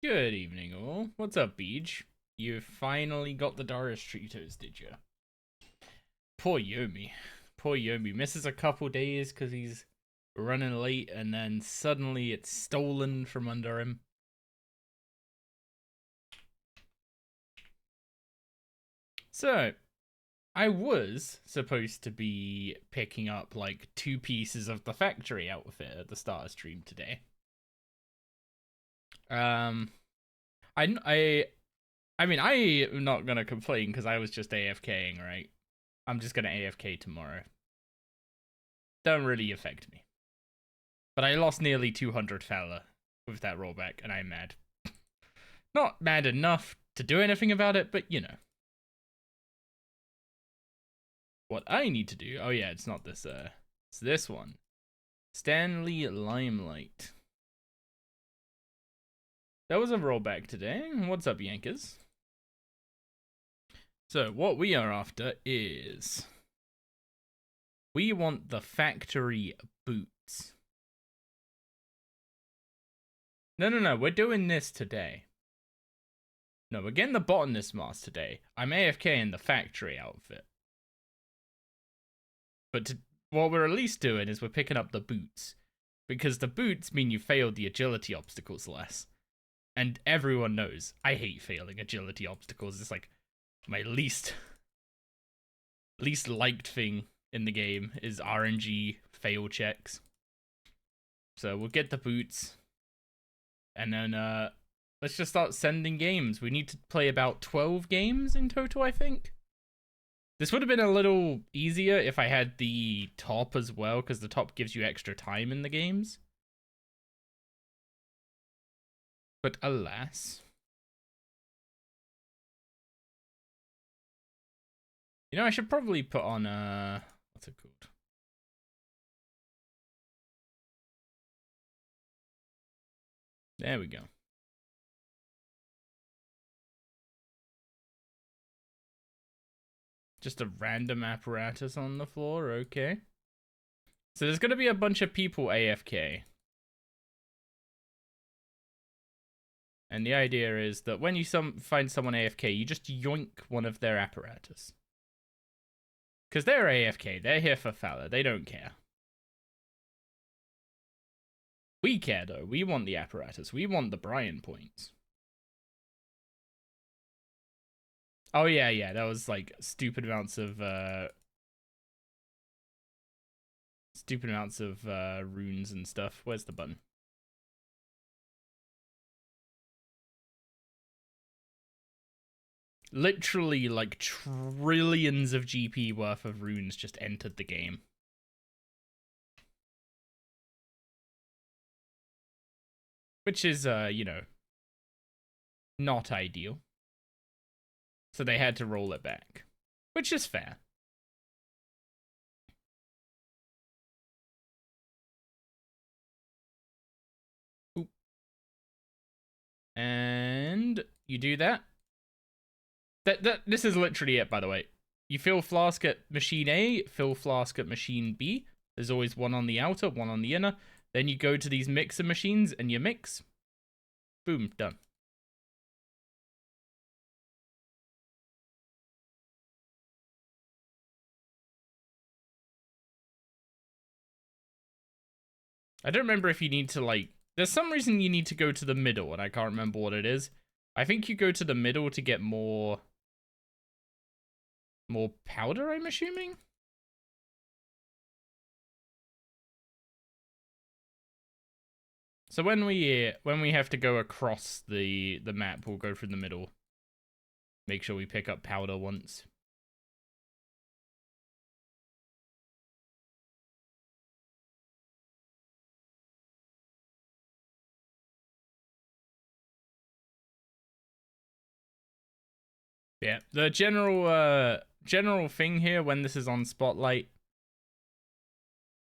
Good evening, all. What's up, Beej? You finally got the Darius Tritos, did you? Poor Yomi. Poor Yomi. Misses a couple days because he's running late, and then suddenly it's stolen from under him. So, I was supposed to be picking up, like, 2 pieces of the factory outfit at the start of stream today. I mean, I am not gonna complain because I was just AFKing, right? I'm just gonna AFK tomorrow. Don't really affect me. But I lost nearly 200 fella with that rollback, and I'm mad. Not mad enough to do anything about it, but you know. What I need to do, oh yeah, it's not this, it's this one. Stanley Limelight. That was a rollback today. What's up, Yankers? So, what we are after is... we want the factory boots. No, we're doing this today. No, we're getting the botanist mask today. I'm AFK in the factory outfit. But what we're at least doing is we're picking up the boots. Because the boots mean you failed the agility obstacles less. And everyone knows, I hate failing agility obstacles. It's like my least liked thing in the game is RNG fail checks. So we'll get the boots. And then let's just start sending games. We need to play about 12 games in total, I think. This would have been a little easier if I had the top as well, because the top gives you extra time in the games. But alas. You know, I should probably put on, what's it called? There we go. Just a random apparatus on the floor, okay. So there's gonna be a bunch of people AFK. And the idea is that when you find someone AFK, you just yoink one of their apparatus. Because they're AFK, they're here for Fowler, they don't care. We care though, we want the apparatus, we want the Brian points. Oh yeah, that was like stupid amounts of runes and stuff. Where's the button? Literally like trillions of GP worth of runes just entered the game. Which is, you know, not ideal. So they had to roll it back, which is fair. Oop. And you do that. This is literally it, by the way. You fill flask at machine A, fill flask at machine B. There's always one on the outer, one on the inner. Then you go to these mixer machines and you mix. Boom, done. I don't remember if you need to, like... there's some reason you need to go to the middle, and I can't remember what it is. I think you go to the middle to get more powder, I'm assuming? So when we have to go across the map, we'll go through the middle. Make sure we pick up powder once. Yeah, the general thing here when this is on Spotlight,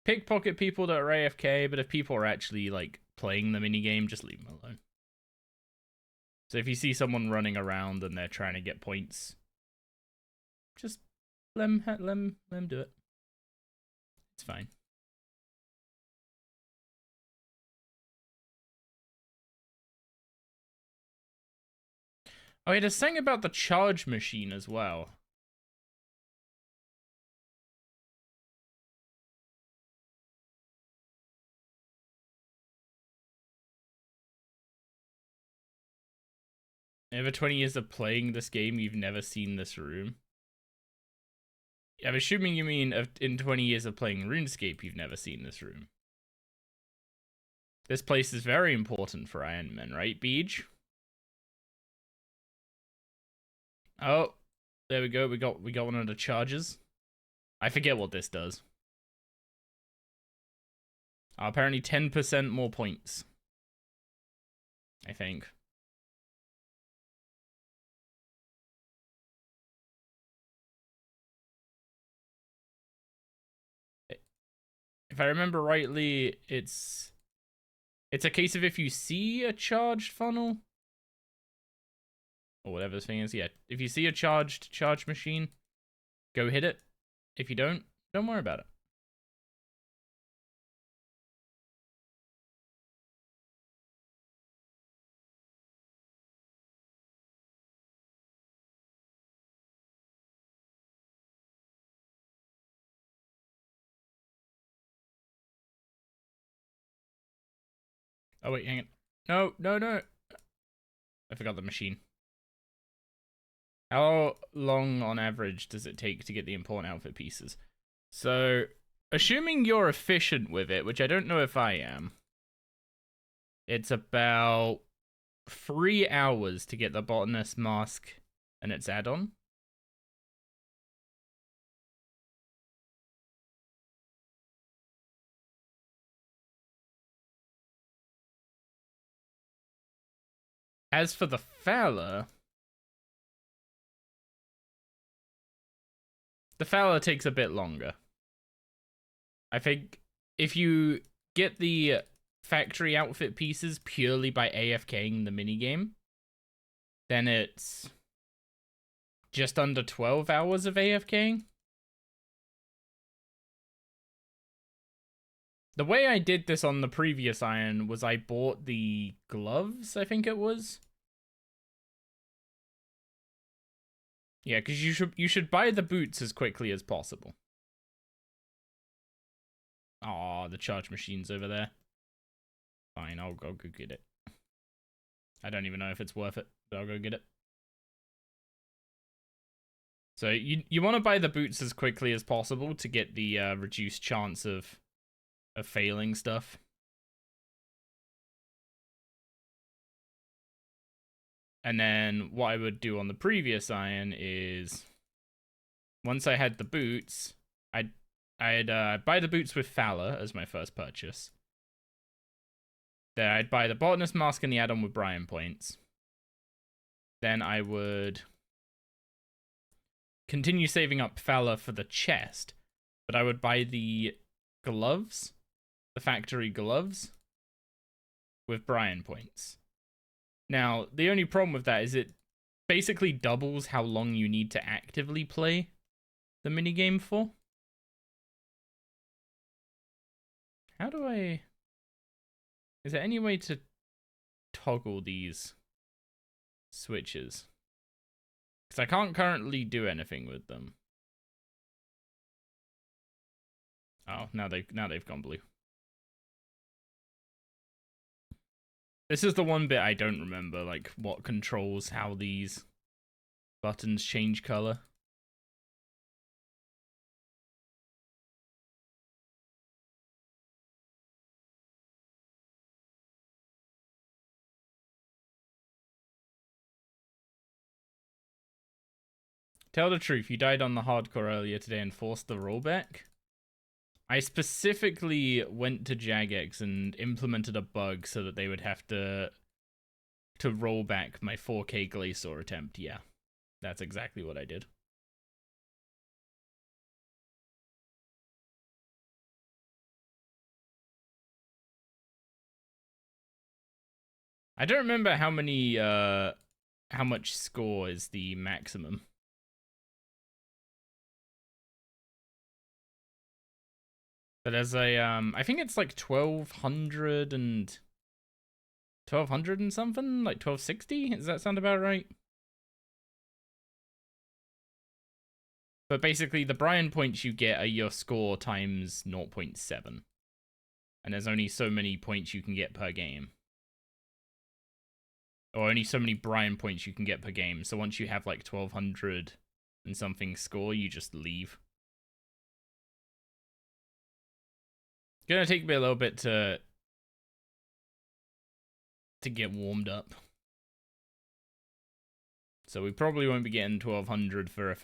pickpocket people that are AFK, but if people are actually like playing the minigame, just leave them alone. So if you see someone running around and they're trying to get points, just let them do it. It's fine. Oh, it is saying about the charge machine as well. Over 20 years of playing this game, you've never seen this room? I'm assuming you mean in 20 years of playing RuneScape, you've never seen this room. This place is very important for Iron Man, right, Beej? Oh, there we go. We got one of the charges. I forget what this does. Apparently 10% more points. I think. If I remember rightly, it's a case of if you see a charged funnel, or whatever this thing is, yeah. If you see a charged charge machine, go hit it. If you don't worry about it. Oh wait, hang on. No. I forgot the machine. How long on average does it take to get the important outfit pieces? So, assuming you're efficient with it, which I don't know if I am, it's about 3 hours to get the botanist mask and its add-on. As for the Fowler, the Fowler takes a bit longer. I think if you get the factory outfit pieces purely by AFKing the minigame, then it's just under 12 hours of AFKing. The way I did this on the previous Iron was I bought the gloves, I think it was. Yeah, because you should buy the boots as quickly as possible. Aw, the charge machine's over there. Fine, I'll go get it. I don't even know if it's worth it, but I'll go get it. So you want to buy the boots as quickly as possible to get the reduced chance of failing stuff. And then what I would do on the previous Iron is, once I had the boots, I'd buy the boots with Fowler as my first purchase. Then I'd buy the botanist mask and the add-on with Brian points. Then I would continue saving up Fowler for the chest, but I would buy the gloves, the factory gloves, with Brian points. Now, the only problem with that is it basically doubles how long you need to actively play the minigame for. How do I... Is there any way to toggle these switches? Because I can't currently do anything with them. Oh, now they've gone blue. This is the one bit I don't remember, like what controls how these buttons change color. Tell the truth, you died on the hardcore earlier today and forced the rollback? I specifically went to Jagex and implemented a bug so that they would have to roll back my 4K Glacier attempt. Yeah, that's exactly what I did. I don't remember how much score is the maximum. But as a, I think it's like 1200 and something, like 1260. Does that sound about right? But basically, the Brian points you get are your score times 0.7. And there's only so many points you can get per game. Or only so many Brian points you can get per game. So once you have like 1200 and something score, you just leave. Gonna take me a little bit to get warmed up. So we probably won't be getting 1200 for our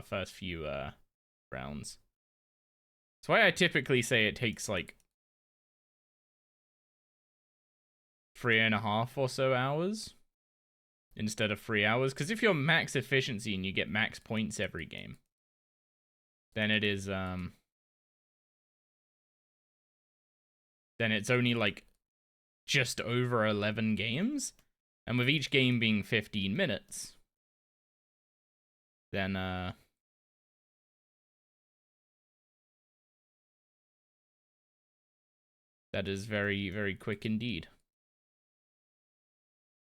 first few rounds. That's why I typically say it takes like 3.5 or so hours instead of 3 hours. Because if you're max efficiency and you get max points every game, then it is then it's only like just over 11 games. And with each game being 15 minutes, then that is very, very quick indeed.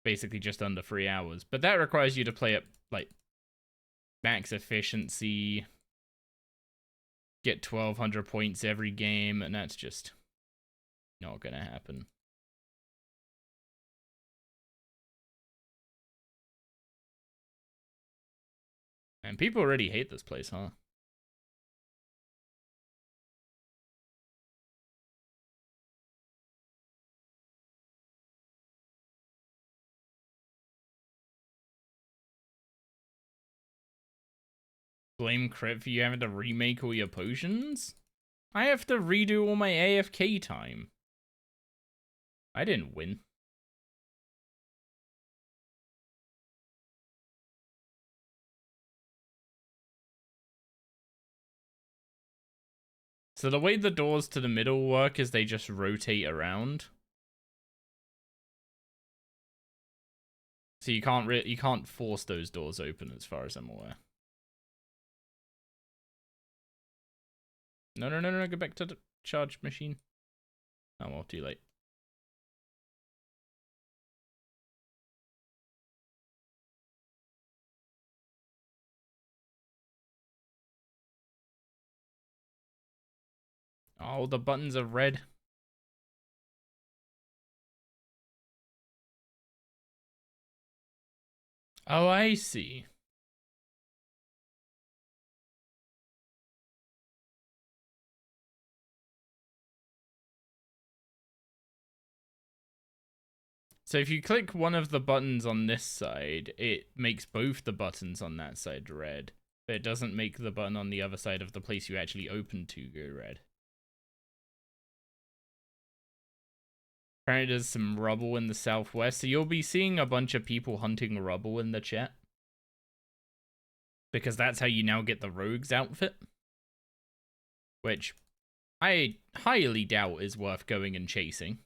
Basically just under 3 hours. But that requires you to play at like max efficiency, get 1200 points every game, and that's just not gonna happen. And people already hate this place, huh? Blame Crit for you having to remake all your potions? I have to redo all my AFK time. I didn't win. So the way the doors to the middle work is they just rotate around. So you can't force those doors open as far as I'm aware. No, go back to the charge machine. Oh well, too late. Oh, the buttons are red. Oh, I see. So if you click one of the buttons on this side, it makes both the buttons on that side red. But it doesn't make the button on the other side of the place you actually opened to go red. Apparently there's some rubble in the southwest, so you'll be seeing a bunch of people hunting rubble in the chat. Because that's how you now get the rogue's outfit. Which I highly doubt is worth going and chasing.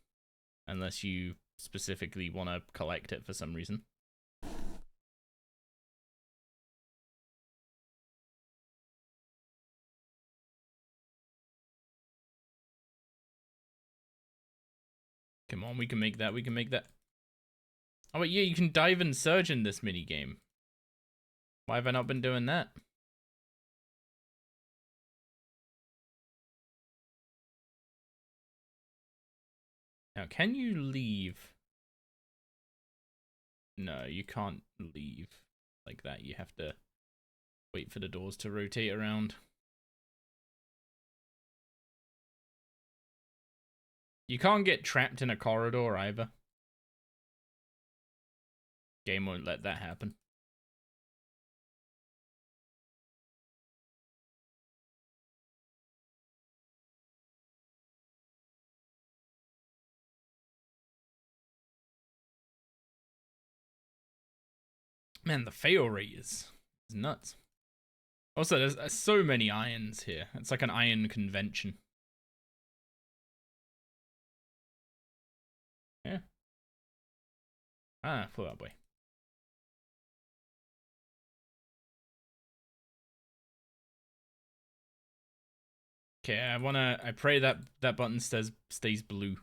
Unless you specifically want to collect it for some reason. Come on, we can make that, we can make that. Oh wait, yeah, you can dive and surge in this minigame. Why have I not been doing that? Now, can you leave? No, you can't leave like that. You have to wait for the doors to rotate around. You can't get trapped in a corridor either. Game won't let that happen. Man, the fail rate is nuts. Also, there's so many irons here. It's like an iron convention. Yeah. Ah, pull that way. Okay, I pray that that button stays blue.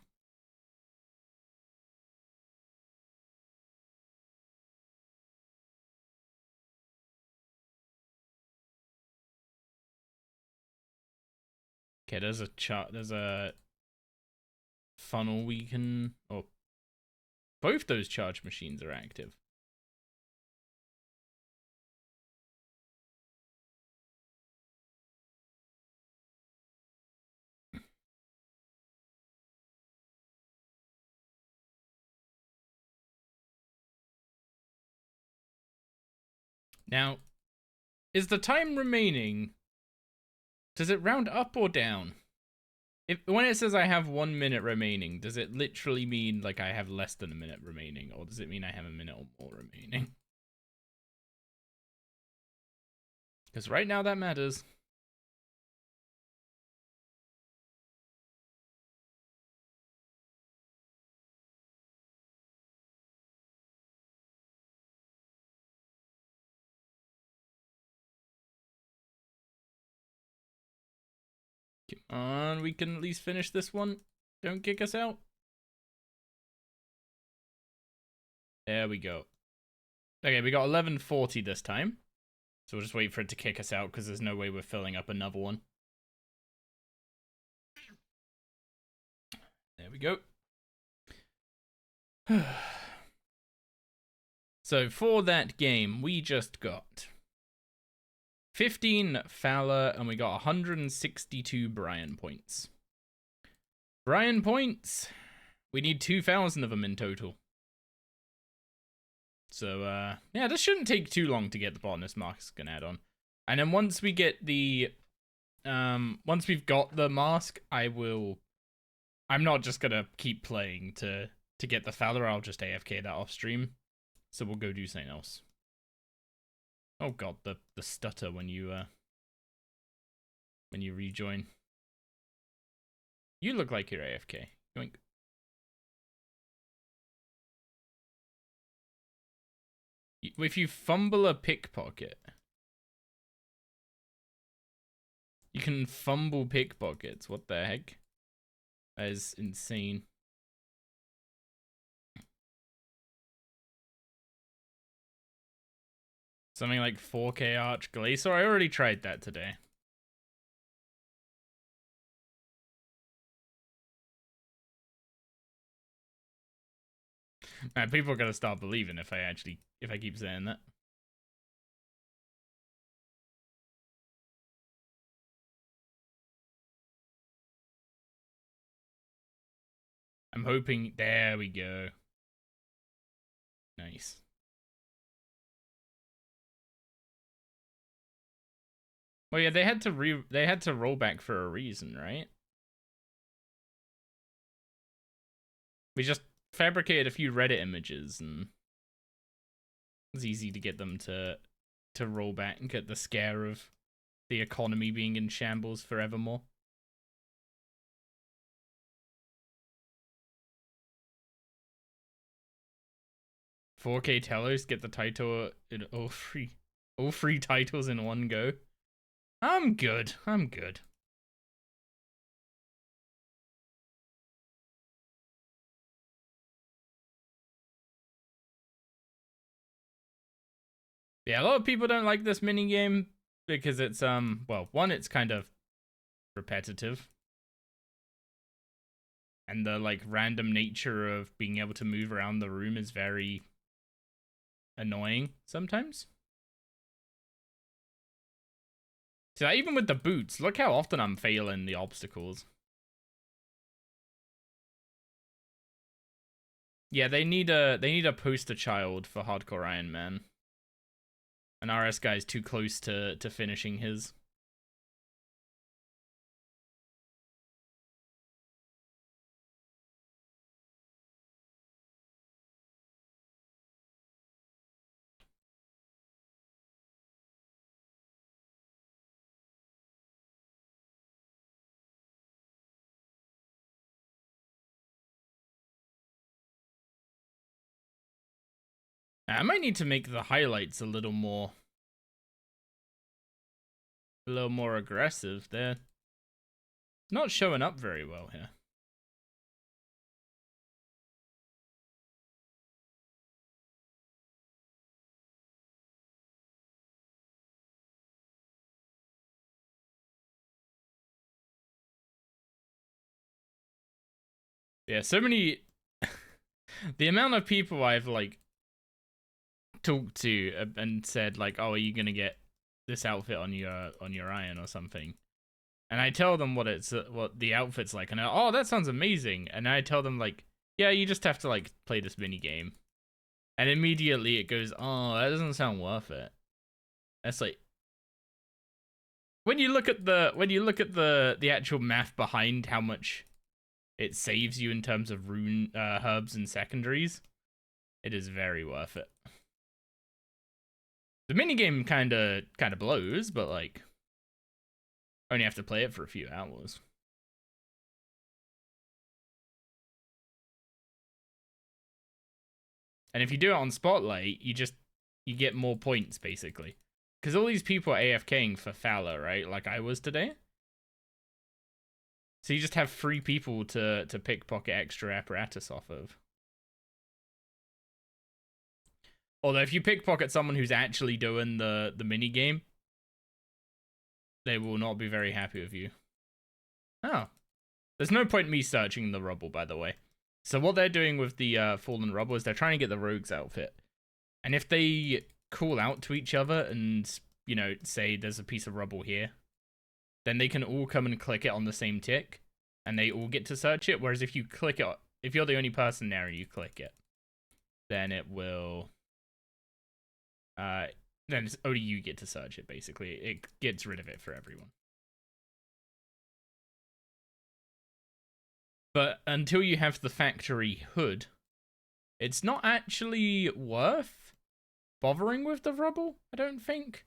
Okay, there's a chart. There's a funnel we can. Oh, both those charge machines are active. Now, is the time remaining? Does it round up or down? When it says I have 1 minute remaining, does it literally mean like I have less than a minute remaining, or does it mean I have a minute or more remaining? Because right now that matters. Come on, we can at least finish this one. Don't kick us out. There we go. Okay, we got 1140 this time. So we'll just wait for it to kick us out because there's no way we're filling up another one. There we go. So for that game, we just got 15 Fowler and we got 162 Brian points. Brian points. We need 2,000 of them in total. So, yeah, this shouldn't take too long to get the botanist mask and add on. And then once we get the, once we've got the mask, I'm not just gonna keep playing to get the Fowler, I'll just AFK that off stream. So we'll go do something else. Oh god, the stutter when you rejoin. You look like you're AFK. Yoink. If you fumble a pickpocket, you can fumble pickpockets. What the heck? That is insane. Something like 4K Arch Glacier. I already tried that today. Man, people are gonna start believing if I keep saying that. I'm hoping. There we go. Nice. Well, yeah, they had to roll back for a reason, right? We just fabricated a few Reddit images, and it's easy to get them to roll back and get the scare of the economy being in shambles forevermore. "4K tellers get the title in all three titles in one go." I'm good. I'm good. Yeah, a lot of people don't like this mini game because it's well, one, it's kind of repetitive, and the like random nature of being able to move around the room is very annoying sometimes. So even with the boots, look how often I'm failing the obstacles. Yeah, they need a poster child for Hardcore Iron Man. An RS guy's too close to finishing his. I might need to make the highlights a little more aggressive. They're not showing up very well here. Yeah, so many. The amount of people I've like talked to and said like, "Oh, are you gonna get this outfit on your iron or something?" And I tell them what the outfit's like, and oh, that sounds amazing. And I tell them like, yeah, you just have to like play this mini game, and immediately it goes, oh, that doesn't sound worth it. That's like when you look at the actual math behind how much it saves you in terms of rune herbs and secondaries, it is very worth it. The minigame kinda blows, but like only have to play it for a few hours. And if you do it on Spotlight, you get more points basically. Because all these people are AFKing for Fowler, right? Like I was today. So you just have 3 people to pickpocket extra apparatus off of. Although if you pickpocket someone who's actually doing the mini game, they will not be very happy with you. Oh. There's no point in me searching the rubble, by the way. So what they're doing with the fallen rubble is they're trying to get the rogue's outfit. And if they call out to each other and, you know, say there's a piece of rubble here, then they can all come and click it on the same tick, and they all get to search it. Whereas if you click it, if you're the only person there and you click it, then it will, then it's only you get to search it, basically. It gets rid of it for everyone. But until you have the factory hood, it's not actually worth bothering with the rubble, I don't think.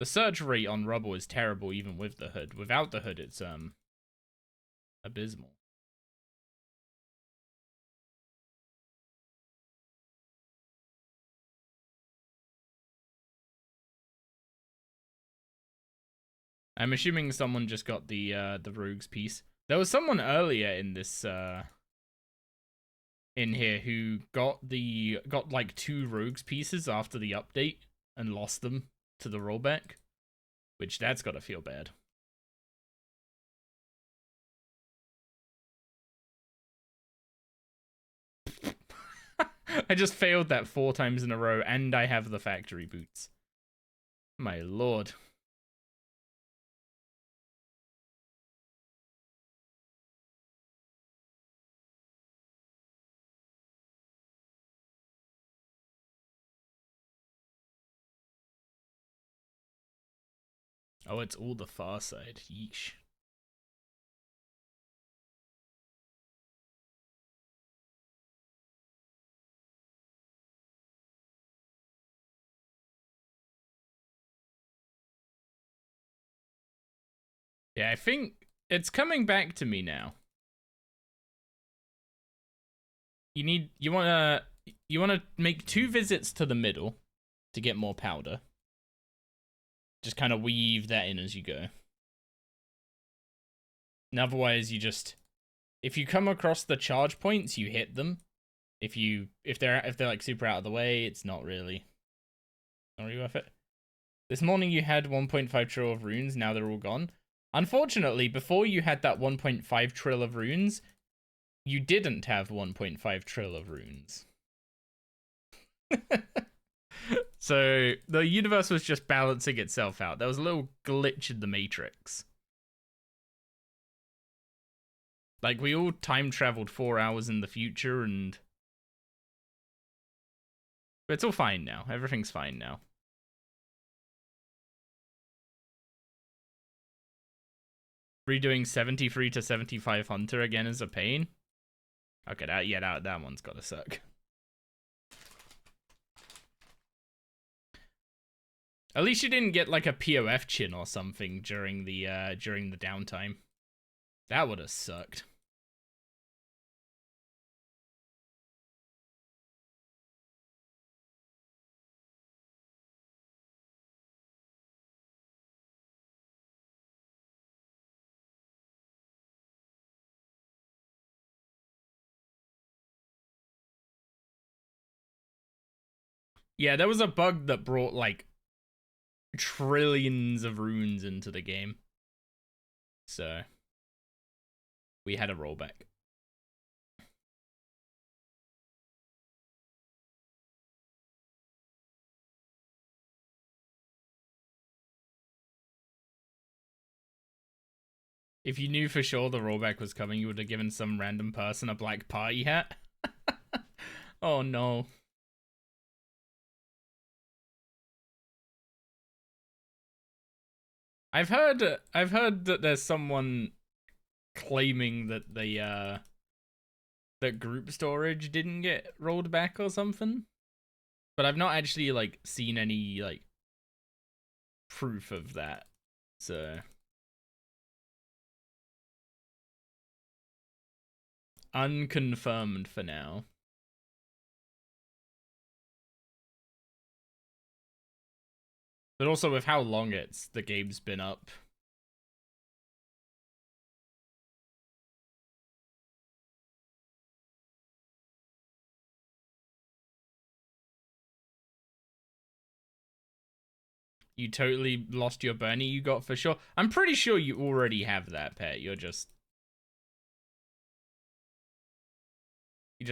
The search rate on rubble is terrible even with the hood. Without the hood, it's abysmal. I'm assuming someone just got the rogues piece. There was someone earlier in this in here who got like 2 rogues pieces after the update and lost them to the rollback, which that's gotta feel bad. I just failed that 4 times in a row, and I have the factory boots. My lord. Oh, it's all the far side. Yeesh. Yeah, I think it's coming back to me now. You wanna make 2 visits to the middle to get more powder. Just kind of weave that in as you go. And otherwise you just, if you come across the charge points, you hit them. If they're like super out of the way, it's not really worth it. This morning you had 1.5 trill of runes, now they're all gone. Unfortunately, before you had that 1.5 trill of runes, you didn't have 1.5 trill of runes. So the universe was just balancing itself out. There was a little glitch in the matrix. Like, we all time traveled 4 hours in the future, and it's all fine now. Everything's fine now. Redoing 73 to 75 Hunter again is a pain. Okay, that one's gotta suck. At least you didn't get like a POF chin or something during the downtime. That would have sucked. Yeah, there was a bug that brought like trillions of runes into the game. So we had a rollback. If you knew for sure the rollback was coming, you would have given some random person a black party hat. Oh no. I've heard that there's someone claiming that the that group storage didn't get rolled back or something. But I've not actually like seen any like proof of that. So unconfirmed for now. But also with how long the game's been up. You totally lost your Bernie you got for sure. I'm pretty sure you already have that pet. You're just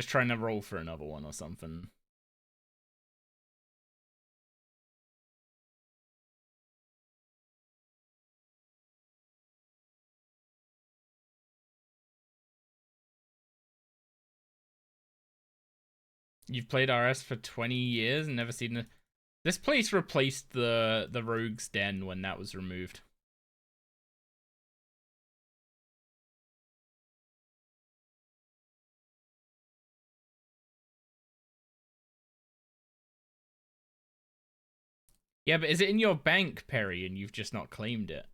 trying to roll for another one or something. You've played RS for 20 years and never seen it. This place replaced the Rogue's Den when that was removed. Yeah, but is it in your bank, Perry, and you've just not claimed it?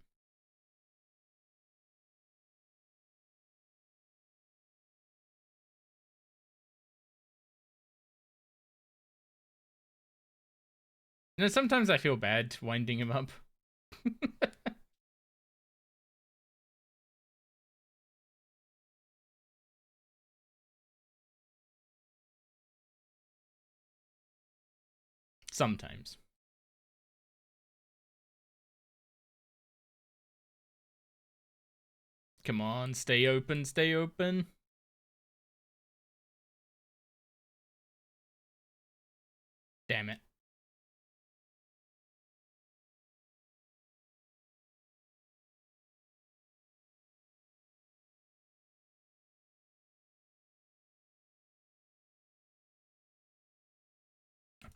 You know, sometimes I feel bad winding him up. Sometimes. Come on, stay open, stay open. Damn it.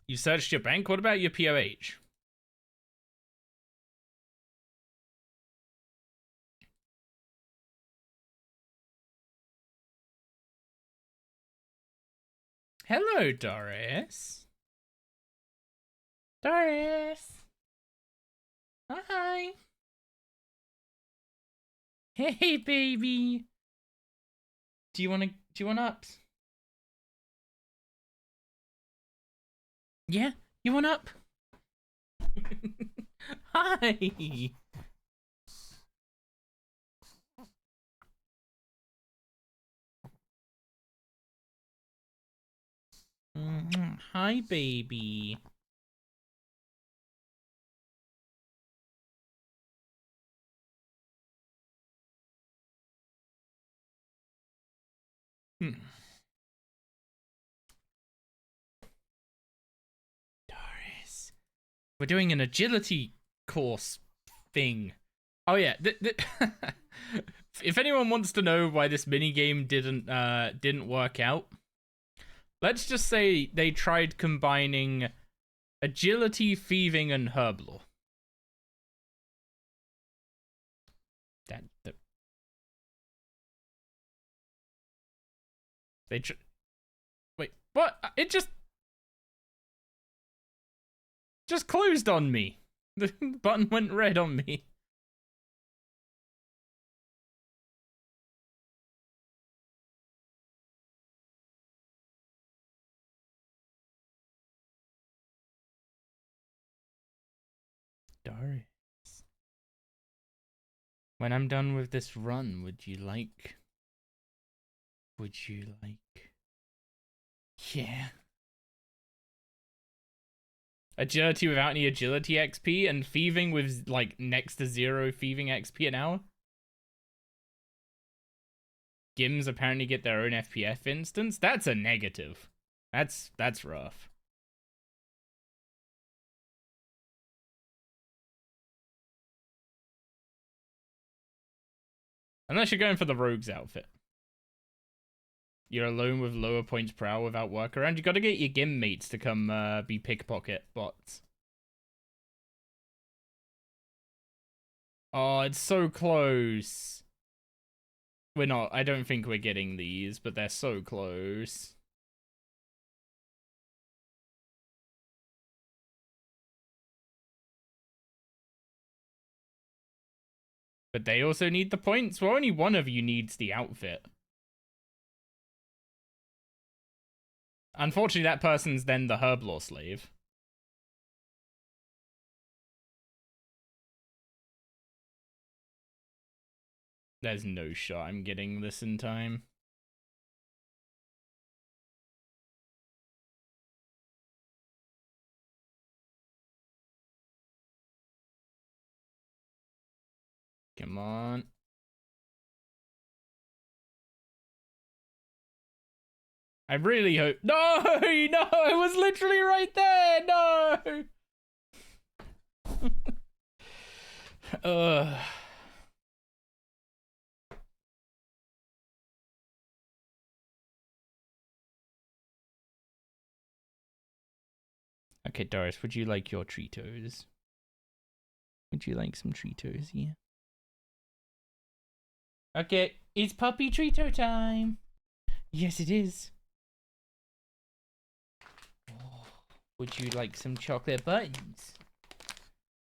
You searched your bank? What about your POH? Hello, Doris. Doris. Hi. Hey, baby. Do you want ups? Yeah? You want up? Hi. Hi, baby. Doris. We're doing an agility course thing. Oh yeah. If anyone wants to know why this minigame didn't work out, let's just say they tried combining agility, thieving, and herblore. Wait, what? It just closed on me. The button went red on me. Doris. When I'm done with this run, would you like? Yeah. Agility without any agility XP and thieving with like next to 0 thieving XP an hour? Gims apparently get their own FPF instance. That's a negative. That's rough. Unless you're going for the rogue's outfit. You're alone with lower points per hour without workaround. You gotta get your Gim mates to come be pickpocket bots. Oh, it's so close. We're not. I don't think we're getting these, but they're so close. But they also need the points. Well, only one of you needs the outfit. Unfortunately, that person's then the Herblore slave. There's no shot I'm getting this in time. Come on. I really hope. No, no, it was literally right there. No. Okay, Doris, would you like your Treatos? Would you like some Treatos here? Okay, it's puppy Treato time. Yes, it is. Oh, would you like some chocolate buttons?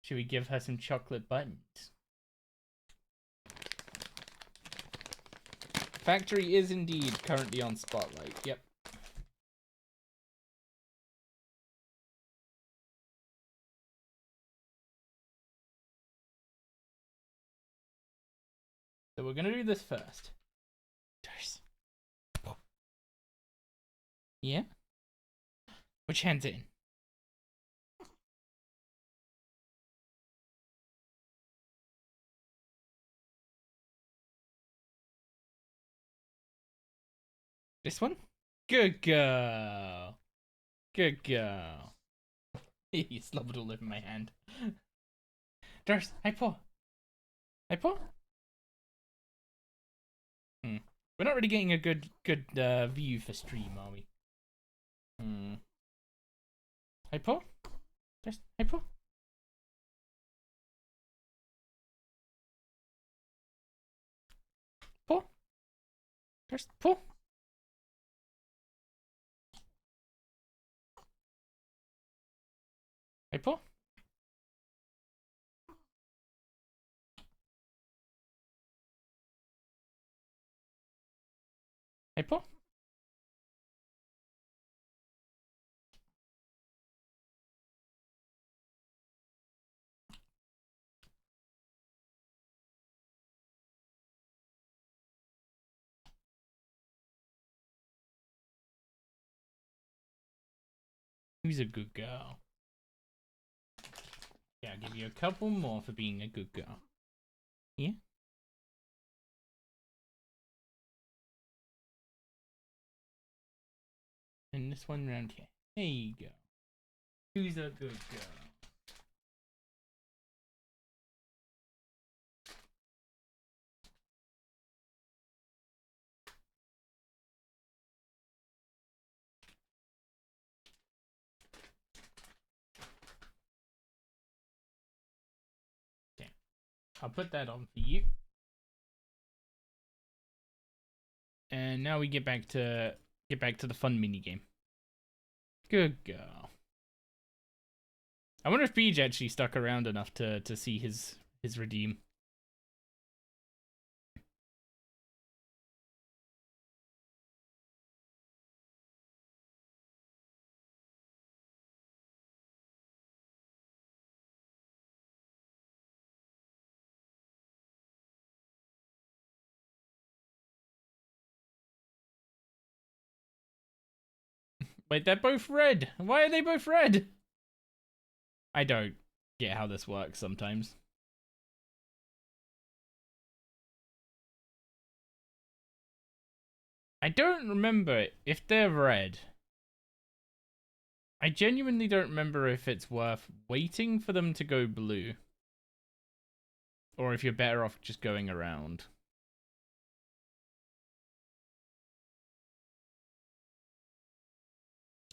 Should we give her some chocolate buttons? Factory is indeed currently on Spotlight. Yep. So we're gonna do this first. Yeah? Which hand's it in? This one? Good girl. Good girl. He slobbered all over my hand. Doris, hey Paul. Hey Paul. We're not really getting a good view for stream, are we? Hey Paul. Doris, hey Paul. Paul. Doris, Paul. Hey Paul. Hey Paul. Who's a good girl? Yeah, I'll give you a couple more for being a good girl. Yeah? And this one round here. There you go. Who's a good girl? Okay. I'll put that on for you. And now we get back to the fun mini game. Good girl. I wonder if Beej actually stuck around enough to see his redeem. Wait, they're both red. Why are they both red? I don't get how this works sometimes. I don't remember if they're red. I genuinely don't remember if it's worth waiting for them to go blue. Or if you're better off just going around.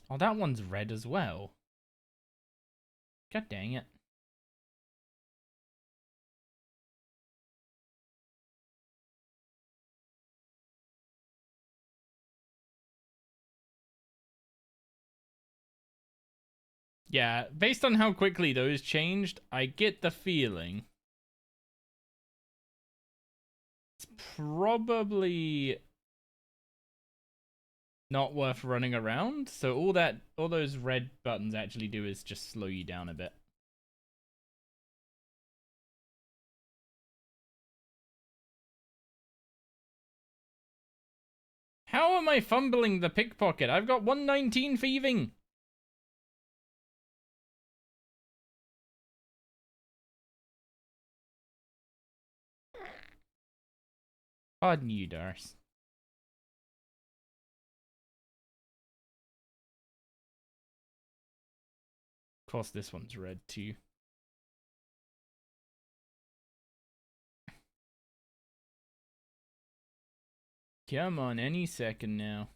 Oh, that one's red as well. God dang it. Yeah, based on how quickly those changed, I get the feeling it's probably not worth running around. So all those red buttons actually do is just slow you down a bit. How am I fumbling the pickpocket? I've got 119 thieving. Pardon you, Darce. Of course, this one's red too. Come on, any second now.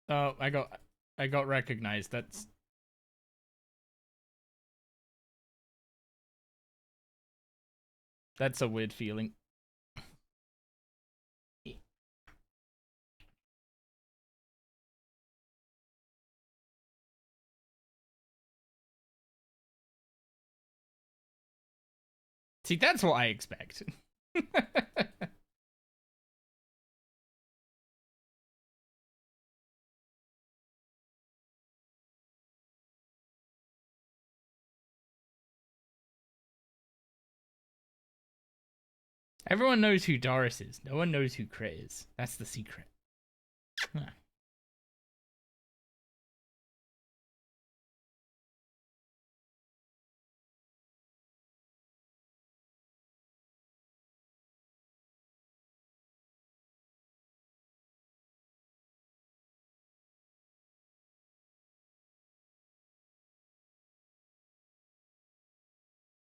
Oh, I got recognized. That's a weird feeling. See, that's what I expect. Everyone knows who Doris is. No one knows who Crit is. That's the secret. Huh.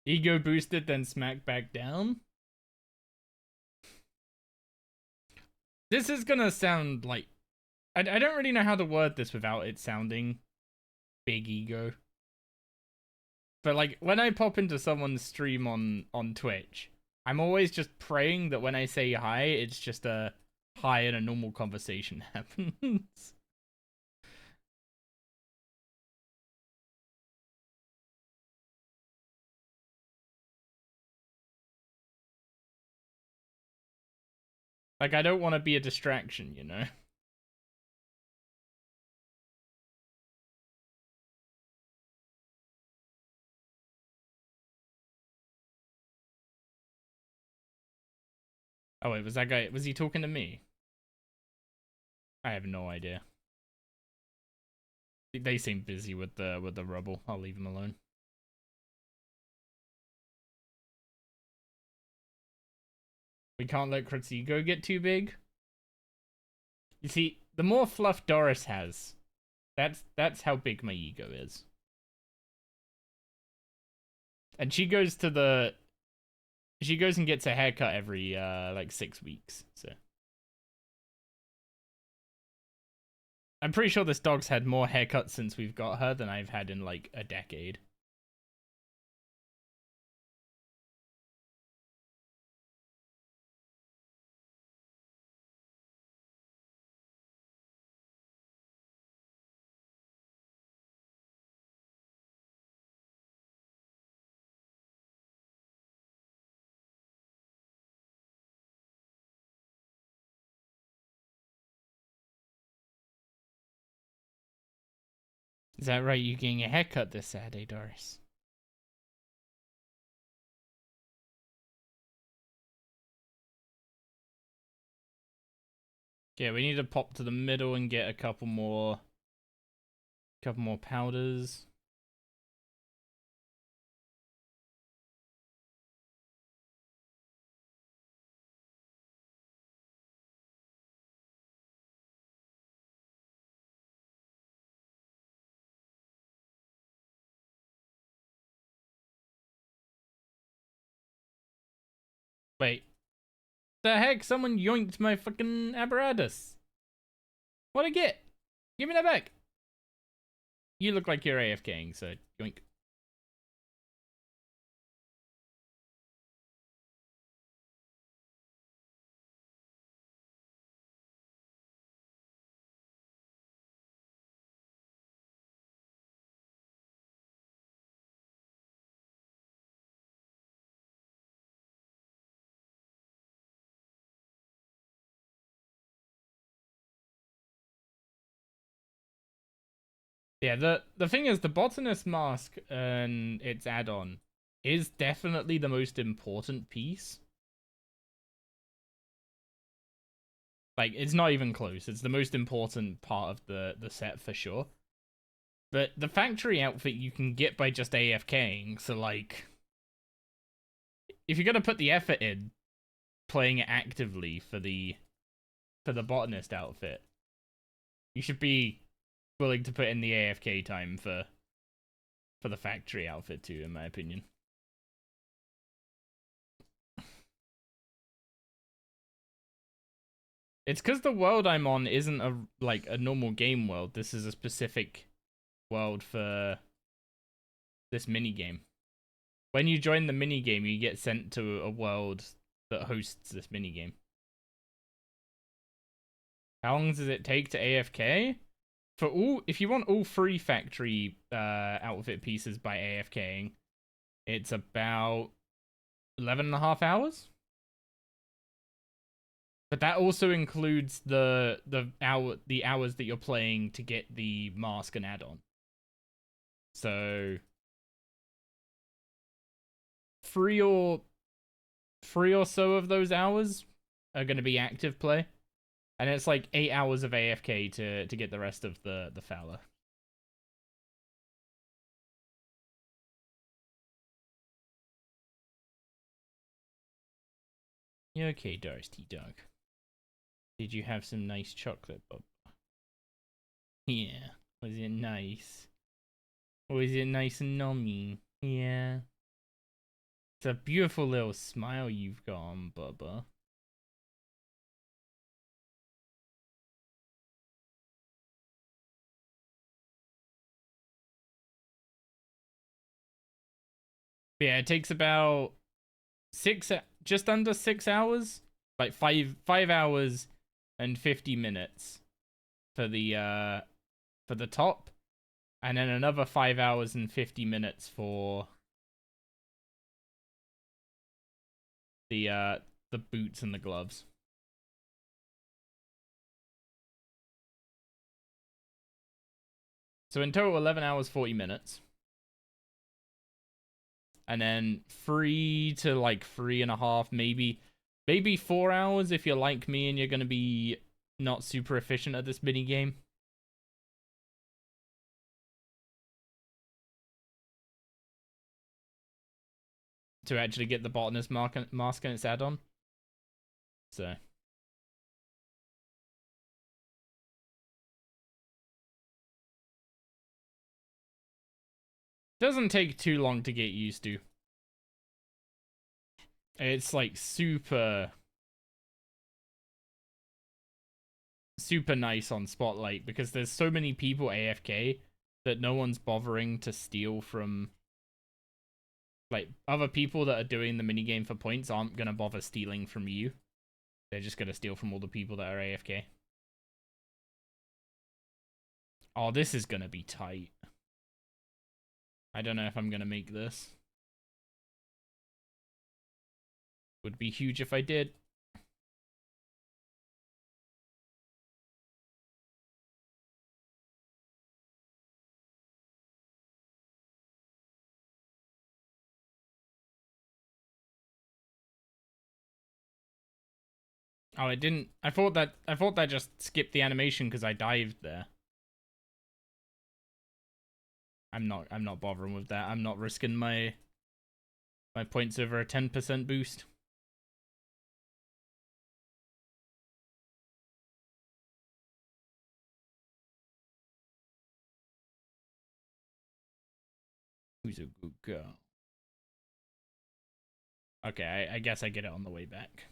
Ego boosted, then smacked back down. This is gonna sound like... I don't really know how to word this without it sounding big ego. But like, when I pop into someone's stream on Twitch, I'm always just praying that when I say hi, it's just a hi and a normal conversation happens. Like, I don't want to be a distraction, you know? Oh wait, was that guy... was he talking to me? I have no idea. They seem busy with the rubble. I'll leave them alone. We can't let Crit's ego get too big. You see, the more fluff Doris has, that's how big my ego is. And she goes to the... she goes and gets a haircut every, like 6 weeks, so... I'm pretty sure this dog's had more haircuts since we've got her than I've had in, like, a decade. Is that right? You getting a haircut this Saturday, Doris? Yeah, we need to pop to the middle and get a couple more powders. Wait. The heck? Someone yoinked my fucking apparatus. What'd I get? Give me that back. You look like you're AFKing, so yoink. Yeah, the thing is, the botanist mask and its add-on is definitely the most important piece. Like, it's not even close. It's the most important part of the set for sure. But the factory outfit you can get by just AFKing, so like, if you're gonna put the effort in playing it actively for the botanist outfit, you should be willing to put in the AFK time for the factory outfit too, in my opinion. It's because the world I'm on isn't a normal game world. This is a specific world for this mini game. When you join the mini game, you get sent to a world that hosts this mini game. How long does it take to AFK? For all, if you want all 3 factory outfit pieces by AFKing, it's about 11.5 hours. But that also includes the hours that you're playing to get the mask and add-on. So 3 or so of those hours are going to be active play, and it's like 8 hours of AFK to get the rest of the Fowler. You okay, Darcy Dog? Did you have some nice chocolate, Bob? Yeah. Was it nice? Was it nice and nummy? Yeah. It's a beautiful little smile you've got on, Bubba. But yeah, it takes about just under 6 hours, like 5 hours and 50 minutes for the top, and then another 5 hours and 50 minutes for the boots and the gloves. So in total, 11 hours 40 minutes. And then 3 to like 3.5, maybe 4 hours if you're like me and you're gonna be not super efficient at this mini game. To actually get the botanist mask and its add-on. So doesn't take too long to get used to. It's like super nice on Spotlight because there's so many people AFK that no one's bothering to steal from, like, other people that are doing the minigame for points aren't gonna bother stealing from you. They're just gonna steal from all the people that are AFK. Oh, this is gonna be tight. I don't know if I'm gonna make this. Would be huge if I did. Oh, it didn't. I thought that just skipped the animation because I dived there. I'm not bothering with that. I'm not risking my points over a 10% boost. Who's a good girl? Okay, I guess I get it on the way back.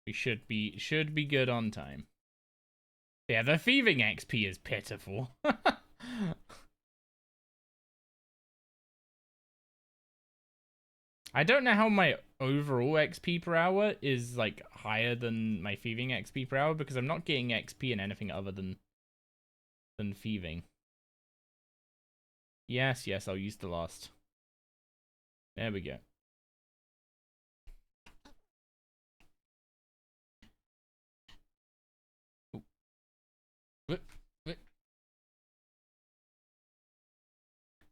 We should be good on time. Yeah, the thieving XP is pitiful. I don't know how my overall XP per hour is like higher than my thieving XP per hour because I'm not getting XP in anything other than thieving. Yes, I'll use the last. There we go.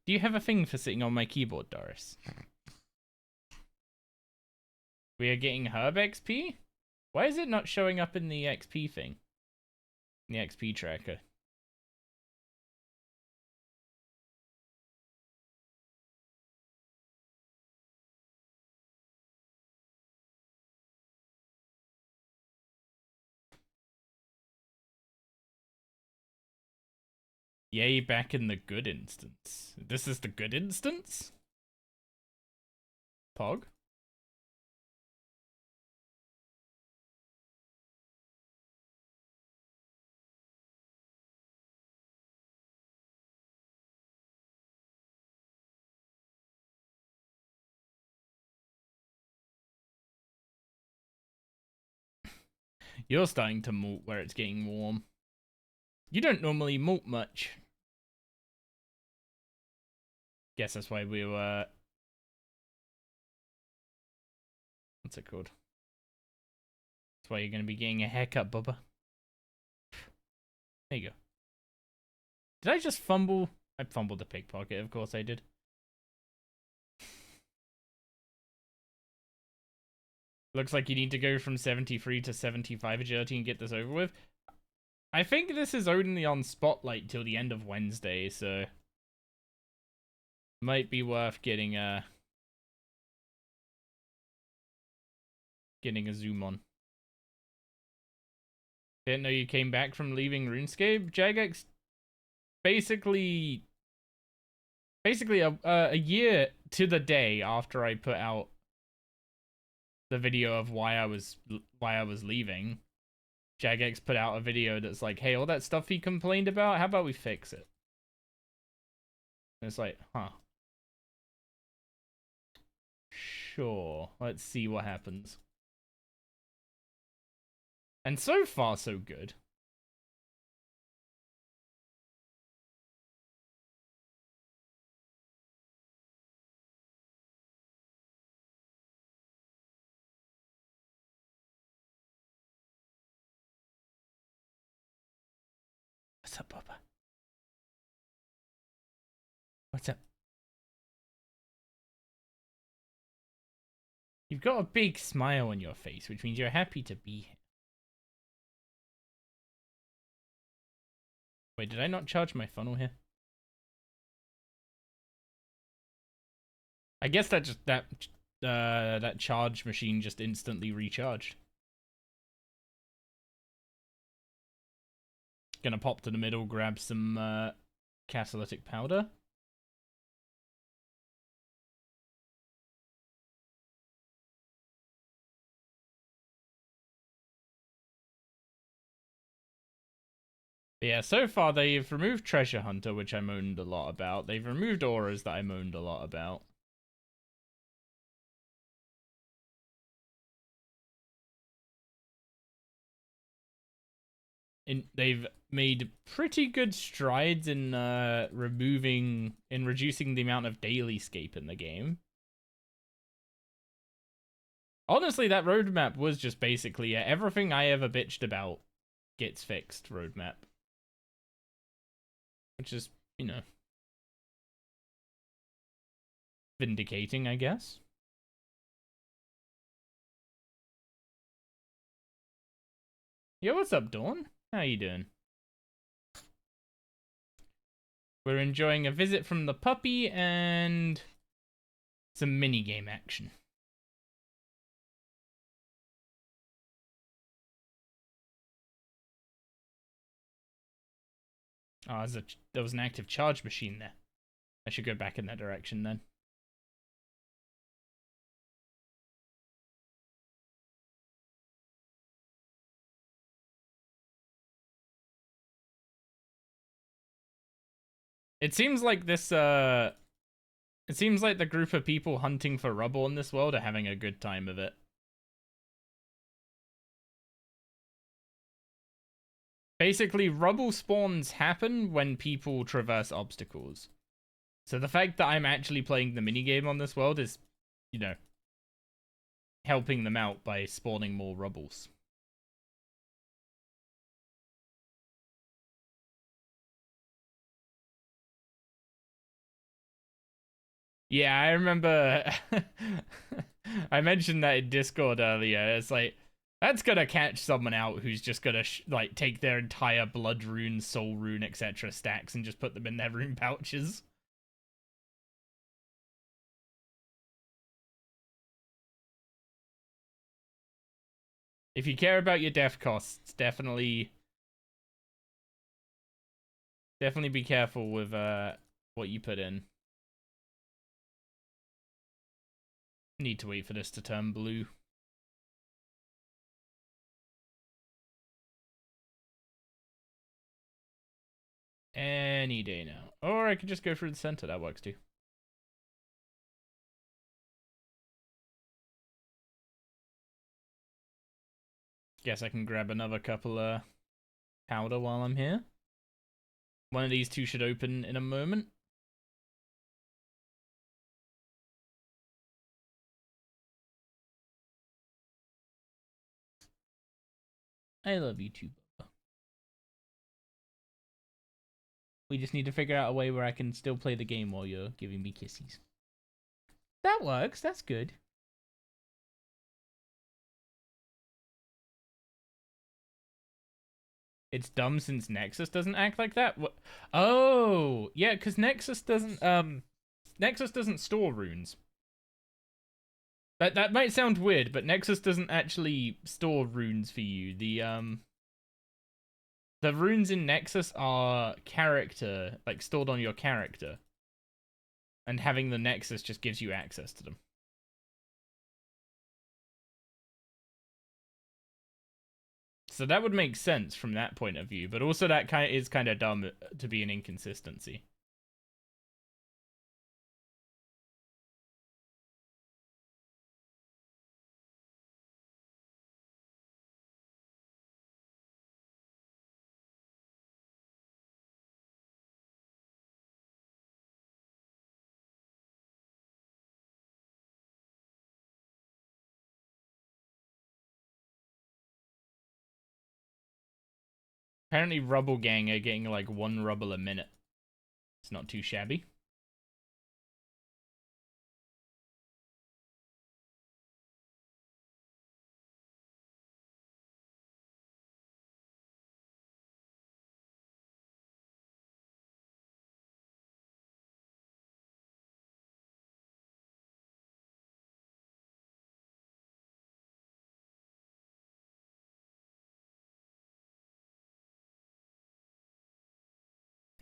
Do you have a thing for sitting on my keyboard, Doris? We are getting Herb XP? Why is it not showing up in the XP thing? In the XP tracker. Yay, back in the good instance. This is the good instance? Pog? You're starting to molt where it's getting warm. You don't normally molt much. Guess that's why we were... What's it called? That's why you're going to be getting a haircut, Bubba. There you go. Did I just fumble? I fumbled the pickpocket, of course I did. Looks like you need to go from 73 to 75 agility and get this over with. I think this is only on Spotlight till the end of Wednesday, so... Might be worth getting a zoom on. Didn't know you came back from leaving RuneScape. Jagex, basically a year to the day after I put out the video of why I was leaving, Jagex put out a video that's like, hey, all that stuff he complained about, how about we fix it? And it's like, huh. Sure, let's see what happens. And so far, so good. What's up, Bubba? What's up? You've got a big smile on your face, which means you're happy to be here. Wait, did I not charge my funnel here? I guess that just that charge machine just instantly recharged. Gonna pop to the middle, grab some catalytic powder. But yeah, so far they've removed Treasure Hunter, which I moaned a lot about. They've removed auras that I moaned a lot about. They've made pretty good strides in reducing the amount of daily scape in the game. Honestly, that roadmap was just basically everything I ever bitched about gets fixed roadmap. Which is, you know, vindicating, I guess. Yo, what's up, Dawn? How you doing? We're enjoying a visit from the puppy and some minigame action. Oh, there was an active charge machine there. I should go back in that direction then. It seems like this, it seems like the group of people hunting for rubble in this world are having a good time of it. Basically, rubble spawns happen when people traverse obstacles. So the fact that I'm actually playing the minigame on this world is, you know, helping them out by spawning more rubbles. Yeah, I remember I mentioned that in Discord earlier. It's like, that's gonna catch someone out who's just gonna like take their entire blood rune, soul rune, etc. stacks and just put them in their rune pouches. If you care about your death costs, definitely be careful with what you put in. Need to wait for this to turn blue. Any day now. Or I could just go through the center, that works too. Guess I can grab another couple powder while I'm here. One of these two should open in a moment. I love you too, Bubba. We just need to figure out a way where I can still play the game while you're giving me kisses. That works, that's good. It's dumb since Nexus doesn't act like that? What? Oh, yeah, because Nexus doesn't store runes. That might sound weird, but Nexus doesn't actually store runes for you. The runes in Nexus are character, like stored on your character. And having the Nexus just gives you access to them. So that would make sense from that point of view, but also that is kind of dumb to be an inconsistency. Apparently Rubble Gang are getting like 1 rubble a minute. It's not too shabby.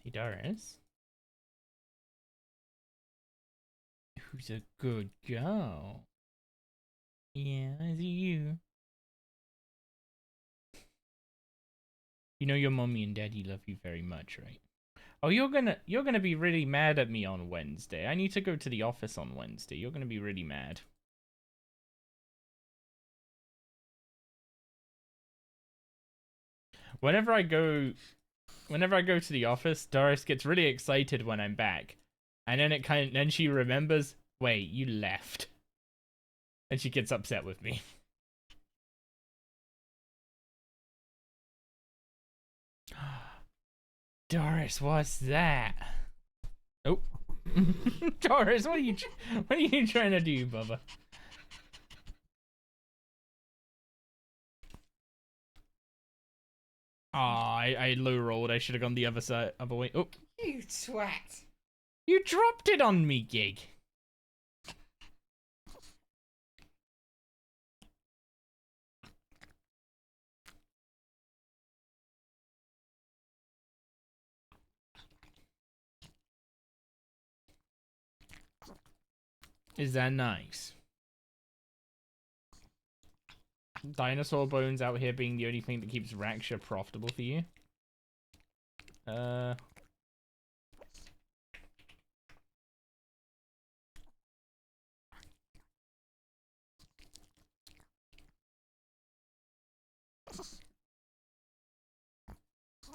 Hey, Doris. Who's a good girl? Yeah, is it you? You know your mommy and daddy love you very much, right? Oh, you're gonna be really mad at me on Wednesday. I need to go to the office on Wednesday. You're gonna be really mad. Whenever I go to the office, Doris gets really excited when I'm back. And then she remembers, wait, you left. And she gets upset with me. Doris, what's that? Oh. Doris, what are you trying to do, Bubba? Aw, I low rolled. I should have gone the other way. Oh. You twat. You dropped it on me, Gig. Is that nice? Dinosaur bones out here being the only thing that keeps Raksha profitable for you.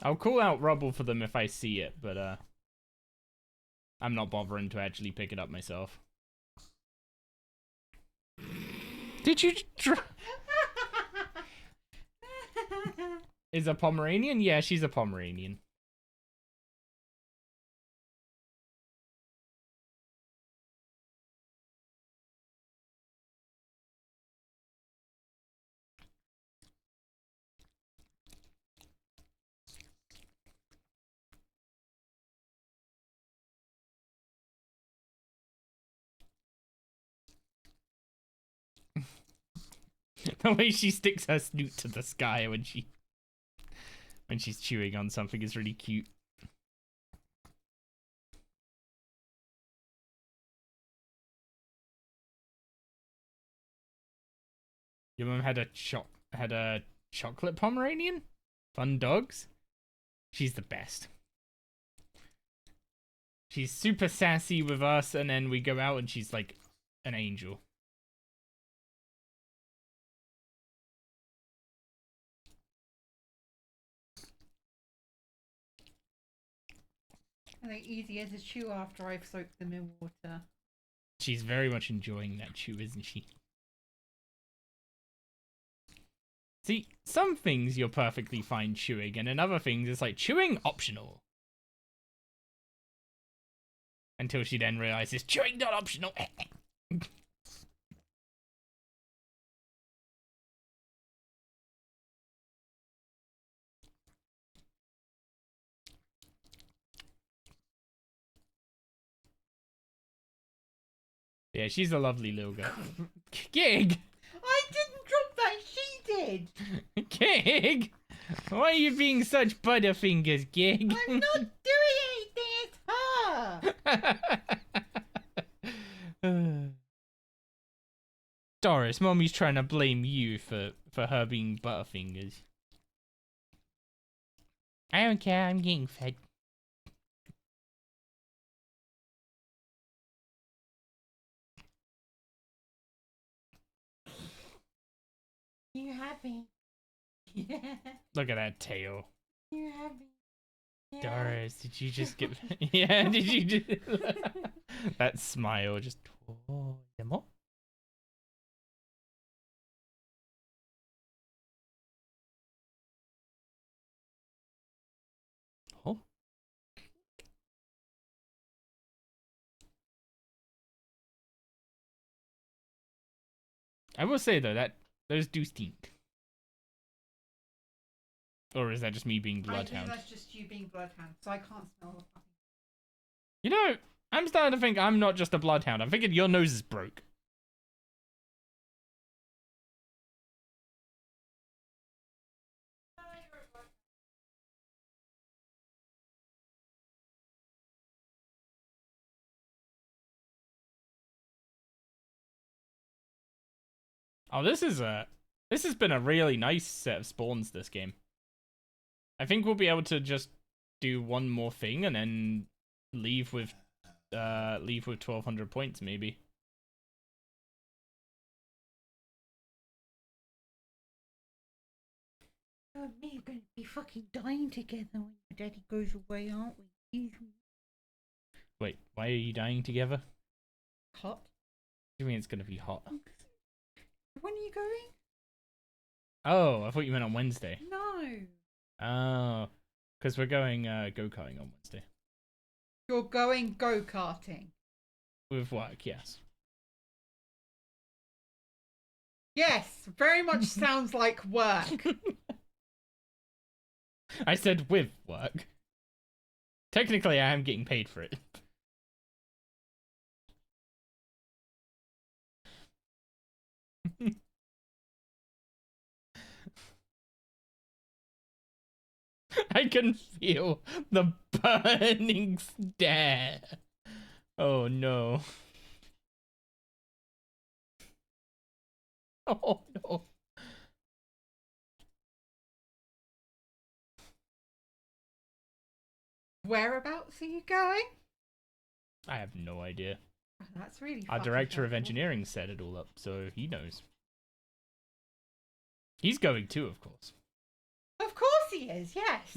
I'll call out rubble for them if I see it, but I'm not bothering to actually pick it up myself. Did you Is a Pomeranian? Yeah, she's a Pomeranian. The way she sticks her snoot to the sky when she's chewing on something is really cute. Your mum had a chocolate Pomeranian? Fun dogs? She's the best. She's super sassy with us, and then we go out and she's like an angel. Are they easier to chew after I've soaked them in water? She's very much enjoying that chew, isn't she? See, some things you're perfectly fine chewing, and in other things it's like chewing optional. Until she then realizes chewing not optional. Yeah, she's a lovely little girl. Gig! I didn't drop that, she did! Gig! Why are you being such butterfingers, Gig? I'm not doing anything, it's her! Doris, Mommy's trying to blame you for her being butterfingers. I don't care, I'm getting fed. You happy? Look at that tail. You happy? Yeah. Doris, did you just get... Yeah, did you just... That smile just... Oh, oh. I will say though that those do stink. Or is that just me being bloodhound? I think that's just you being bloodhound, so I can't smell the puppy. You know, I'm starting to think I'm not just a bloodhound. I'm thinking your nose is broke. Oh, this has been a really nice set of spawns this game. I think we'll be able to just do one more thing and then leave with 1200 points maybe. You and me are going to be fucking dying together when your daddy goes away, aren't we? Wait, why are you dying together? Hot. What do you mean it's going to be hot? When are you going? Oh, I thought you meant on Wednesday. No. Oh, because we're going go-karting on Wednesday. You're going go-karting? With work, yes. Yes, very much sounds like work. I said with work. Technically, I am getting paid for it. I can feel the burning stare. Oh no. Oh no. Whereabouts are you going? I have no idea. Oh, that's really Our fucking director of helpful. engineering set it all up, so he knows. He's going too, of course. Of course he is, yes.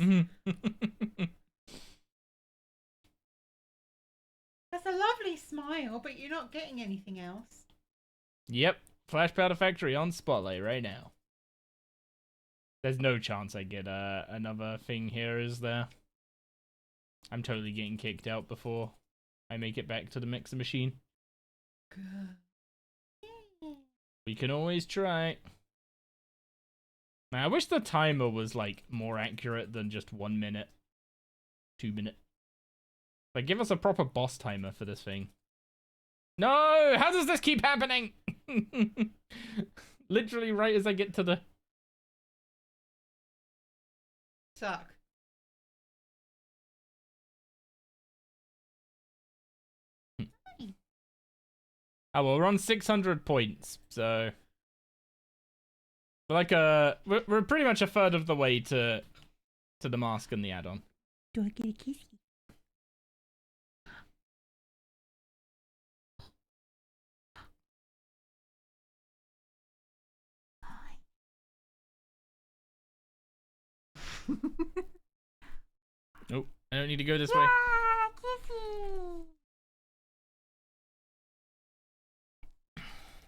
That's a lovely smile, but you're not getting anything else. Yep. Flash Powder Factory on Spotlight right now. There's no chance I get another thing here, is there? I'm totally getting kicked out before I make it back to the mixer machine. Good. We can always try. Now, I wish the timer was, like, more accurate than just 1 minute. 2 minute. Like, give us a proper boss timer for this thing. No! How does this keep happening? Literally right as I get to the... Suck. Oh, well, we're on 600 points, so... We're like we're pretty much a third of the way to the mask and the add-on. Do I get a kiss? Nope, I don't need to go this way. Ah, kissy.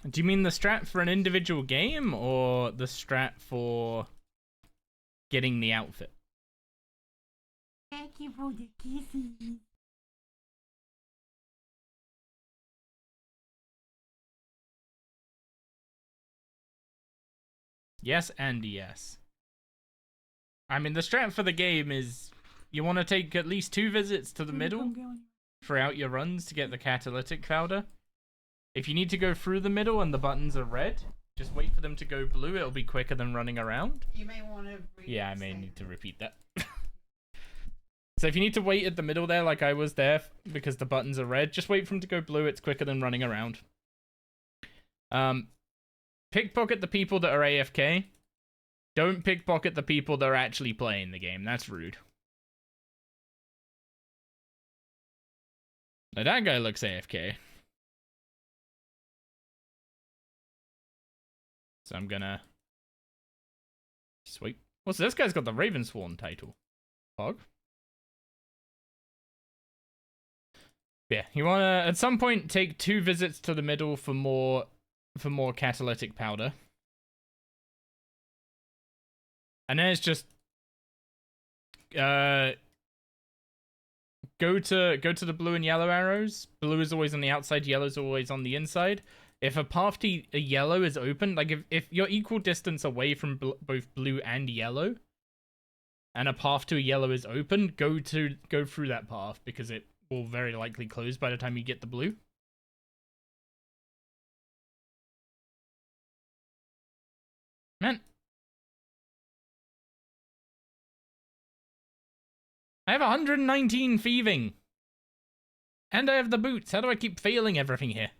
Do you mean the strat for an individual game, or the strat for getting the outfit? Thank you for the kissy. Yes and yes. I mean, the strat for the game is you want to take at least 2 visits to the middle throughout your runs to get the catalytic powder. If you need to go through the middle and the buttons are red, just wait for them to go blue. It'll be quicker than running around. You may want to... Yeah, I may need to repeat that. So if you need to wait at the middle there, like I was there, because the buttons are red, just wait for them to go blue. It's quicker than running around. Pickpocket the people that are AFK. Don't pickpocket the people that are actually playing the game. That's rude. Now that guy looks AFK. So I'm gonna... Sweet. What's this guy's got the Ravensworn title? Pog? Yeah, you wanna at some point take 2 visits to the middle for more catalytic powder. And then it's just go to the blue and yellow arrows. Blue is always on the outside, yellow is always on the inside. If a path to a yellow is open, like if you're equal distance away from both blue and yellow, and a path to a yellow is open, go through that path, because it will very likely close by the time you get the blue. Man. I have 119 thieving. And I have the boots. How do I keep failing everything here?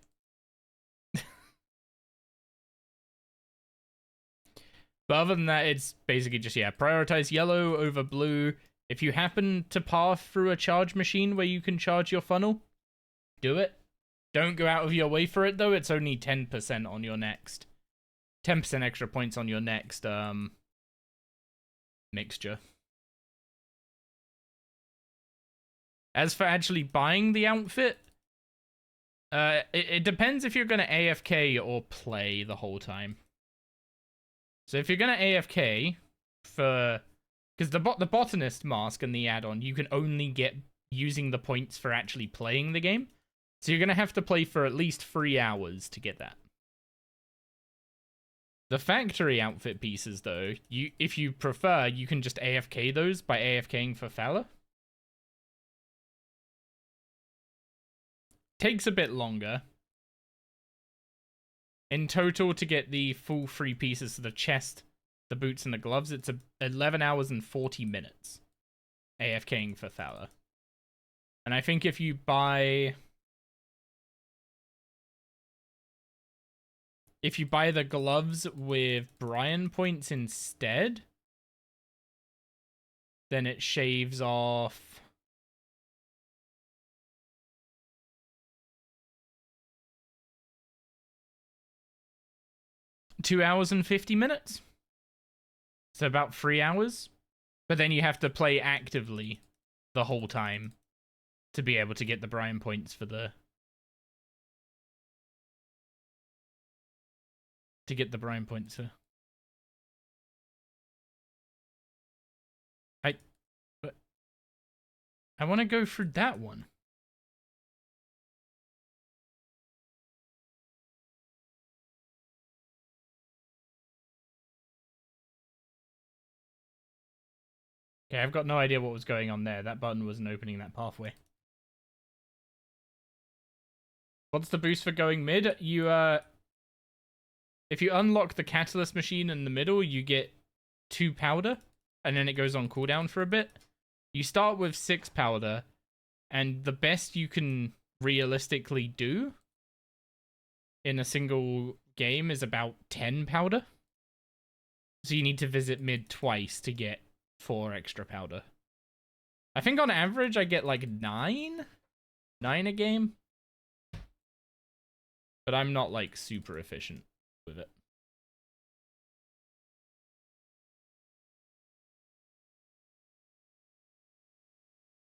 But other than that, it's basically just, yeah, prioritize yellow over blue. If you happen to pass through a charge machine where you can charge your funnel, do it. Don't go out of your way for it, though. It's only 10% on your next... 10% extra points on your next, mixture. As for actually buying the outfit, it depends if you're going to AFK or play the whole time. So if you're going to AFK for... Because the botanist mask and the add-on, you can only get using the points for actually playing the game. So you're going to have to play for at least 3 hours to get that. The factory outfit pieces, though, if you prefer, you can just AFK those by AFKing for Fowler. Takes a bit longer. In total, to get the full 3 pieces of the chest, the boots, and the gloves, it's 11 hours and 40 minutes AFKing for Fowler. And I think if you buy... If you buy the gloves with Brian points instead, then it shaves off... $2 hours and 50 minutes. So about 3 hours. But then you have to play actively the whole time to be able to get the Brian points for the... To get the Brian points for... I want to go through that one. Okay, I've got no idea what was going on there. That button wasn't opening that pathway. What's the boost for going mid? You, if you unlock the catalyst machine in the middle, you get 2 powder, and then it goes on cooldown for a bit. You start with 6 powder, and the best you can realistically do in a single game is about 10 powder. So you need to visit mid twice to get 4 extra powder. I think on average I get like 9 a game. But I'm not like super efficient with it.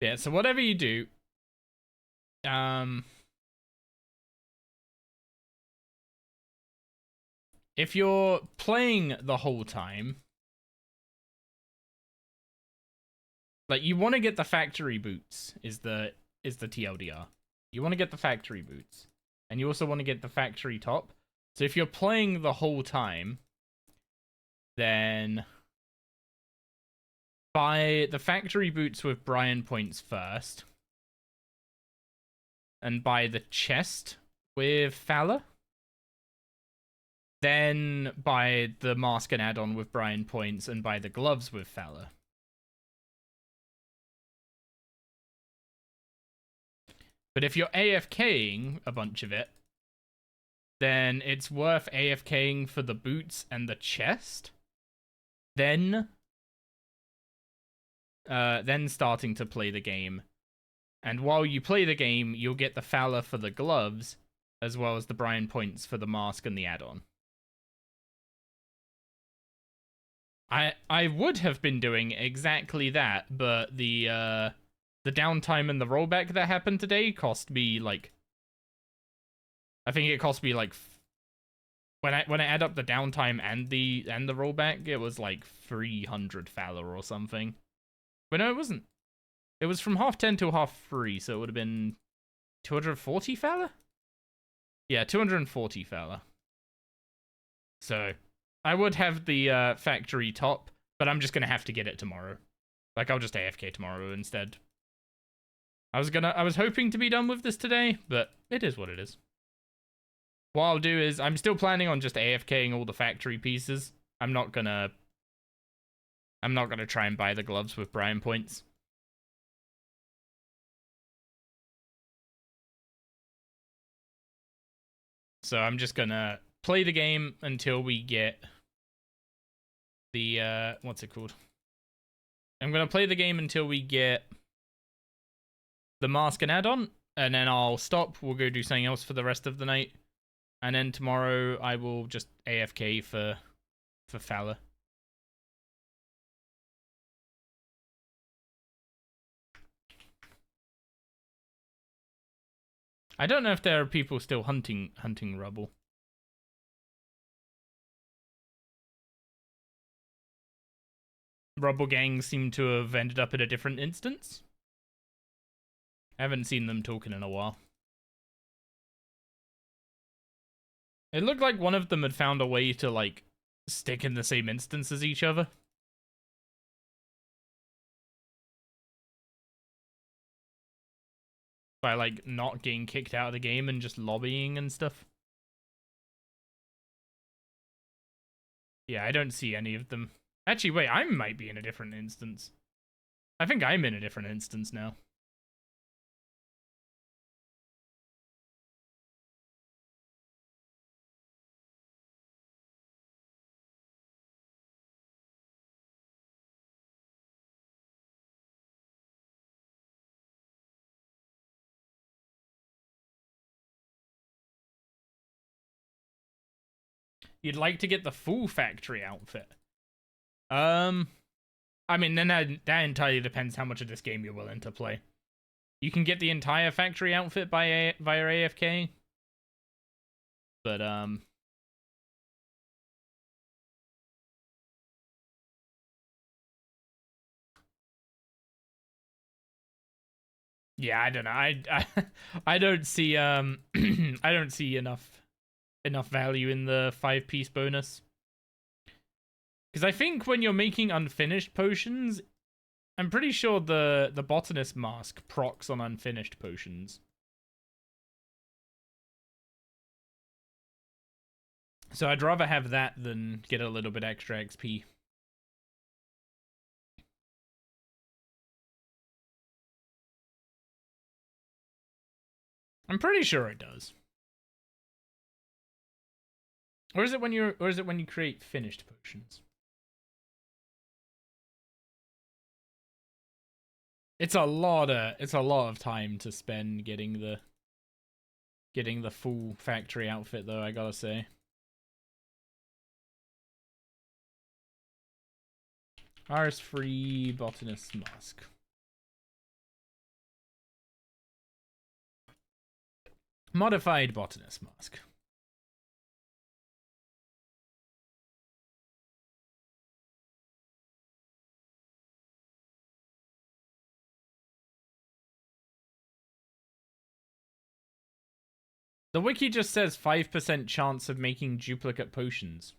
Yeah, so whatever you do, if you're playing the whole time, like you want to get the factory boots is the TLDR. You want to get the factory boots. And you also want to get the factory top. So if you're playing the whole time, then buy the factory boots with Brian points first. And buy the chest with Fowler. Then buy the mask and add-on with Brian points and buy the gloves with Fowler. But if you're AFKing a bunch of it, then it's worth AFKing for the boots and the chest. Then starting to play the game. And while you play the game, you'll get the Fowler for the gloves, as well as the Brian points for the mask and the add-on. I would have been doing exactly that, but the downtime and the rollback that happened today cost me like, I think it cost me like, when I add up the downtime and the rollback, it was like 300 Fowler or something. But no, it wasn't. It was from 10:30 till 3:30, so it would have been 240 Fowler? Yeah, 240 Fowler. So I would have the factory top, but I'm just gonna have to get it tomorrow. Like, I'll just AFK tomorrow instead. I was hoping to be done with this today, but it is what it is. What I'll do is, I'm still planning on just AFKing all the factory pieces. I'm not gonna try and buy the gloves with Brian points. So I'm just gonna play the game until we get the, what's it called? I'm gonna play the game until we get the mask and add-on, and then I'll stop. We'll go do something else for the rest of the night. And then tomorrow I will just AFK for Fowler. I don't know if there are people still hunting rubble. Rubble gangs seem to have ended up at a different instance. I haven't seen them talking in a while. It looked like one of them had found a way to, like, stick in the same instance as each other. By, like, not getting kicked out of the game and just lobbying and stuff. Yeah, I don't see any of them. Actually, wait, I might be in a different instance. I think I'm in a different instance now. You'd like to get the full factory outfit. I mean, then that entirely depends how much of this game you're willing to play. You can get the entire factory outfit via AFK, but yeah, I don't know. I don't see I don't see enough value in the 5-piece bonus. Because I think when you're making unfinished potions, I'm pretty sure the botanist mask procs on unfinished potions. So I'd rather have that than get a little bit extra XP. I'm pretty sure it does. Or is it when you create finished potions? It's a lot of time to spend getting the full factory outfit though, I gotta say. RS3 botanist mask. Modified botanist mask. The wiki just says 5% chance of making duplicate potions.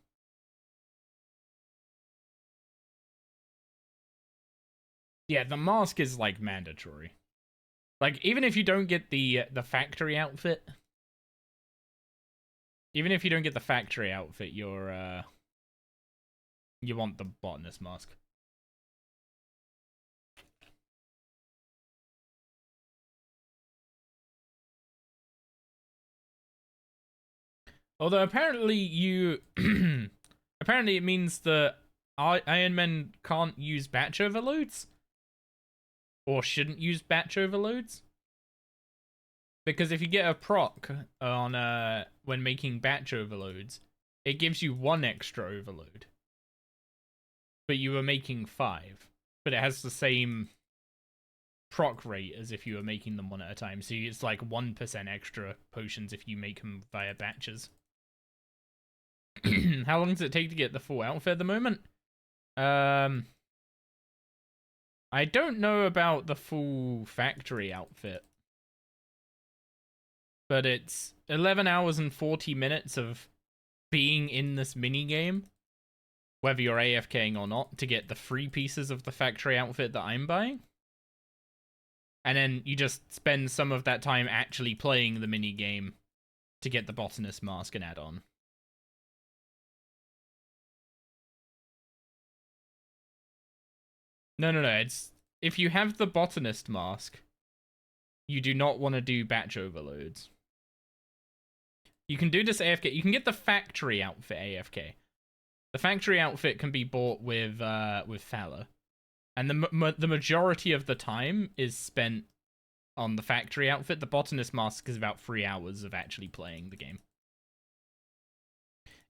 Yeah, the mask is like mandatory. Like even if you don't get the factory outfit, you want the botanist mask. Although apparently apparently it means that Iron Men can't use batch overloads. Or shouldn't use batch overloads. Because if you get a proc on when making batch overloads, it gives you 1 extra overload. But you were making 5. But it has the same proc rate as if you were making them 1 at a time. So it's like 1% extra potions if you make them via batches. How long does it take to get the full outfit at the moment? I don't know about the full factory outfit. But it's 11 hours and 40 minutes of being in this minigame, whether you're AFKing or not, to get the 3 pieces of the factory outfit that I'm buying. And then you just spend some of that time actually playing the minigame to get the botanist mask and add-on. No, it's if you have the botanist mask, you do not want to do batch overloads. You can do this AFK. You can get the factory outfit AFK. The factory outfit can be bought with Fowler, and the majority of the time is spent on the factory outfit. The botanist mask is about 3 hours of actually playing the game.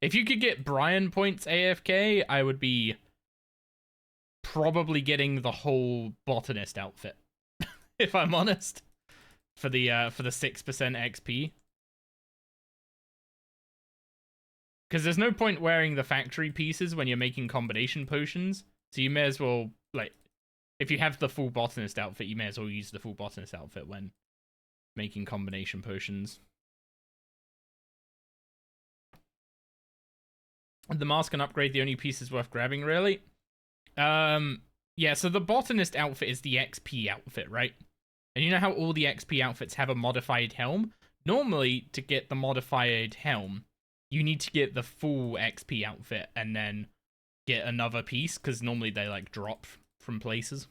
If you could get Brian points AFK, I would be probably getting the whole botanist outfit, if I'm honest, for the 6% XP. Because there's no point wearing the factory pieces when you're making combination potions. So you may as well, like, if you have the full botanist outfit, you may as well use the full botanist outfit when making combination potions. The mask can upgrade the only pieces worth grabbing, really? Yeah, so the botanist outfit is the XP outfit, right? And you know how all the XP outfits have a modified helm? Normally, to get the modified helm, you need to get the full XP outfit and then get another piece, because normally they like drop from places.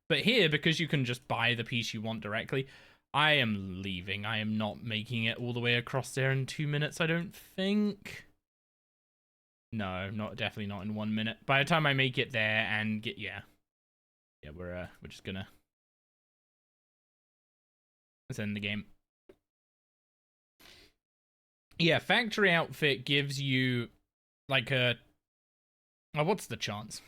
But here, because you can just buy the piece you want directly, I am leaving. I am not making it all the way across there in 2 minutes, I don't think. No, definitely not in 1 minute. By the time I make it there and get we're just gonna let's end the game. Yeah, factory outfit gives you like a what's the chance?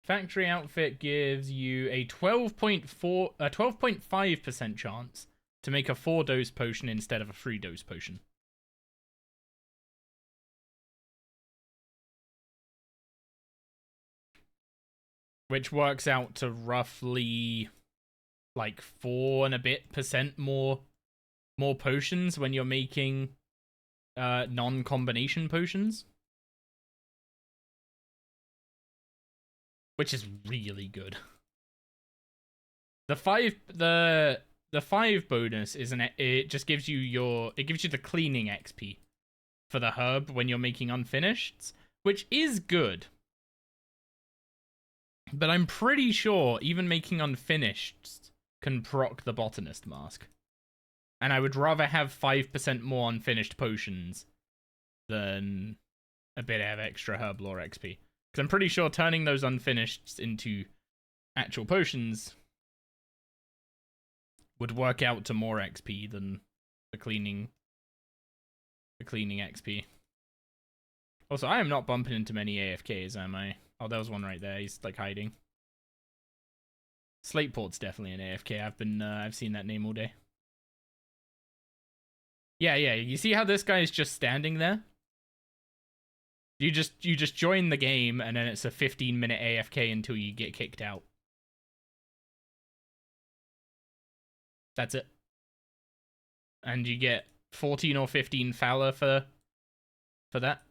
Factory outfit gives you a 12.5% chance to make a 4-dose potion instead of a 3-dose potion. Which works out to roughly like 4 and a bit% more potions when you're making non-combination potions. Which is really good. The 5 bonus is it just gives you the cleaning XP for the herb when you're making unfinished, which is good. But I'm pretty sure even making unfinished can proc the botanist mask. And I would rather have 5% more unfinished potions than a bit of extra Herblore XP. Because I'm pretty sure turning those unfinished into actual potions would work out to more XP than the cleaning XP. Also, I am not bumping into many AFKs, am I? Oh, there was one right there. He's like hiding. Slateport's definitely an AFK. I've seen that name all day. Yeah. You see how this guy is just standing there? You just join the game and then it's a 15-minute AFK until you get kicked out. That's it. And you get 14 or 15 Fowler for that.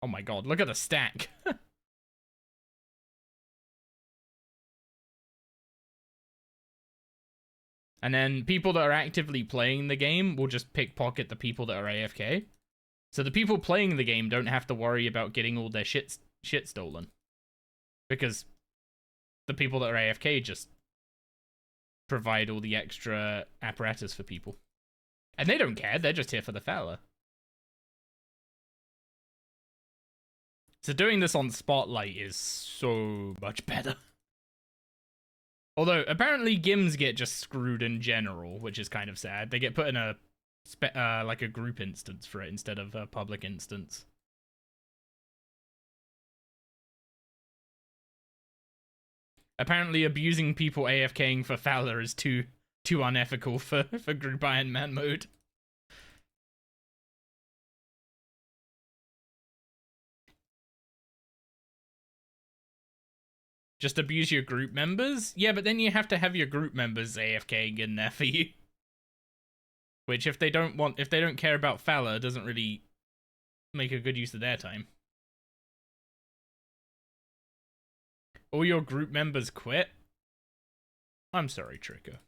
Oh my god, look at the stack. And then people that are actively playing the game will just pickpocket the people that are AFK. So the people playing the game don't have to worry about getting all their shit stolen. Because the people that are AFK just provide all the extra apparatus for people. And they don't care, they're just here for the Fowler. So doing this on Spotlight is so much better. Although, apparently Gims get just screwed in general, which is kind of sad. They get put in a like a group instance for it instead of a public instance. Apparently abusing people AFKing for Fowler is too unethical for group Iron Man mode. Just abuse your group members? Yeah, but then you have to have your group members AFKing in there for you. Which, if they don't care about Fowler, doesn't really make a good use of their time. All your group members quit? I'm sorry, Tricker.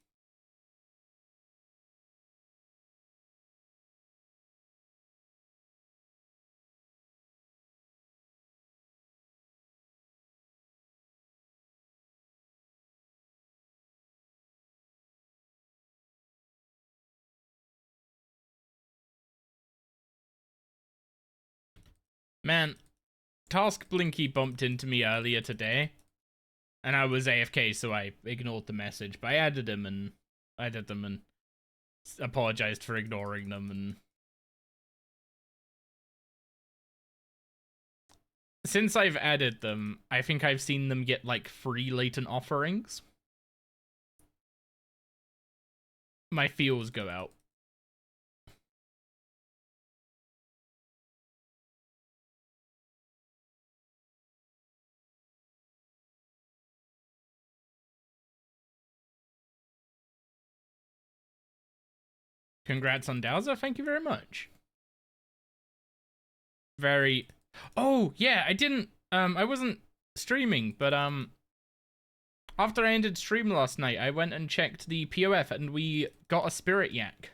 Man, Task Blinky bumped into me earlier today, and I was AFK, so I ignored the message. But I added them and apologized for ignoring them. And since I've added them, I think I've seen them get like free latent offerings. My feels go out. Congrats on Dowser, thank you very much. Oh, yeah, I wasn't streaming, but after I ended stream last night, I went and checked the POF and we got a spirit yak.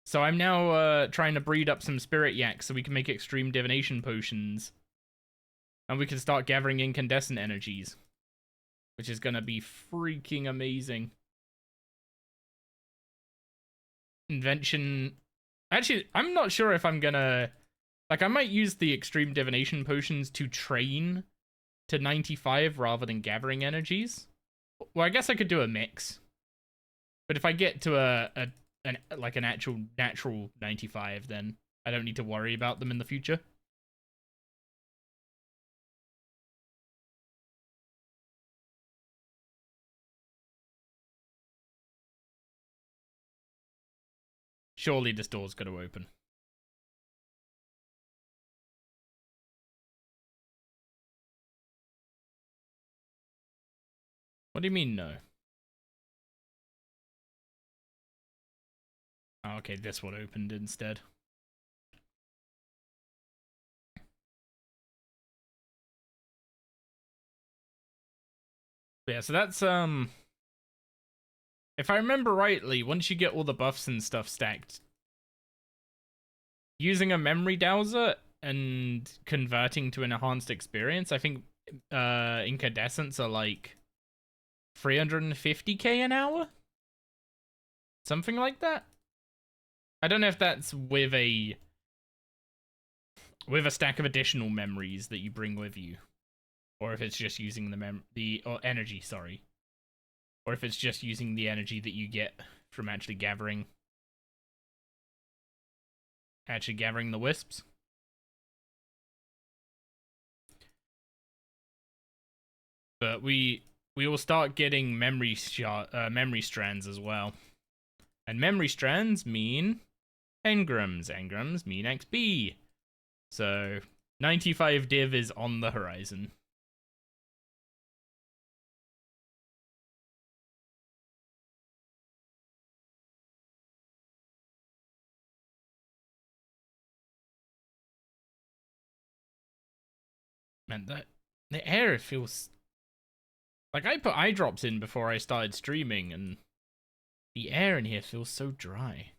So I'm now trying to breed up some spirit yaks so we can make extreme divination potions. And we can start gathering incandescent energies. Which is gonna be freaking amazing. Invention. Actually, I'm not sure if I'm gonna... Like, I might use the extreme divination potions to train to 95 rather than gathering energies. Well, I guess I could do a mix. But if I get to an actual natural 95, then I don't need to worry about them in the future. Surely this door's going to open. What do you mean, no? Oh, okay, this one opened instead. Yeah, so that's, if I remember rightly, once you get all the buffs and stuff stacked, using a memory dowser and converting to an enhanced experience, I think incandescents are like 350k an hour? Something like that? I don't know if that's with a stack of additional memories that you bring with you, or if it's just using the energy, sorry. Or if it's just using the energy that you get from actually gathering the wisps. But we will start getting memory strands as well. And memory strands mean engrams. Engrams mean XP. So 95 div is on the horizon. Man, the air feels like I put eye drops in before I started streaming, and the air in here feels so dry.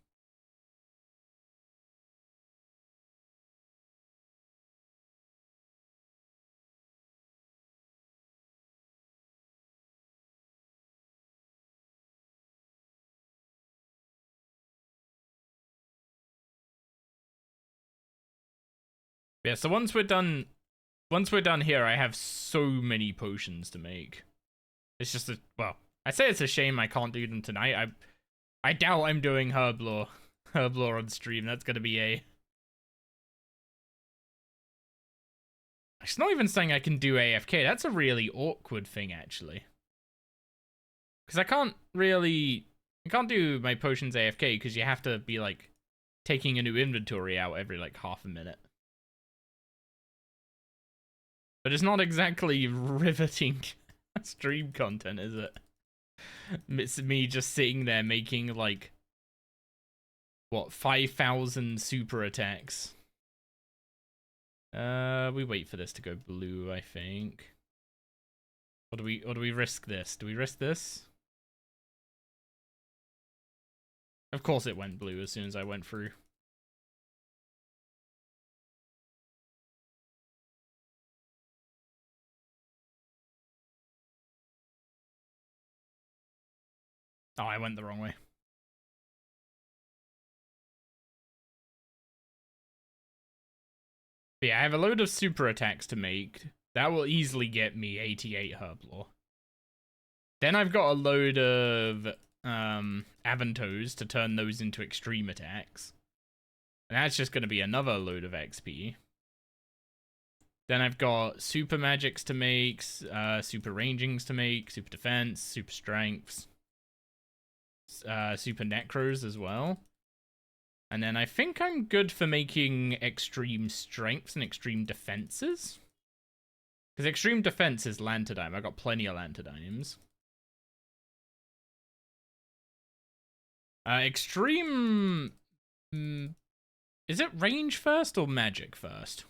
Yeah, so once we're done here, I have so many potions to make. It's just well, I say it's a shame I can't do them tonight. I doubt I'm doing Herblore on stream. That's gonna be a... It's not even saying I can do AFK. That's a really awkward thing, actually. Because I can't do my potions AFK because you have to be, like, taking a new inventory out every, like, half a minute. But it's not exactly riveting stream content, is it? It's me just sitting there making, like, what, 5,000 super attacks. We wait for this to go blue, I think. Or do we risk this? Do we risk this? Of course it went blue as soon as I went through. Oh, I went the wrong way. But yeah, I have a load of super attacks to make. That will easily get me 88 Herblore. Then I've got a load of Avantos to turn those into extreme attacks. And that's just going to be another load of XP. Then I've got super magics to make, super rangings to make, super defense, super strengths, super necros as well. And then I think I'm good for making extreme strengths and extreme defenses. Because extreme defense is Lantidime. I got plenty of Lantidimes. Extreme... is it range first or magic first?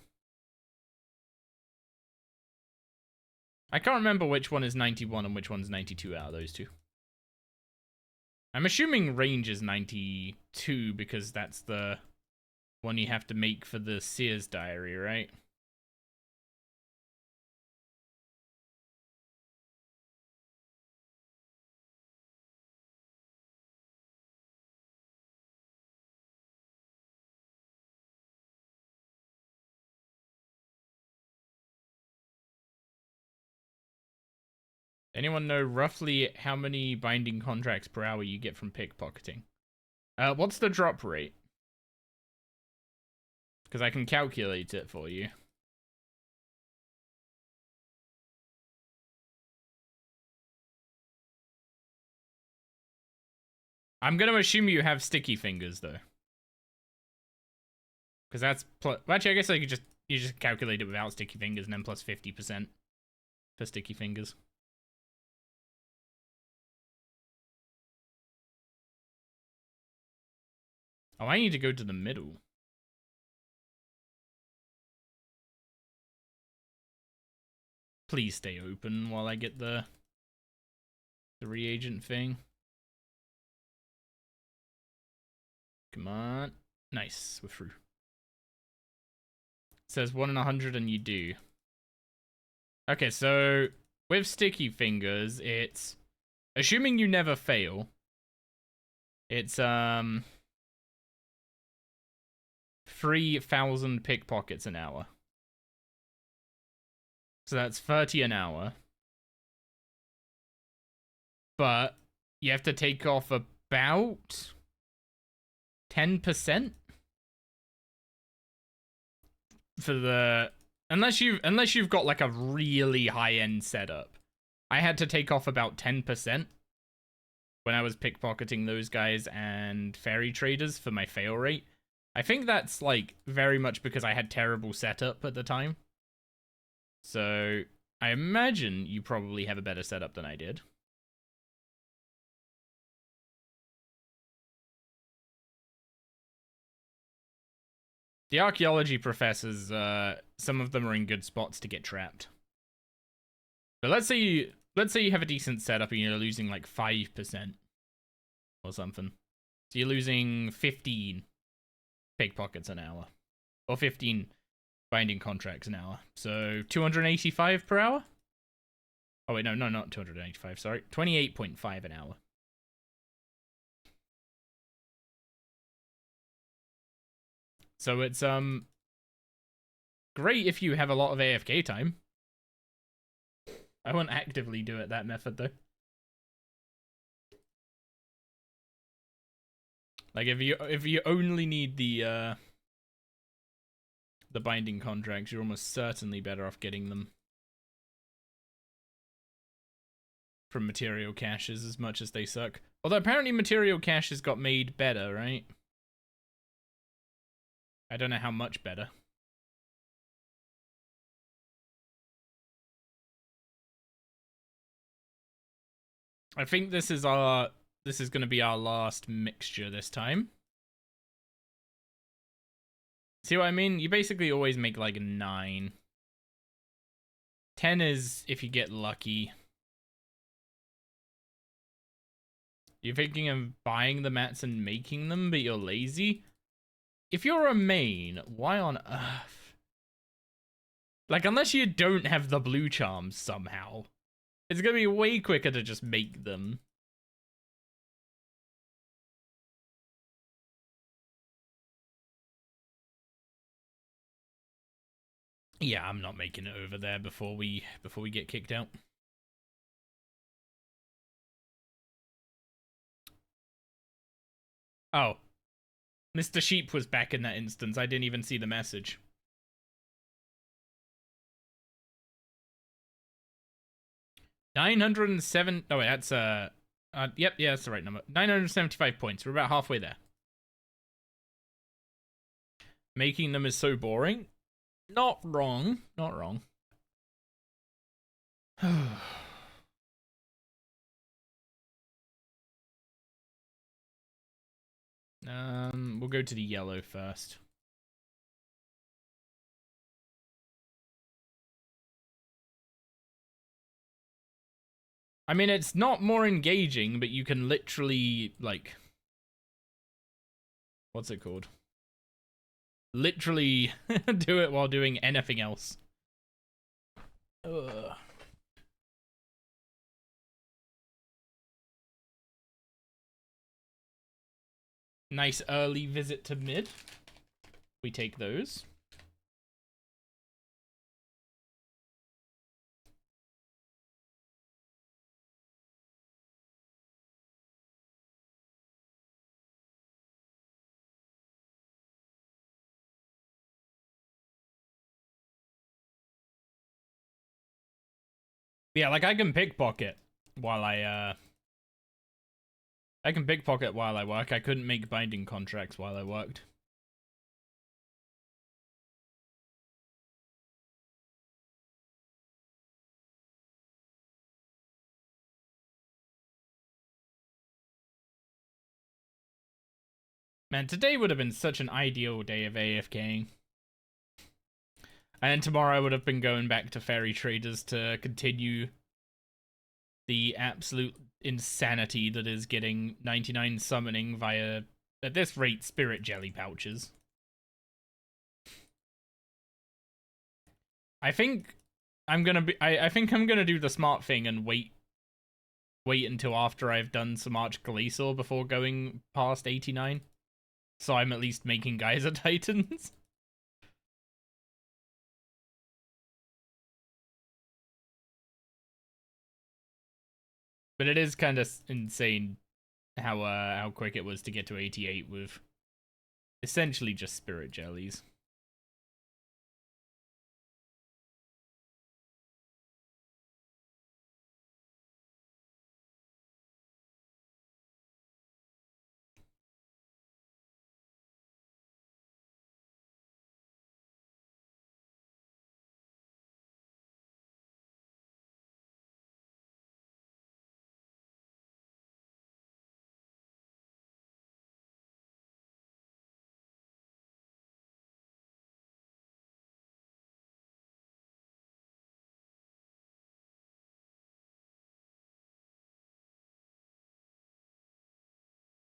I can't remember which one is 91 and which one's 92 out of those two. I'm assuming range is 92 because that's the one you have to make for the Seer's Diary, right? Anyone know roughly how many binding contracts per hour you get from pickpocketing? What's the drop rate? Because I can calculate it for you. I'm going to assume you have sticky fingers, though. Because that's actually, I guess you just calculate it without sticky fingers and then plus 50% for sticky fingers. Oh, I need to go to the middle. Please stay open while I get the reagent thing. Come on. Nice, we're through. It says 1 in 100 and you do. Okay, so with sticky fingers, it's assuming you never fail. It's 3,000 pickpockets an hour. So that's 30 an hour. But you have to take off about 10% for the unless you've got like a really high-end setup. I had to take off about 10% when I was pickpocketing those guys and fairy traders for my fail rate. I think that's like very much because I had terrible setup at the time. So I imagine you probably have a better setup than I did. The archaeology professors, some of them are in good spots to get trapped. But let's say you have a decent setup and you're losing like 5% or something. So you're losing 15 pickpockets an hour. Or 15 binding contracts an hour. So 285 per hour? Oh wait, no, not 285, sorry. 28.5 an hour. So it's great if you have a lot of AFK time. I won't actively do it that method though. Like if you only need the binding contracts, you're almost certainly better off getting them from material caches, as much as they suck. Although apparently material caches got made better, right? I don't know how much better. I think this is going to be our last mixture this time. See what I mean? You basically always make like 9. 10 is if you get lucky. You're thinking of buying the mats and making them, but you're lazy? If you're a main, why on earth? Like, unless you don't have the blue charms somehow, it's gonna be way quicker to just make them. Yeah, I'm not making it over there before we get kicked out. Oh. Mr. Sheep was back in that instance. I didn't even see the message. $907. Oh wait, that's yep, yeah, that's the right number. 975 points. We're about halfway there. Making them is so boring. Not wrong. Not wrong. We'll go to the yellow first. I mean, it's not more engaging, but you can literally, like... What's it called? Literally do it while doing anything else. Ugh. Nice early visit to mid. We take those. Yeah, like I can pickpocket while I can pickpocket while I work. I couldn't make binding contracts while I worked. Man, today would have been such an ideal day of AFKing. And then tomorrow I would have been going back to Fairy Traders to continue the absolute insanity that is getting 99 summoning via, at this rate, spirit jelly pouches. I think I'm gonna do the smart thing and wait until after I've done some Archglacial before going past 89. So I'm at least making Geyser Titans. But it is kind of insane how quick it was to get to 88 with essentially just spirit jellies.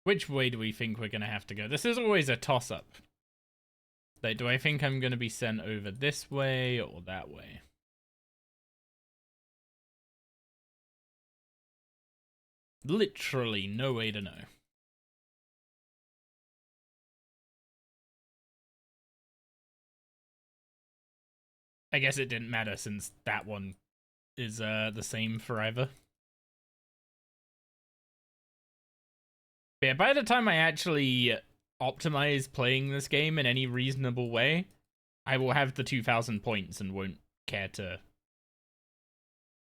Which way do we think we're going to have to go? This is always a toss-up. Like, do I think I'm going to be sent over this way or that way? Literally no way to know. I guess it didn't matter since that one is the same forever. But yeah, by the time I actually optimize playing this game in any reasonable way, I will have the 2,000 points and won't care to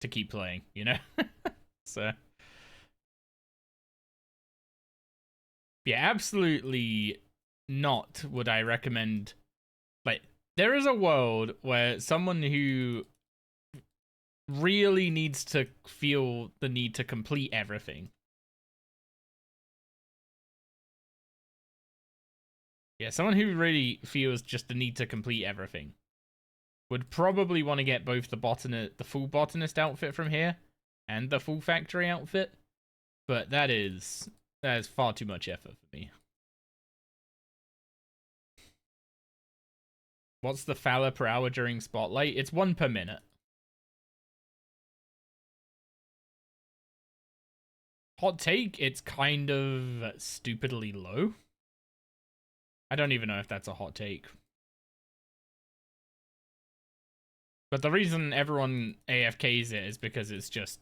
keep playing, you know? So yeah, absolutely not would I recommend. Like, there is a world where someone who really needs to feel the need to complete everything. Yeah, someone who really feels just the need to complete everything would probably want to get both the full botanist outfit from here and the full factory outfit. But that is far too much effort for me. What's the Fowler per hour during Spotlight? It's 1 per minute. Hot take, it's kind of stupidly low. I don't even know if that's a hot take. But the reason everyone AFKs it is because it's just,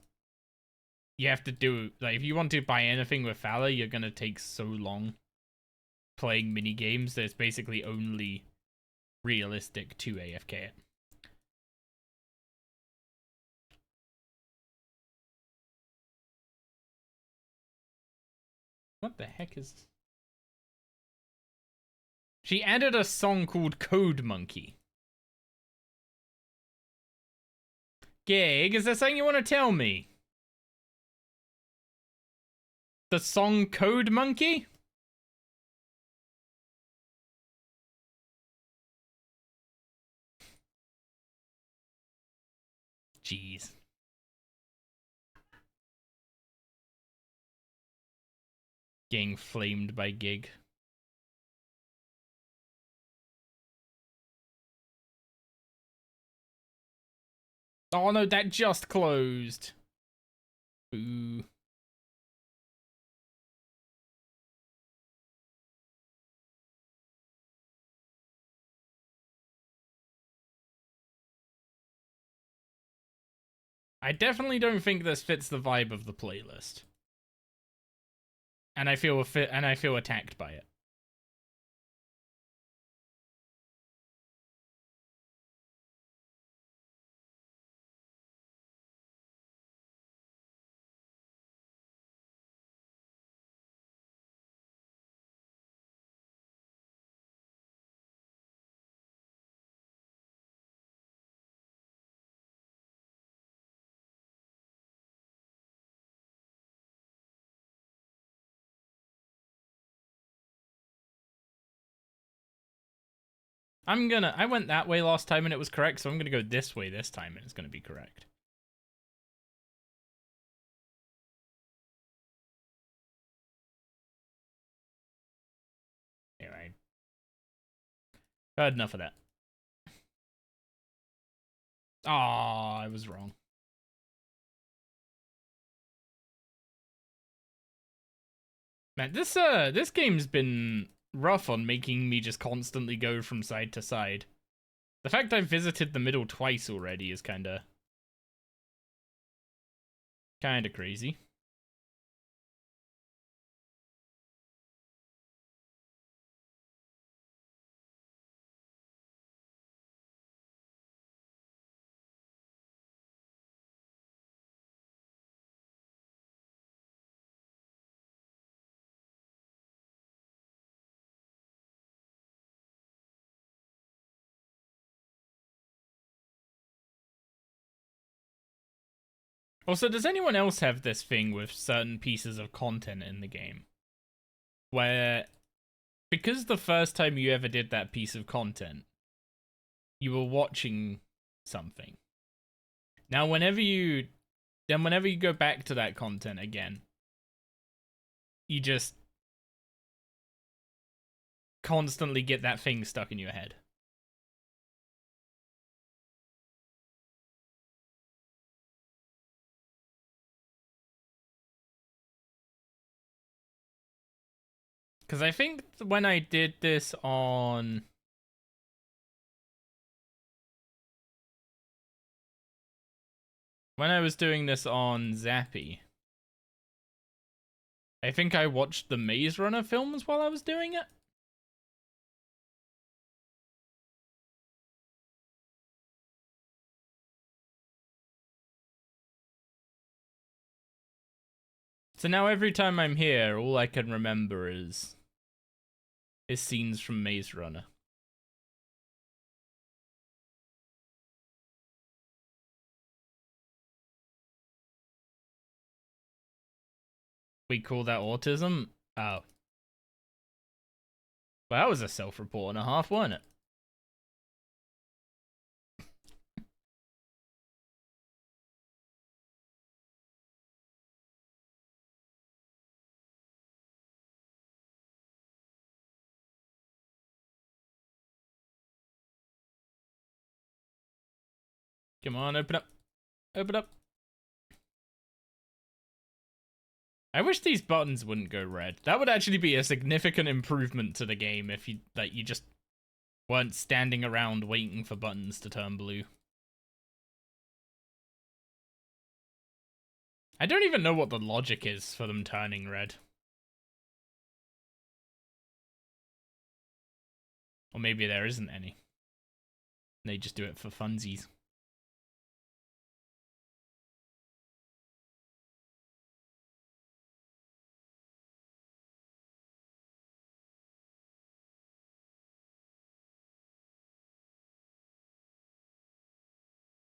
you have to do, like, if you want to buy anything with Fowler, you're going to take so long playing mini games that it's basically only realistic to AFK it. What the heck is... She added a song called Code Monkey. Gig, is there something you want to tell me? The song Code Monkey? Jeez. Getting flamed by Gig. Oh no, that just closed. Boo. I definitely don't think this fits the vibe of the playlist. And I feel attacked by it. I went that way last time and it was correct, so I'm gonna go this way this time and it's gonna be correct. Anyway. Heard enough of that. Ah, I was wrong. Man, this game's been rough on making me just constantly go from side to side. The fact I've visited the middle twice already is kinda crazy. Also, does anyone else have this thing with certain pieces of content in the game? Where, because the first time you ever did that piece of content, you were watching something. Now, whenever you go back to that content again, you just constantly get that thing stuck in your head. Because I think when I did this on... When I was doing this on Zappy, I think I watched the Maze Runner films while I was doing it. So now every time I'm here, all I can remember is scenes from Maze Runner. We call that autism? Oh. Well, that was a self-report and a half, wasn't it? Come on, open up. Open up. I wish these buttons wouldn't go red. That would actually be a significant improvement to the game if you just weren't standing around waiting for buttons to turn blue. I don't even know what the logic is for them turning red. Or maybe there isn't any. They just do it for funsies.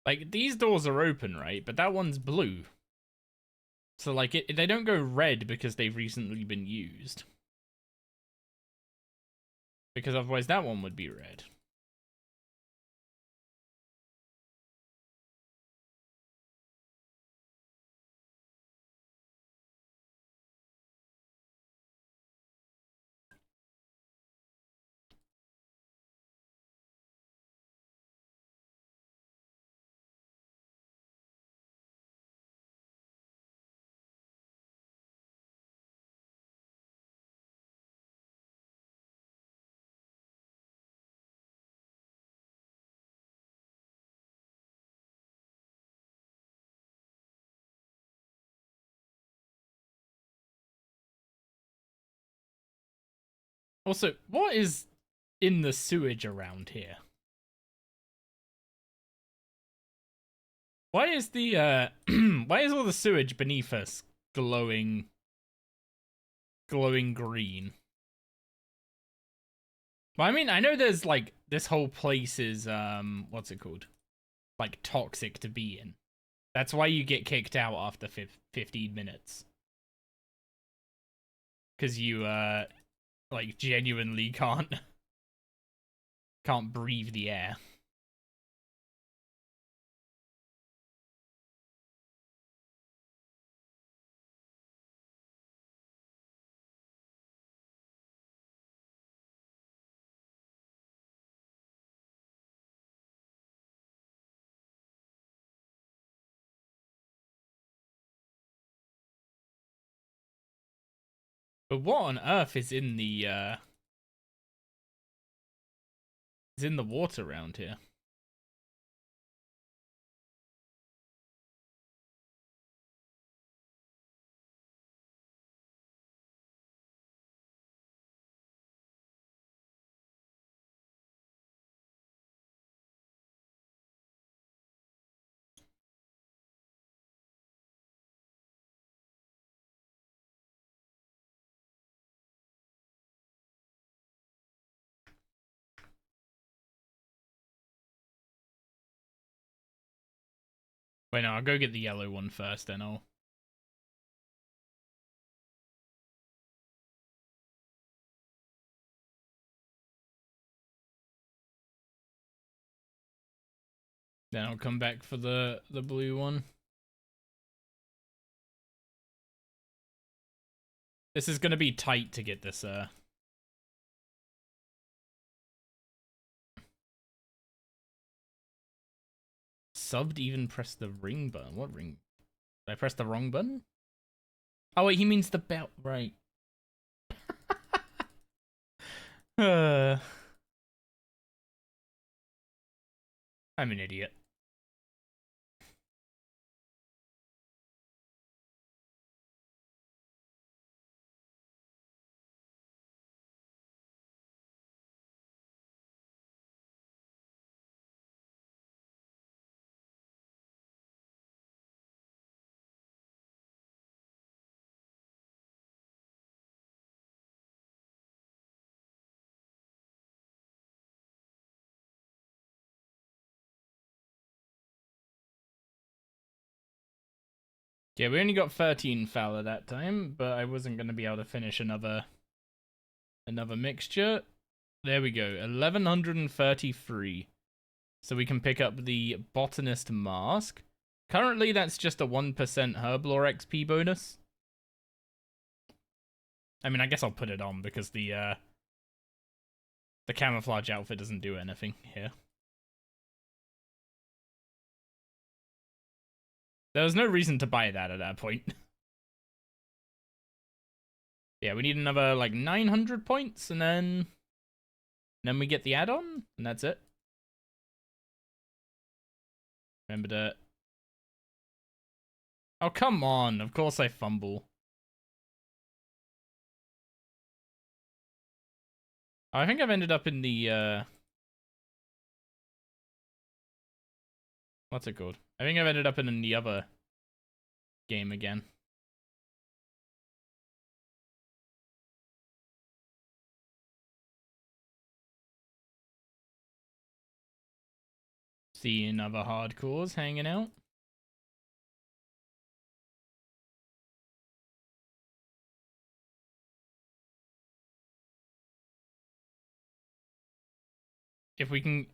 Like, these doors are open, right? But that one's blue. So, like, they don't go red because they've recently been used. Because otherwise that one would be red. Also, what is in the sewage around here? Why is the, why is all the sewage beneath us glowing green? Well, I mean, I know there's, like, this whole place is, what's it called? Like, toxic to be in. That's why you get kicked out after 15 minutes. Because you, like, genuinely can't can't breathe the air. But what on earth is in the water around here? Wait, no, I'll go get the yellow one first, then I'll... Then I'll come back for the blue one. This is gonna be tight to get this, Subbed even press the ring button. What ring? Did I press the wrong button? Oh wait, he means the belt, right. I'm an idiot. Yeah, we only got 13 Fowler that time, but I wasn't going to be able to finish another mixture. There we go, 1133. So we can pick up the Botanist Mask. Currently, that's just a 1% Herblore XP bonus. I mean, I guess I'll put it on because the camouflage outfit doesn't do anything here. There was no reason to buy that at that point. Yeah, we need another, like, 900 points, and then we get the add-on, and that's it. Remember to... Oh, come on. Of course I fumble. I think I've ended up in the, what's it called? I think I've ended up in the other game again. Seeing other hardcores hanging out. If we can...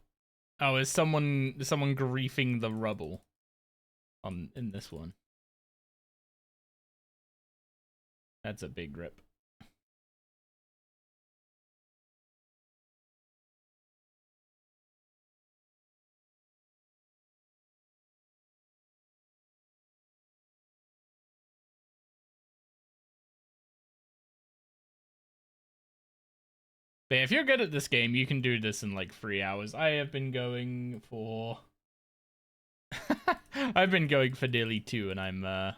Oh, is someone griefing the rubble in this one? That's a big rip. But yeah, if you're good at this game, you can do this in like 3 hours. I have been going for... I've been going for nearly 2, and I'm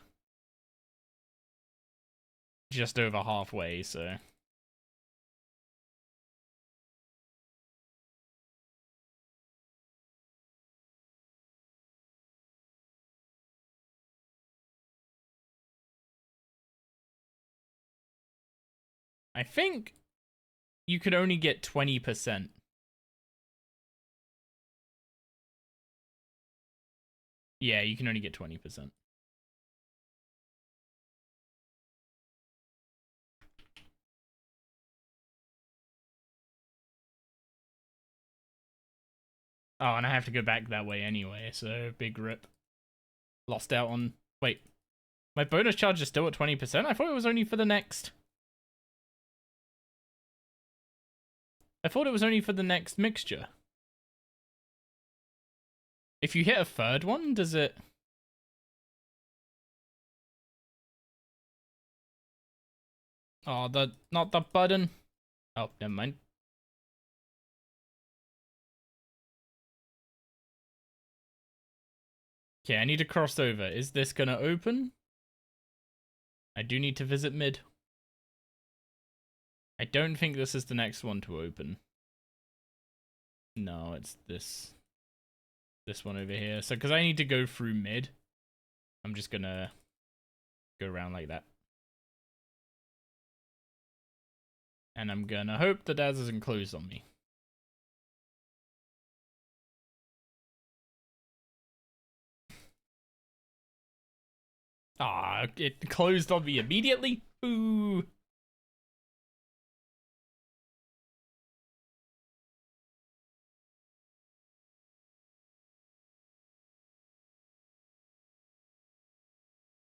just over halfway, so... I think you could only get 20%. Yeah, you can only get 20%. Oh, and I have to go back that way anyway, so big rip. Lost out on... Wait. My bonus charge is still at 20%? I thought it was only for the next... I thought it was only for the next mixture. If you hit a third one, does it... Oh, not the button. Oh, never mind. Okay, I need to cross over. Is this gonna open? I do need to visit mid. I don't think this is the next one to open. No, it's this one over here. So, because I need to go through mid, I'm just gonna go around like that. And I'm gonna hope that that doesn't close on me. Ah, it closed on me immediately? Ooh.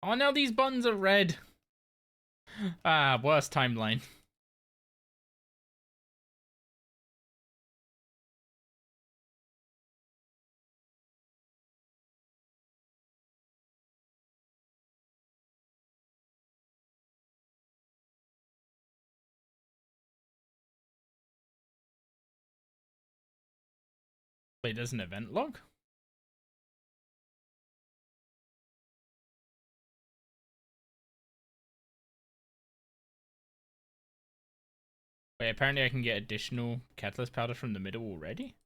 Oh, now these buttons are red. Ah, worst timeline. Wait, there's an event log? Wait, apparently I can get additional catalyst powder from the middle already?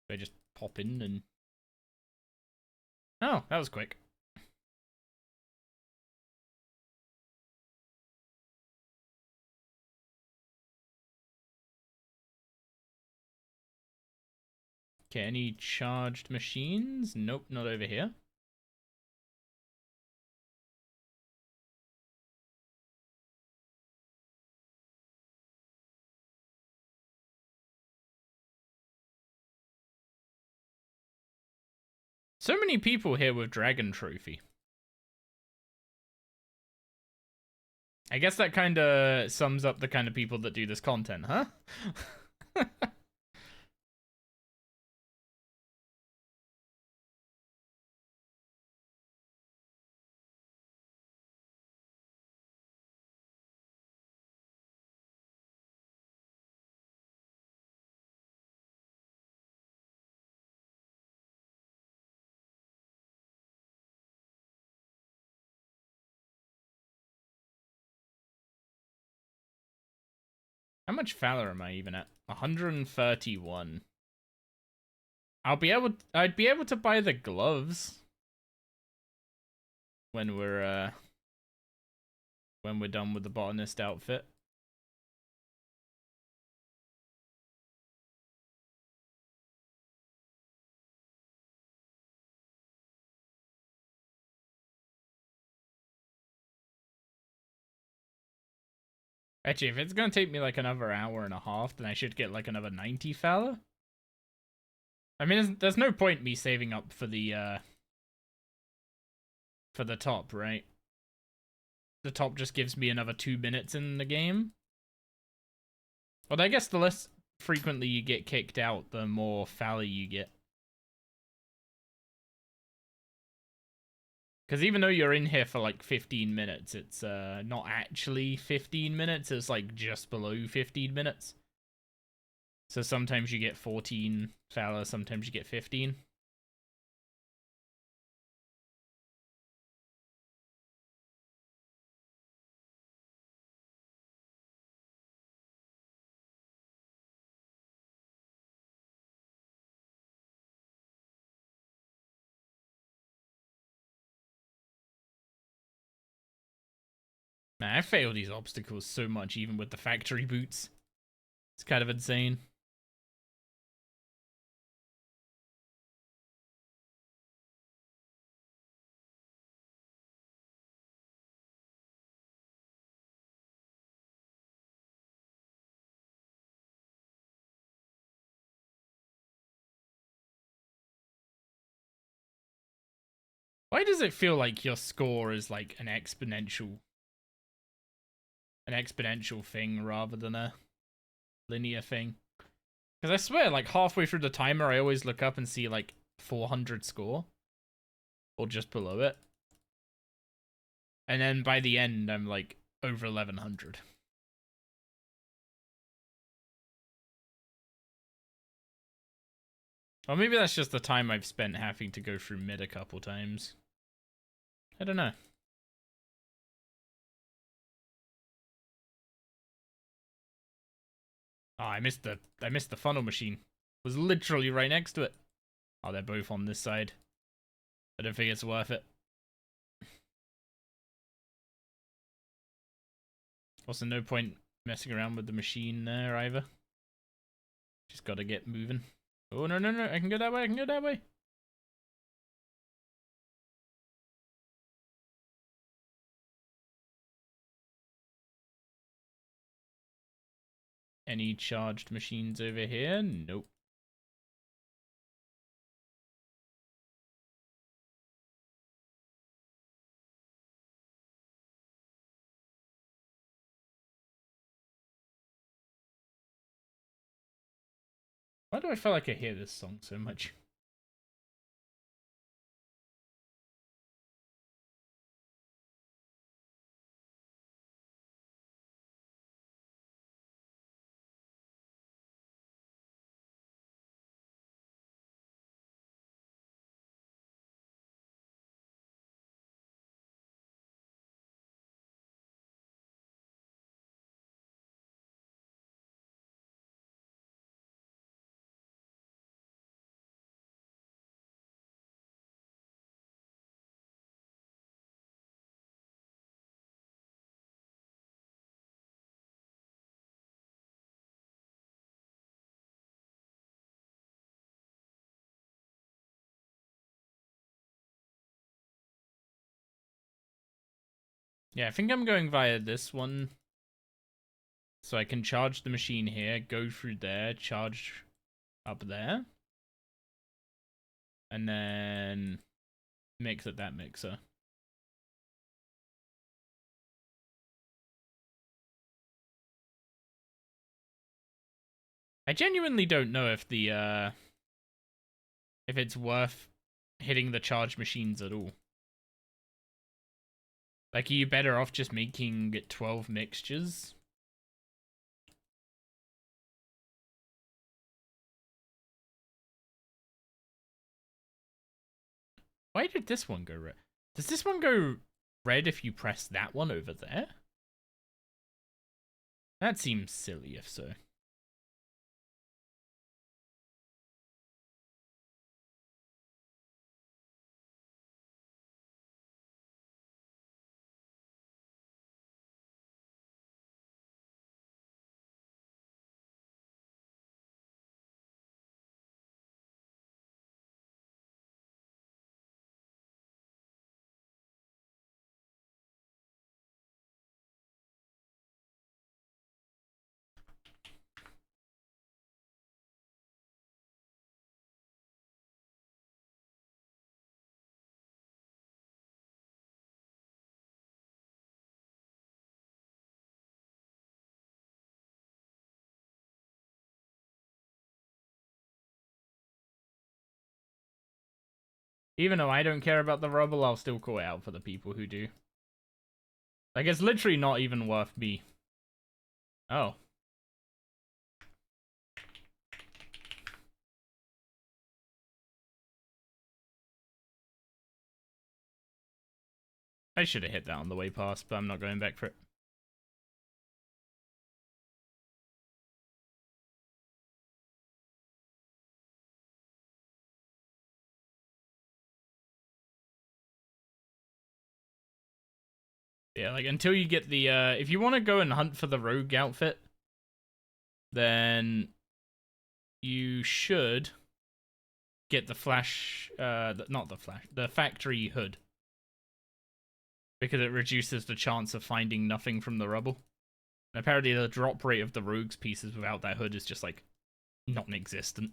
So I just pop in and... Oh, that was quick. Okay, any charged machines? Nope, not over here. So many people here with Dragon Trophy. I guess that kind of sums up the kind of people that do this content, huh? How much valor am I even at? 131. I'd be able to buy the gloves when we're done with the botanist outfit. Actually, if it's gonna take me like another hour and a half, then I should get like another 90 valor. I mean, there's no point me saving up for the top, right? The top just gives me another 2 minutes in the game. But I guess the less frequently you get kicked out, the more valor you get. Because even though you're in here for like 15 minutes, it's not actually 15 minutes, it's like just below 15 minutes. So sometimes you get 14 valor, sometimes you get 15. Man, I fail these obstacles so much, even with the factory boots. It's kind of insane. Why does it feel like your score is like an exponential thing rather than a linear thing? Because I swear, like halfway through the timer, I always look up and see like 400 score, or just below it, and then by the end, I'm like over 1100. Or maybe that's just the time I've spent having to go through mid a couple times. I don't know. Oh, I missed the funnel machine. It was literally right next to it. Oh, they're both on this side. I don't think it's worth it. Also, no point messing around with the machine there either. Just gotta get moving. Oh, no, no, no. I can go that way. I can go that way. Any charged machines over here? Nope. Why do I feel like I hear this song so much? Yeah, I think I'm going via this one. So I can charge the machine here, go through there, charge up there. And then mix at that mixer. I genuinely don't know if the if it's worth hitting the charge machines at all. Like, are you better off just making 12 mixtures? Why did this one go red? Does this one go red if you press that one over there? That seems silly if so. Even though I don't care about the rubble, I'll still call it out for the people who do. Like, it's literally not even worth me. Oh. I should have hit that on the way past, but I'm not going back for it. Yeah, like, until you get the, if you want to go and hunt for the rogue outfit, then you should get the flash, not the flash, the factory hood. Because it reduces the chance of finding nothing from the rubble. And apparently the drop rate of the rogue's pieces without that hood is just, like, non-existent.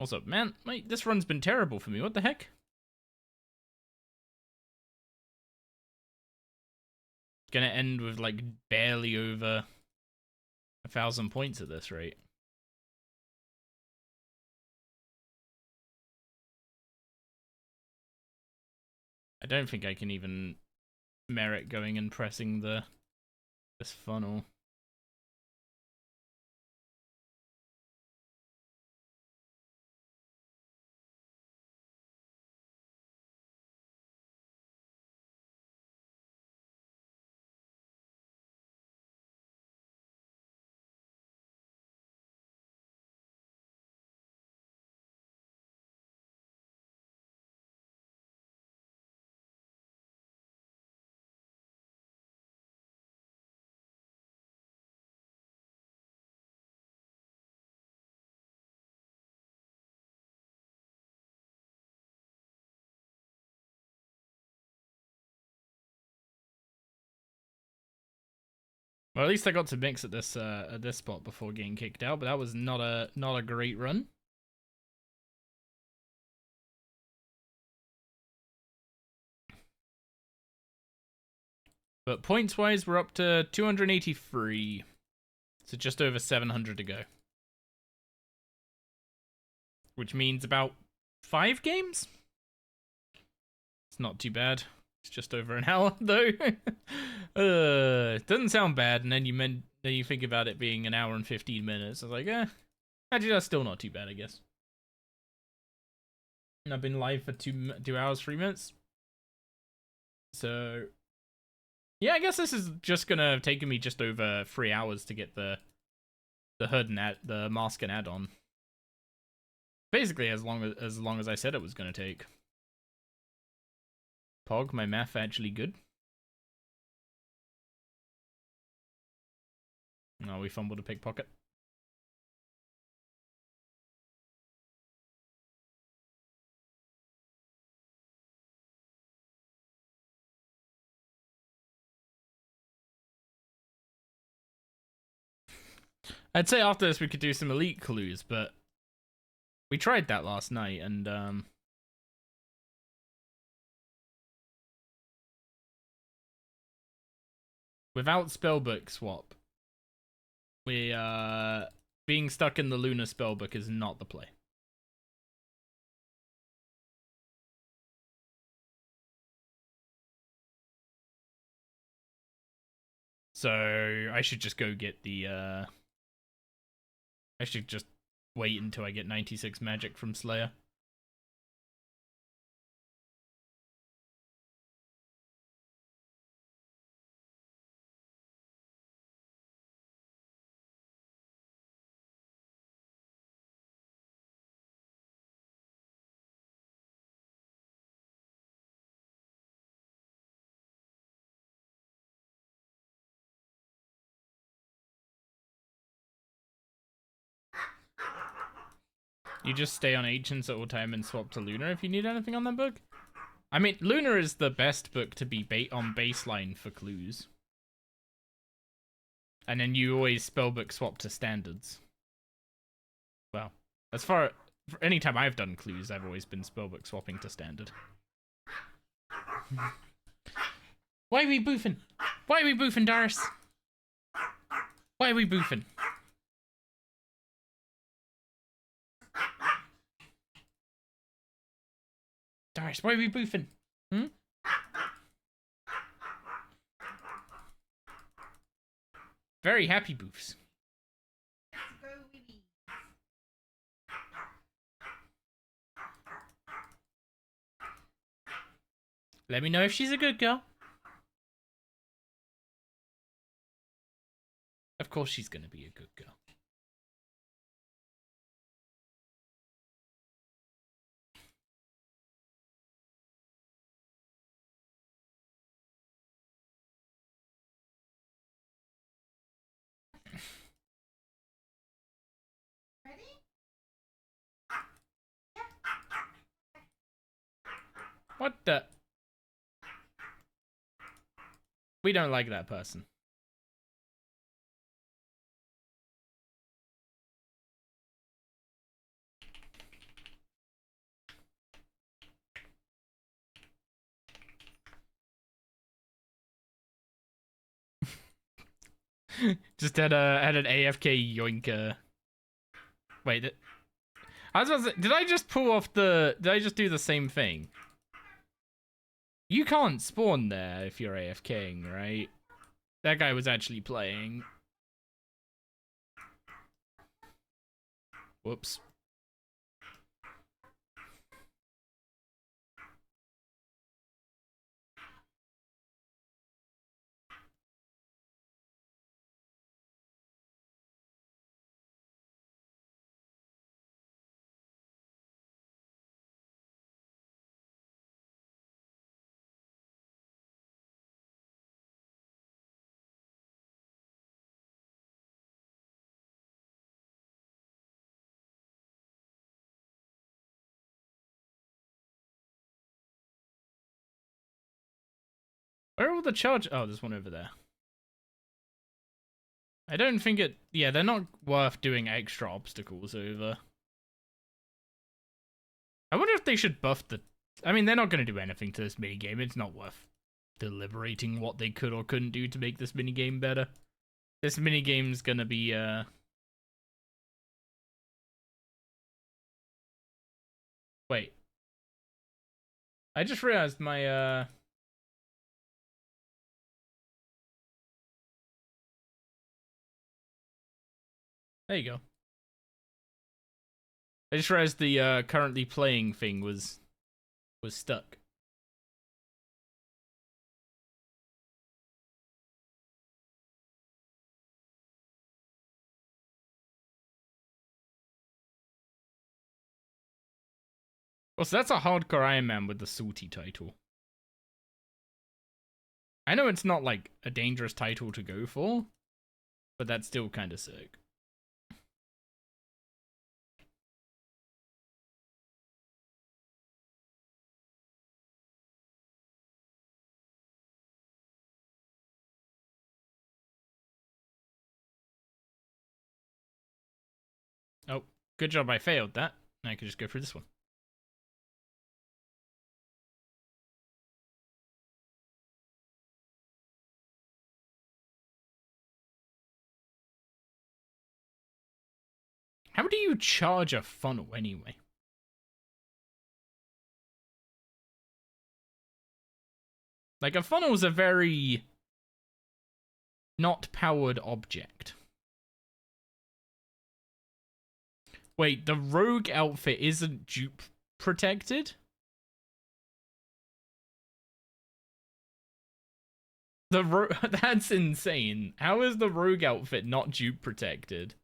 What's up, man? Mate, this run's been terrible for me. What the heck? Gonna end with, like, barely over 1,000 points at this rate. I don't think I can even merit going and pressing this funnel. Well, at least I got to mix at this spot before getting kicked out, but that was not a great run. But points wise, we're up to 283, so just over 700 to go, which means about 5 games. It's not too bad. It's just over an hour though. It doesn't sound bad, and then you think about it being an hour and 15 minutes. I was like, actually that's still not too bad, I guess. And I've been live for 2 hours 3 minutes. So yeah, I guess this is just gonna have taken me just over 3 hours to get the HUD and the mask and add-on. Basically as long as I said it was gonna take. Pog, my math actually good? No, we fumbled a pickpocket. I'd say after this we could do some elite clues, but we tried that last night and without spellbook swap, being stuck in the Lunar spellbook is not the play. So I should just go get the I should just wait until I get 96 magic from Slayer. You just stay on Ancients at all time and swap to Lunar if you need anything on that book? I mean, Lunar is the best book to be on baseline for clues. And then you always spellbook swap to standards. Well, as far any time I've done clues, I've always been spellbook swapping to standard. Why are we boofing? Why are we boofing, Darius? Why are we boofing? Darius, why are we boofing? Hmm? Very happy boofs. Let me know if she's a good girl. Of course she's gonna be a good girl. What the? We don't like that person. Just had an AFK yoinker. Wait, I was about to say, did I just pull off the? Did I just do the same thing? You can't spawn there if you're AFKing, right? That guy was actually playing. Whoops. Where are all the charge? Oh, there's one over there. I don't think it... Yeah, they're not worth doing extra obstacles over. I wonder if they should buff the... I mean, they're not going to do anything to this minigame. It's not worth deliberating what they could or couldn't do to make this minigame better. This minigame's going to be... Wait. I just realized my... There you go. I just realized the currently playing thing was stuck. Well, so that's a hardcore Iron Man with the salty title. I know it's not like a dangerous title to go for, but that's still kind of sick. Oh, good job I failed that. I could just go through this one. How do you charge a funnel anyway? Like, a funnel's a very not powered object. Wait, the rogue outfit isn't dupe protected? That's insane. How is the rogue outfit not dupe protected?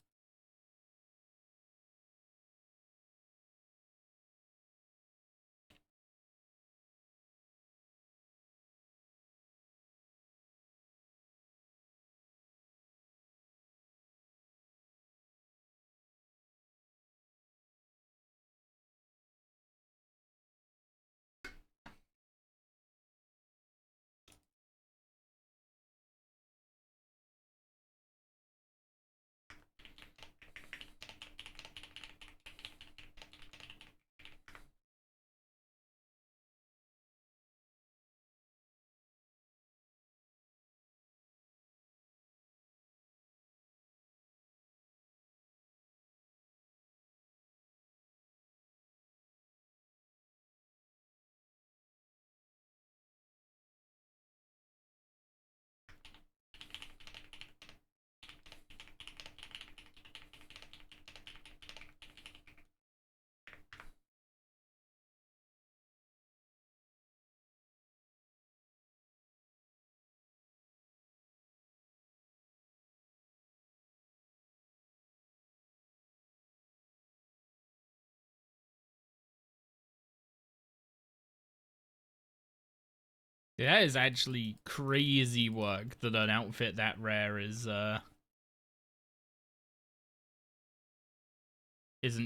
That is actually crazy work that an outfit that rare isn't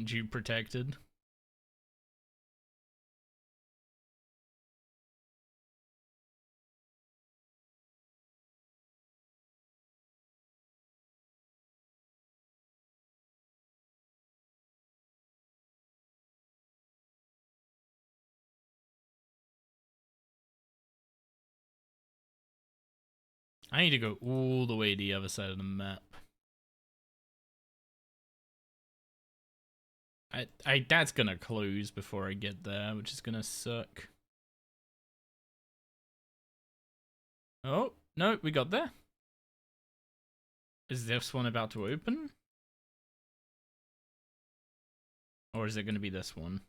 dupe protected. I need to go all the way to the other side of the map. That's gonna close before I get there, which is gonna suck. Oh, no, we got there. Is this one about to open? Or is it gonna be this one?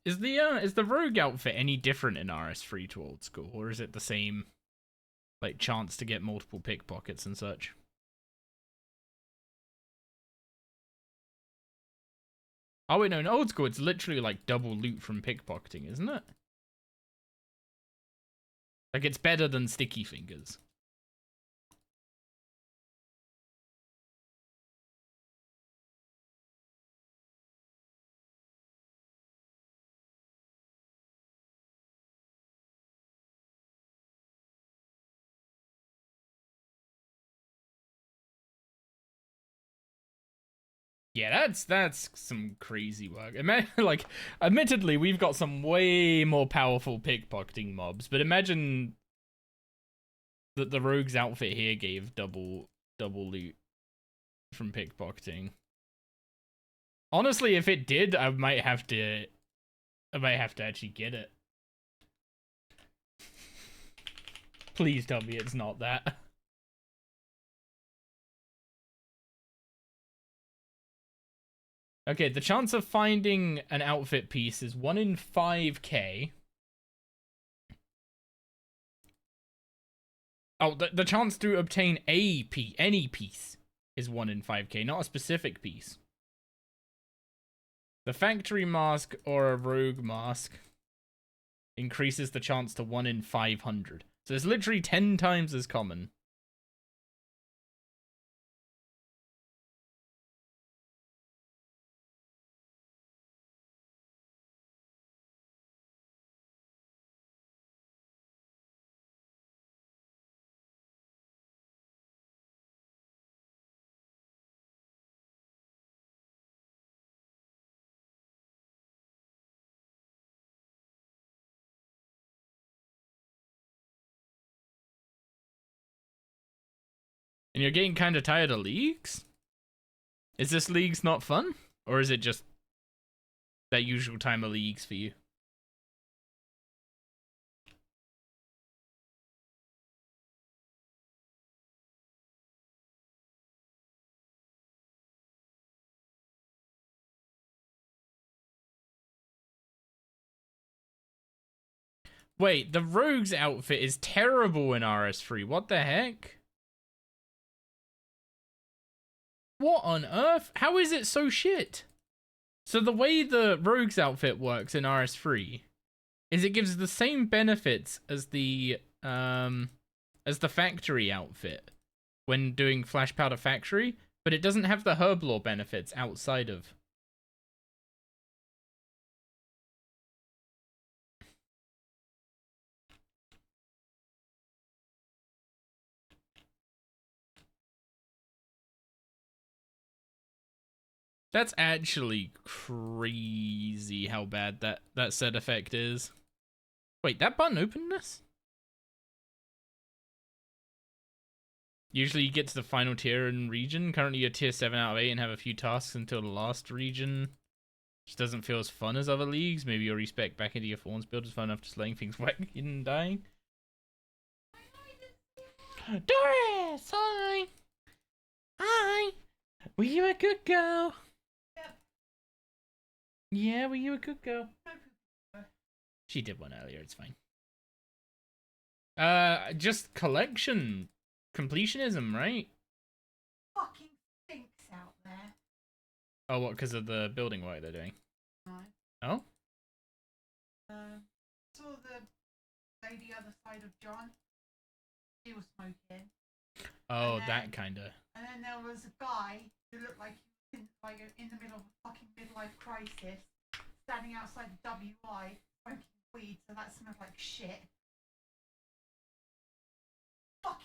Is the rogue outfit any different in RS3 to old school, or is it the same, like, chance to get multiple pickpockets and such? Oh wait, no, in old school it's literally like double loot from pickpocketing, isn't it? Like, it's better than Sticky Fingers. Yeah, that's some crazy work. Like, admittedly, we've got some way more powerful pickpocketing mobs, but imagine that the rogue's outfit here gave double loot from pickpocketing. Honestly, if it did, I might have to actually get it. Please tell me it's not that. Okay, the chance of finding an outfit piece is 1 in 5k. Oh, the chance to obtain any piece is 1 in 5k, not a specific piece. The factory mask or a rogue mask increases the chance to 1 in 500. So it's literally 10 times as common. And you're getting kind of tired of leagues? Is this leagues not fun? Or is it just that usual time of leagues for you? Wait, the rogue's outfit is terrible in RS3. What the heck? What on earth? How is it so shit? So the way the rogue's outfit works in RS3 is it gives the same benefits as the factory outfit when doing Flash Powder Factory, but it doesn't have the Herblore benefits outside of. That's actually crazy how bad that set effect is. Wait, that button opened this? Usually you get to the final tier and region. Currently you're tier 7 out of 8 and have a few tasks until the last region. Just doesn't feel as fun as other leagues. Maybe you'll respec back into your Thorns build is fun enough just letting things whack and dying. Doris! Hi! Hi! Were you a good girl? Yep. Yeah, were you a good girl? She did one earlier, it's fine. Just collection completionism, right? Fucking stinks out there. Oh, what, because of the building work they're doing? No. Oh? Saw the lady other side of John. He was smoking. Oh, that kinda. And then there was a guy who looked like he was in the middle of a fucking midlife crisis, standing outside the WI smoking weed, so that smelled like shit.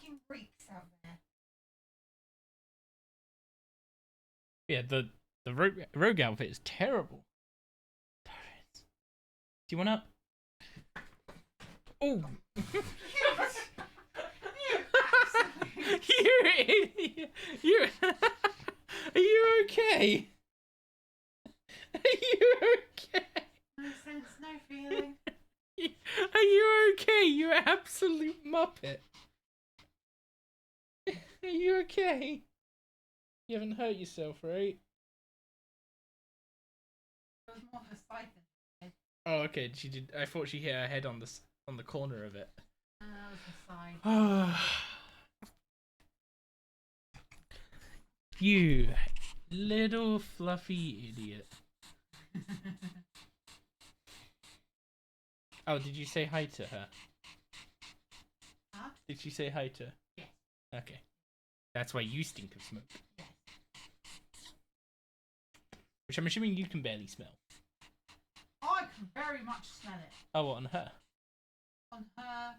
fucking reeks out there. Yeah, the rogue outfit is terrible. Do you want up? Oh! You're an idiot! You are you okay? Are you okay? No sense, no feeling. Are you okay? You absolute muppet. Are you okay? You haven't hurt yourself, right? It was more of a sight than a head. Oh, okay. She did. I thought she hit her head on the corner of it. That was a side. You little fluffy idiot. Oh, did you say hi to her? Huh? Did she say hi to her? Yes. Okay. That's why you stink of smoke. Yes. Which I'm assuming you can barely smell. I can very much smell it. Oh, what, on her? On her,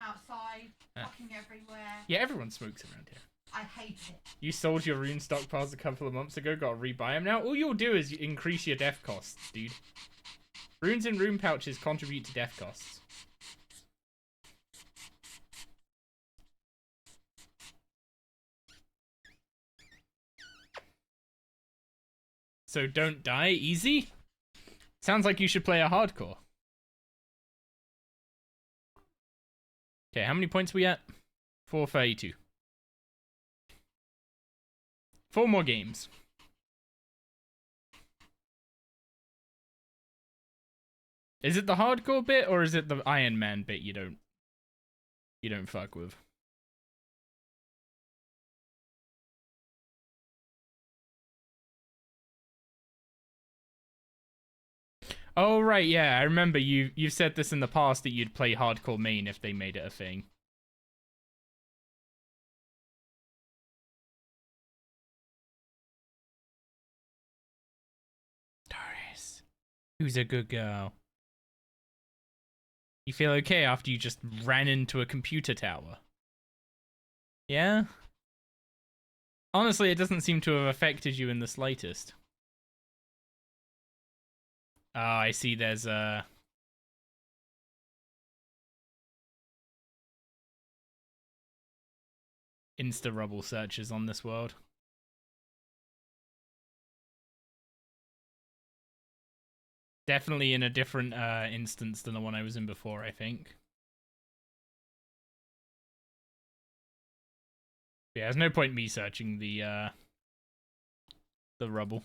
outside, Ah. fucking everywhere. Yeah, everyone smokes around here. I hate it. You sold your rune stockpiles a couple of months ago, gotta rebuy them now? All you'll do is increase your death costs, dude. Runes and rune pouches contribute to death costs. So don't die, easy? Sounds like you should play a hardcore. Okay, how many points are we at? 432. 4 more games. Is it the hardcore bit or is it the Iron Man bit you don't fuck with? Oh right, yeah, I remember you've said this in the past that you'd play hardcore main if they made it a thing. Doris, who's a good girl? You feel okay after you just ran into a computer tower? Yeah? Honestly, it doesn't seem to have affected you in the slightest. Oh, I see there's insta-rubble searches on this world. Definitely in a different instance than the one I was in before, I think. Yeah, there's no point me searching the rubble.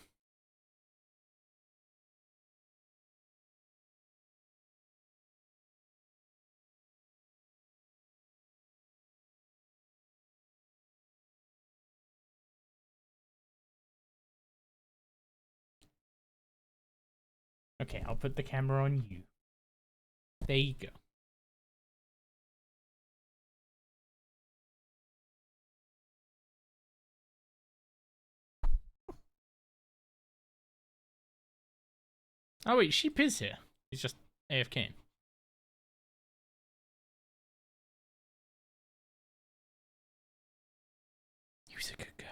Okay, I'll put the camera on you. There you go. Oh wait, Sheep is here. He's just AFK. He was a good girl.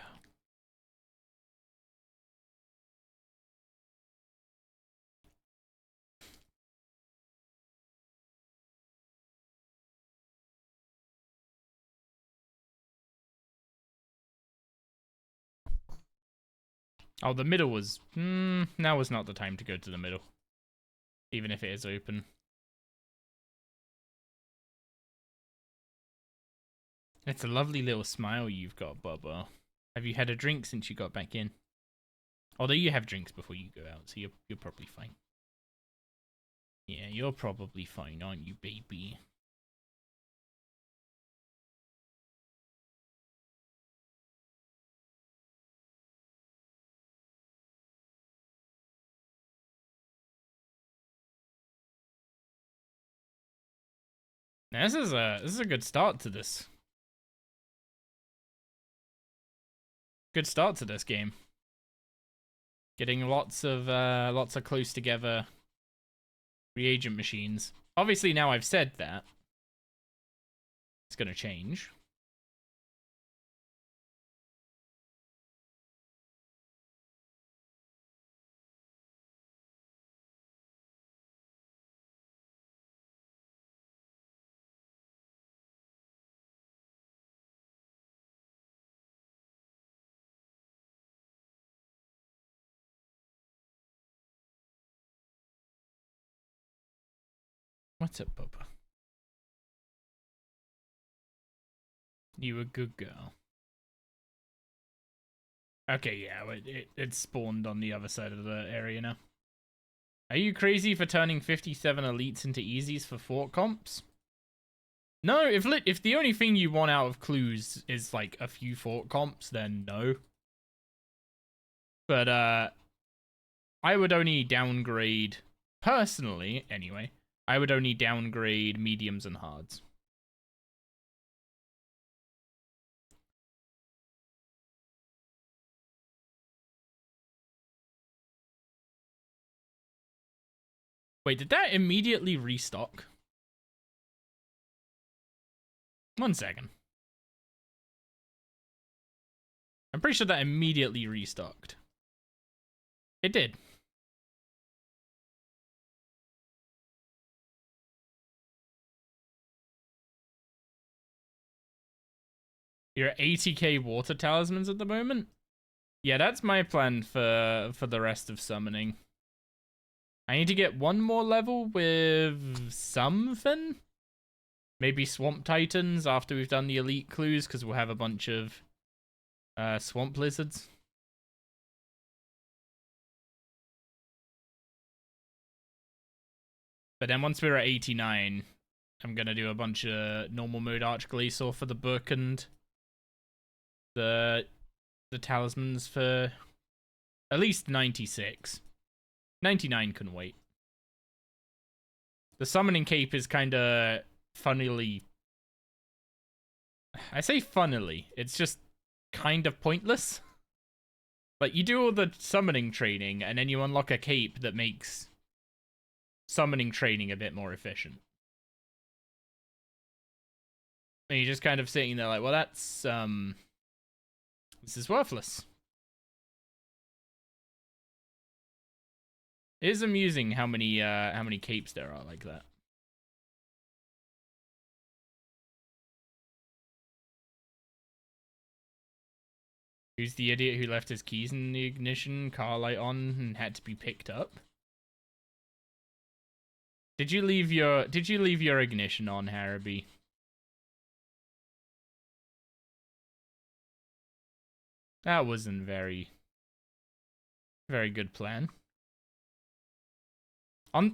Oh, the middle was... now is not the time to go to the middle. Even if it is open. It's a lovely little smile you've got, Bubba. Have you had a drink since you got back in? Although you have drinks before you go out, so you're probably fine. Yeah, you're probably fine, aren't you, baby? Now, this is a good start to this. Good start to this game. Getting lots of close together reagent machines. Obviously, now I've said that, it's gonna change. What's up, Bubba? You a good girl. Okay, yeah, it spawned on the other side of the area now. Are you crazy for turning 57 elites into easies for fort comps? No, if the only thing you want out of clues is like a few fort comps, then no. But I would only downgrade, personally anyway, I would only downgrade mediums and hards. Wait, did that immediately restock? 1 second. I'm pretty sure that immediately restocked. It did. You're at 80k water talismans at the moment? Yeah, that's my plan for the rest of summoning. I need to get one more level with something? Maybe Swamp Titans after we've done the elite clues, because we'll have a bunch of swamp lizards. But then once we're at 89, I'm going to do a bunch of normal mode Archglacior for the book and the talismans for at least 96. 99 can wait. The summoning cape is kind of funnily... I say funnily, it's just kind of pointless. Like, you do all the summoning training, and then you unlock a cape that makes summoning training a bit more efficient. And you're just kind of sitting there like, well, that's, this is worthless. It is amusing how many capes there are like that. Who's the idiot who left his keys in the ignition, car light on, and had to be picked up? Did you leave your ignition on, Harrowby? That wasn't very good plan.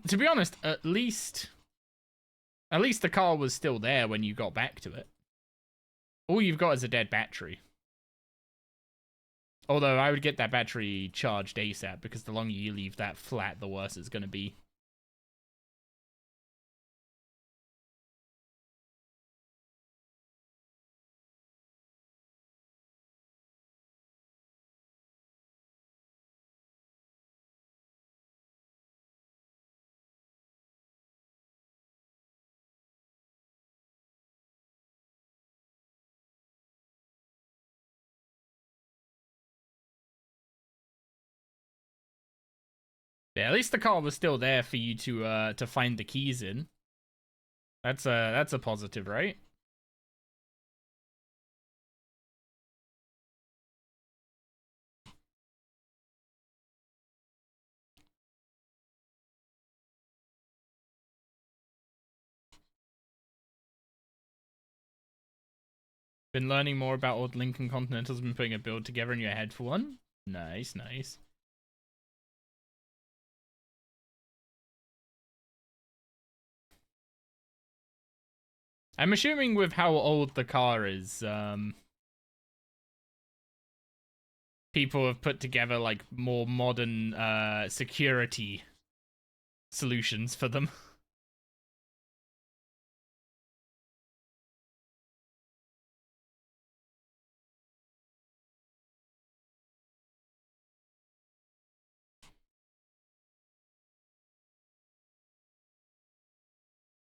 To be honest, at least the car was still there when you got back to it. All you've got is a dead battery. Although I would get that battery charged ASAP, because the longer you leave that flat, the worse it's going to be. Yeah, at least the car was still there for you to find the keys in. That's a positive, right? Been learning more about old Lincoln Continentals, been putting a build together in your head for one? Nice, nice. I'm assuming with how old the car is, people have put together like more modern security solutions for them.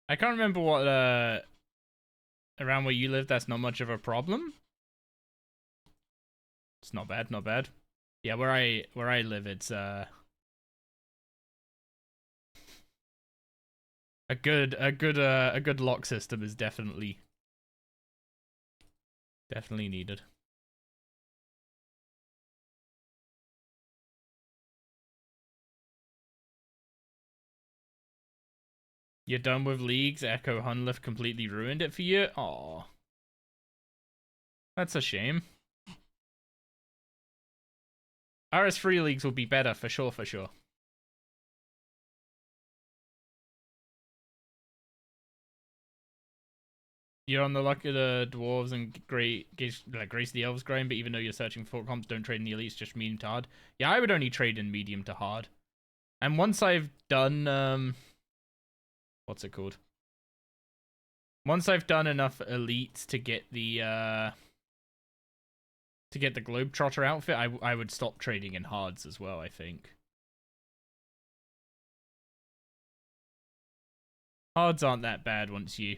I can't remember what around where you live, that's not much of a problem. It's not bad, not bad. Yeah, where I live, it's a good lock system is definitely needed. You're done with leagues? Echo Hunlift completely ruined it for you? Aw. That's a shame. RS3 leagues will be better, for sure, for sure. You're on the luck of the dwarves and grace the elves grind, but even though you're searching for comps, don't trade in the elites, just medium to hard. Yeah, I would only trade in medium to hard. And once I've done, what's it called? Once I've done enough elites to get the Globetrotter outfit, I would stop trading in hards as well, I think. Hards aren't that bad once you...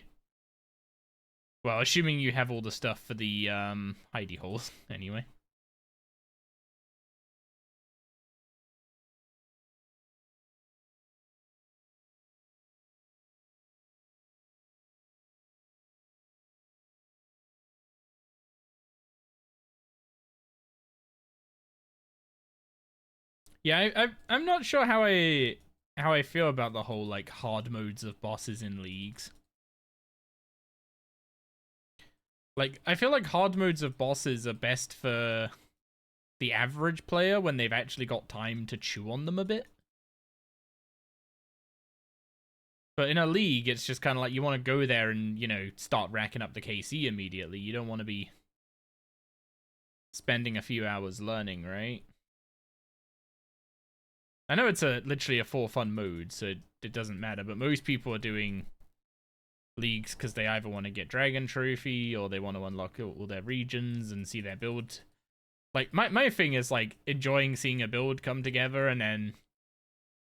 Well, assuming you have all the stuff for the hidey holes, anyway. Yeah, I'm not sure how I feel about the whole like hard modes of bosses in leagues. Like, I feel like hard modes of bosses are best for the average player when they've actually got time to chew on them a bit. But in a league, it's just kind of like you want to go there and, you know, start racking up the KC immediately. You don't want to be spending a few hours learning, right? I know it's literally a for fun mode, so it doesn't matter, but most people are doing leagues because they either want to get Dragon Trophy or they want to unlock all their regions and see their build. Like, my thing is, like, enjoying seeing a build come together, and then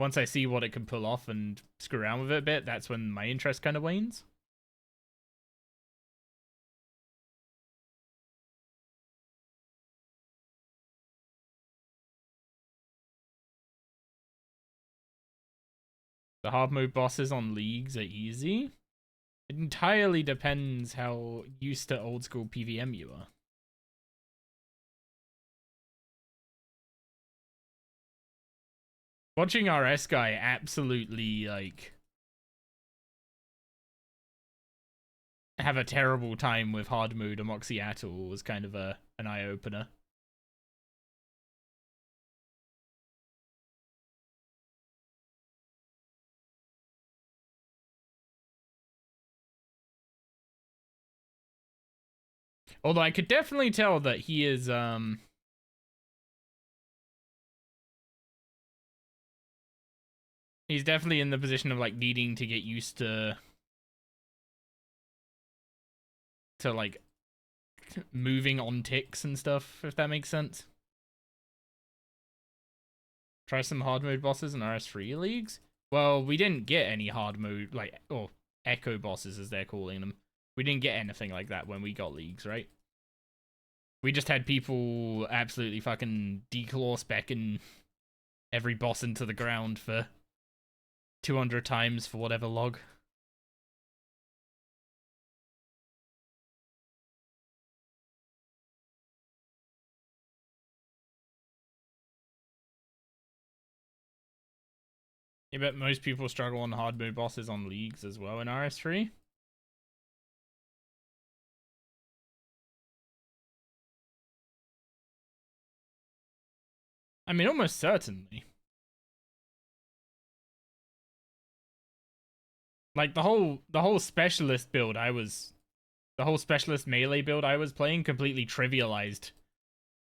once I see what it can pull off and screw around with it a bit, that's when my interest kind of wanes. The hard mode bosses on leagues are easy. It entirely depends how used to old school PVM you are. Watching RS guy absolutely, like, have a terrible time with hard mode Amoxicatl was kind of an eye-opener. Although I could definitely tell that he is, he's definitely in the position of, like, needing to get used to like, moving on ticks and stuff, if that makes sense. Try some hard mode bosses in RS3 leagues? Well, we didn't get any hard mode, like, or echo bosses as they're calling them. We didn't get anything like that when we got leagues, right? We just had people absolutely fucking declaw specking every boss into the ground for 200 times for whatever log. I bet most people struggle on hard mode bosses on leagues as well in RS3. I mean, almost certainly. Like, the whole specialist build the whole specialist melee build I was playing completely trivialized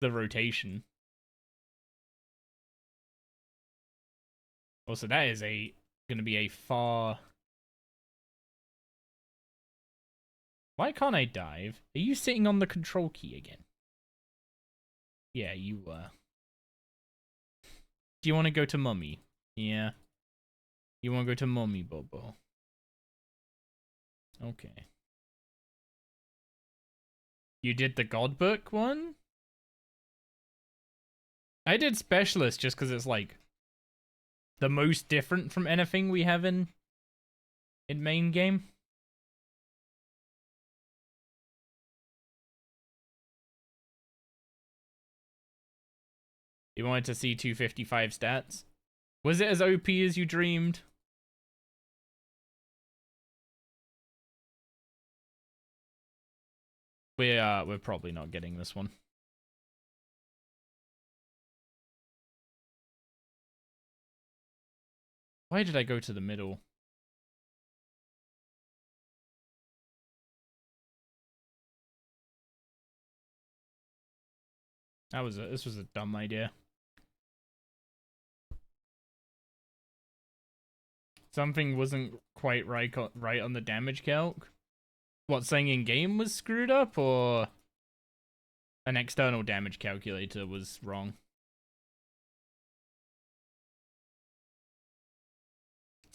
the rotation. Also, that is gonna be a far... Why can't I dive? Are you sitting on the control key again? Yeah, you were. Do you want to go to mummy? Yeah. You want to go to mummy, Bobo? Okay. You did the God Book one? I did Specialist just because it's, like, the most different from anything we have in main game. You wanted to see 255 stats? Was it as OP as you dreamed? We're probably not getting this one. Why did I go to the middle? This was a dumb idea. Something wasn't quite right on the damage calc. What, saying in game was screwed up, or an external damage calculator was wrong?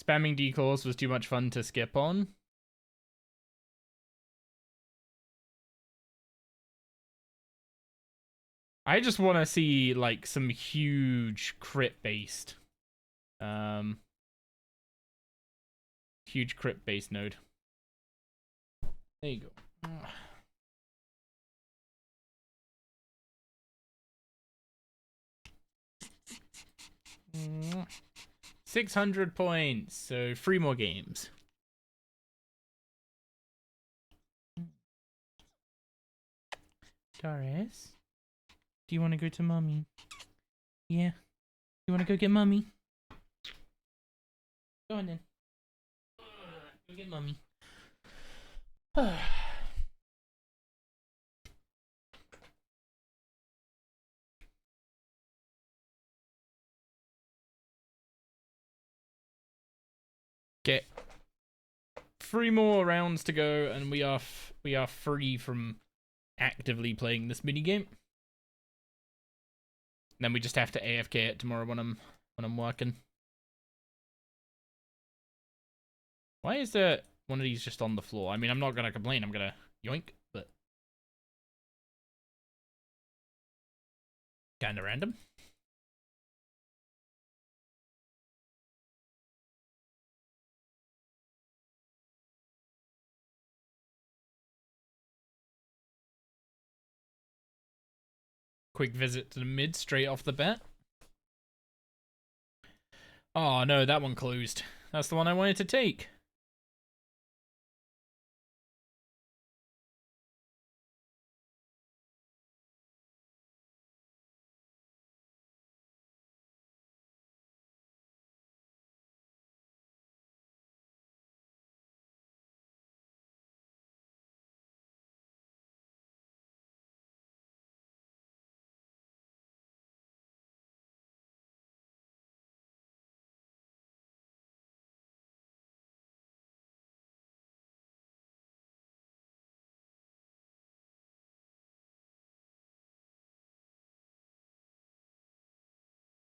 Spamming declaws was too much fun to skip on. I just want to see like some huge crit based huge crit based node. There you go. 600 points, so 3 more games. Doris, do you want to go to mommy? Yeah. You want to go get mommy? Go on then. Go get mommy. Get 3 more rounds to go, and we are free from actively playing this minigame. Then we just have to AFK it tomorrow when I'm working. Why is there one of these just on the floor? I mean, I'm not gonna complain. I'm gonna yoink, but kind of random. Quick visit to the mid straight off the bat. Oh no, that one closed. That's the one I wanted to take.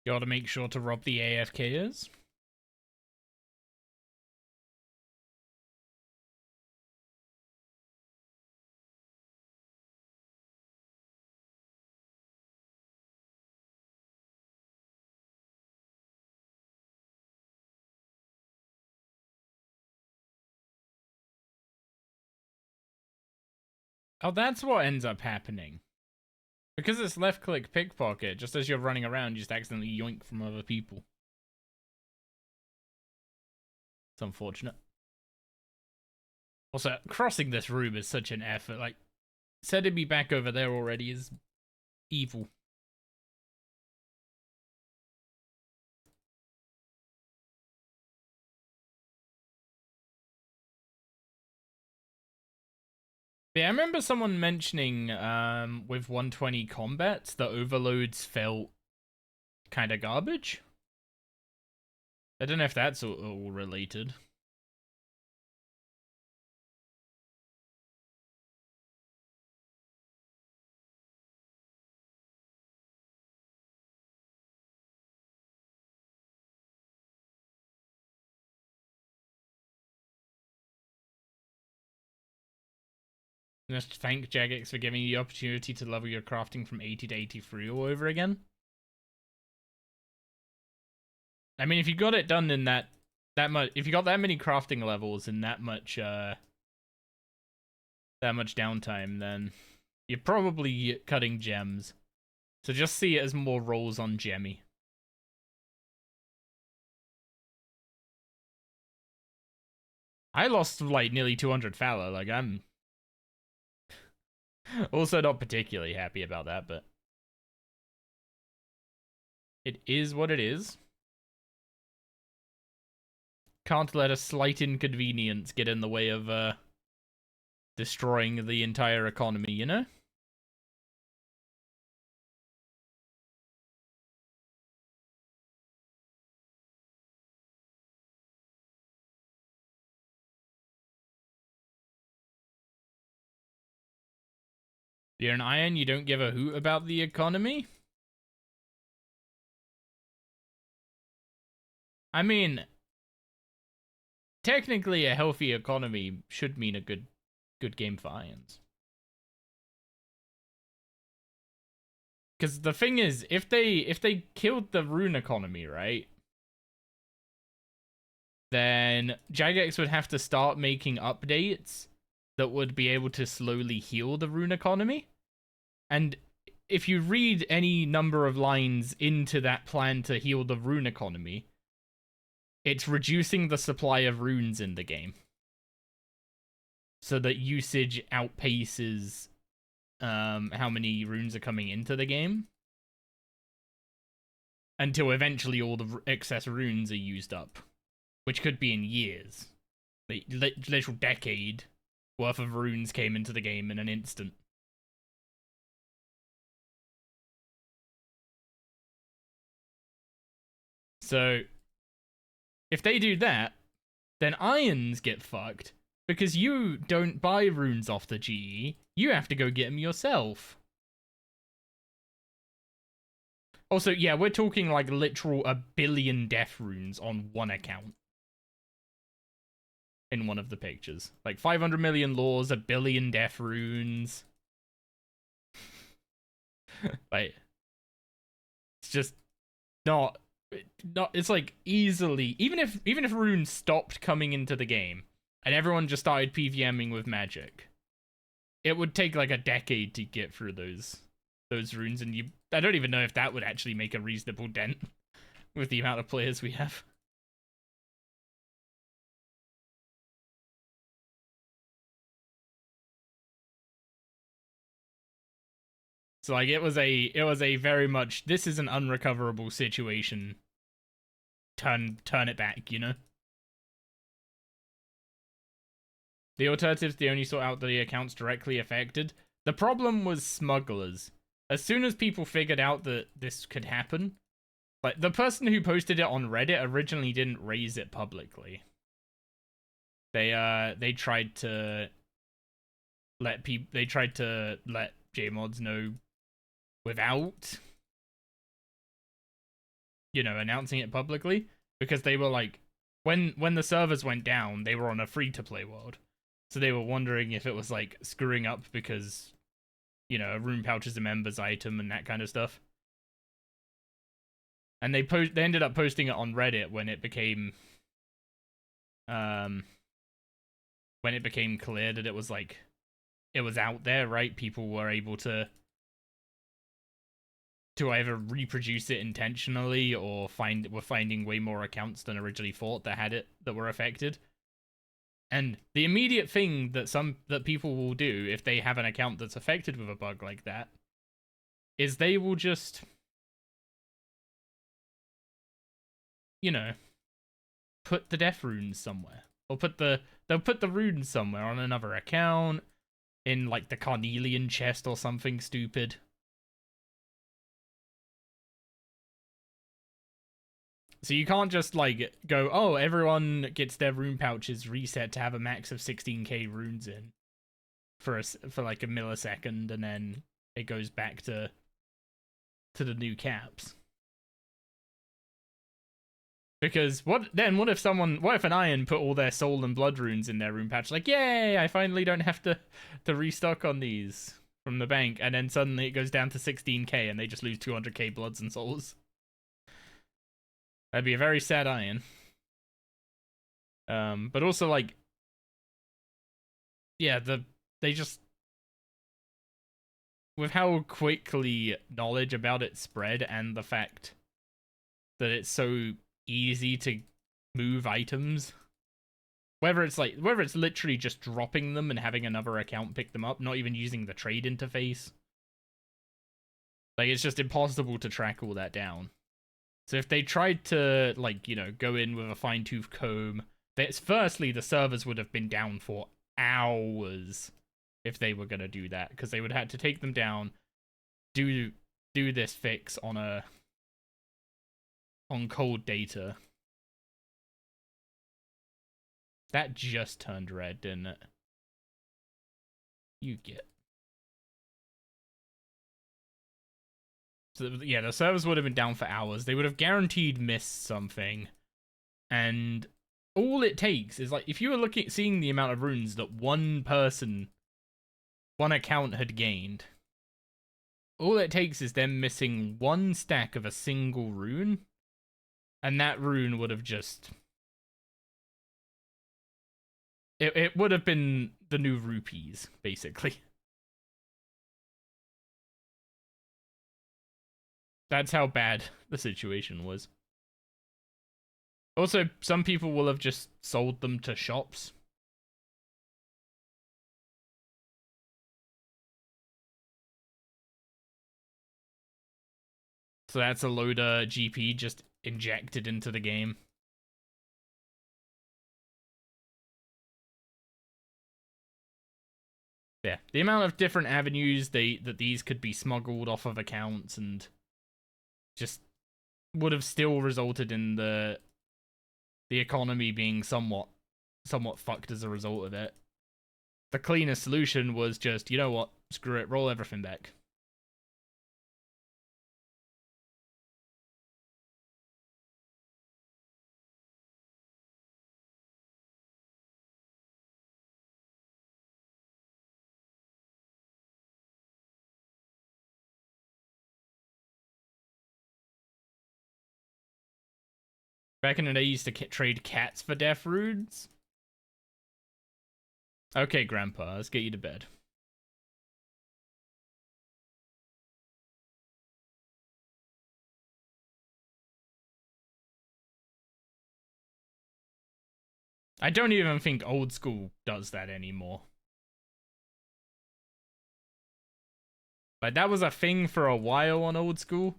You ought to make sure to rob the AFKers. Oh, that's what ends up happening. Because it's left click pickpocket, just as you're running around, you just accidentally yoink from other people. It's unfortunate. Also, crossing this room is such an effort. Like, setting me back over there already is evil. Yeah, I remember someone mentioning with 120 combats, the overloads felt kind of garbage. I don't know if that's all related. Just thank Jagex for giving you the opportunity to level your crafting from 80 to 83 all over again. I mean, if you got it done in that much, if you got that many crafting levels in that much downtime, then you're probably cutting gems. So just see it as more rolls on Gemmy. I lost like nearly 200 Fala. Like I'm Also not particularly happy about that, but it is what it is. Can't let a slight inconvenience get in the way of destroying the entire economy, you know? You're an iron, you don't give a hoot about the economy? I mean, technically a healthy economy should mean a good game for irons. Because the thing is, if they killed the rune economy, right? Then Jagex would have to start making updates that would be able to slowly heal the rune economy. And if you read any number of lines into that plan to heal the rune economy, it's reducing the supply of runes in the game, so that usage outpaces how many runes are coming into the game, until eventually all the excess runes are used up, which could be in years. The literal decade worth of runes came into the game in an instant. So if they do that, then irons get fucked, because you don't buy runes off the GE, you have to go get them yourself. Also, yeah, we're talking like literal 1 billion death runes on one account. In one of the pictures. Like 500 million laws, 1 billion death runes. Like, it's just not, it's like easily, even if runes stopped coming into the game and everyone just started PVMing with magic, it would take like a decade to get through those runes, and I don't even know if that would actually make a reasonable dent with the amount of players we have. So like it was a very much, this is an unrecoverable situation. Turn it back, you know? The alternatives, they only sort out the accounts directly affected. The problem was smugglers. As soon as people figured out that this could happen, like the person who posted it on Reddit originally didn't raise it publicly. They tried to let JMods know without, you know, announcing it publicly, because they were like, when the servers went down, they were on a free-to-play world, so they were wondering if it was like screwing up because, you know, a rune pouch is a members item and that kind of stuff. And they ended up posting it on Reddit when it became clear that it was like, it was out there, right? People were able to either reproduce it intentionally or were finding way more accounts than originally thought that were affected. And the immediate thing that people will do if they have an account that's affected with a bug like that is they will just, you know, put the death runes somewhere, or they'll put the runes somewhere on another account, in like the Carnelian chest or something stupid. So you can't just like go, oh, everyone gets their rune pouches reset to have a max of 16k runes in for like a millisecond, and then it goes back to the new caps. Because what if an iron put all their soul and blood runes in their rune pouch, like, yay, I finally don't have to restock on these from the bank, and then suddenly it goes down to 16k and they just lose 200k bloods and souls. That'd be a very sad iron. But also, like, yeah, they just, with how quickly knowledge about it spread, and the fact that it's so easy to move items Whether it's literally just dropping them and having another account pick them up, not even using the trade interface. Like, it's just impossible to track all that down. So if they tried to, like, you know, go in with a fine-tooth comb, firstly, the servers would have been down for hours if they were going to do that, because they would have to take them down, do this fix on cold data. That just turned red, didn't it? You get. So yeah, the servers would have been down for hours. They would have guaranteed missed something. And all it takes is, like, if you were seeing the amount of runes that one account had gained, all it takes is them missing one stack of a single rune, and that rune would have just... It would have been the new rupees, basically. That's how bad the situation was. Also, some people will have just sold them to shops. So that's a load of GP just injected into the game. Yeah, the amount of different avenues that these could be smuggled off of accounts and just would have still resulted in the economy being somewhat fucked as a result of it. The cleanest solution was just, you know what, screw it, roll everything back. Back in the day, you used to trade cats for death runes. Okay, Grandpa, let's get you to bed. I don't even think old school does that anymore. Like, that was a thing for a while on old school.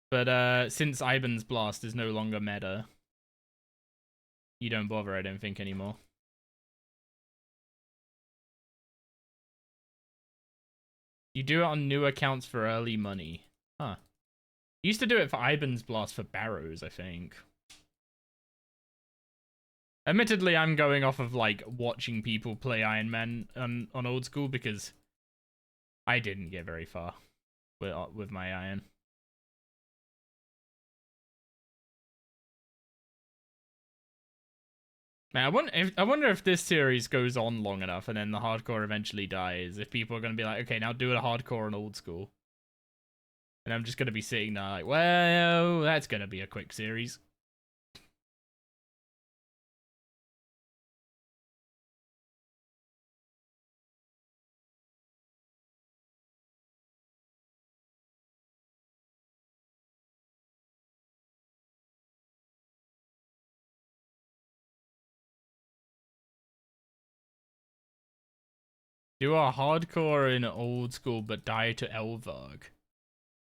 But since Ivan's Blast is no longer meta, you don't bother, I don't think, anymore. You do it on new accounts for early money. Huh. You used to do it for Ivan's Blast for Barrows, I think. Admittedly, I'm going off of, like, watching people play Iron Man on old school because I didn't get very far with my iron. Man, I wonder if this series goes on long enough and then the hardcore eventually dies, if people are going to be like, okay, now do it a hardcore on old school. And I'm just going to be sitting there like, well, that's going to be a quick series. Do a hardcore in old school but die to Elvarg.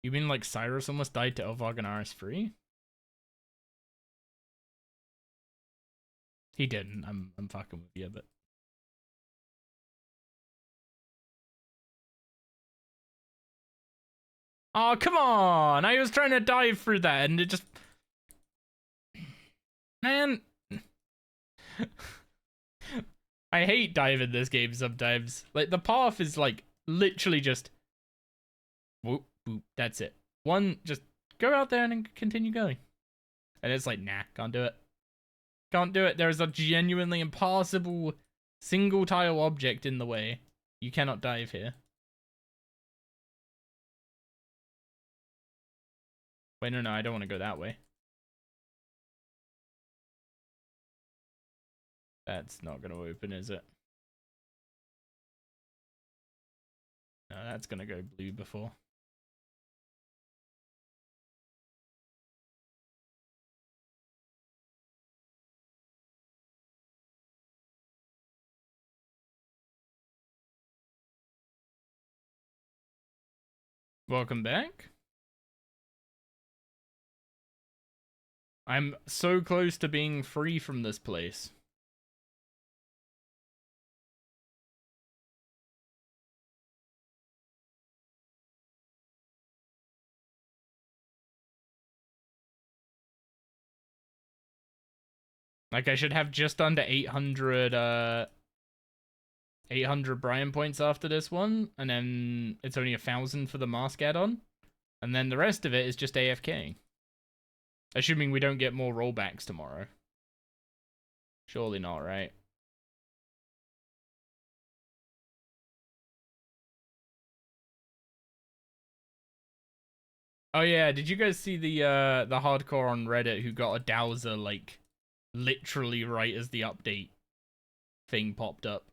You mean like Cyrus almost died to Elvarg in RS3? He didn't. I'm fucking with you, but oh, come on! I was trying to dive through that and it just... Man... I hate diving this game sometimes. Like, the path is, like, literally just... Whoop, whoop, that's it. Just go out there and continue going. And it's like, nah, can't do it. Can't do it. There's a genuinely impossible single tile object in the way. You cannot dive here. Wait, no, I don't want to go that way. That's not going to open, is it? No, that's going to go blue before. Welcome back. I'm so close to being free from this place. Like, I should have just under 800, 800 Brian points after this one, and then it's only 1,000 for the mask add-on, and then the rest of it is just AFK. Assuming we don't get more rollbacks tomorrow. Surely not, right? Oh yeah, did you guys see the hardcore on Reddit who got a dowser, like, literally right as the update thing popped up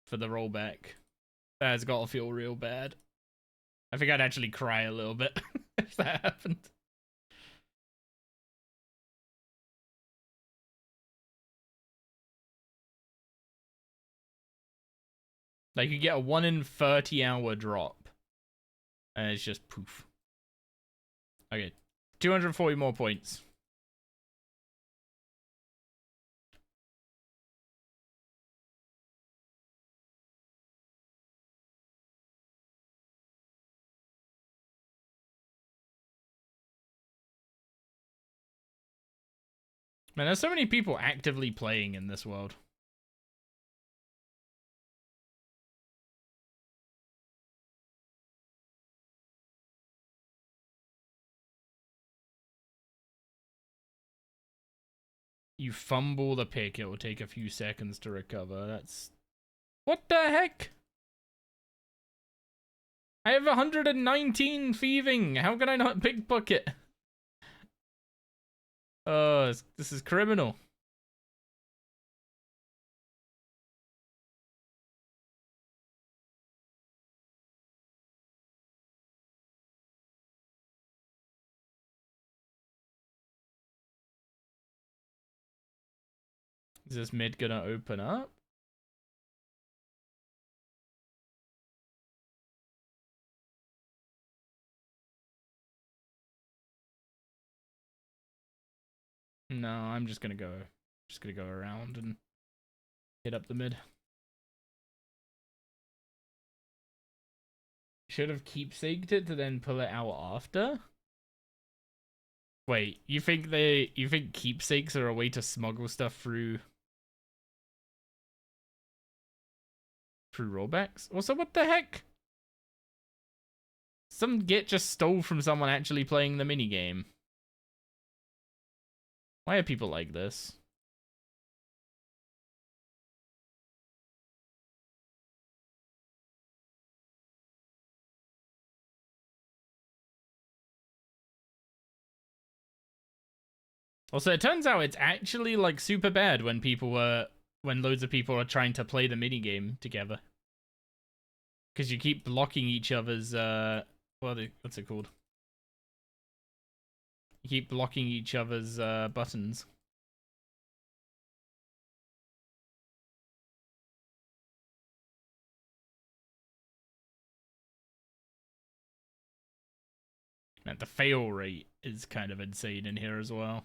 for the rollback? That's gotta feel real bad. I think I'd actually cry a little bit if that happened. Like, you get a 1 in 30 hour drop, and it's just poof. Okay, 240 more points. Man, there's so many people actively playing in this world. You fumble the pick, it will take a few seconds to recover. That's... What the heck? I have 119 thieving. How can I not pickpocket? Oh, this is criminal. Is this mid gonna open up? No, I'm just gonna go around and hit up the mid. Should have keepsaked it to then pull it out after? Wait, you think keepsakes are a way to smuggle stuff through rollbacks? Also, what the heck? Some git just stole from someone actually playing the minigame. Why are people like this? Also, it turns out it's actually, like, super bad when when loads of people are trying to play the minigame together. Because you keep blocking each other's, what's it called? You keep blocking each other's, buttons. Man, the fail rate is kind of insane in here as well.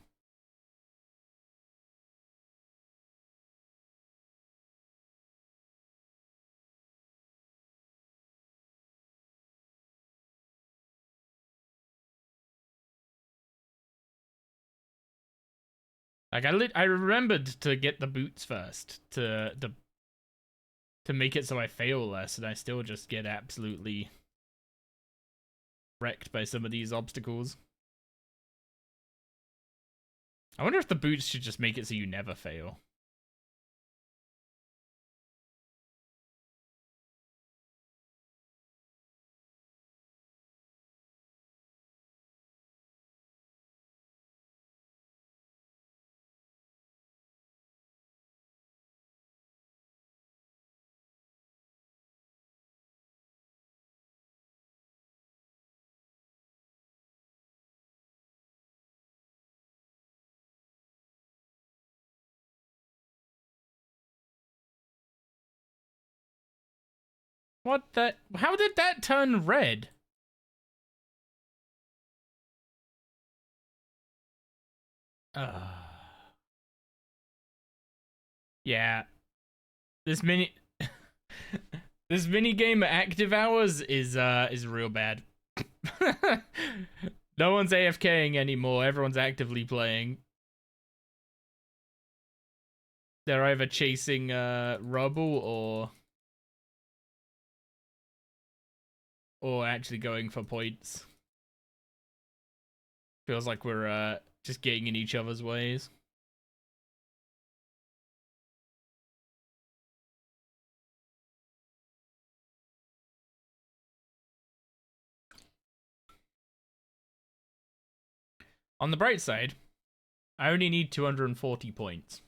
Like, I remembered to get the boots first to make it so I fail less, and I still just get absolutely wrecked by some of these obstacles. I wonder if the boots should just make it so you never fail. What the? How did that turn red? Yeah. This mini this mini game active hours is real bad. No one's AFKing anymore. Everyone's actively playing. They're either chasing rubble or actually going for points. Feels like we're just getting in each other's ways. On the bright side, I only need 240 points.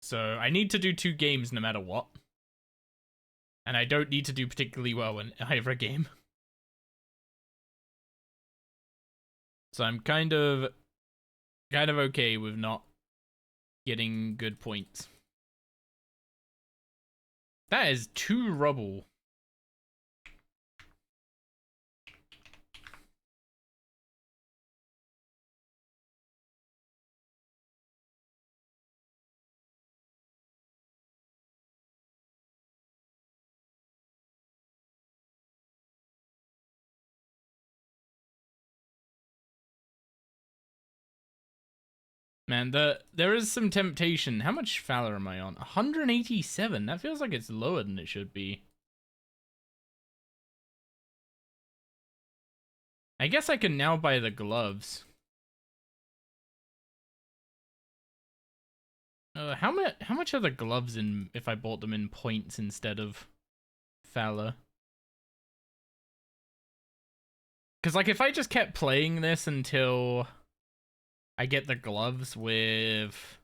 So I need to do 2 games no matter what. And I don't need to do particularly well in either game. So I'm kind of okay with not getting good points. That is 2 rubble. Man, there is some temptation. How much Valor am I on? 187. That feels like it's lower than it should be. I guess I can now buy the gloves. How much are the gloves in if I bought them in points instead of Valor? Because like if I just kept playing this until I get the gloves with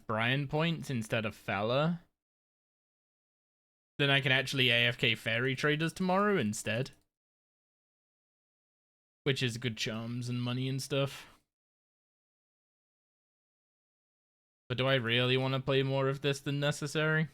Brian points instead of Fella, then I can actually AFK Fairy Traders tomorrow instead. Which is good charms and money and stuff. But do I really want to play more of this than necessary?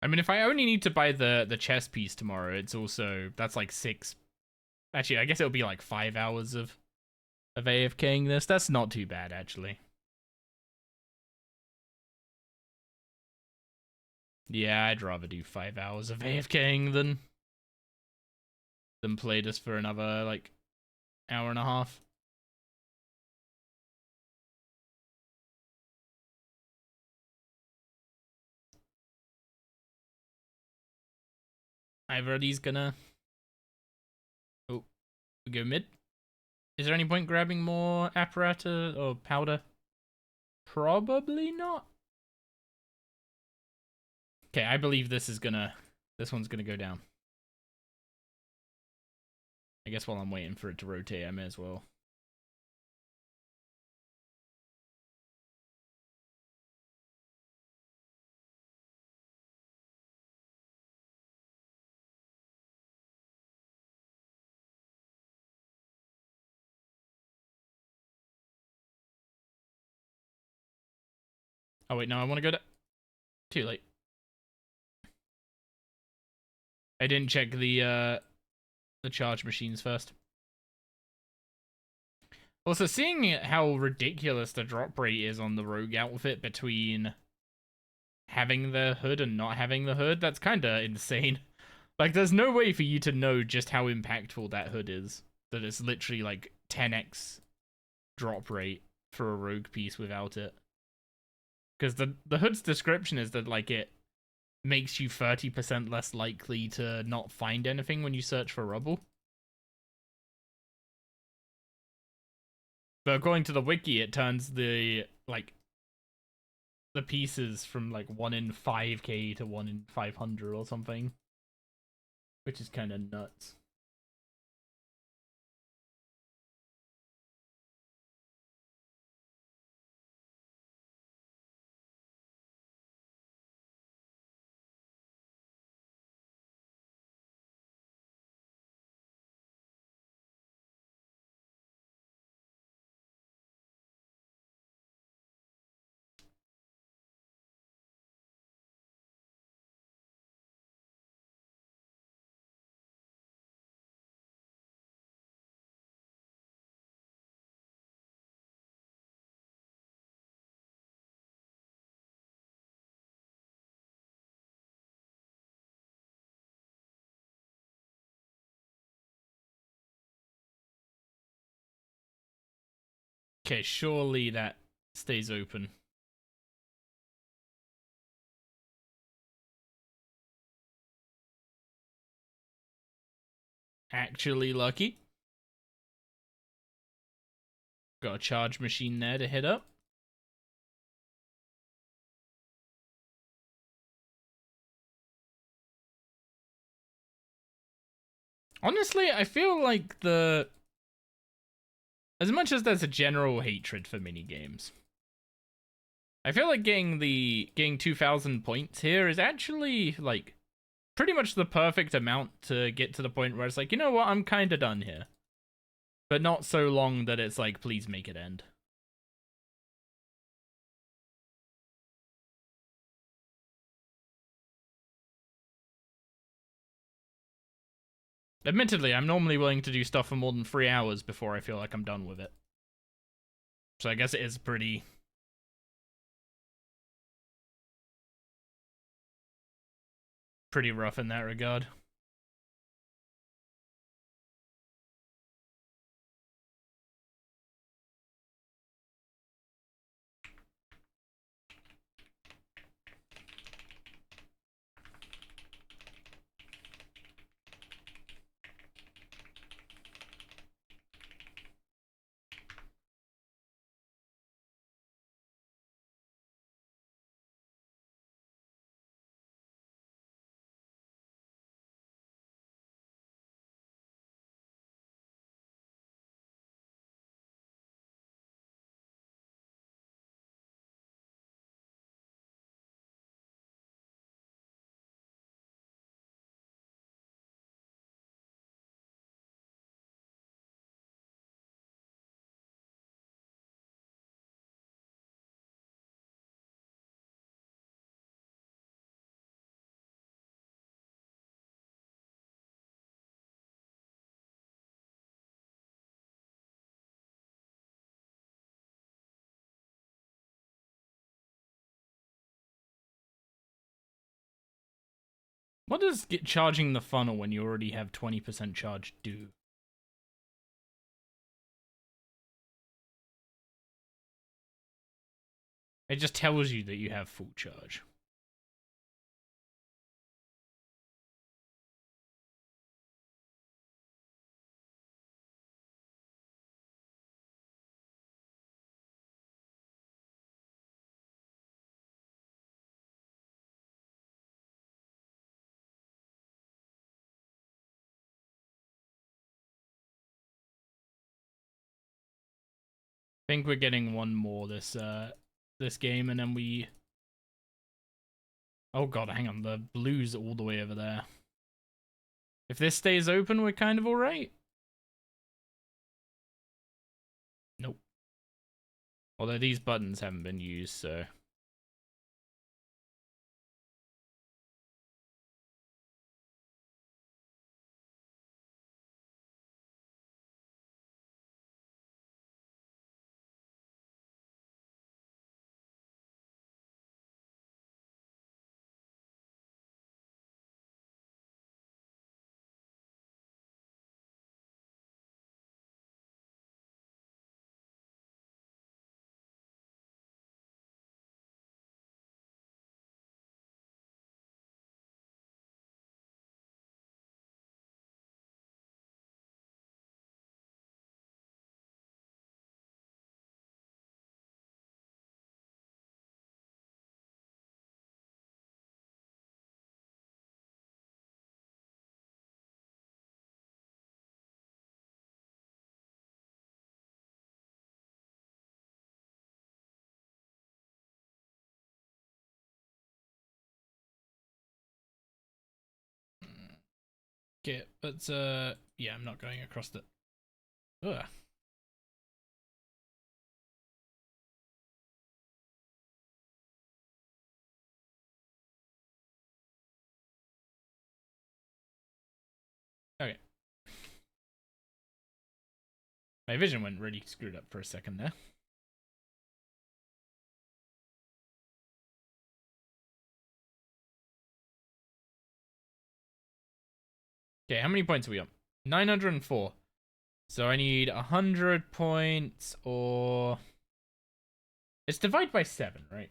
I mean, if I only need to buy the chess piece tomorrow, it's also, that's like 6. Actually, I guess it'll be like 5 hours of AFKing this. That's not too bad, actually. Yeah, I'd rather do 5 hours of AFKing than play this for another, like, hour and a half. Either of these gonna... Oh, we go mid. Is there any point grabbing more apparatus or powder? Probably not. Okay, I believe this one's gonna go down. I guess while I'm waiting for it to rotate, I may as well. Oh wait, no, I want to go to... Too late. I didn't check the charge machines first. Also, seeing how ridiculous the drop rate is on the rogue outfit between having the hood and not having the hood, that's kind of insane. Like, there's no way for you to know just how impactful that hood is. That it's literally like 10x drop rate for a rogue piece without it. Because the hood's description is that, like, it makes you 30% less likely to not find anything when you search for rubble. But according to the wiki, it turns the pieces from like 1 in 5k to 1 in 500 or something, which is kind of nuts. Okay, surely that stays open. Actually lucky. Got a charge machine there to hit up. Honestly, I feel like as much as there's a general hatred for minigames, I feel like getting 2,000 points here is actually like pretty much the perfect amount to get to the point where it's like, you know what, I'm kind of done here. But not so long that it's like, please make it end. Admittedly, I'm normally willing to do stuff for more than 3 hours before I feel like I'm done with it. So I guess it is pretty rough in that regard. What does charging the funnel when you already have 20% charge do? It just tells you that you have full charge. I think we're getting one more this game, and then we... Oh god, hang on, the blue's all the way over there. If this stays open, we're kind of alright. Nope. Although these buttons haven't been used, so... Okay, but yeah, I'm not going across the... Ugh. Okay. My vision went really screwed up for a second there. Okay, how many points are we on? 904. So I need 100 points or... It's divided by 7, right?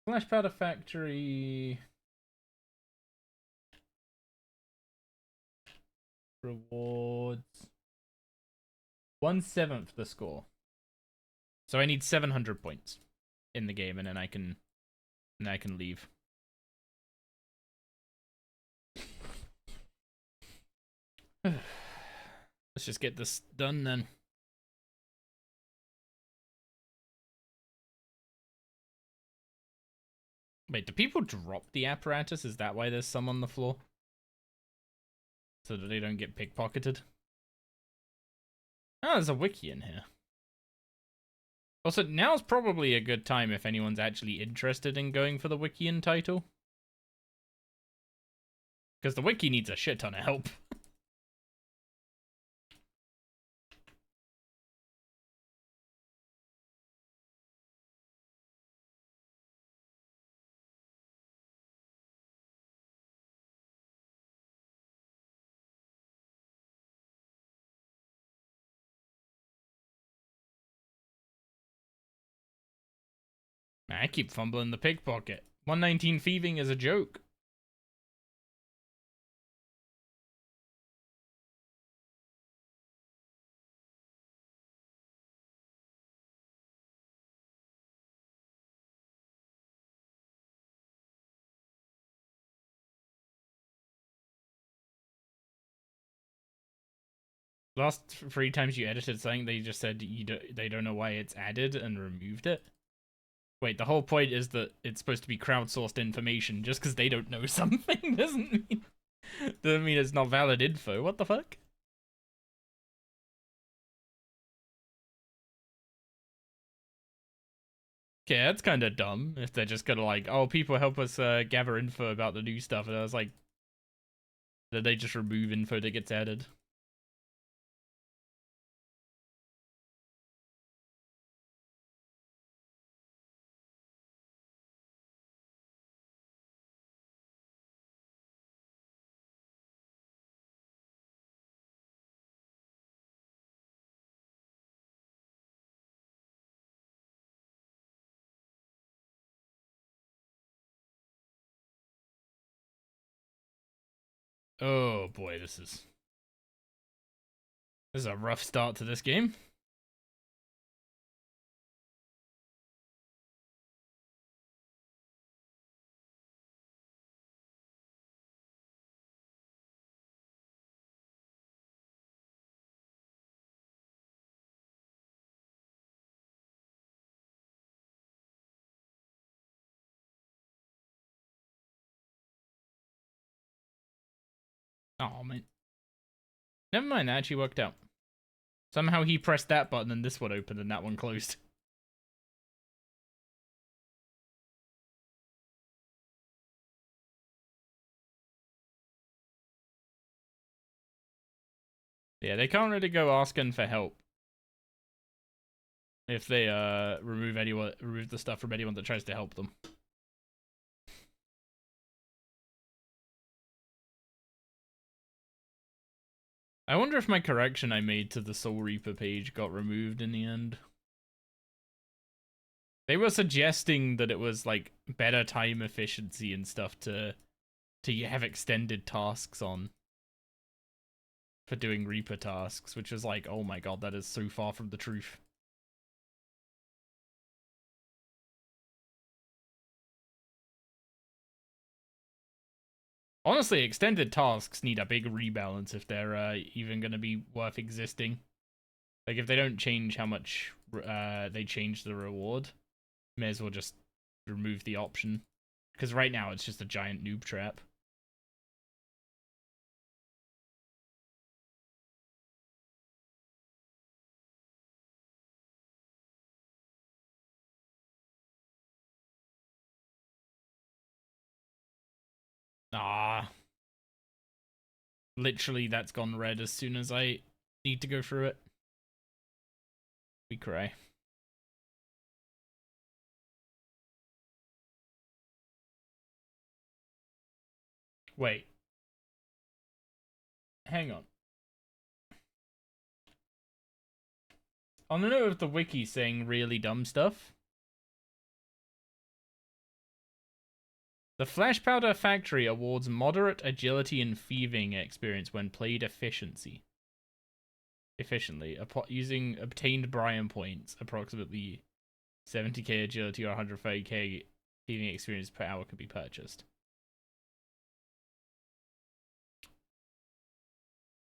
Flash Powder Factory... Rewards... 1/7 the score. So I need 700 points in the game, and then I can leave. Let's just get this done then. Wait, do people drop the apparatus? Is that why there's some on the floor? So that they don't get pickpocketed? Oh, there's a wiki in here. Also, now's probably a good time if anyone's actually interested in going for the Wikian title. Because the wiki needs a shit ton of help. I keep fumbling the pickpocket. 119 thieving is a joke. Last 3 times you edited something, they just said they don't know why it's added and removed it. Wait, the whole point is that it's supposed to be crowdsourced information. Just because they don't know something doesn't mean it's not valid info. What the fuck? Okay, that's kind of dumb if they're just gonna like, oh, people help us gather info about the new stuff, and I was like, did they just remove info that gets added? Oh boy, this is a rough start to this game. Oh man. Never mind, that actually worked out. Somehow he pressed that button and this one opened and that one closed. Yeah, they can't really go asking for help if they remove the stuff from anyone that tries to help them. I wonder if my correction I made to the Soul Reaper page got removed in the end. They were suggesting that it was like better time efficiency and stuff to have extended tasks on for doing Reaper tasks, which is like, oh my god, that is so far from the truth. Honestly, extended tasks need a big rebalance if they're even going to be worth existing. Like, if they don't change how much they change the reward, may as well just remove the option. Because right now, it's just a giant noob trap. Ah. Literally, that's gone red as soon as I need to go through it. We cry. Wait. Hang on. On the note of the wiki saying really dumb stuff, the Flash Powder Factory awards moderate agility and thieving experience when played efficiently, using obtained Brian points. Approximately 70k agility or 130k thieving experience per hour can be purchased.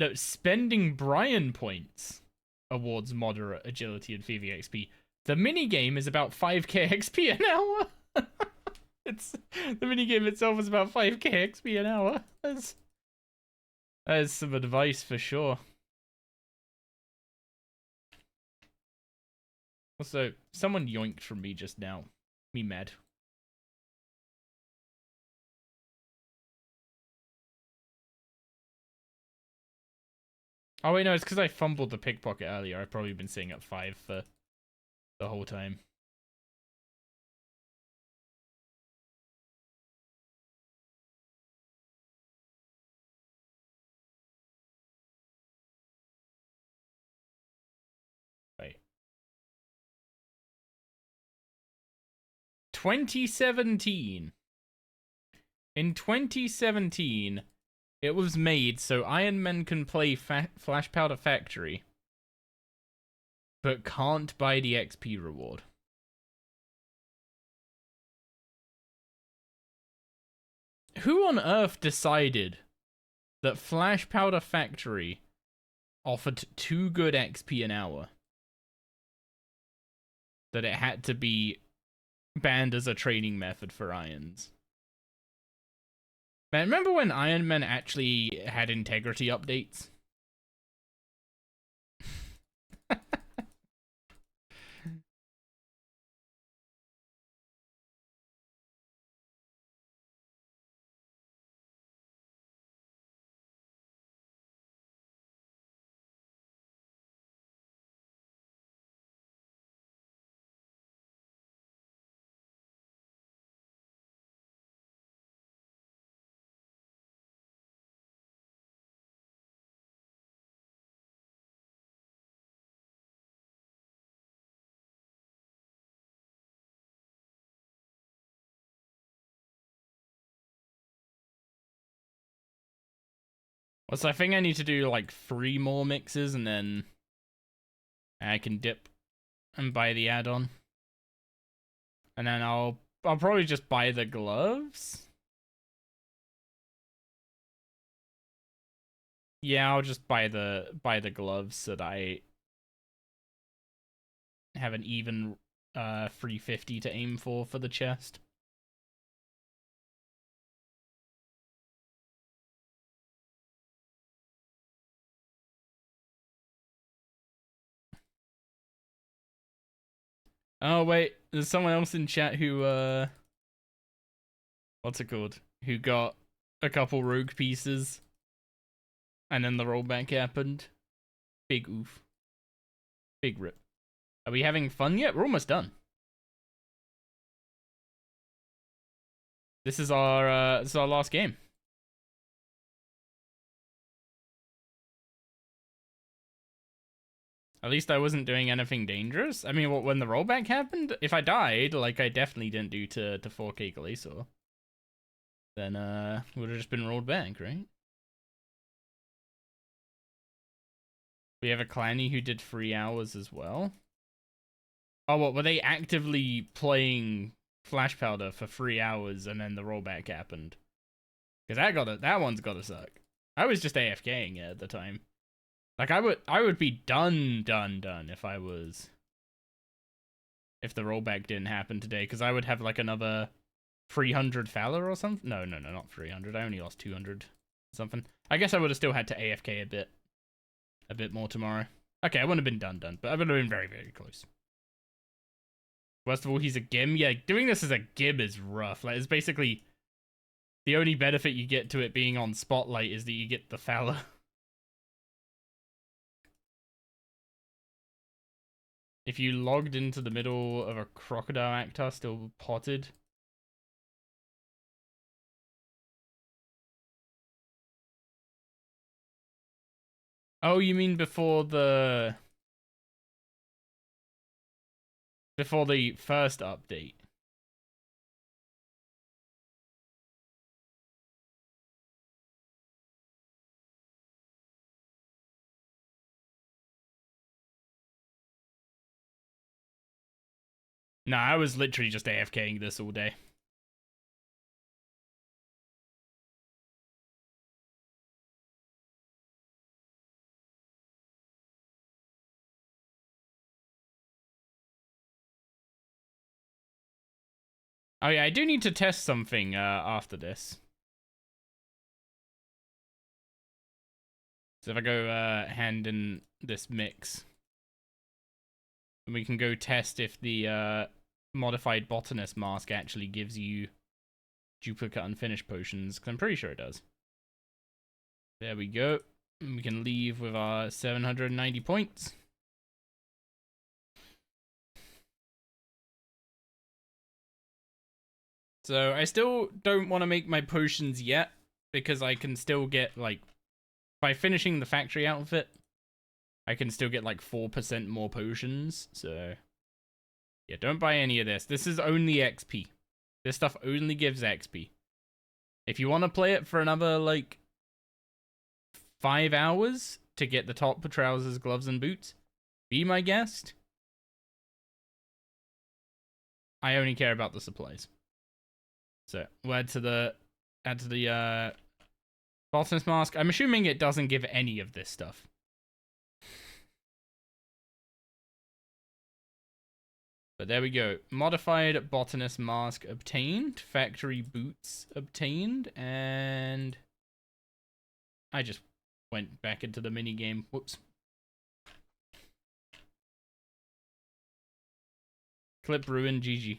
No, spending Brian points awards moderate agility and thieving XP. The minigame is about 5k XP an hour. It's the minigame itself is about 5k XP an hour. That's some advice for sure. Also, someone yoinked from me just now. Me mad. Oh wait, no, it's because I fumbled the pickpocket earlier. I've probably been sitting at 5 for the whole time. Wait. 2017. In 2017, it was made so Iron Men can play Flash Powder Factory, but can't buy the XP reward. Who on earth decided that Flash Powder Factory offered too good XP an hour that it had to be banned as a training method for irons? Man, remember when Iron Man actually had integrity updates? Well, so I think I need to do like 3 more mixes and then I can dip and buy the add-on. And then I'll probably just buy the gloves. Yeah, I'll just buy the gloves so that I have an even 350 to aim for the chest. Oh wait, there's someone else in chat who what's it called? Who got a couple rogue pieces and then the rollback happened. Big oof. Big rip. Are we having fun yet? We're almost done. This is our last game. At least I wasn't doing anything dangerous. I mean, when the rollback happened, if I died, like I definitely didn't do to 4K Glacier, then would have just been rolled back, right? We have a clanny who did 3 hours as well. Oh, what, were they actively playing Flash Powder for 3 hours and then the rollback happened? Because that one's gotta suck. I was just AFKing at the time. Like I would be done if the rollback didn't happen today, because I would have like another 300 Fowler or something. No, not 300. I only lost 200 something. I guess I would have still had to AFK a bit more tomorrow. Okay, I wouldn't have been done, but I would have been very, very close. First of all, he's a Gim. Yeah, doing this as a Gim is rough. Like, it's basically the only benefit you get to it being on Spotlight is that you get the Fowler. If you logged into the middle of a crocodile actor still potted. Oh, you mean before the first update? No, I was literally just AFKing this all day. Oh yeah, I do need to test something after this. So if I go hand in this mix, and we can go test if the modified botanist mask actually gives you duplicate unfinished potions, because I'm pretty sure it does. There we go. And we can leave with our 790 points. So I still don't want to make my potions yet, because I can still get, like, by finishing the factory outfit, I can still get like 4% more potions. So yeah, don't buy any of this. This is only XP. This stuff only gives XP. If you want to play it for another like 5 hours to get the top trousers, gloves, and boots, be my guest. I only care about the supplies. So we'll add to the botanist mask. I'm assuming it doesn't give any of this stuff. But there we go. Modified botanist mask obtained. Factory boots obtained. And I just went back into the mini game. Whoops. Clip ruin, GG.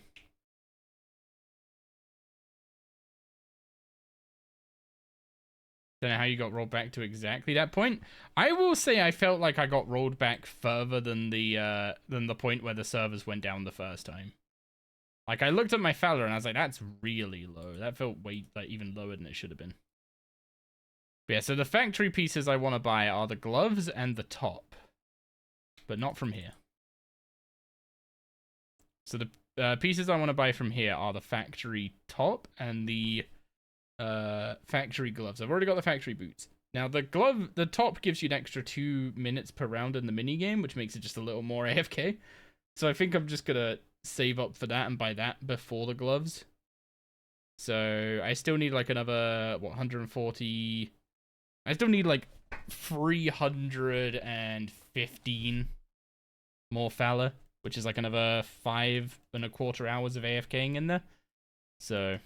Don't know how you got rolled back to exactly that point. I will say I felt like I got rolled back further than the point where the servers went down the first time. Like, I looked at my Fowler and I was like, that's really low. That felt way, like, even lower than it should have been. But yeah, so the factory pieces I want to buy are the gloves and the top. But not from here. So the pieces I want to buy from here are the factory top and the factory gloves. I've already got the factory boots. Now the top gives you an extra 2 minutes per round in the mini game, which makes it just a little more AFK. So I think I'm just gonna save up for that and buy that before the gloves. So I still need like another 140. I still need like 315 more Fowler, which is like another 5.25 hours of AFKing in there. So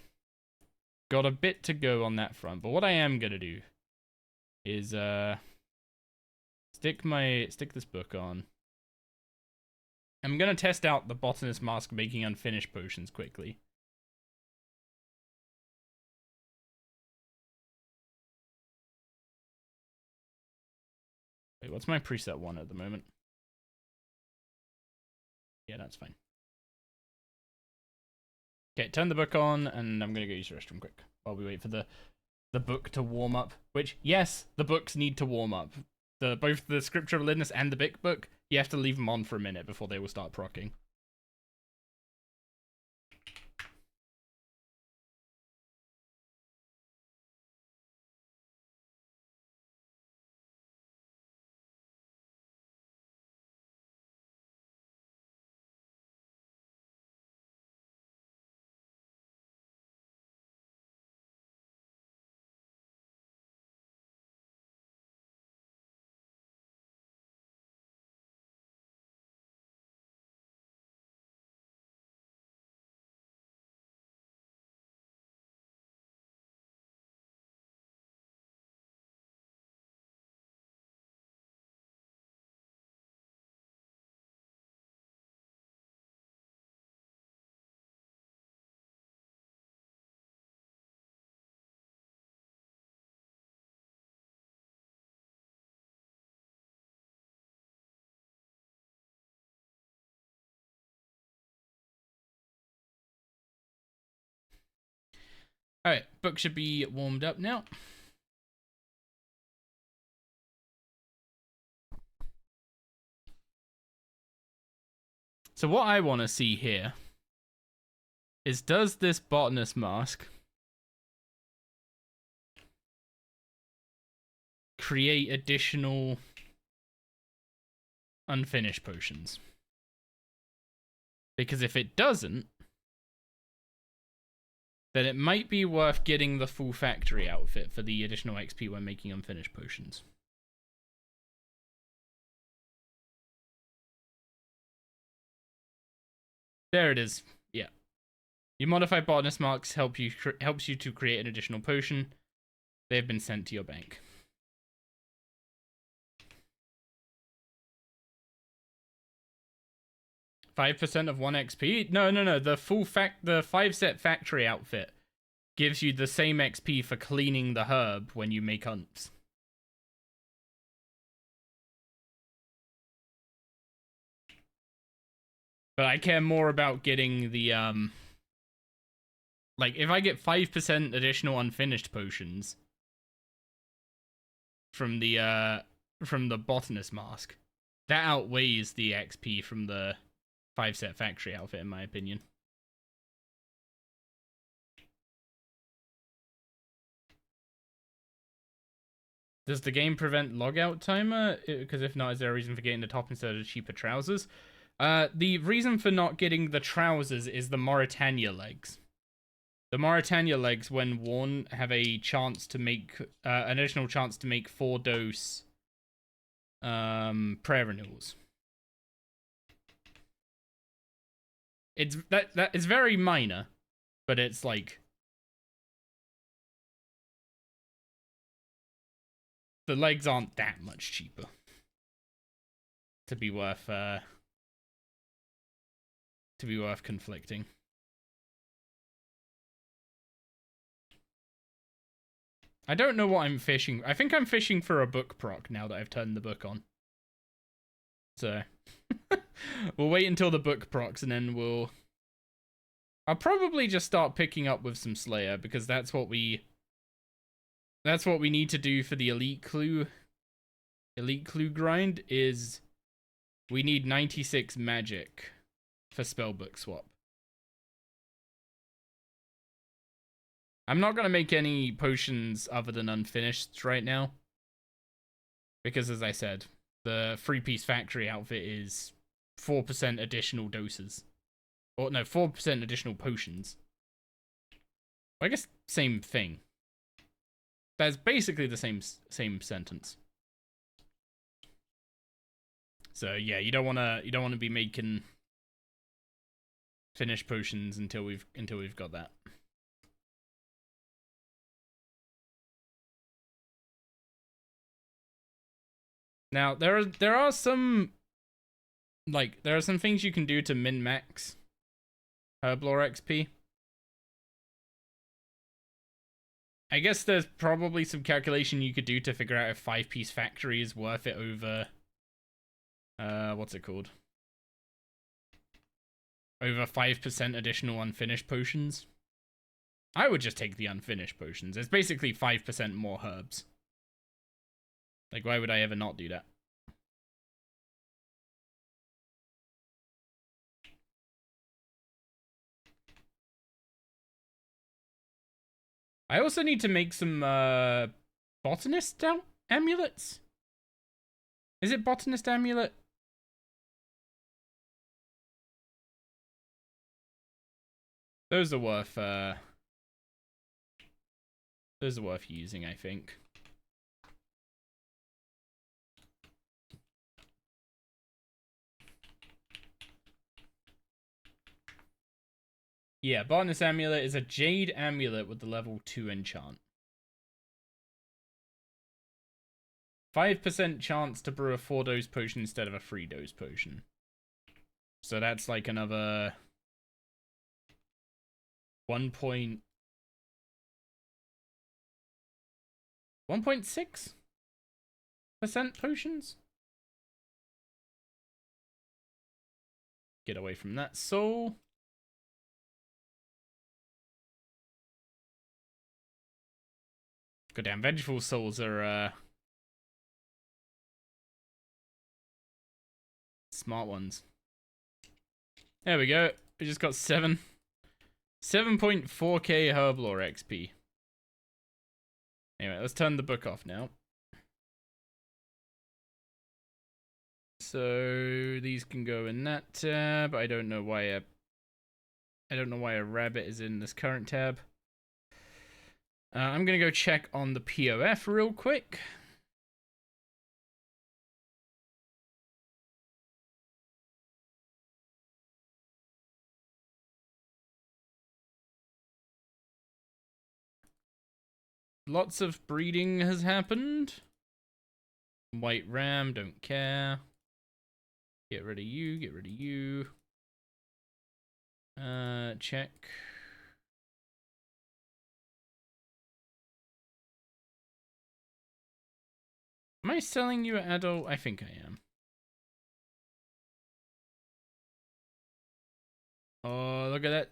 got a bit to go on that front, but what I am gonna do is stick this book on. I'm gonna test out the botanist mask making unfinished potions quickly. Wait, what's my preset one at the moment? Yeah, that's fine. Okay, turn the book on, and I'm gonna go use the restroom quick while we wait for the book to warm up. Which, yes, the books need to warm up. Both the Scripture of Linus and the big book, you have to leave them on for a minute before they will start proccing. Alright, book should be warmed up now. So what I want to see here is, does this botanist mask create additional unfinished potions? Because if it doesn't, then it might be worth getting the full factory outfit for the additional XP when making unfinished potions. There it is. Yeah. Your modified botanist marks helps you to create an additional potion. They have been sent to your bank. $5% of 1 XP? No. The 5-set factory outfit gives you the same XP for cleaning the herb when you make hunts. But I care more about getting the, like, if I get 5% additional unfinished potions from the botanist mask, that outweighs the XP from the 5-set factory outfit, in my opinion. Does the game prevent logout timer? Because if not, is there a reason for getting the top instead of cheaper trousers? The reason for not getting the trousers is the Mauritania legs. The Mauritania legs, when worn, have a chance to make an additional chance to make 4-dose prayer renewals. It's that is very minor, but it's like the legs aren't that much cheaper to be worth conflicting. I don't know what I'm fishing. I think I'm fishing for a book proc now that I've turned the book on. So we'll wait until the book procs and then I'll probably just start picking up with some Slayer, because that's what we need to do for the elite clue grind. Is we need 96 magic for spellbook swap. I'm not going to make any potions other than unfinished right now, because as I said, the 3-piece factory outfit is 4% additional doses. Or no, 4% additional potions. I guess same thing. That's basically the same sentence. So yeah, you don't want to be making finished potions until we've got that. Now there are some things you can do to min-max Herblore XP. I guess there's probably some calculation you could do to figure out if 5-piece factory is worth it over what's it called? Over 5% additional unfinished potions. I would just take the unfinished potions. It's basically 5% more herbs. Like, why would I ever not do that? I also need to make some botanist amulets. Is it botanist amulet? Those are worth using, I think. Yeah, botanist amulet is a jade amulet with the level 2 enchant. 5% chance to brew a 4-dose potion instead of a 3-dose potion. So that's like another 1.6% potions? Get away from that soul. Goddamn, vengeful souls are smart ones. There we go. We just got 7.4k Herblore XP. Anyway, let's turn the book off now. So these can go in that tab. I don't know why a rabbit is in this current tab. I'm gonna go check on the POF real quick. Lots of breeding has happened. White ram, don't care. Get rid of you, get rid of you. Check. Am I selling you an adult? I think I am. Oh, look at that.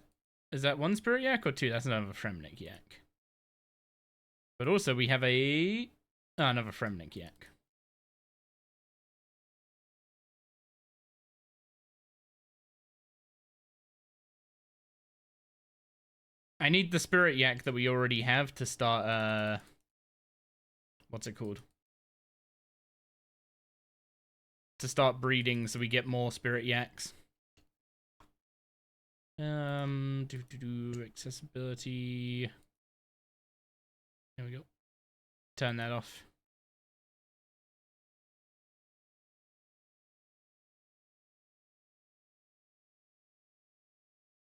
Is that one spirit yak or two? That's another Fremnik yak. But also we have another Fremnik yak. I need the spirit yak that we already have to start, what's it called? To start breeding so we get more spirit yaks. Accessibility. There we go. Turn that off.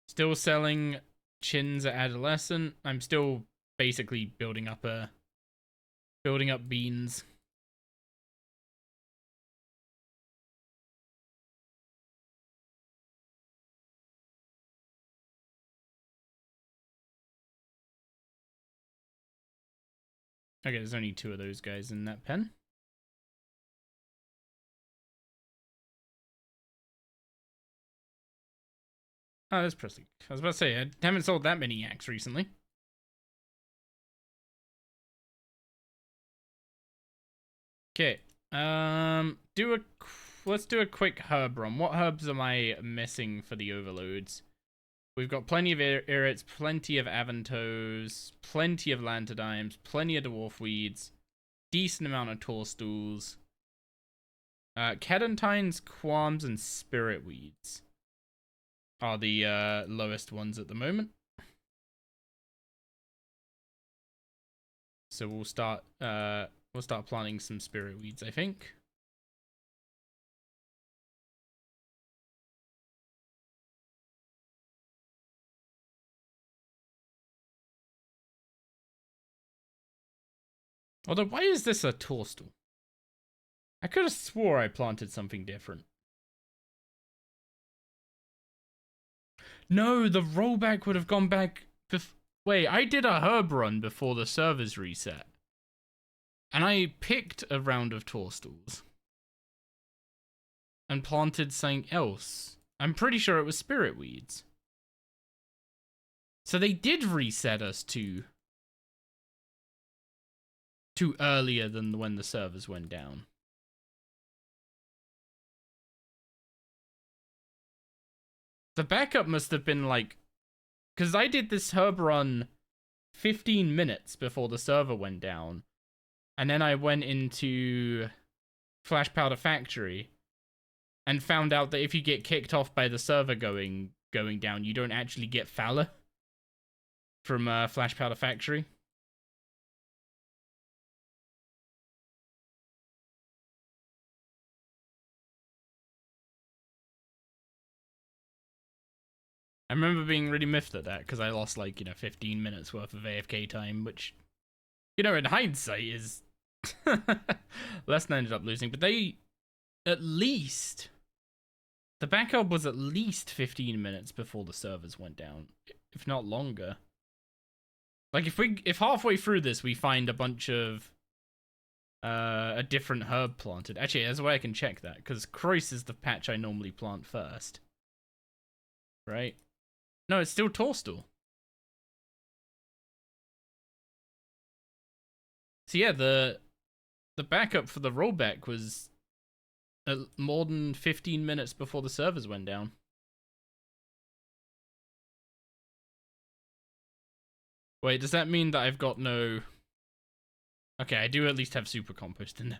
Still selling chins at adolescent. I'm still basically building up beans. Okay, there's only 2 of those guys in that pen. Oh, that's pretty. I was about to say, I haven't sold that many yaks recently. Okay. Let's do a quick herb run. What herbs am I missing for the overloads? We've got plenty of irrits, plenty of avantos, plenty of lantadymes, plenty of dwarf weeds, decent amount of toadstools, cadentines, qualms, and spirit weeds are the lowest ones at the moment. So we'll start planting some spirit weeds, I think. Although, why is this a toadstool? I could have swore I planted something different. No, the rollback would have gone back. Wait, I did a herb run before the servers reset. And I picked a round of toadstools. And planted something else. I'm pretty sure it was spirit weeds. So they did reset us to earlier than when the servers went down. The backup must have been like, because I did this herb run 15 minutes before the server went down, and then I went into Flash Powder Factory and found out that if you get kicked off by the server going down, you don't actually get Fowler from Flash Powder Factory. I remember being really miffed at that because I lost 15 minutes worth of AFK time, which, in hindsight is less than I ended up losing. But the backup was at least 15 minutes before the servers went down, if not longer. Like if halfway through this we find a bunch of a different herb planted. Actually, there's a way I can check that because Croix is the patch I normally plant first, right? No, it's still toadstool. So yeah, the backup for the rollback was more than 15 minutes before the servers went down. Wait, does that mean that I've got no... Okay, I do at least have super compost in there.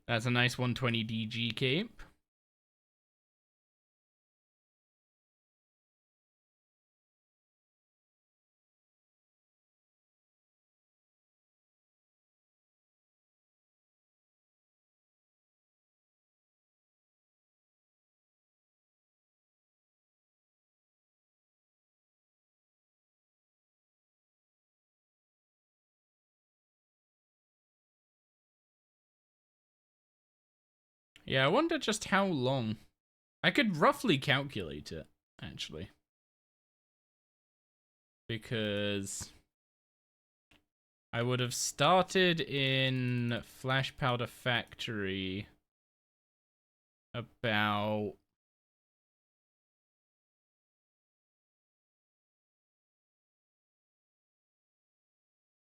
That's a nice 120 DG cape. Yeah, I wonder just how long. I could roughly calculate it, actually. Because I would have started in Flash Powder Factory about...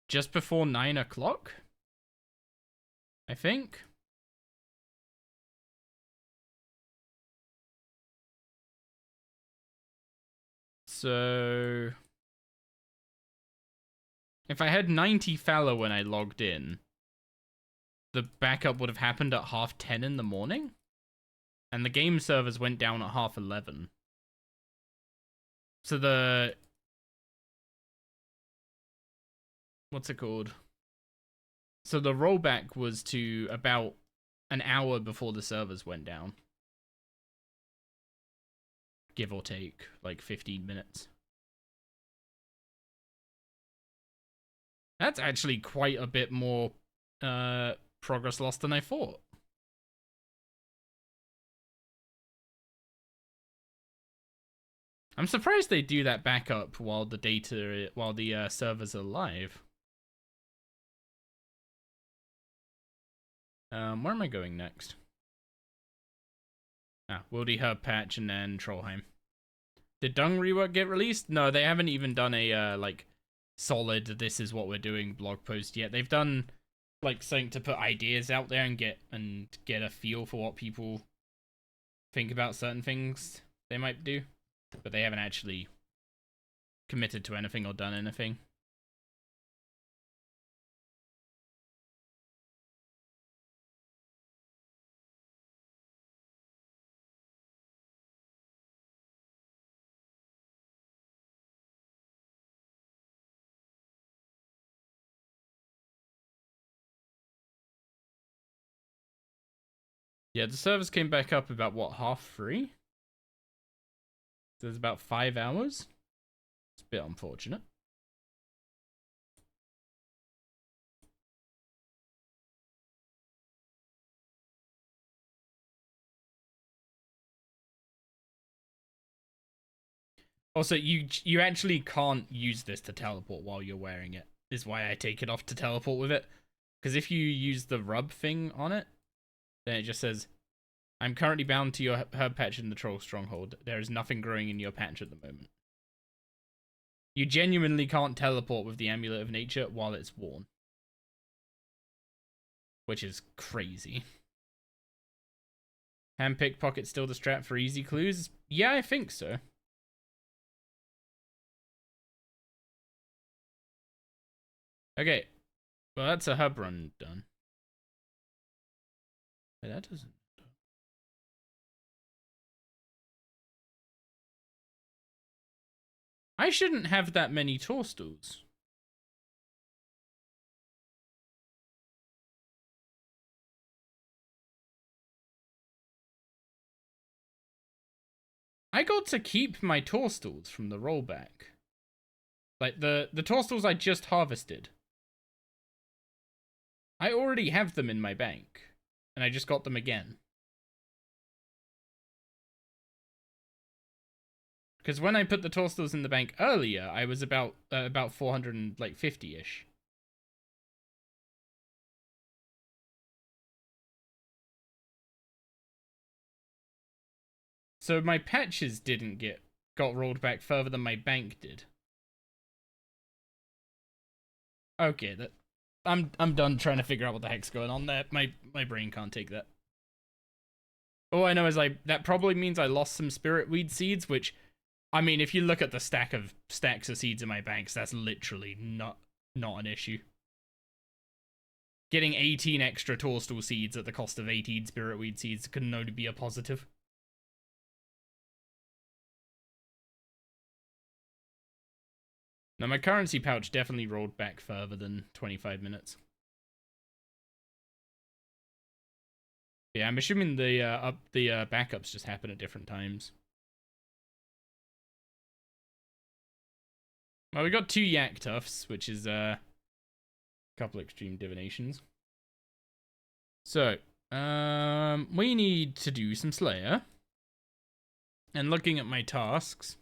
just before 9 o'clock, I think. So if I had 90 fallow when I logged in, the backup would have happened at 10:30 in the morning, and the game servers went down at 11:30. So the... what's it called? So the rollback was to about an hour before the servers went down. Give or take, like 15 minutes. That's actually quite a bit more progress lost than I thought. I'm surprised they do that backup while the servers are live. Where am I going next? Wildy Herb Patch and then Trollheim. Did Dung rework get released? No, they haven't even done a like solid "this is what we're doing" blog post yet. They've done like something to put ideas out there and get a feel for what people think about certain things they might do, but they haven't actually committed to anything or done anything. Yeah, the servers came back up about, what, 3:30? So there's about 5 hours. It's a bit unfortunate. Also, you actually can't use this to teleport while you're wearing it, is why I take it off to teleport with it. Because if you use the rub thing on it, then it just says, "I'm currently bound to your herb patch in the troll stronghold. There is nothing growing in your patch at the moment." You genuinely can't teleport with the Amulet of Nature while it's worn. Which is crazy. Handpick pocket still the strat for easy clues? Yeah, I think so. Okay. Well, that's a hub run done. Wait, that doesn't... I shouldn't have that many toadstools. I got to keep my toadstools from the rollback. Like, the toadstools I just harvested. I already have them in my bank. And I just got them again. Because when I put the toadstools in the bank earlier, I was about 450-ish. so my patches got rolled back further than my bank did. Okay, I'm done trying to figure out what the heck's going on there. My brain can't take that. All I know is that probably means I lost some spirit weed seeds, which, I mean, if you look at the stacks of seeds in my banks, that's literally not an issue. Getting 18 extra toadstool seeds at the cost of 18 spirit weed seeds can only be a positive. Now, my currency pouch definitely rolled back further than 25 minutes. Yeah, I'm assuming the backups just happen at different times. Well, we got 2 yak tufts, which is a couple extreme divinations. So, we need to do some Slayer. And looking at my tasks,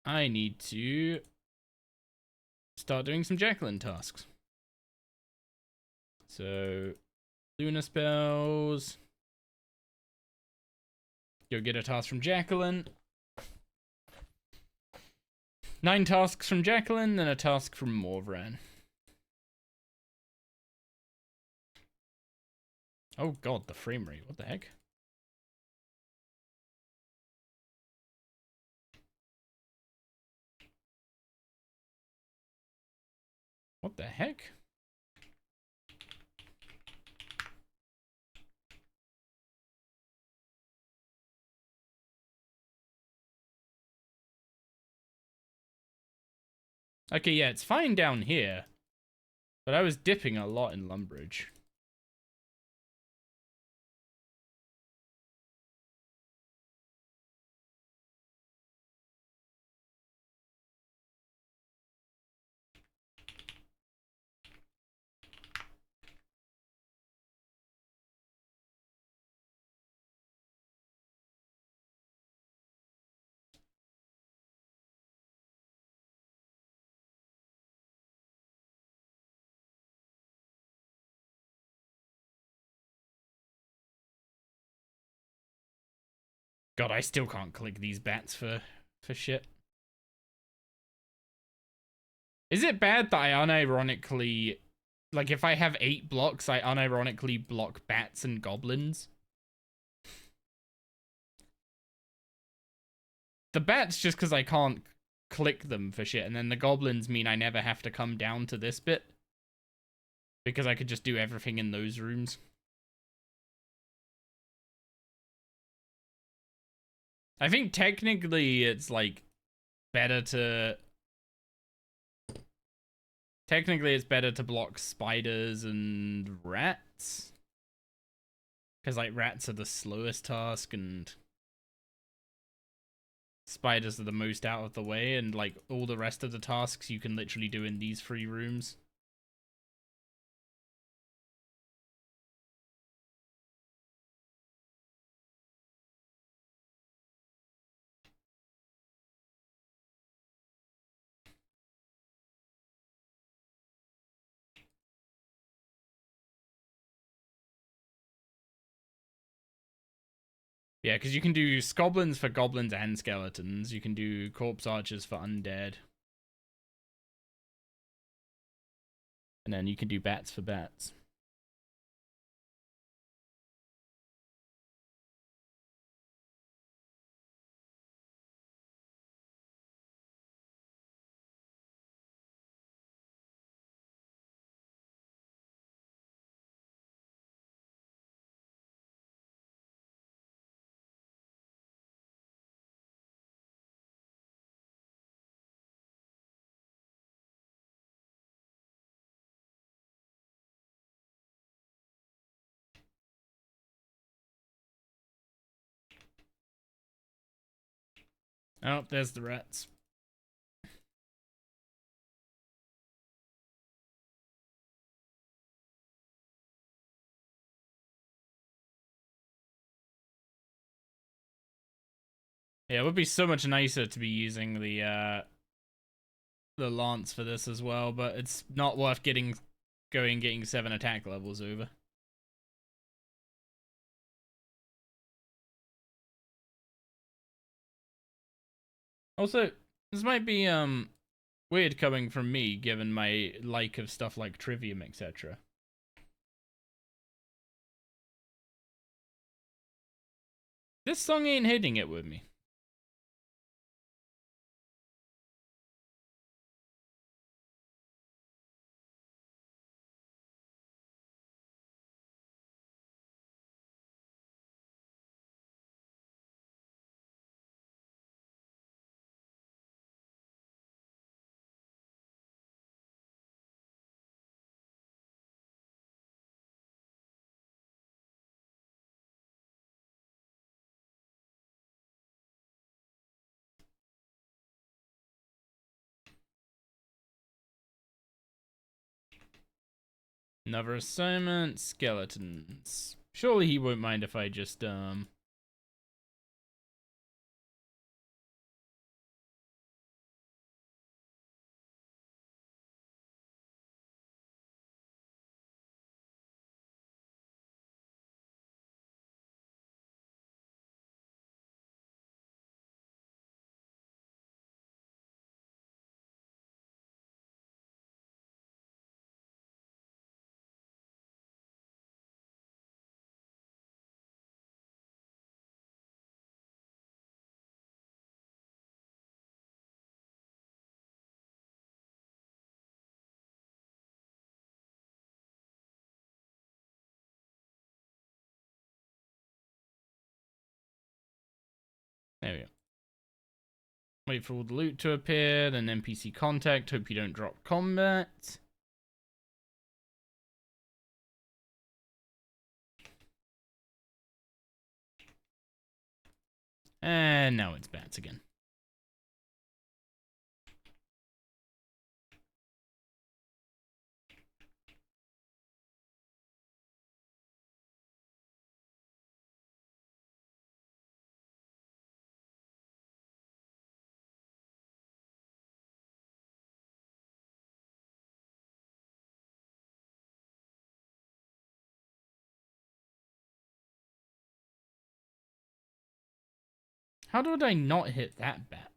I need to start doing some Jacqueline tasks. So, Luna spells. Go get a task from Jacqueline. 9 tasks from Jacqueline, then a task from Morvran. Oh god, the frame rate. What the heck? What the heck? Okay, yeah, it's fine down here. But I was dipping a lot in Lumbridge. God, I still can't click these bats for shit. Is it bad that I unironically... Like, if I have 8 blocks, I unironically block bats and goblins? The bats just because I can't click them for shit, and then the goblins mean I never have to come down to this bit. Because I could just do everything in those rooms. I think technically it's, like, better to... Technically it's better to block spiders and rats. Because, like, rats are the slowest task and... spiders are the most out of the way, and, like, all the rest of the tasks you can literally do in these 3 rooms. Yeah, because you can do goblins for goblins and skeletons. You can do corpse archers for undead. And then you can do bats for bats. Oh, there's the rats. Yeah, it would be so much nicer to be using the lance for this as well, but it's not worth getting 7 attack levels over. Also, this might be weird coming from me, given my like of stuff like Trivium, etc. This song ain't hitting it with me. Another assignment, skeletons. Surely he won't mind if I just, there we go. Wait for all the loot to appear, then NPC contact, hope you don't drop combat. And now it's bats again. How did I not hit that bat?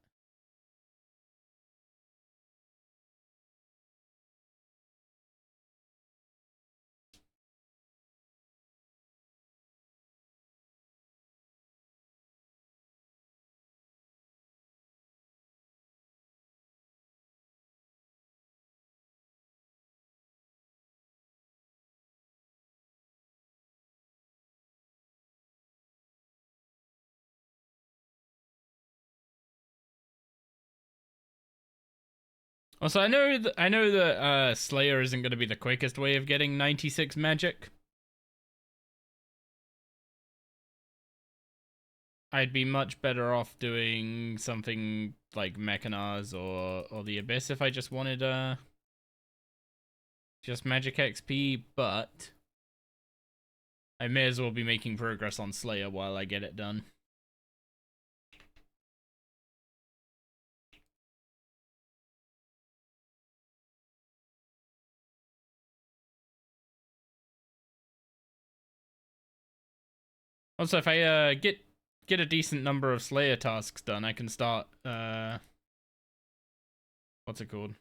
Also, I know that Slayer isn't going to be the quickest way of getting 96 magic. I'd be much better off doing something like Mechanars or the Abyss if I just wanted just magic XP, but I may as well be making progress on Slayer while I get it done. Also, if I get a decent number of Slayer tasks done, I can start what's it called?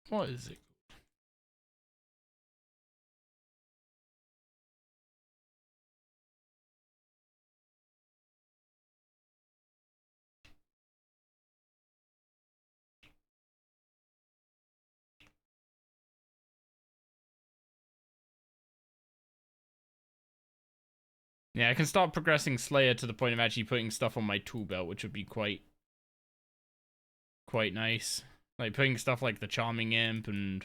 What is it? Yeah, I can start progressing Slayer to the point of actually putting stuff on my tool belt, which would be quite nice. Like putting stuff like the Charming Imp and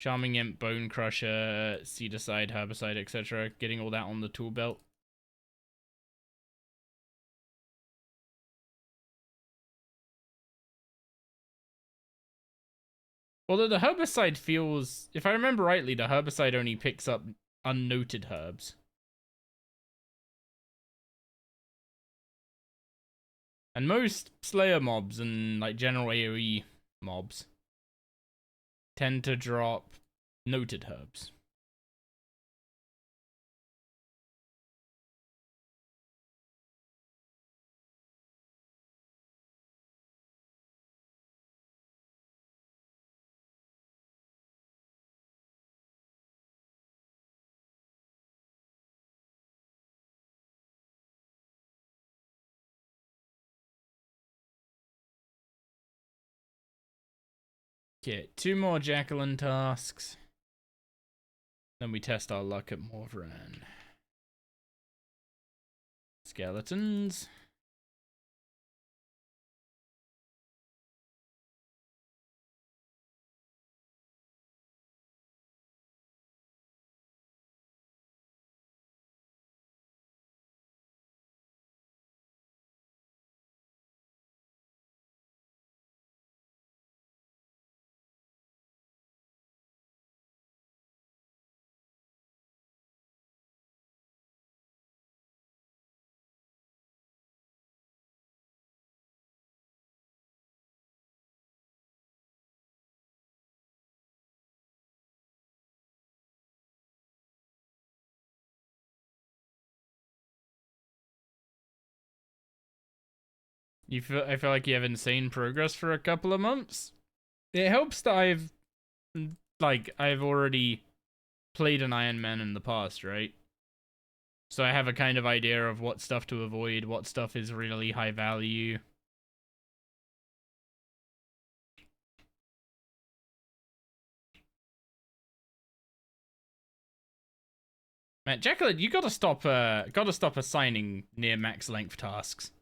Bone Crusher, Cedarcide, Herbicide, etc. Getting all that on the tool belt. Although the Herbicide feels, if I remember rightly, the Herbicide only picks up unnoted herbs. And most Slayer mobs and like general AoE mobs tend to drop noted herbs. Okay, 2 more Jacqueline tasks. Then we test our luck at Morvran. Skeletons. I feel like you have insane progress for a couple of months. It helps that I've already played an Iron Man in the past, right? So I have a kind of idea of what stuff to avoid, what stuff is really high value. Man, Jacqueline, you gotta stop assigning near max length tasks.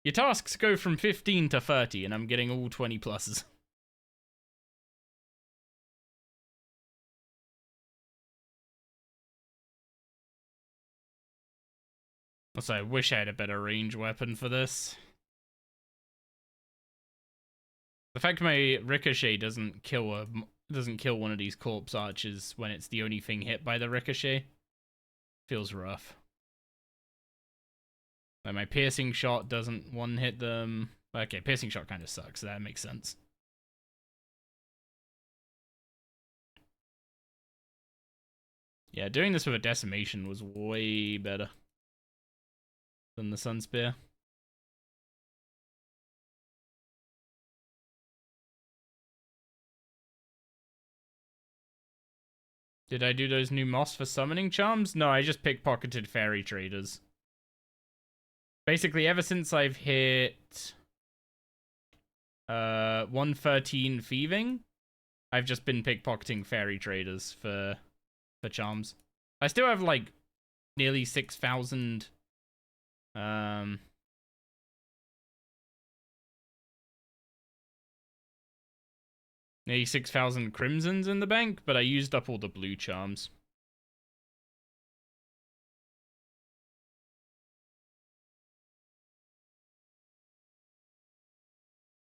Your tasks go from 15 to 30, and I'm getting all 20 pluses. Also, I wish I had a better range weapon for this. The fact my ricochet doesn't kill one of these corpse archers when it's the only thing hit by the ricochet feels rough. Like my piercing shot doesn't one hit them. Okay, piercing shot kind of sucks. So that makes sense. Yeah, doing this with a decimation was way better than the Sun Spear. Did I do those new moss for summoning charms? No, I just pickpocketed fairy traders. Basically, ever since I've hit 113 thieving, I've just been pickpocketing fairy traders for charms. I still have like nearly 6,000 nearly 6,000 crimsons in the bank, but I used up all the blue charms.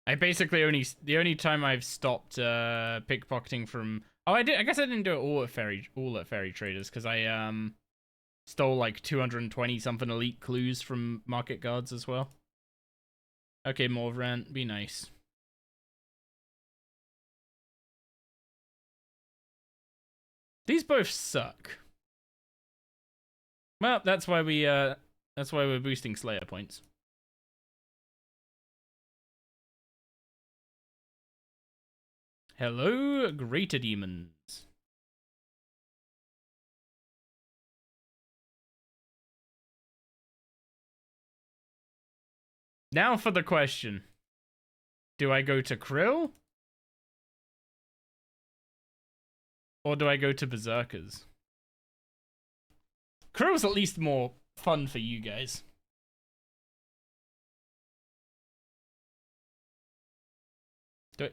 I basically the only time I've stopped pickpocketing from I guess I didn't do it all at fairy traders because I stole like 220 something elite clues from market guards as well. Okay, Morvran, be nice. These both suck. Well, that's why we're boosting Slayer points. Hello, greater demons. Now for the question. Do I go to Krill? Or do I go to Berserkers? Krill's at least more fun for you guys.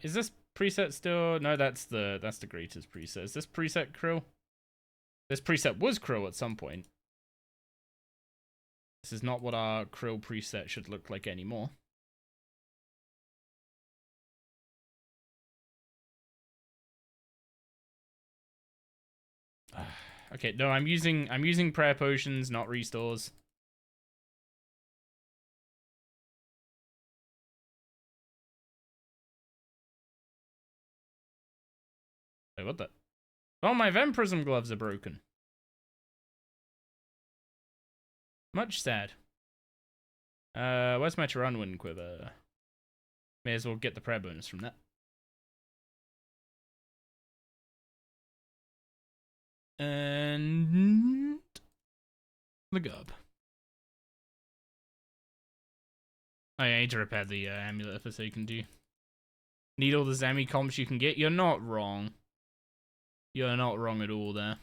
Is this preset still? No, that's the greatest preset. Is this preset Krill? This preset was Krill at some point. This is not what our Krill preset should look like anymore. Okay, no, I'm using prayer potions, not restores. Wait, what the? Oh, my Vampirism gloves are broken. Much sad. Where's my Tyranwin quiver? May as well get the prayer bonus from that. And the gob. I need to repair the amulet of Forsaken too. Need all the Zami comps you can get? You're not wrong. You're not wrong at all there.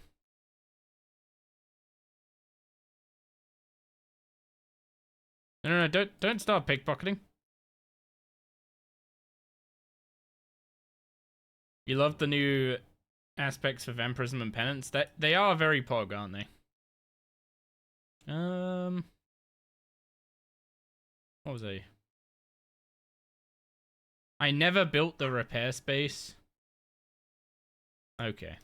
No, don't start pickpocketing. You love the new aspects for Vampirism and Penance. They are very pog, aren't they? What was I never built the repair space. Okay.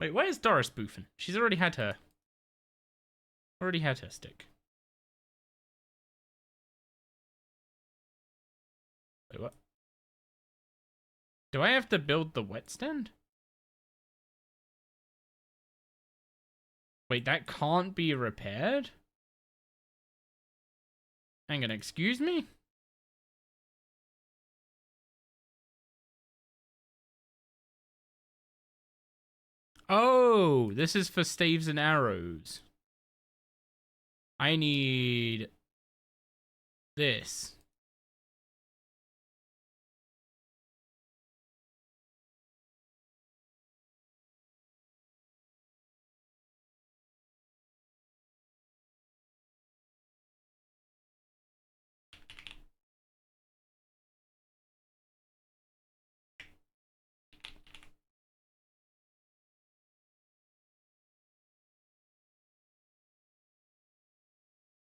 Wait, where's Doris boofing? She's already had her. Already had her stick. Wait, what? Do I have to build the wet stand? Wait, that can't be repaired? Hang on, excuse me? Oh, this is for staves and arrows. I need this.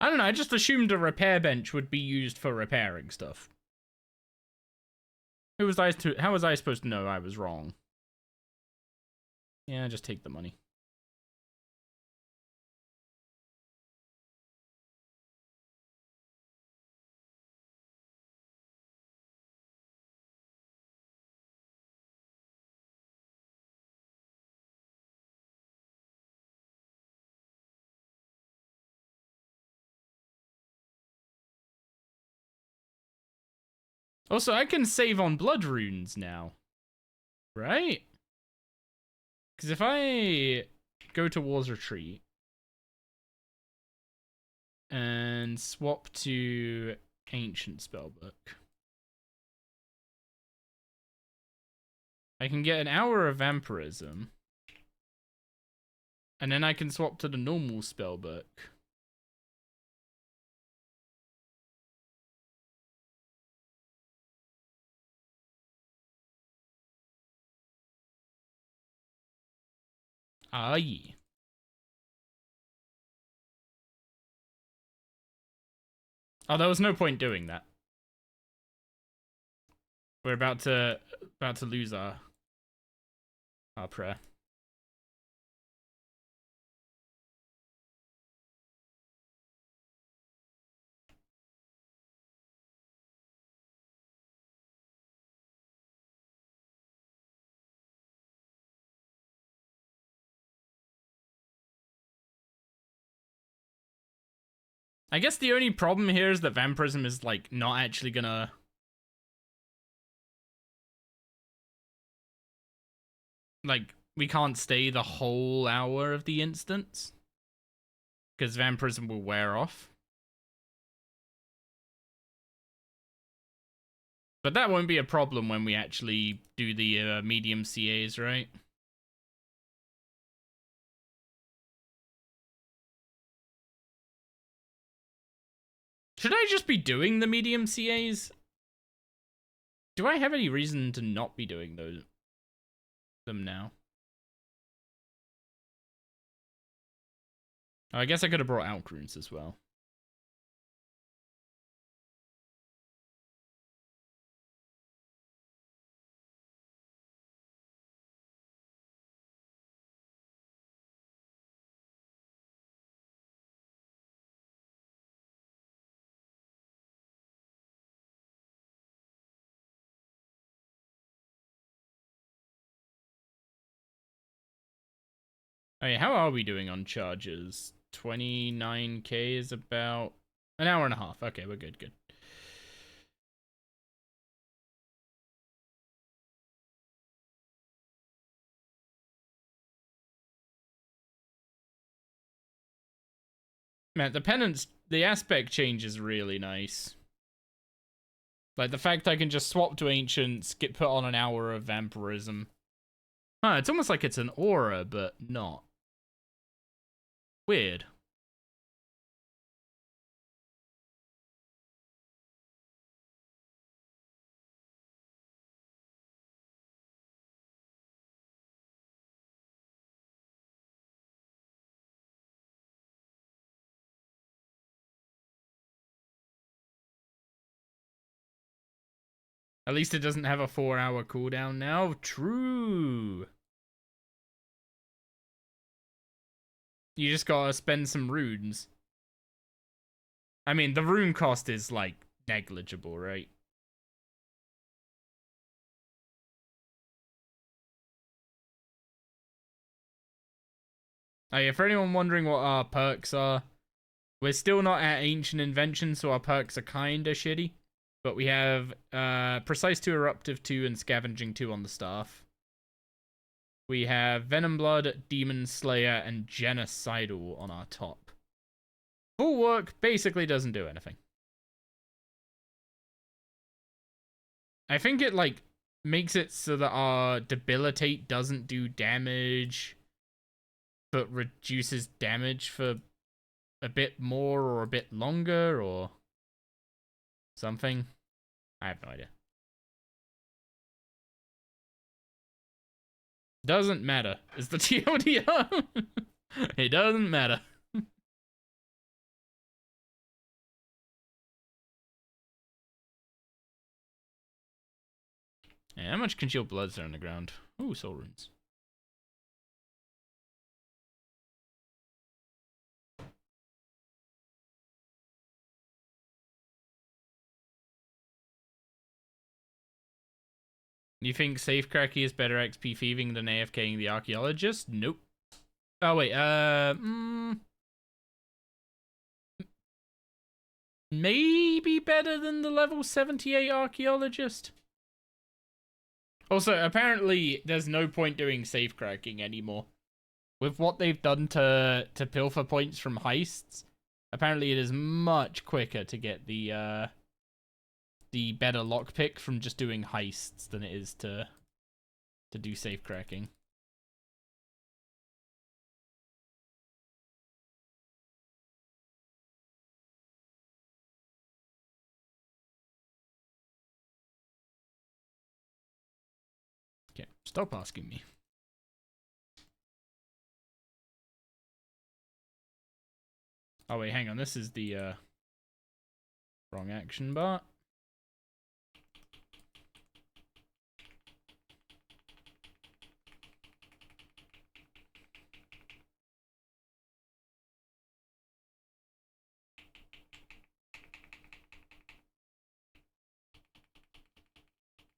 I don't know, I just assumed a repair bench would be used for repairing stuff. How was I supposed to know I was wrong? Yeah, just take the money. Also, I can save on blood runes now. Right? Because if I go to War's Retreat and swap to Ancient Spellbook, I can get an hour of Vampirism, and then I can swap to the normal Spellbook. Ah, yeah. Oh, there was no point doing that. We're about to lose our prayer. I guess the only problem here is that Vampirism is, like, not actually gonna... Like, we can't stay the whole hour of the instance. Because Vampirism will wear off. But that won't be a problem when we actually do the medium CAs, right? Should I just be doing the medium CAs? Do I have any reason to not be doing them now? Oh, I guess I could have brought out runes as well. I mean, how are we doing on charges? 29k is about an hour and a half. Okay, we're good, good. Man, the penance, the aspect change is really nice. Like, the fact I can just swap to Ancients, get put on an hour of Vampirism. Huh, it's almost like it's an aura, but not. Weird. At least it doesn't have a 4-hour cooldown now. True. You just gotta spend some runes. I mean, the rune cost is, like, negligible, right? Oh yeah, for anyone wondering what our perks are, we're still not at Ancient Invention, so our perks are kinda shitty. But we have Precise 2, Eruptive 2, and Scavenging 2 on the staff. We have Venom Blood, Demon Slayer, and Genocidal on our top. Bulwark basically doesn't do anything. I think it, like, makes it so that our Debilitate doesn't do damage, but reduces damage for a bit more or a bit longer or something. I have no idea. Doesn't matter. Is the TLDR? It doesn't matter. Yeah, how much congealed bloods are on the ground? Ooh, soul runes. You think Safecracky is better XP thieving than AFKing the Archaeologist? Nope. Oh, wait, maybe better than the level 78 Archaeologist? Also, apparently, there's no point doing Safecracking anymore. With what they've done to pilfer points from heists, apparently it is much quicker to get the better lockpick from just doing heists than it is to do Safecracking. Okay, stop asking me. Oh wait, hang on. This is the wrong action bar.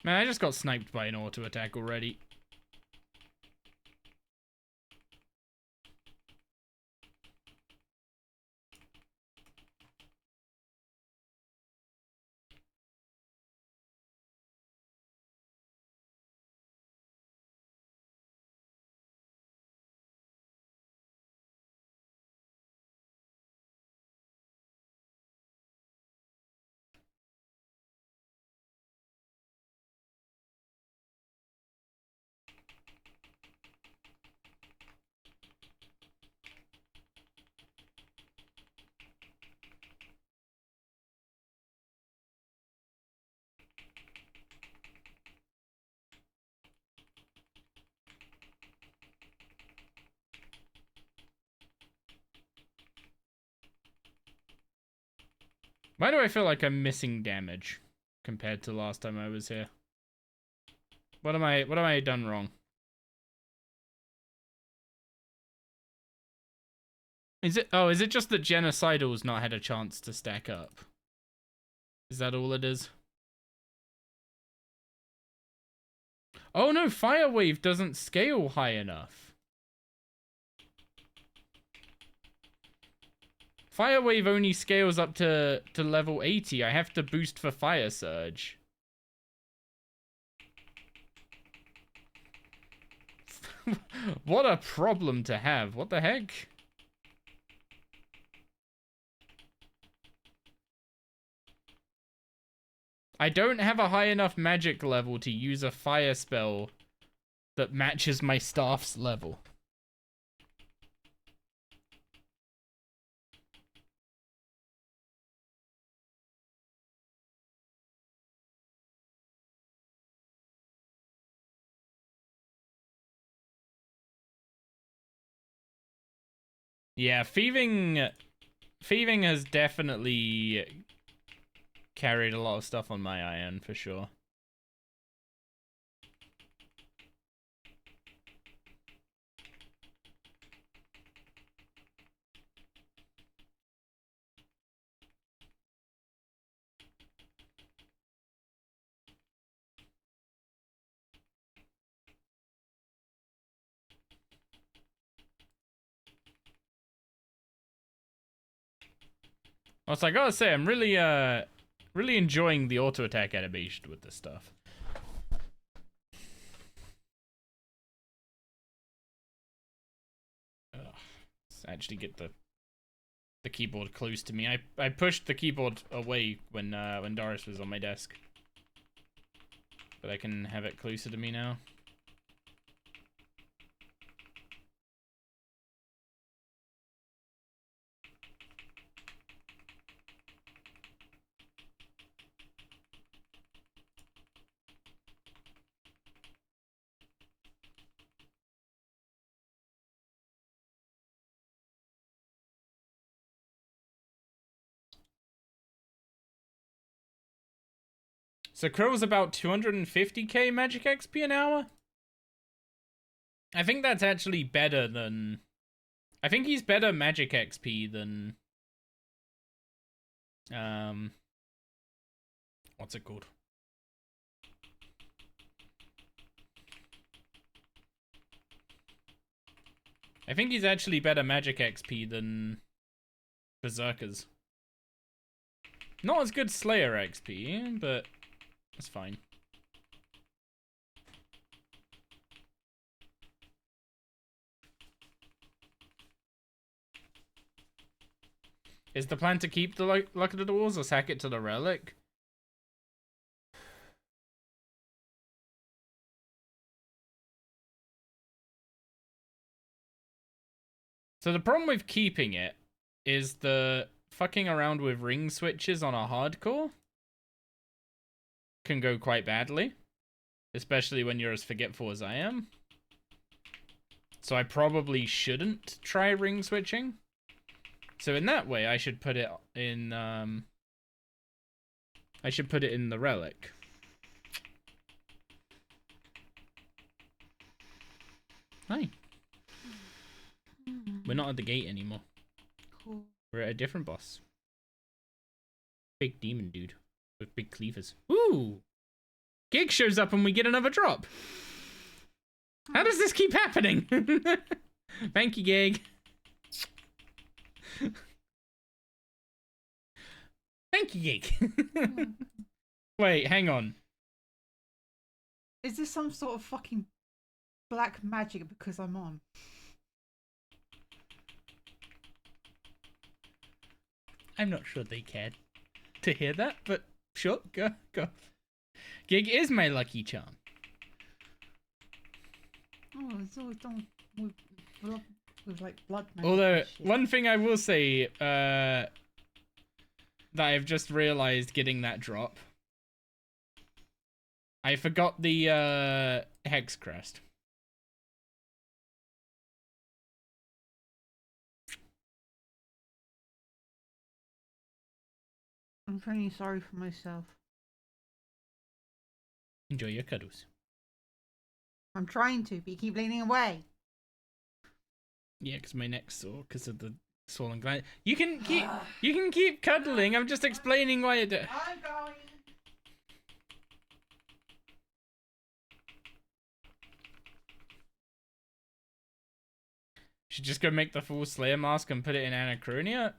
Man, I just got sniped by an auto attack already. Why do I feel like I'm missing damage compared to last time I was here? What am I done wrong? Is it just that Genocidal's not had a chance to stack up? Is that all it is? Oh no, Fire Wave doesn't scale high enough. Fire Wave only scales up to level 80. I have to boost for Fire Surge. What a problem to have. What the heck? I don't have a high enough magic level to use a fire spell that matches my staff's level. Yeah, thieving has definitely carried a lot of stuff on my iron for sure. Also, I gotta say, I'm really enjoying the auto attack animation with this stuff. Ugh. Let's actually get the keyboard close to me. I pushed the keyboard away when Doris was on my desk, but I can have it closer to me now. So Crow's about 250k magic XP an hour? I think that's actually better than... I think he's better magic XP than... What's it called? I think he's actually better magic XP than Berserkers. Not as good Slayer XP, but it's fine. Is the plan to keep the Luck of the Dwarves or sack it to the Relic? So the problem with keeping it is the fucking around with ring switches on a hardcore can go quite badly. Especially when you're as forgetful as I am. So I probably shouldn't try ring switching. So in that way, I should put it in, the Relic. Hi. We're not at the gate anymore. Cool. We're at a different boss. Big demon dude with big cleavers. Ooh! Gig shows up and we get another drop. How does this keep happening? Thank you, Gig. Thank you, Gig. Wait, hang on. Is this some sort of fucking black magic because I'm on? I'm not sure they cared to hear that, but sure, go. Gig is my lucky charm. Oh, it's always done with like blood magic. Although, one thing I will say, that I've just realized getting that drop. I forgot the, Hex Crest. I'm feeling sorry for myself. Enjoy your cuddles. I'm trying to, but you keep leaning away. Yeah, because my neck's sore because of the swollen gland. You can keep cuddling. I'm just explaining why it. I'm going. Should just go make the full Slayer mask and put it in Anachronia.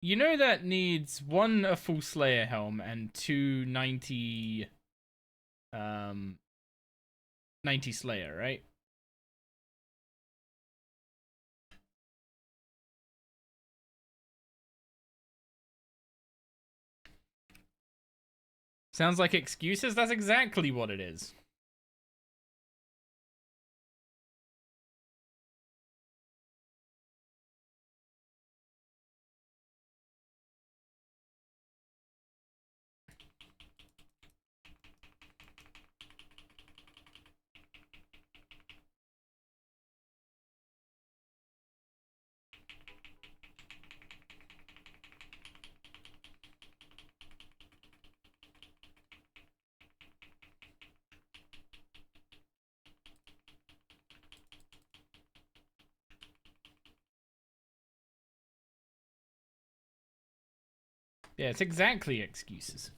You know that needs one a full Slayer helm and two 90 90 Slayer, right? Sounds like excuses? That's exactly what it is. Yeah, it's exactly excuses.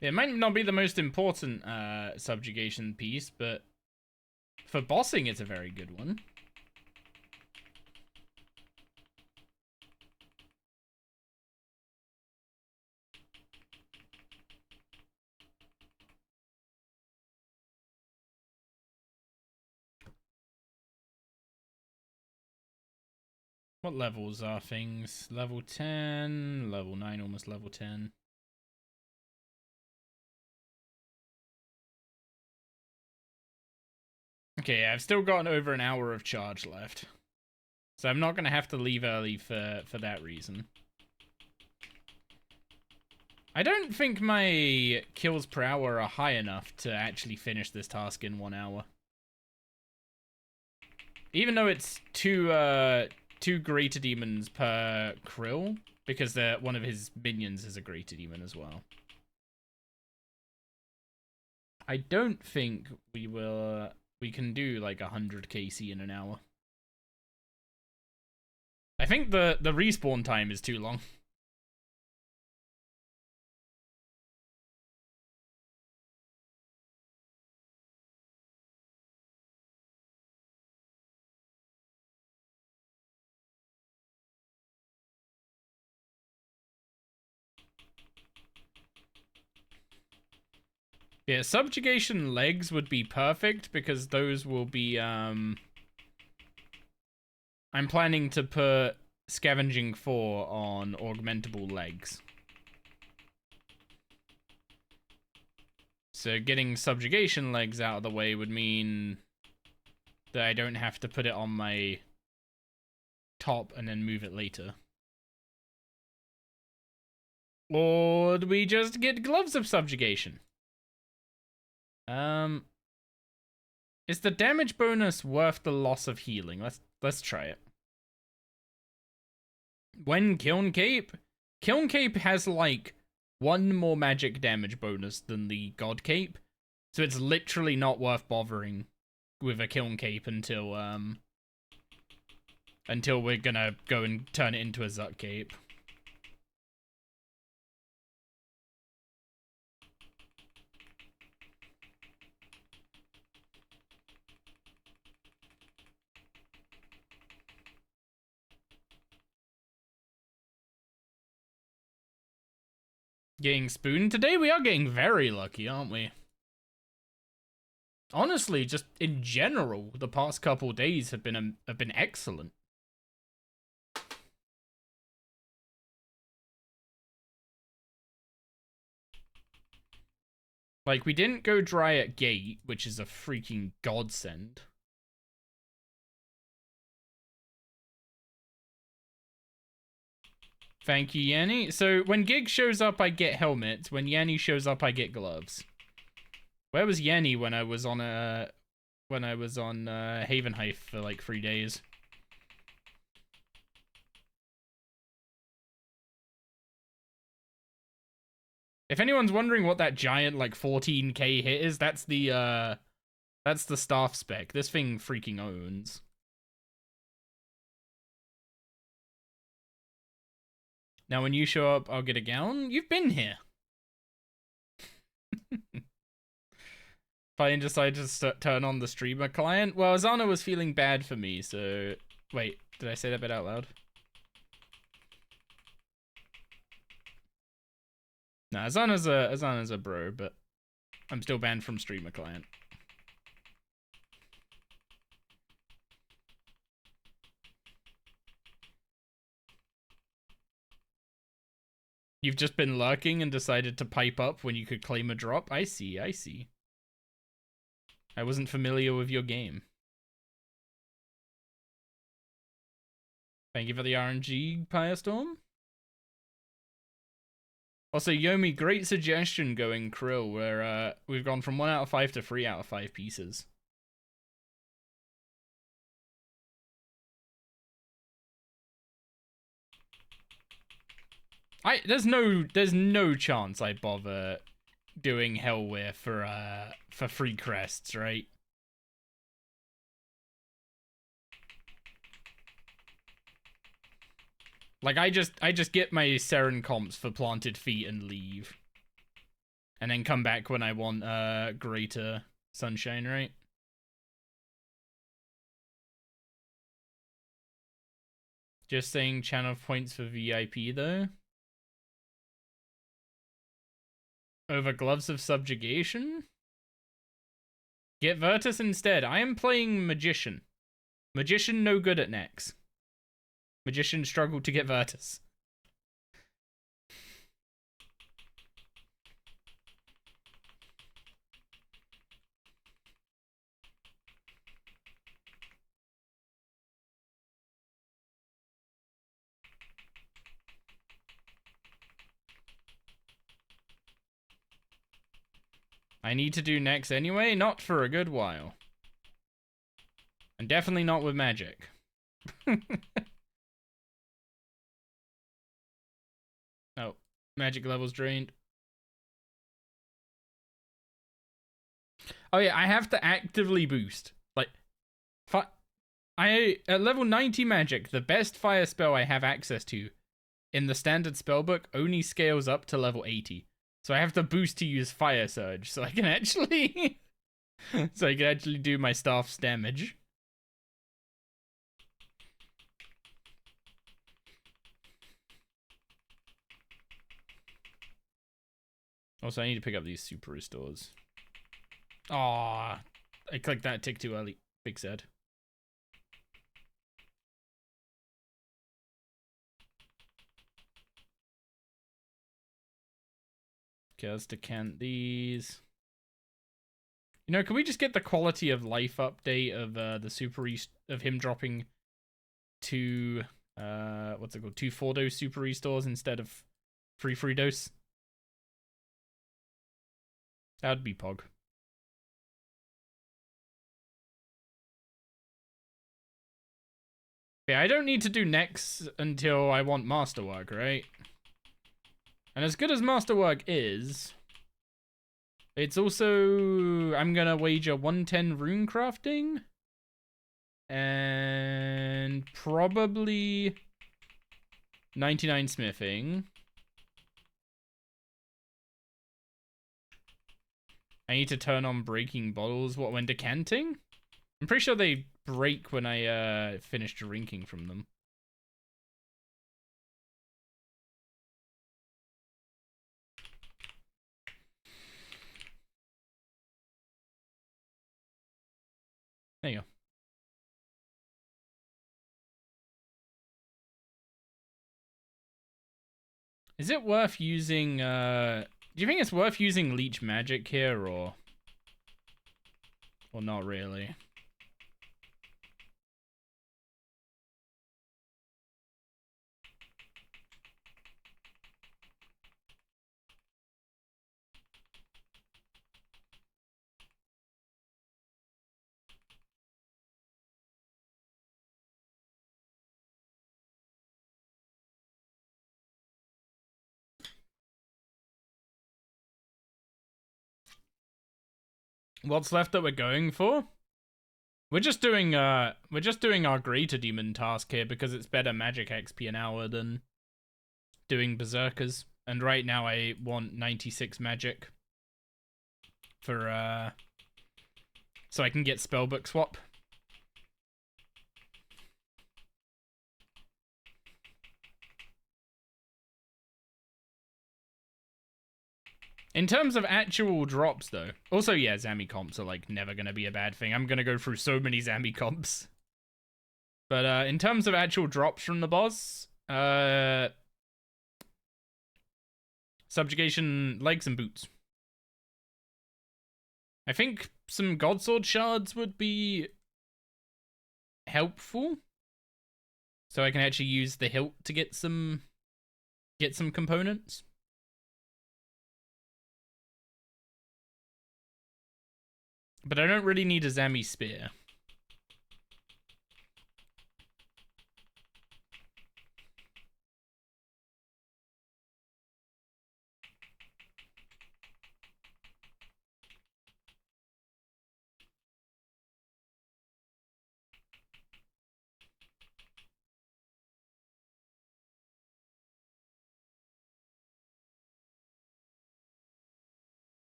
It might not be the most important subjugation piece, but for bossing, it's a very good one. What levels are things? Level 10, level 9, almost level 10. Okay, I've still got over an hour of charge left. So I'm not going to have to leave early for that reason. I don't think my kills per hour are high enough to actually finish this task in 1 hour. Even though it's two greater demons per krill, because one of his minions is a greater demon as well. I don't think we can do like 100 KC in an hour. I think the respawn time is too long. Yeah, subjugation legs would be perfect because those will be I'm planning to put scavenging 4 on augmentable legs. So getting subjugation legs out of the way would mean that I don't have to put it on my top and then move it later. Or do we just get gloves of subjugation? Is the damage bonus worth the loss of healing? Let's try it. When Kiln Cape has like 1 more magic damage bonus than the God Cape, so it's literally not worth bothering with a Kiln Cape until we're gonna go and turn it into a Zuck Cape. Getting spooned today? We are getting very lucky, aren't we? Honestly, just in general, the past couple days have been excellent. Like, we didn't go dry at gate, which is a freaking godsend. Thank you, Yanni. So when Gig shows up, I get helmet. When Yanni shows up, I get gloves. Where was Yanni when I was on Havenheim for like 3 days? If anyone's wondering what that giant like 14k hit is, that's the staff spec. This thing freaking owns. Now when you show up, I'll get a gown. You've been here. If I decide to turn on the streamer client, well, Azana was feeling bad for me, so wait, did I say that bit out loud? Nah, Azana's a bro, but I'm still banned from streamer client. You've just been lurking and decided to pipe up when you could claim a drop? I see, I see. I wasn't familiar with your game. Thank you for the RNG, Pyrestorm. Also, Yomi, great suggestion going Krill, where we've gone from 1 out of 5 to 3 out of 5 pieces. There's no chance I bother doing Hellware for free crests, right? Like I just get my Seren comps for planted feet and leave. And then come back when I want greater sunshine, right? Just saying channel points for VIP though. Over Gloves of Subjugation? Get Virtus instead. I am playing Magician. Magician no good at Nex. Magician struggled to get Virtus. I need to do Nex anyway, not for a good while. And definitely not with magic. Oh, magic levels drained. Oh yeah, I have to actively boost. Like, at level 90 magic, the best fire spell I have access to in the standard spellbook only scales up to level 80. So I have to boost to use Fire Surge so I can actually do my staff's damage. Also, I need to pick up these super restores. Aww, I clicked that tick too early. Big sad. Okay, let's decant these. You know, can we just get the quality of life update of the of him dropping two what's it called? 2 4-dose super restores instead of 3 dose? That would be pog. Yeah, I don't need to do Nex until I want Masterwork, right? And as good as Masterwork is, it's also, I'm gonna wager 110 rune crafting and probably 99 smithing. I need to turn on breaking bottles. What, when decanting? I'm pretty sure they break when I finish drinking from them. There you go. Is it worth using, do you think it's worth using leech magic here, or not really? What's left that we're going for? We're just doing our Greater Demon task here because it's better magic XP an hour than doing Berserkers. And right now I want 96 magic for so I can get spellbook swap. In terms of actual drops, though, also, yeah, Zami comps are, like, never gonna be a bad thing. I'm gonna go through so many Zami comps. But, in terms of actual drops from the boss, Subjugation, legs, and boots. I think some Godsword shards would be helpful. So I can actually use the hilt to get some components. But I don't really need a Zami spear.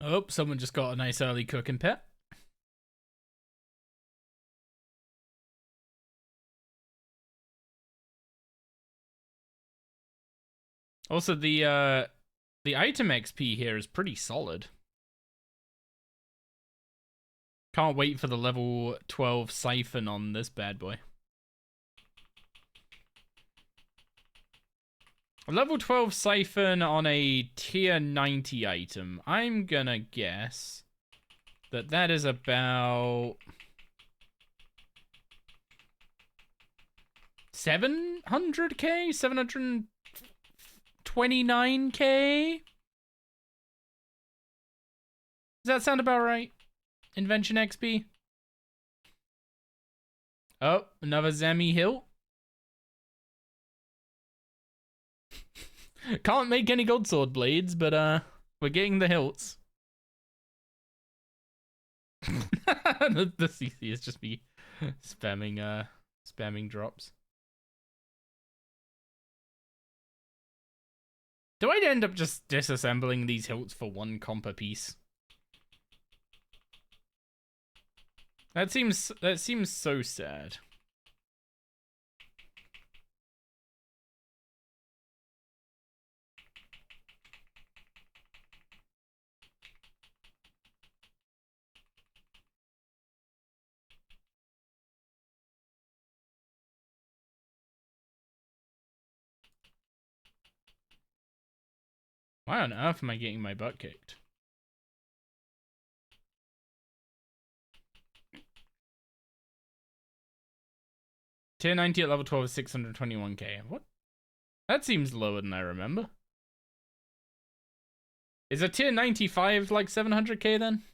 Oh, someone just got a nice early cooking pet. Also, the item XP here is pretty solid. Can't wait for the level 12 siphon on this bad boy. A level 12 siphon on a tier 90 item. I'm gonna guess that that is about 700k? 729k? Does that sound about right? Invention XP? Oh, another Zami hilt. Can't make any Godsword blades, but we're getting the hilts. the CC is just me spamming drops. Do I end up just disassembling these hilts for 1 comp a piece? That seems so sad. Why on earth am I getting my butt kicked? Tier 90 at level 12 is 621k. What? That seems lower than I remember. Is a tier 95 like 700k then?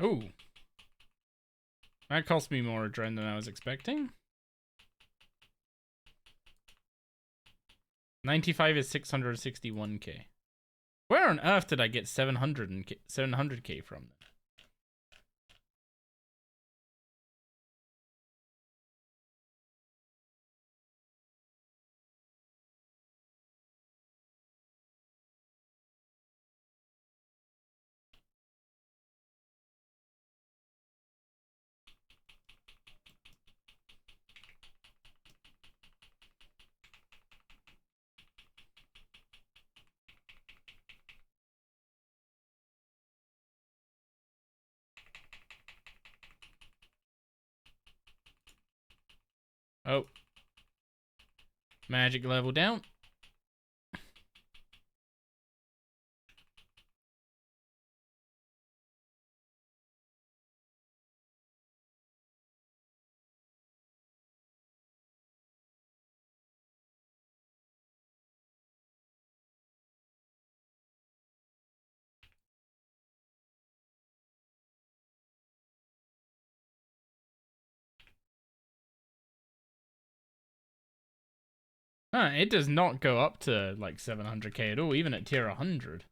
Oh. That cost me more adrenaline than I was expecting. 95 is 661k. Where on earth did I get 700k from? Oh. Magic level down. Huh, it does not go up to like 700k at all, even at tier 100.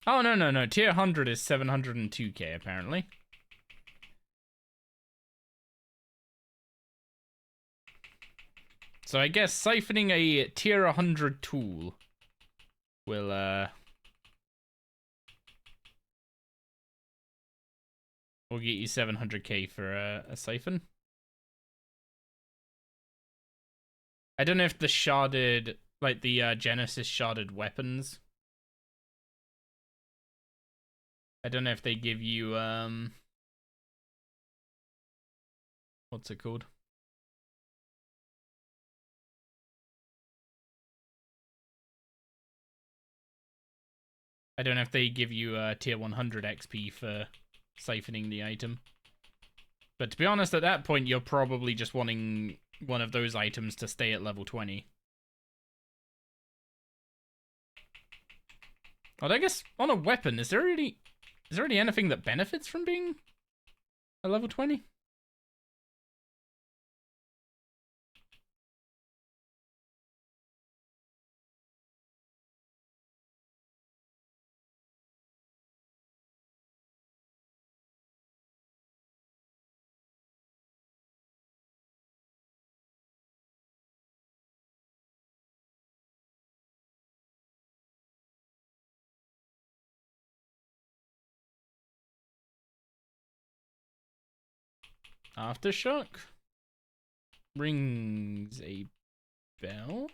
Oh, no. Tier 100 is 702k, apparently. So I guess siphoning a tier 100 tool will get you 700k for a siphon. I don't know if the sharded, like the Genesis sharded weapons, I don't know if they give you what's it called? I don't know if they give you tier 100 XP for siphoning the item. But to be honest, at that point, you're probably just wanting one of those items to stay at level 20. Well, I guess on a weapon, is there really anything that benefits from being a level 20? Aftershock rings a bell.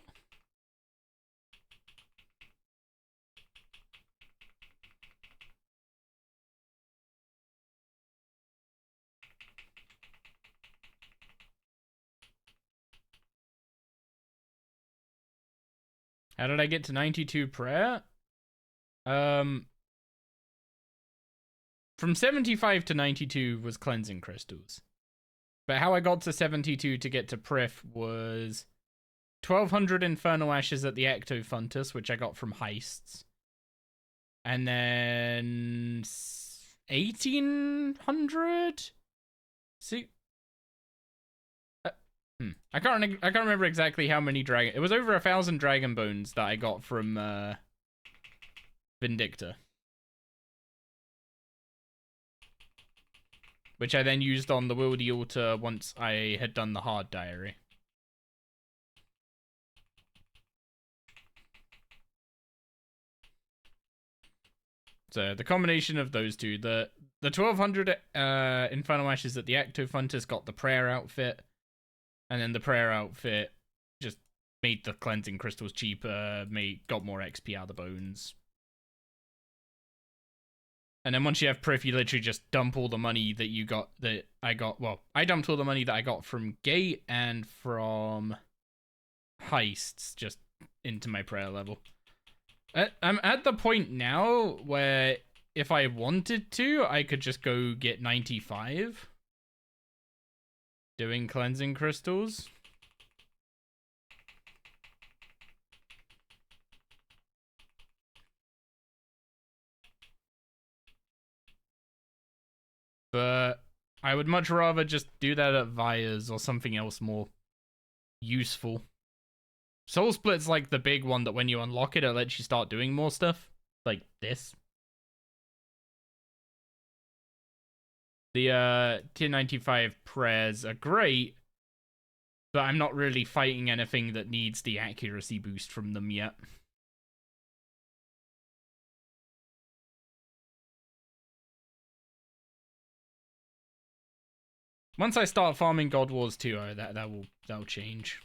How did I get to 92 prayer? From 75 to 92 was cleansing crystals. But how I got to 72 to get to Prif was 1200 infernal ashes at the Ectofuntus, which I got from heists. And then 1800? See, I can't remember exactly how many dragon. It was over 1,000 dragon bones that I got from Vindicta, which I then used on the Wildy altar once I had done the hard diary. So the combination of those two, the 1200 infernal ashes at the Ectofuntus got the prayer outfit. And then the prayer outfit just made the cleansing crystals cheaper, got more XP out of the bones. And then once you have Prif, you literally just dump all the money that you got, I dumped all the money that I got from Gate and from heists just into my prayer level. I'm at the point now where if I wanted to, I could just go get 95. Doing cleansing crystals. But I would much rather just do that at Vias or something else more useful. Soul Split's like the big one that when you unlock it, it lets you start doing more stuff. Like this. The tier 95 prayers are great, but I'm not really fighting anything that needs the accuracy boost from them yet. Once I start farming God Wars 2, that'll change.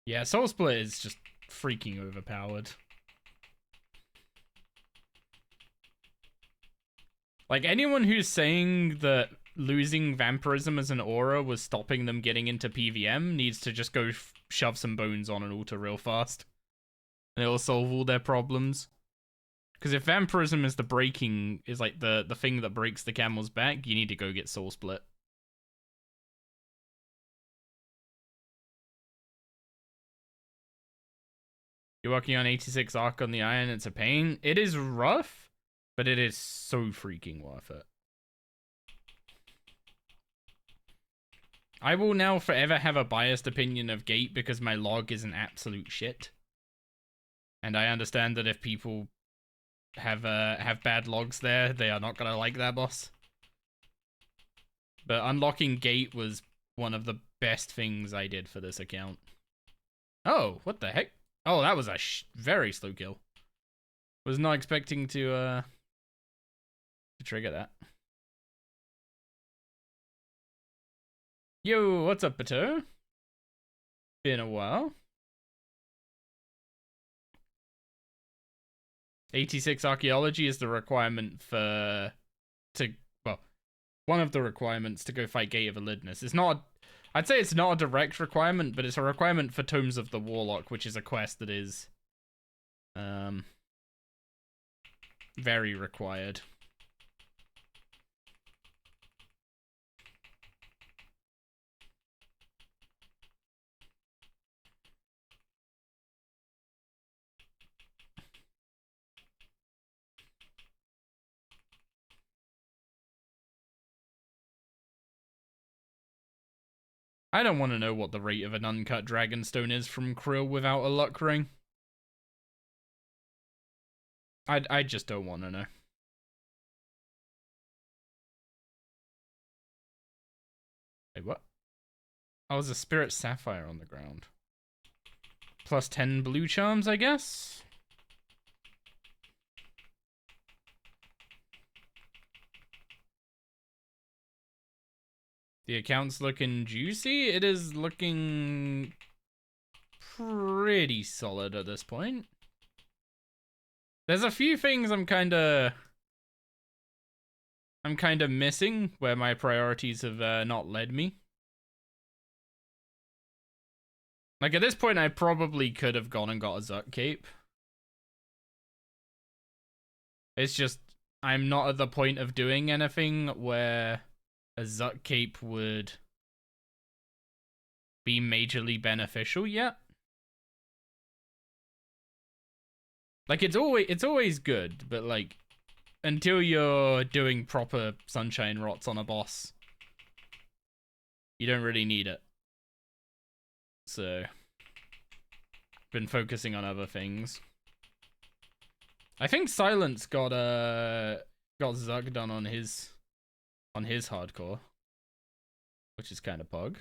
Yeah, Soul Split is just freaking overpowered. Like, anyone who's saying that losing vampirism as an aura was stopping them getting into PVM needs to just go shove some bones on an altar real fast. And it'll solve all their problems. Because if vampirism is like the thing that breaks the camel's back, you need to go get soul split. You're working on 86 Arc on the Iron, it's a pain. It is rough, but it is so freaking worth it. I will now forever have a biased opinion of Gate because my log is an absolute shit. And I understand that if people have bad logs there, they are not gonna like that boss. But unlocking Gate was one of the best things I did for this account. Oh, what the heck? Oh, that was a very slow kill. Was not expecting to trigger that. Yo, what's up, Pato? Been a while. 86 archaeology is the requirement one of the requirements to go fight Gate of Elidness. It's not, I'd say it's not a direct requirement, but it's a requirement for Tomes of the Warlock, which is a quest that is, very required. I don't want to know what the rate of an uncut Dragonstone is from Krill without a luck ring. I just don't want to know. Wait, what? Oh, there's a Spirit Sapphire on the ground. Plus 10 blue charms, I guess? The account's looking juicy. It is looking pretty solid at this point. There's a few things I'm kind of missing where my priorities have not led me. Like, at this point, I probably could have gone and got a Zuck cape. It's just, I'm not at the point of doing anything where a Zuck cape would be majorly beneficial yet. Like, it's always good, but like, until you're doing proper sunshine rots on a boss, you don't really need it. So, been focusing on other things. I think Silence got Zuck done on his hardcore, which is kind of pog.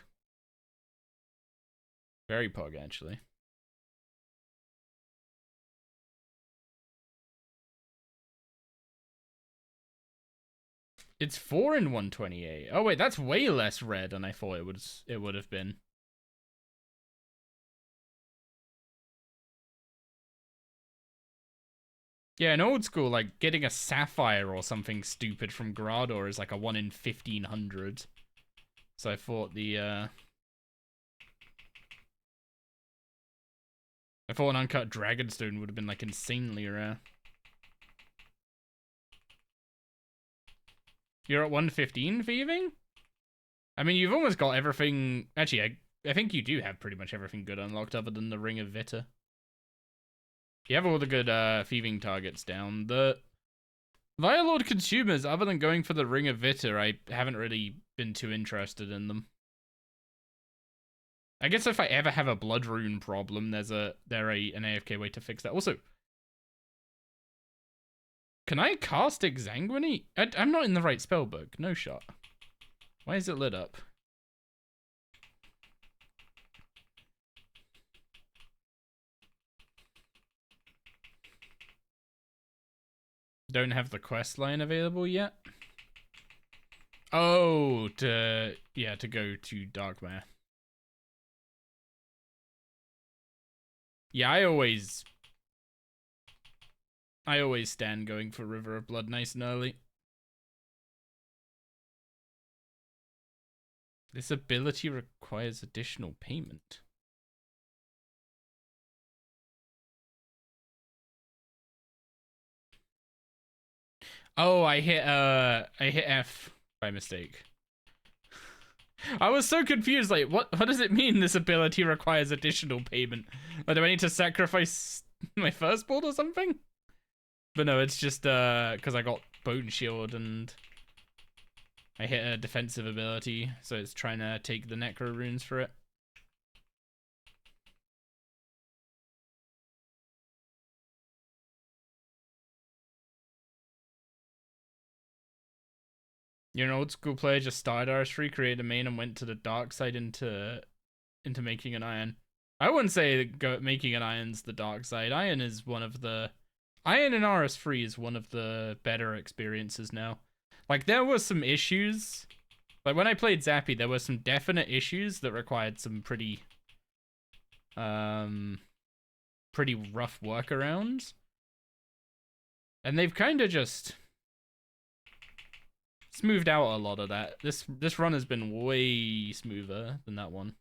Very pog, actually. It's 4 in 128. Oh wait, that's way less red than I thought it would have been. Yeah, in old school, like, getting a sapphire or something stupid from Grador is like a 1 in 1500. So I thought I thought an uncut Dragonstone would have been, like, insanely rare. You're at 115 thieving? I mean, you've almost got everything. Actually, I think you do have pretty much everything good unlocked other than the Ring of Vita. You have all the good thieving targets down. The Violord consumers, other than going for the Ring of Vita, I haven't really been too interested in them. I guess if I ever have a blood rune problem, there's an AFK way to fix that. Also, can I cast Exsanguinate? I'm not in the right spellbook. No shot. Why is it lit up? Don't have the quest line available yet. Oh, to go to Darkmare. Yeah, I always stand going for River of Blood nice and early. This ability requires additional payment. Oh, I hit F by mistake. I was so confused, like, what does it mean this ability requires additional payment? Like, do I need to sacrifice my firstborn or something? But no, it's just, because I got Bone Shield and I hit a defensive ability, so it's trying to take the Necro runes for it. You're an old school player, just started RS3, created a main, and went to the dark side into making an iron. I wouldn't say making an iron's the dark side. Iron is one of the... Iron in RS3 is one of the better experiences now. Like, there were some issues. Like, when I played Zappy, there were some definite issues that required some pretty rough workarounds. And they've kind of just smoothed out a lot of that. This run has been way smoother than that one.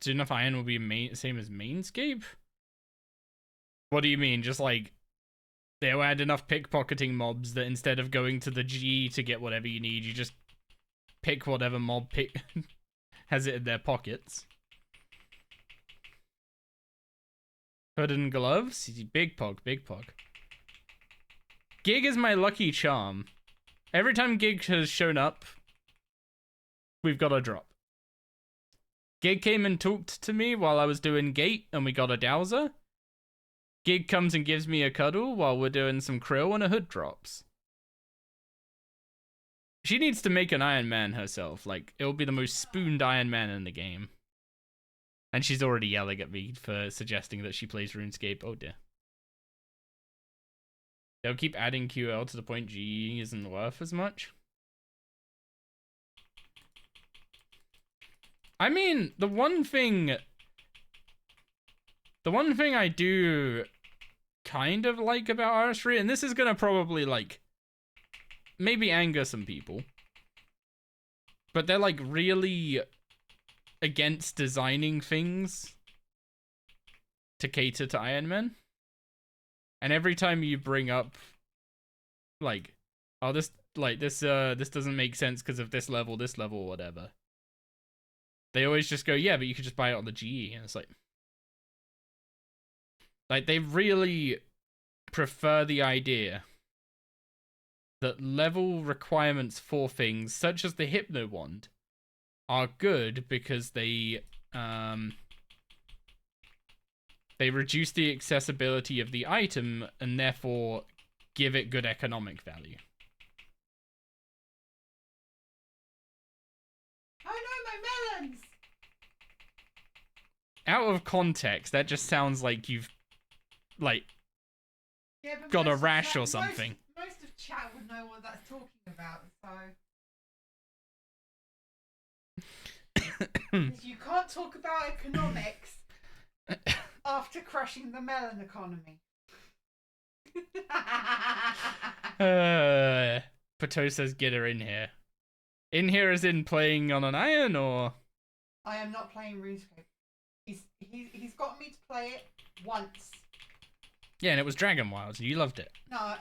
Soon enough iron will be same as Mainscape? What do you mean? Just like they'll add enough pickpocketing mobs that instead of going to the G to get whatever you need, you just pick whatever mob has it in their pockets. Hood and gloves? Big pog, big pog. Gig is my lucky charm. Every time Gig has shown up, we've got a drop. Gig came and talked to me while I was doing gate, and we got a dowser. Gig comes and gives me a cuddle while we're doing some krill, and a hood drops. She needs to make an Iron Man herself. Like, it'll be the most spooned Iron Man in the game. And she's already yelling at me for suggesting that she plays RuneScape. Oh dear. They'll keep adding QL to the point G isn't worth as much. I mean, the one thing I do kind of like about RS3, and this is gonna probably, like, maybe anger some people, but they're, like, really against designing things to cater to Iron Man. And every time you bring up, like, oh, this doesn't make sense because of this level, or whatever, they always just go, yeah, but you could just buy it on the GE, and it's like they really prefer the idea that level requirements for things such as the Hypno Wand are good because they reduce the accessibility of the item and therefore give it good economic value. Oh no, my melons! Out of context, that just sounds like you've, like, Yeah, got a rash or something. Most of chat would know what that's talking about, so... You can't talk about economics after crushing the melon economy. Pato says get her in here. In here as in playing on an iron, or? I am not playing RuneScape. He's got me to play it once. Yeah, and it was Dragon Wilds, and you loved it. No,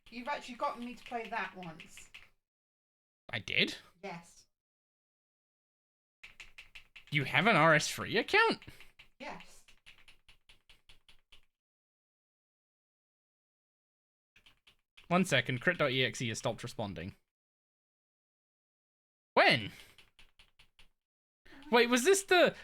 you've actually gotten me to play that once. I did? Yes. You have an RS3 account? Yes. One second, crit.exe has stopped responding. When? Wait, was this the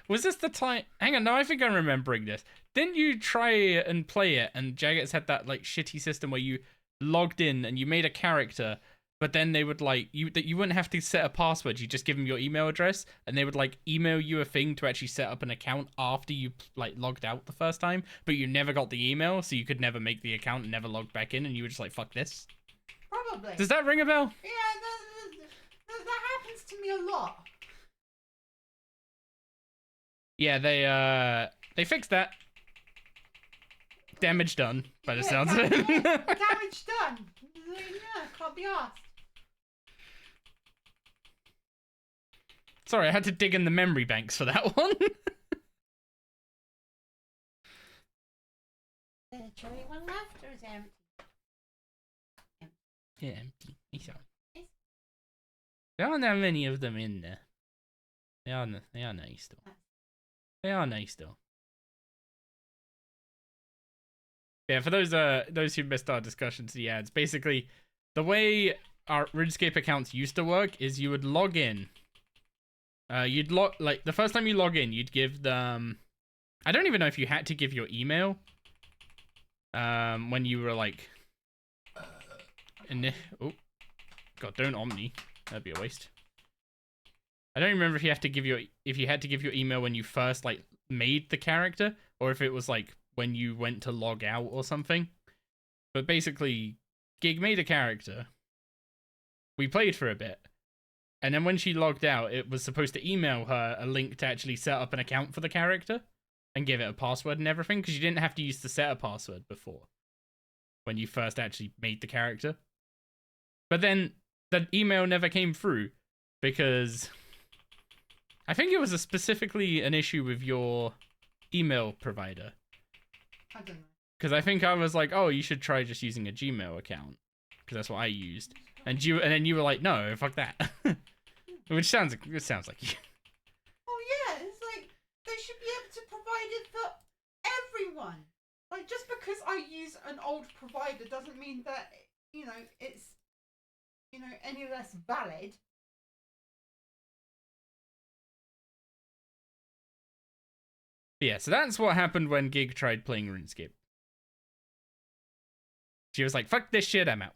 time? Hang on, no, I think I'm remembering this. Didn't you try and play it, and Jagex had that, like, shitty system where you logged in and you made a character, but then they would, like, you wouldn't have to set a password, you just give them your email address, and they would, like, email you a thing to actually set up an account after you, like, logged out the first time, but you never got the email, so you could never make the account and never log back in, and you were just like, fuck this? Probably. Does that ring a bell? Yeah, that happens to me a lot. Yeah, they fixed that. Damage done, by the sounds of it. Damage done. Yeah, can't be asked. Sorry, I had to dig in the memory banks for that one. The cherry one left or is it empty? Yeah, empty. There aren't that many of them in there. They are nice though. They are nice though. Yeah, for those who missed our discussion to the ads, basically the way our RuneScape accounts used to work is you would log in. You'd like the first time you log in, you'd give them. I don't even know if you had to give your email. When you were like, oh, God, don't Omni. That'd be a waste. I don't remember if you had to give your email when you first like made the character, or if it was like when you went to log out or something. But basically, Gig made a character. We played for a bit. And then when she logged out, it was supposed to email her a link to actually set up an account for the character and give it a password and everything, because you didn't have to use the set a password before when you first actually made the character. But then the email never came through because I think it was specifically an issue with your email provider. I don't know. Because I think I was like, oh, you should try just using a Gmail account, because that's what I used. And then you were like, no, fuck that. Which sounds like you. Oh yeah, it's like they should be able to provide it for everyone. Like just because I use an old provider doesn't mean that it's any less valid. Yeah, so that's what happened when Gig tried playing RuneScape. She was like, fuck this shit, I'm out.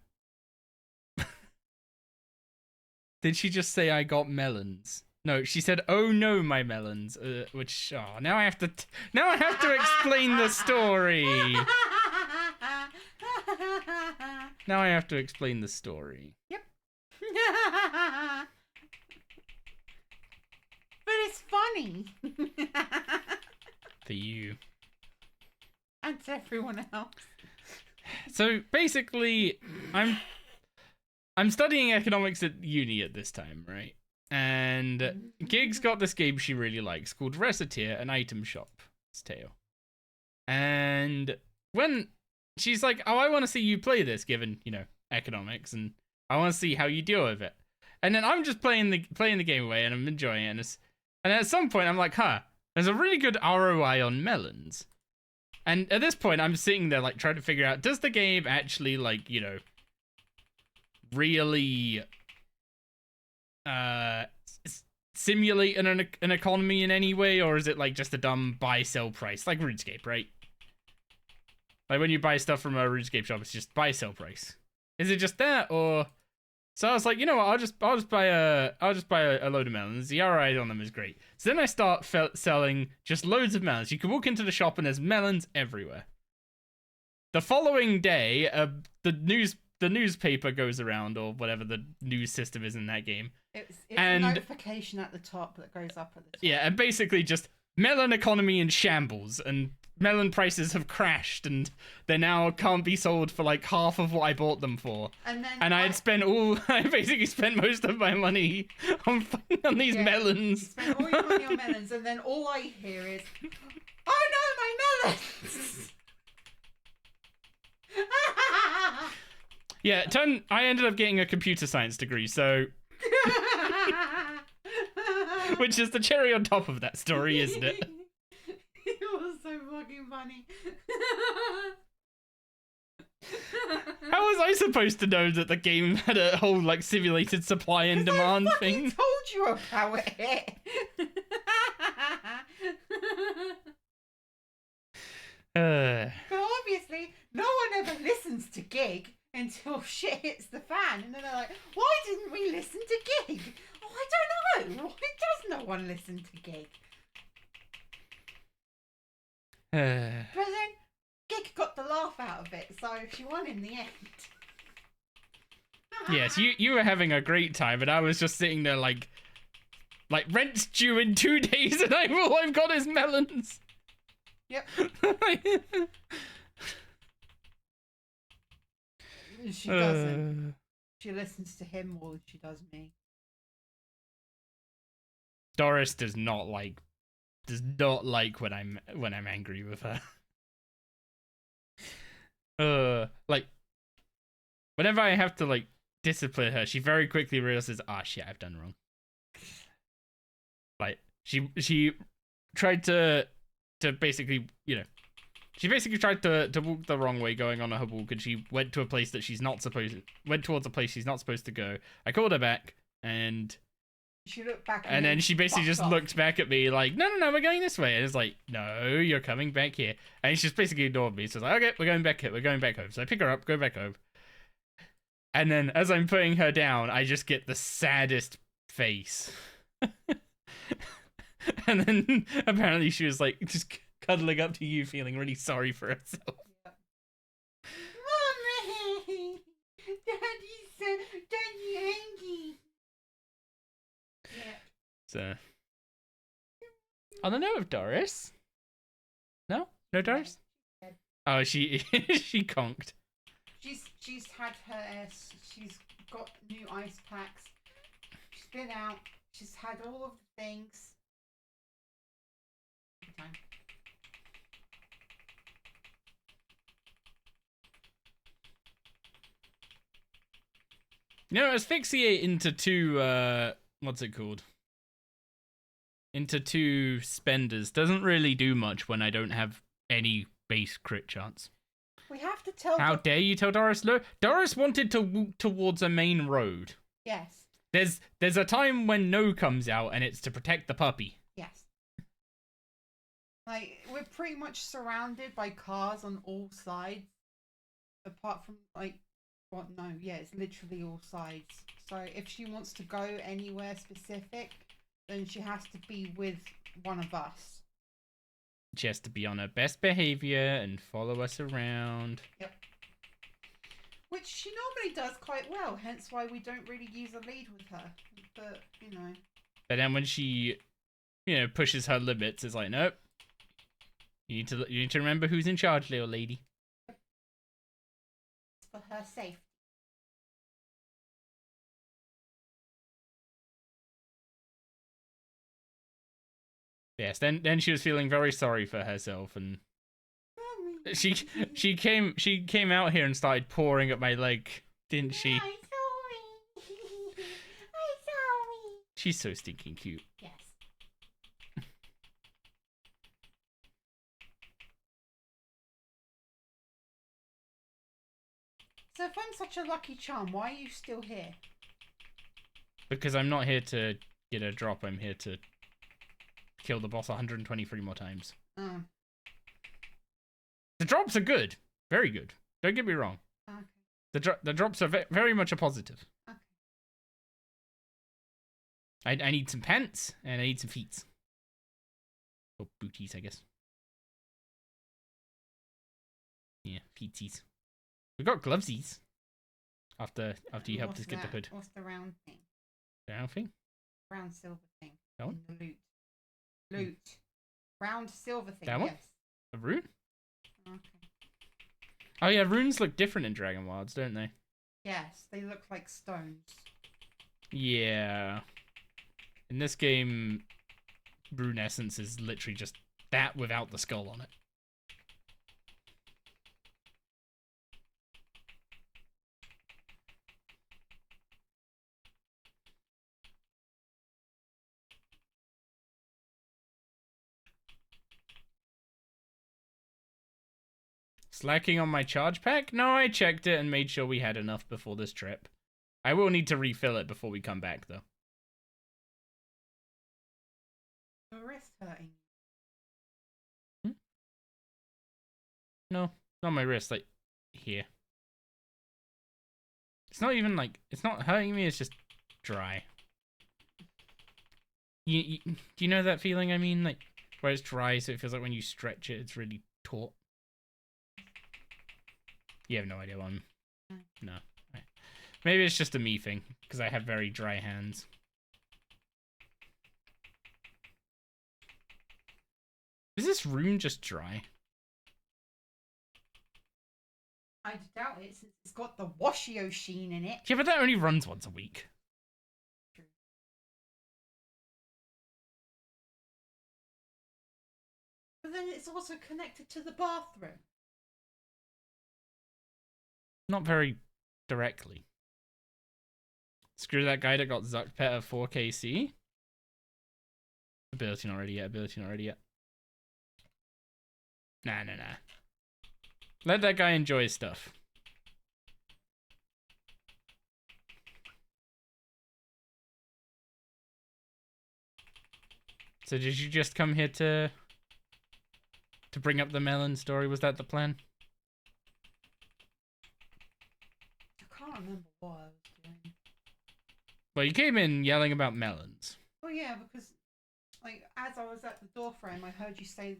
Did she just say I got melons? No, she said, "Oh no, my melons." Which, now I have to explain the story. Now I have to explain the story. Yep. But it's funny. For you. And to everyone else. So basically, I'm studying economics at uni at this time, right? And Gig's got this game she really likes called Reciteer, an item shop's tale. And when she's like, oh, I want to see you play this, given, economics, and I want to see how you deal with it. And then I'm just playing the game away, and I'm enjoying it. And at some point, I'm like, there's a really good ROI on melons. And at this point, I'm sitting there, like, trying to figure out, does the game actually, like, really simulate an economy in any way, or is it like just a dumb buy-sell price, like RuneScape, right? Like when you buy stuff from a RuneScape shop, it's just buy-sell price. Is it just that, or? So I was like, you know what? I'll just buy a load of melons. The ROI on them is great. So then I start selling just loads of melons. You can walk into the shop and there's melons everywhere. The following day, the newspaper goes around, or whatever the news system is in that game. It's a notification at the top that goes up at the top. Yeah, and basically just melon economy in shambles, and melon prices have crashed, and they now can't be sold for like half of what I bought them for. And I basically spent most of my money on these melons. You spent all your money on melons, and then all I hear is, oh no, my melons! Yeah, I ended up getting a computer science degree, so... Which is the cherry on top of that story, isn't it? It was so fucking funny. How was I supposed to know that the game had a whole, like, simulated supply and demand thing? I told you about it. But obviously, no one ever listens to Gig until shit hits the fan, and then they're like, why didn't we listen to Gig? Oh, I don't know. Why does no one listen to Gig? But then Gig got the laugh out of it, so she won in the end. Yes, you were having a great time, and I was just sitting there like Like, rent's due in 2 days and all I've got is melons. Yep. She doesn't. She listens to him more than she does me. Doris does not like when I'm angry with her. Like, whenever I have to like discipline her, she very quickly realizes, shit, I've done wrong. Like, she tried to basically, she basically tried to walk the wrong way going on her walk, and she went to a place that went towards a place she's not supposed to go. I called her back, and she looked back, and then she basically just looked back at me like, no, we're going this way. And it's like, no, you're coming back here. And she just basically ignored me. So it's like, okay, we're going back here. We're going back home. So I pick her up, go back home. And then as I'm putting her down, I just get the saddest face. And then apparently she was like just cuddling up to you, feeling really sorry for herself. Mommy! Daddy angry. Yeah. So, on the note of Doris, no Doris. Oh, she she conked. She's had her. She's got new ice packs. She's been out. She's had all of the things. Asphyxiate into two what's it called? Into two spenders doesn't really do much when I don't have any base crit chance. We have to tell. How dare you tell Doris no? Doris wanted to walk towards a main road. Yes. There's a time when no comes out, and it's to protect the puppy. Yes. Like, we're pretty much surrounded by cars on all sides, apart from it's literally all sides. So if she wants to go anywhere specific, then she has to be with one of us. She has to be on her best behavior and follow us around. Yep. Which she normally does quite well, hence why we don't really use a lead with her. But, But then when she, pushes her limits, it's like, nope. You need to remember who's in charge, little lady. For her safety. Yes, then she was feeling very sorry for herself, and she came out here and started pawing at my leg, didn't she? I'm sorry. I'm sorry. She's so stinking cute. Yes. So if I'm such a lucky charm, why are you still here? Because I'm not here to get a drop, I'm here to kill the boss 123 more times. Oh. The drops are good. Very good. Don't get me wrong. Okay. The drops are very much a positive. Okay. I need some pants, and I need some feet. Or booties, I guess. Yeah, feetsies. We got glovesies. After you helped us get the hood. What's the round thing? The round thing? Round silver thing. That one? In the loot. Loot. Round silver thing, that one? Yes. A rune? Okay. Oh yeah, runes look different in Dragon Wilds, don't they? Yes, they look like stones. Yeah. In this game, rune essence is literally just that without the skull on it. Slacking on my charge pack? No, I checked it and made sure we had enough before this trip. I will need to refill it before we come back, though. Your wrist hurting. No, not my wrist, like, here. It's not even, like, it's not hurting me, it's just dry. Do you know that feeling I mean? Like, where it's dry, so it feels like when you stretch it, it's really taut. You have no idea what I'm... No. Maybe it's just a me thing, because I have very dry hands. Is this room just dry? I doubt it since it's got the washio sheen in it. Yeah, but that only runs once a week. But then it's also connected to the bathroom. Not very directly. Screw that guy that got Zucked Pet of 4KC. Ability not ready yet, ability not ready yet. Nah. Let that guy enjoy his stuff. So did you just come here to bring up the melon story? Was that the plan? I can't remember what I was doing. Well, you came in yelling about melons. Oh yeah, because like as I was at the door frame, I heard you say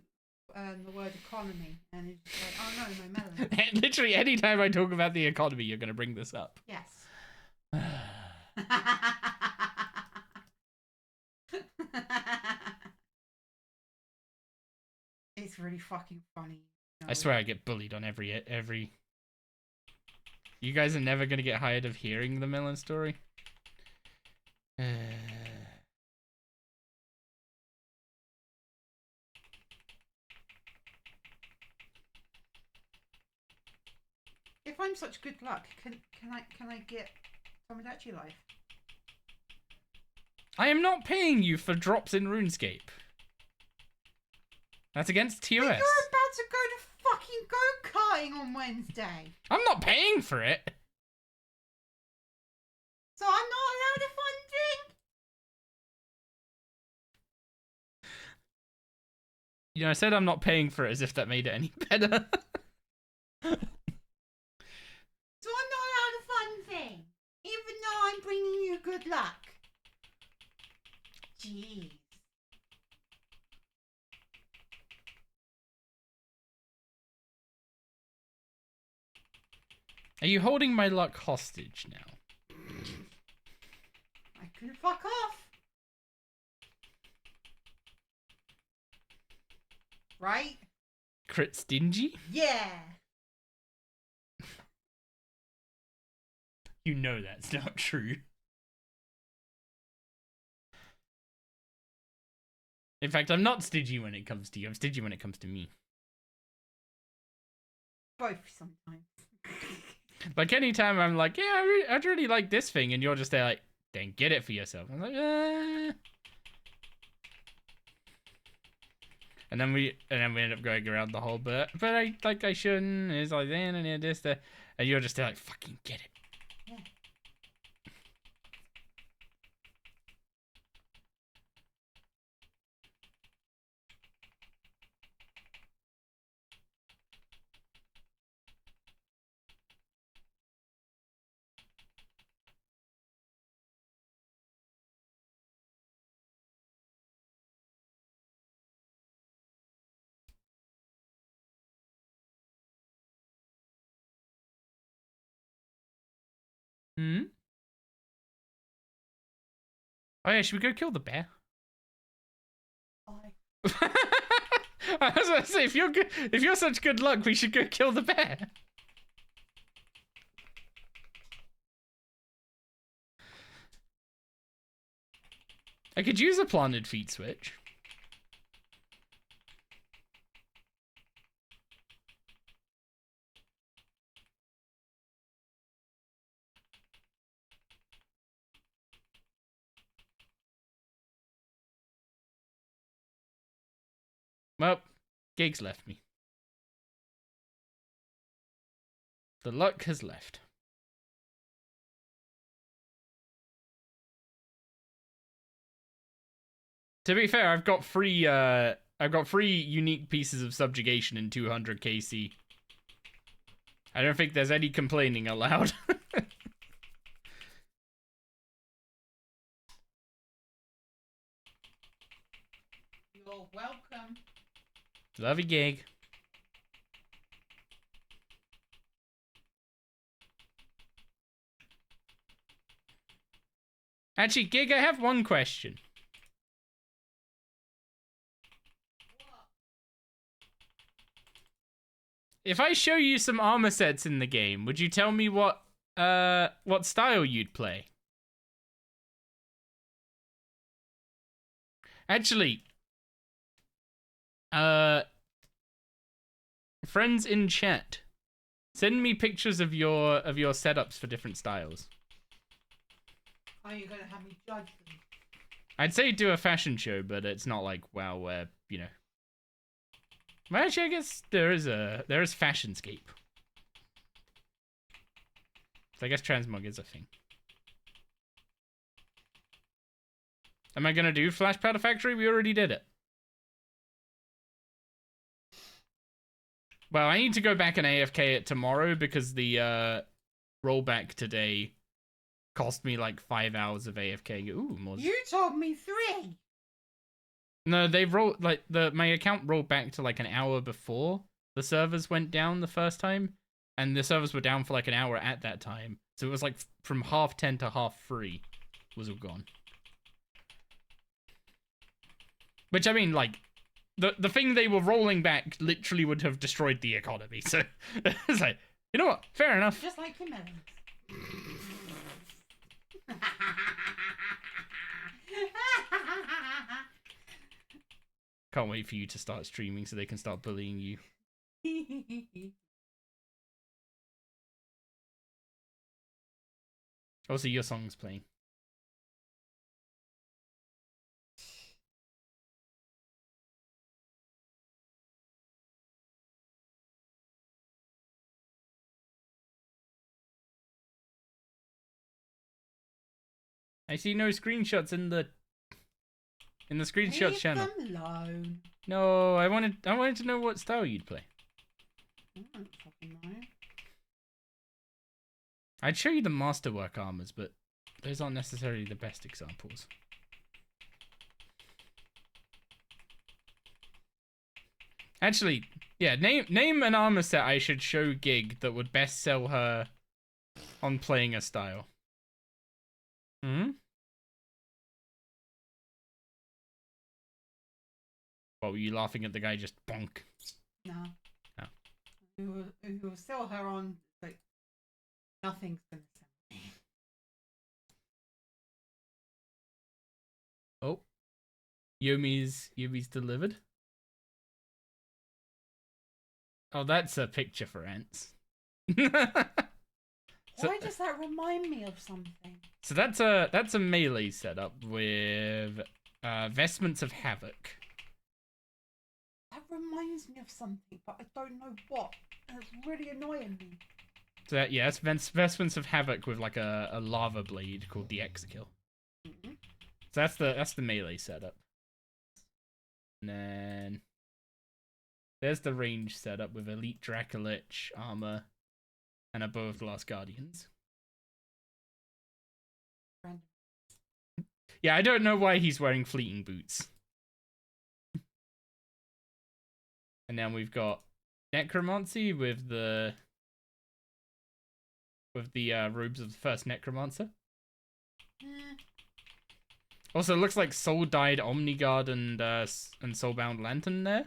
the word economy, and it's just like, oh no, my melon. Literally, anytime I talk about the economy, you're going to bring this up. Yes. It's really fucking funny. You know? I swear I get bullied on every... You guys are never going to get tired of hearing the melon story. If I'm such good luck, can I get Tomodachi life? I am not paying you for drops in RuneScape. That's against TOS. But you're about to go to fucking go-karting on Wednesday. I'm not paying for it. So I'm not allowed a funding? You know, I said I'm not paying for it as if that made it any better. So I'm not allowed a fun thing, even though I'm bringing you good luck. Jeez. Are you holding my luck hostage now? I can fuck off. Right? Crit stingy? Yeah. You know that's not true. In fact, I'm not stingy when it comes to you. I'm stingy when it comes to me. Both sometimes. Like anytime I'm like, yeah, I'd really like this thing, and you're just there like, then get it for yourself. I'm like, And then we end up going around the whole but I shouldn't. It's like then and this there, and you're just there like, fucking get it. Yeah. Hmm. Oh yeah, should we go kill the bear? I was gonna say, if you're such good luck, we should go kill the bear. I could use a planted feet switch. Well, gigs left me. The luck has left. To be fair, I've got three unique pieces of subjugation in 200 KC. I don't think there's any complaining allowed. You're welcome. Love you, gig. Actually, Gig, I have one question. if I show you some armor sets in the game, would you tell me what style you'd play? Actually, friends in chat, send me pictures of your setups for different styles. Are you gonna have me judge them? I'd say do a fashion show, but it's not like WoW where, you know. Well, actually, I guess there is Fashionscape. So I guess transmog is a thing. Am I gonna do Flash Powder Factory? We already did it. Well, I need to go back and AFK it tomorrow because the rollback today cost me like 5 hours of AFK. Ooh, more. You told me 3. No, they rolled like my account rolled back to like an hour before the servers went down the first time, and the servers were down for like an hour at that time. So it was like from 10:30 to 3:30 was all gone. Which, I mean, like, the thing they were rolling back literally would have destroyed the economy. So it's like, you know what? Fair enough. Just like your melons. Can't wait for you to start streaming so they can start bullying you. Also, your song's playing. I see no screenshots in the screenshots channel. Leave them alone. No, I wanted to know what style you'd play. I don't fucking know. I'd show you the masterwork armors, but those aren't necessarily the best examples. Actually, yeah, name an armor set I should show Gig that would best sell her on playing a style. Hmm? What, were you laughing at the guy just bonk? No. Oh. Who will sell her on, like, nothing's gonna sell me. Oh. Yumi's delivered. Oh, that's a picture for ants. Why does that remind me of something? So that's a melee setup with Vestments of Havoc. That reminds me of something, but I don't know what. And it's really annoying me. So that, yeah, it's Vestments of Havoc with like a lava blade called the Exekill. Mm-hmm. So that's the melee setup. And then there's the range setup with Elite Dracolich armor and a Bow of Glass Guardians. Random. Yeah, I don't know why he's wearing fleeting boots. And then we've got Necromancy with the robes of the first Necromancer. Also, it looks like Soul Dyed Omniguard and Soulbound Lantern there.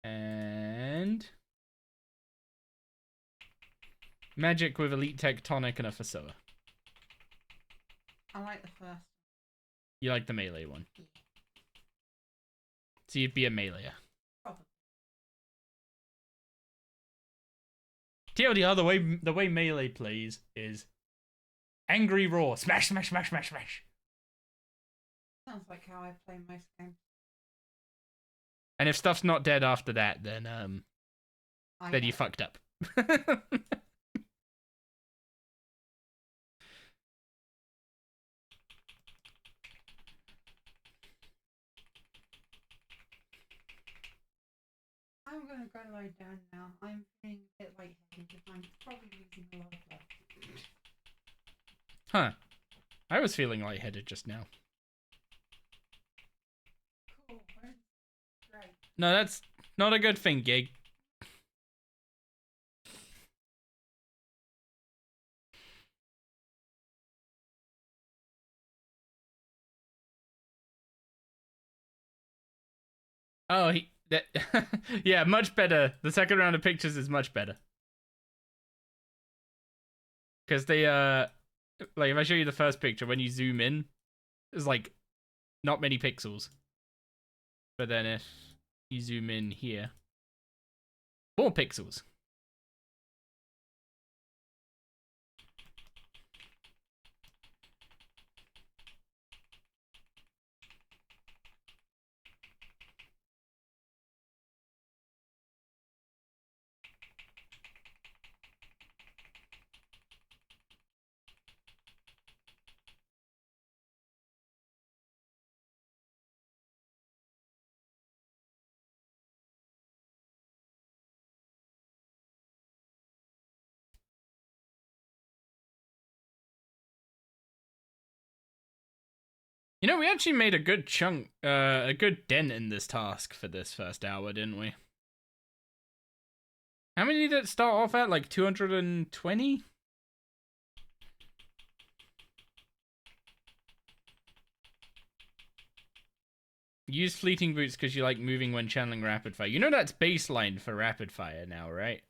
And Magic with Elite Tectonic and a Fasoa. I like the first. You like the melee one? Yeah. So you'd be a meleeer. Probably. TLDR, the way melee plays is angry roar, smash, smash, smash, smash, smash. Sounds like how I play most games. And if stuff's not dead after that, then you fucked up. I'm gonna go lie down now. I'm feeling a bit lightheaded. I'm probably losing a lot of blood. Huh. I was feeling lightheaded just now. Cool. Great. No, that's not a good thing, Gig. Oh, Yeah, much better. The second round of pictures is much better. Because they, like, if I show you the first picture, when you zoom in, there's, like, not many pixels. But then if you zoom in here, more pixels. You know, we actually made a good chunk, a good dent in this task for this first hour, didn't we? How many did it start off at? Like 220? Use fleeting boots because you like moving when channeling rapid fire. You know that's baseline for rapid fire now, right?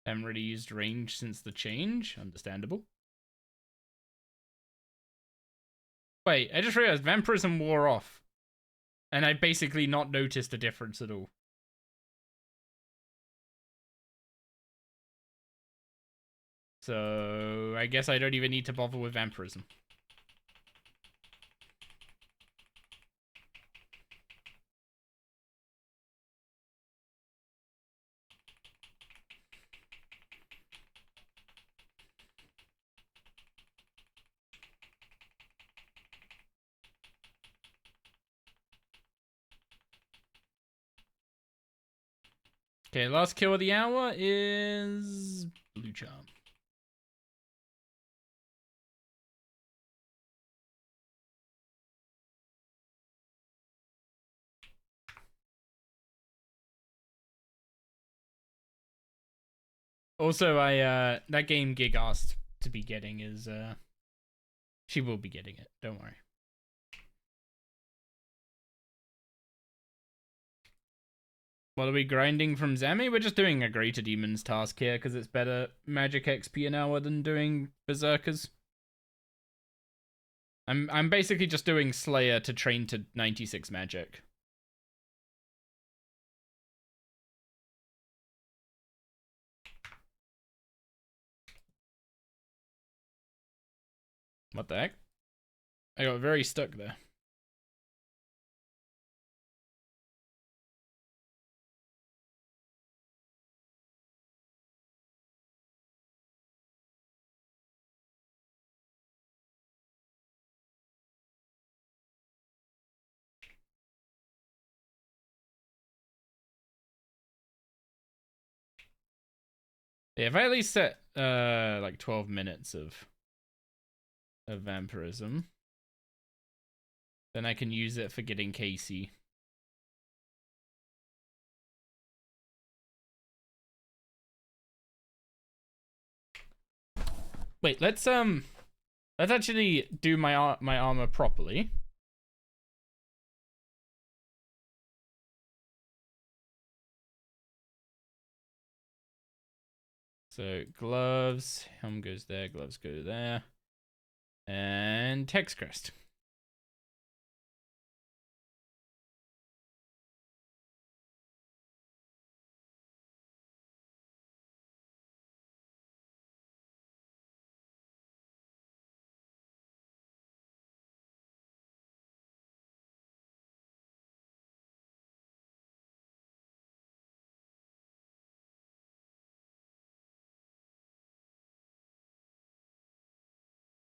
Haven't really used range since the change. Understandable. Wait, I just realized vampirism wore off. And I basically not noticed a difference at all. So I guess I don't even need to bother with vampirism. Okay, last kill of the hour is Blue Charm. Also, that game Gig asked to be getting is she will be getting it. Don't worry. What are we grinding from Zami? We're just doing a Greater Demons task here because it's better magic XP an hour than doing Berserkers. I'm basically just doing Slayer to train to 96 magic. What the heck? I got very stuck there. Yeah, if I at least set like 12 minutes of vampirism, then I can use it for getting Casey. Wait, let's actually do my armor properly. So gloves, helm goes there, gloves go there, and text crest.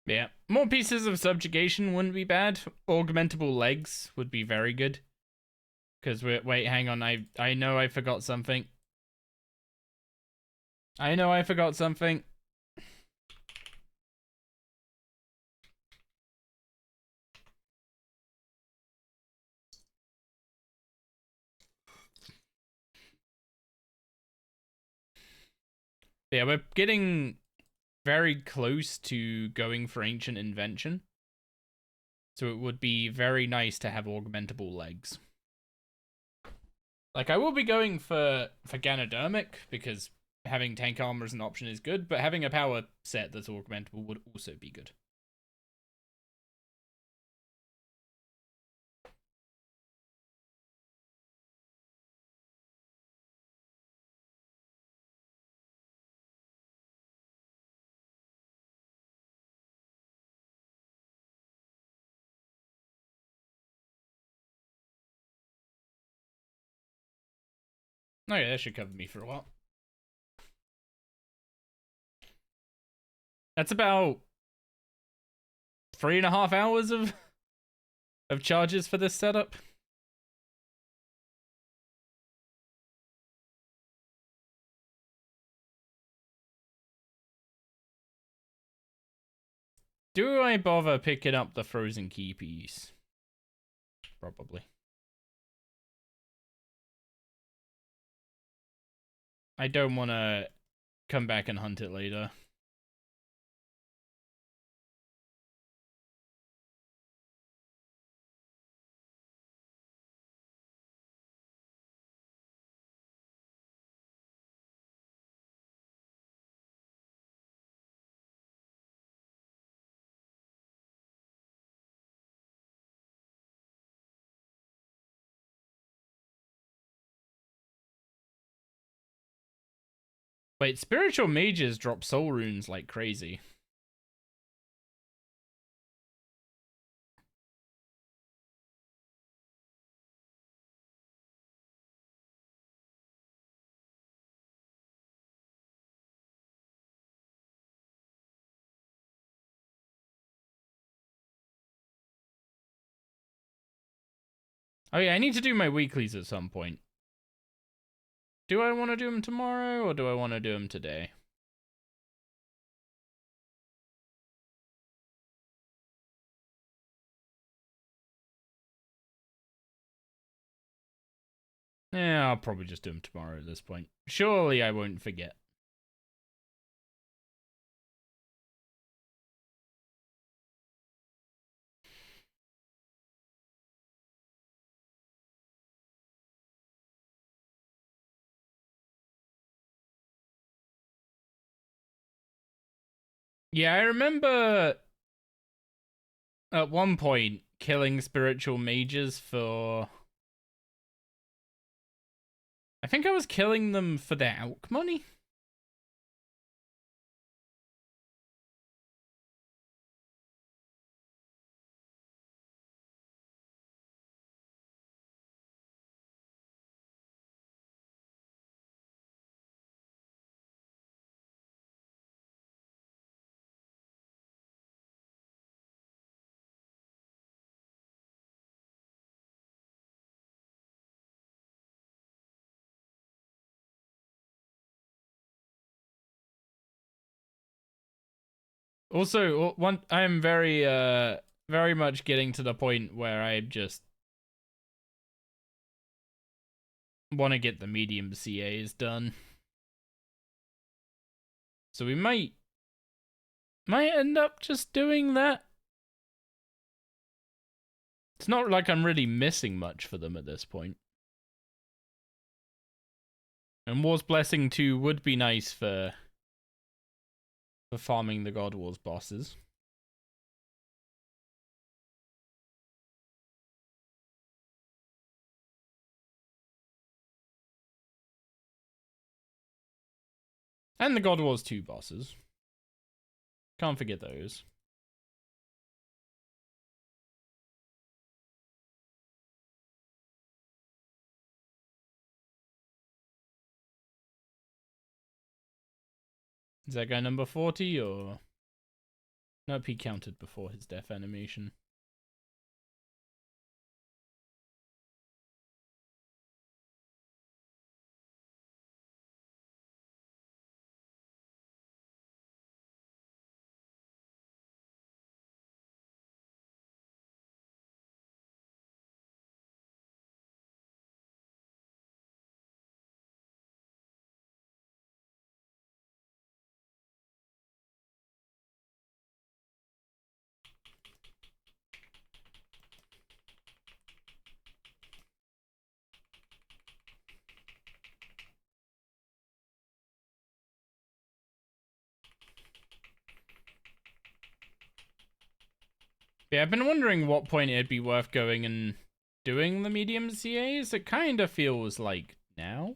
Yeah, more pieces of subjugation wouldn't be bad. Augmentable legs would be very good. Because wait, hang on, I know I forgot something. I know I forgot something. Yeah, we're getting very close to going for Ancient Invention. So it would be very nice to have augmentable legs. Like, I will be going for Ganodermic, because having tank armor as an option is good, but having a power set that's augmentable would also be good. Okay, that should cover me for a while. That's about 3.5 hours of charges for this setup. Do I bother picking up the frozen key piece? Probably. I don't want to come back and hunt it later. Wait, spiritual mages drop soul runes like crazy. Oh yeah, I need to do my weeklies at some point. Do I want to do them tomorrow, or do I want to do them today? Yeah, I'll probably just do them tomorrow at this point. Surely I won't forget. Yeah, I remember at one point killing spiritual mages for... I think I was killing them for their alch money? Also, I'm very much getting to the point where I just want to get the medium CAs done. So we might end up just doing that. It's not like I'm really missing much for them at this point. And War's Blessing 2 would be nice for farming the God Wars bosses. And the God Wars 2 bosses. Can't forget those. Is that guy number 40 or... Nope, he counted before his death animation. Yeah, I've been wondering what point it'd be worth going and doing the medium CAs. It kind of feels like now.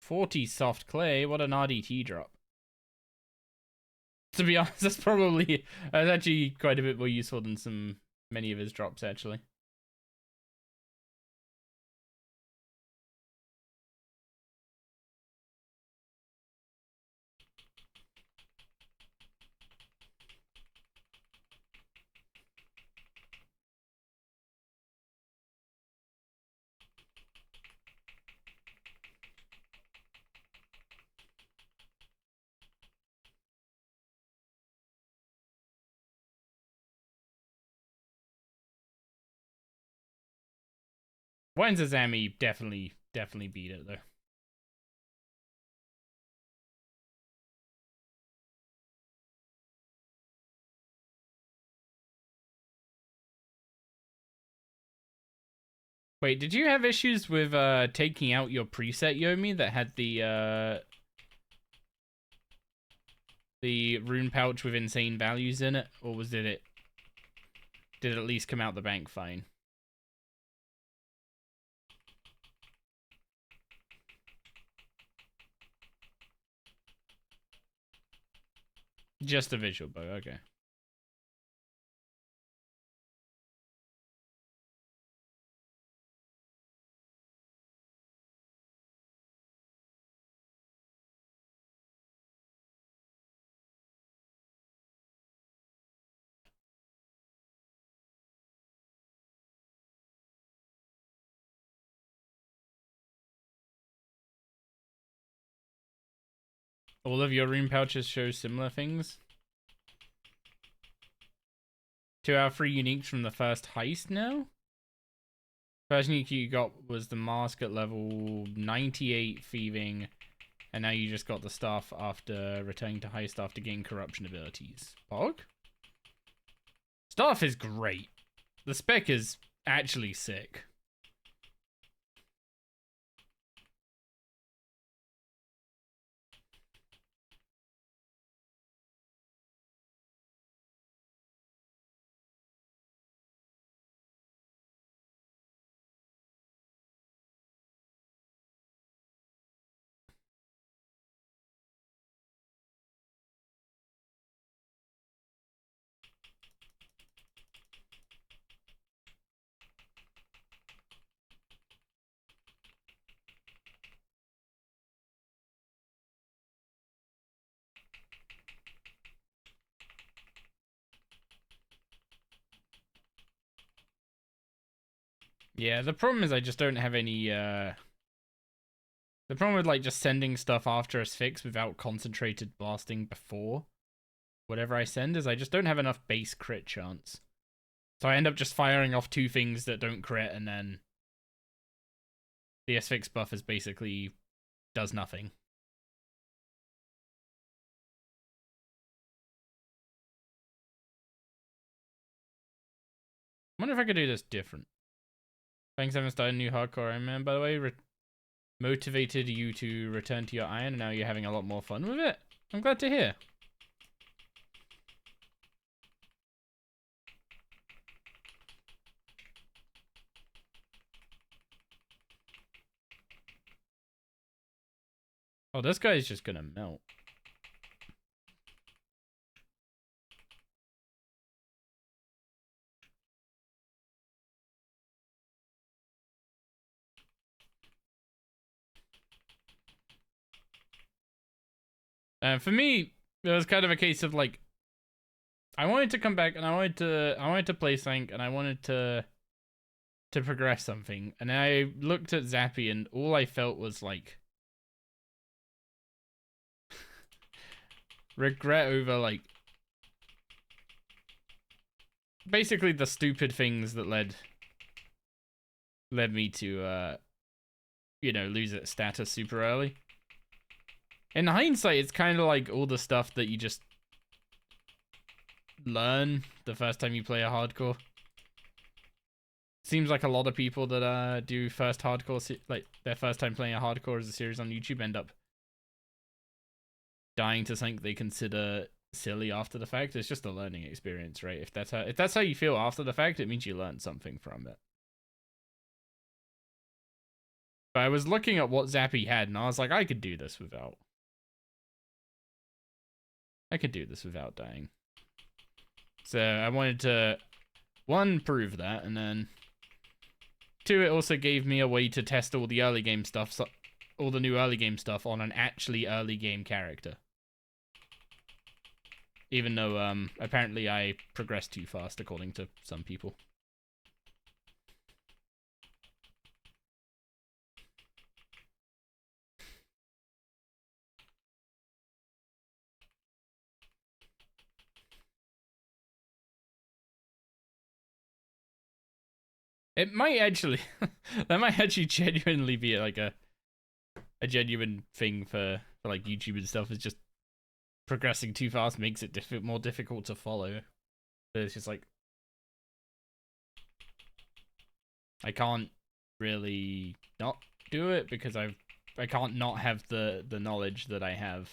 $40 soft clay. What an RDT drop. To be honest, that's actually quite a bit more useful than many of his drops actually. Wenzazami definitely beat it though. Wait, did you have issues with taking out your preset Yomi that had the rune pouch with insane values in it, or did it at least come out the bank fine? Just a visual bug, okay. All of your rune pouches show similar things? 2 out of 3 uniques from the first heist now? First unique you got was the mask at level 98 thieving, and now you just got the stuff after returning to heist after getting corruption abilities. Pog? Stuff is great. The spec is actually sick. Yeah, the problem is I just don't have any, the problem with, like, just sending stuff after a fix without concentrated blasting before whatever I send is I just don't have enough base crit chance. So I end up just firing off 2 things that don't crit, and then the S-Fix buff is basically does nothing. I wonder if I could do this different. Thanks, I haven't started a new hardcore Iron Man, by the way. Motivated you to return to your iron, and now you're having a lot more fun with it. I'm glad to hear. Oh, this guy's just gonna melt. For me, it was kind of a case of like, I wanted to come back and I wanted to play Sank and I wanted to progress something, and I looked at Zappy and all I felt was like regret over like basically the stupid things that led me to you know, lose its status super early. In hindsight, it's kind of like all the stuff that you just learn the first time you play a hardcore. seems like a lot of people that do first hardcore, like their first time playing a hardcore as a series on YouTube, end up dying to something they consider silly after the fact. It's just a learning experience, right? If that's how you feel after the fact, it means you learned something from it. But I was looking at what Zappy had, and I was like, I could do this without dying. So I wanted to, one, prove that, and then two, it also gave me a way to test all the early game stuff, so all the new early game stuff on an actually early game character. Even though apparently I progressed too fast according to some people. It might actually, that might actually genuinely be like a genuine thing for like YouTube and stuff, is just progressing too fast makes it more difficult to follow. But it's just like, I can't really not do it because I can't not have the knowledge that I have.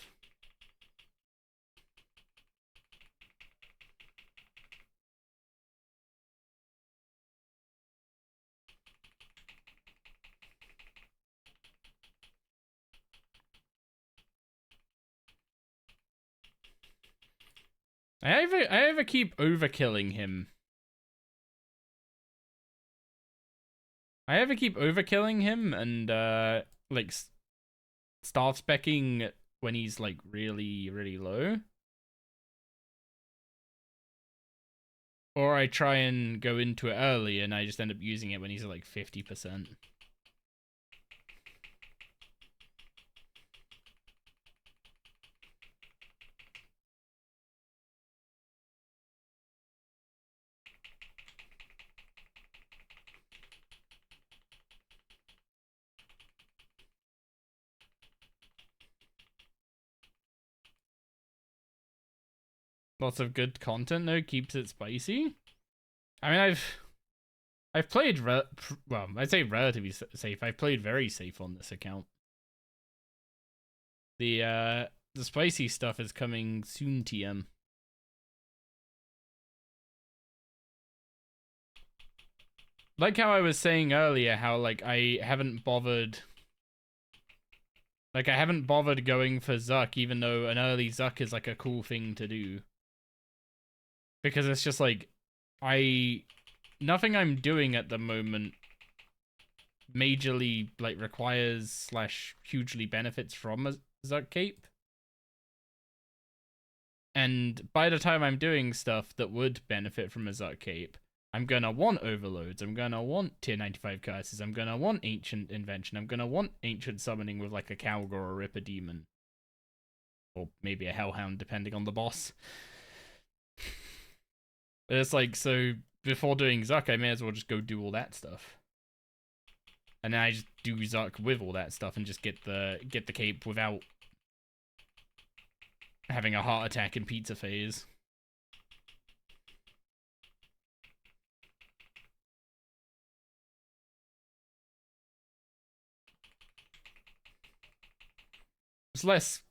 I either keep overkilling him. I either keep overkilling him and like start specking when he's like really, really low. Or I try and go into it early and I just end up using it when he's at like 50%. Lots of good content though, keeps it spicy. I mean, I've played well, I'd say relatively safe. I've played very safe on this account. The spicy stuff is coming soon, TM. Like how I was saying earlier, how like I haven't bothered going for Zuck, even though an early Zuck is like a cool thing to do. Because it's just like, nothing I'm doing at the moment majorly like requires / hugely benefits from a Zuck cape. And by the time I'm doing stuff that would benefit from a Zuck cape, I'm gonna want overloads, I'm gonna want tier 95 curses, I'm gonna want ancient invention, I'm gonna want ancient summoning with like a Calgor or a Ripper Demon. Or maybe a Hellhound, depending on the boss. It's like, so before doing Zuck, I may as well just go do all that stuff. And then I just do Zuck with all that stuff and just get the cape without having a heart attack in pizza phase. It's less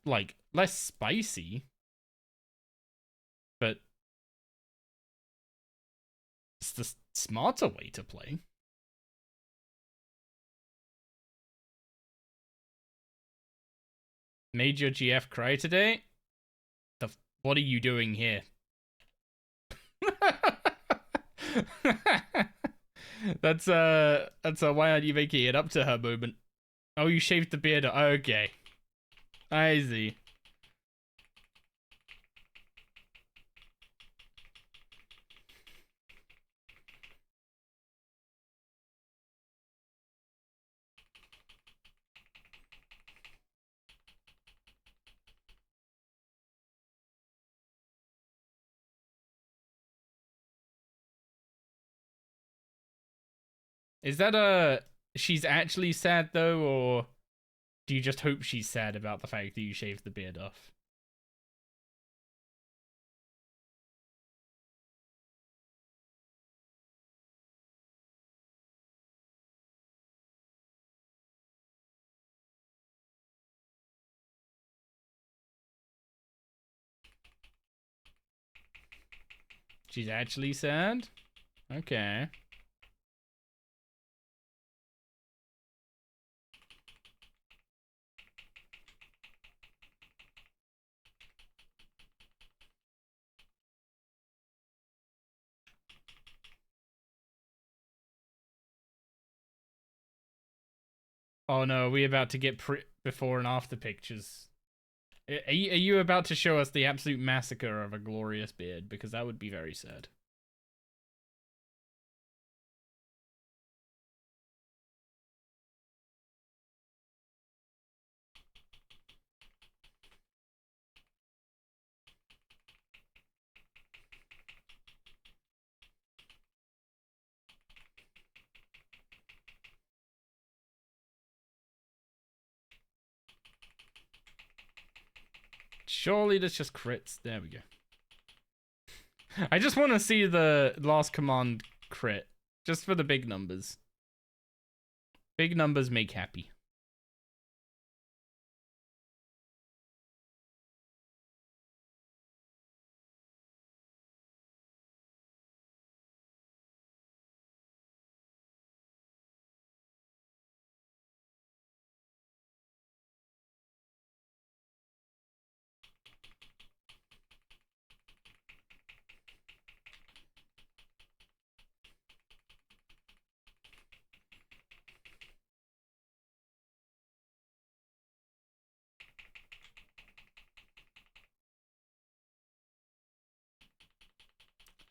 spicy, but it's the smarter way to play. Made your GF cry today? What are you doing here? That's why aren't you making it up to her moment? Oh, you shaved the beard. Okay. I see. Is that she's actually sad though, or do you just hope she's sad about the fact that you shaved the beard off? She's actually sad? Okay. Oh no, are we about to get before and after pictures? Are you about to show us the absolute massacre of a glorious beard? Because that would be very sad. Surely that's just crits. There we go. I just want to see the last command crit. Just for the big numbers. Big numbers make happy.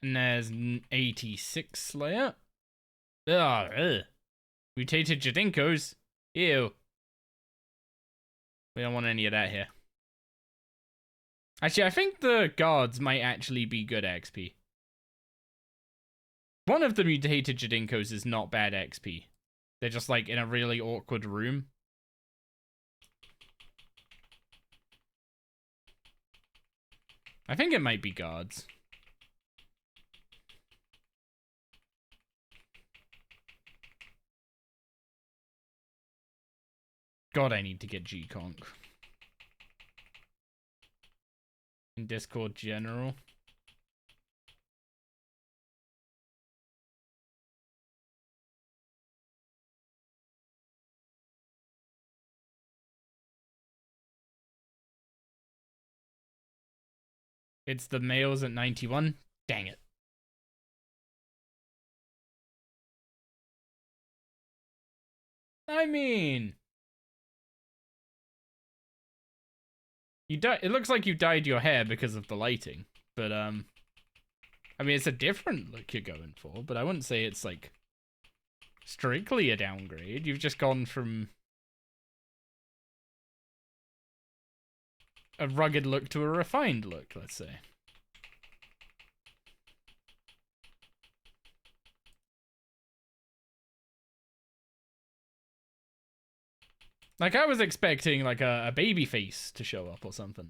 And there's an 86 Slayer. Ugh. Mutated Jadinkos. Ew. We don't want any of that here. Actually, I think the guards might actually be good XP. One of the mutated Jadinkos is not bad XP. They're just like in a really awkward room. I think it might be guards. God, I need to get G-Conk. In Discord general. It's the males at 91. Dang it. I mean, you it looks like you dyed your hair because of the lighting, but I mean, it's a different look you're going for, but I wouldn't say it's like strictly a downgrade. You've just gone from a rugged look to a refined look, let's say. Like, I was expecting like a baby face to show up or something.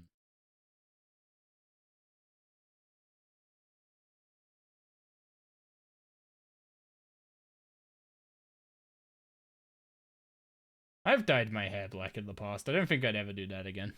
I've dyed my hair black in the past. I don't think I'd ever do that again.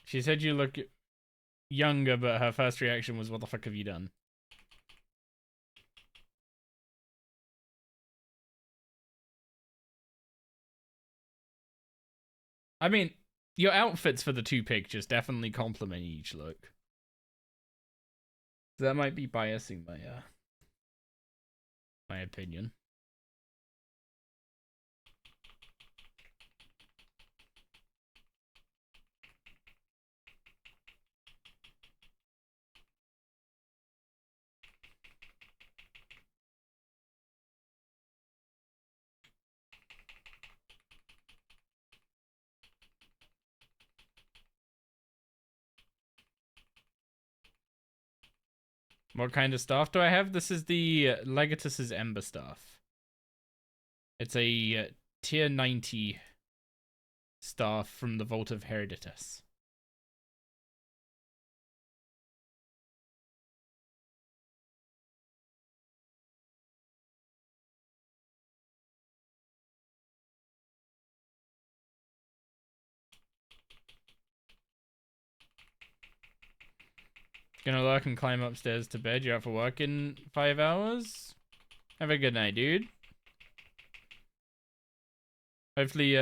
She said you look younger, but her first reaction was, what the fuck have you done? I mean, your outfits for the two pictures definitely complement each look. That might be biasing my opinion. What kind of staff do I have? This is the Legatus's Ember staff. It's a tier 90 staff from the Vault of Herodotus. Gonna lurk and climb upstairs to bed. You're out for work in 5 hours? Have a good night, dude. Hopefully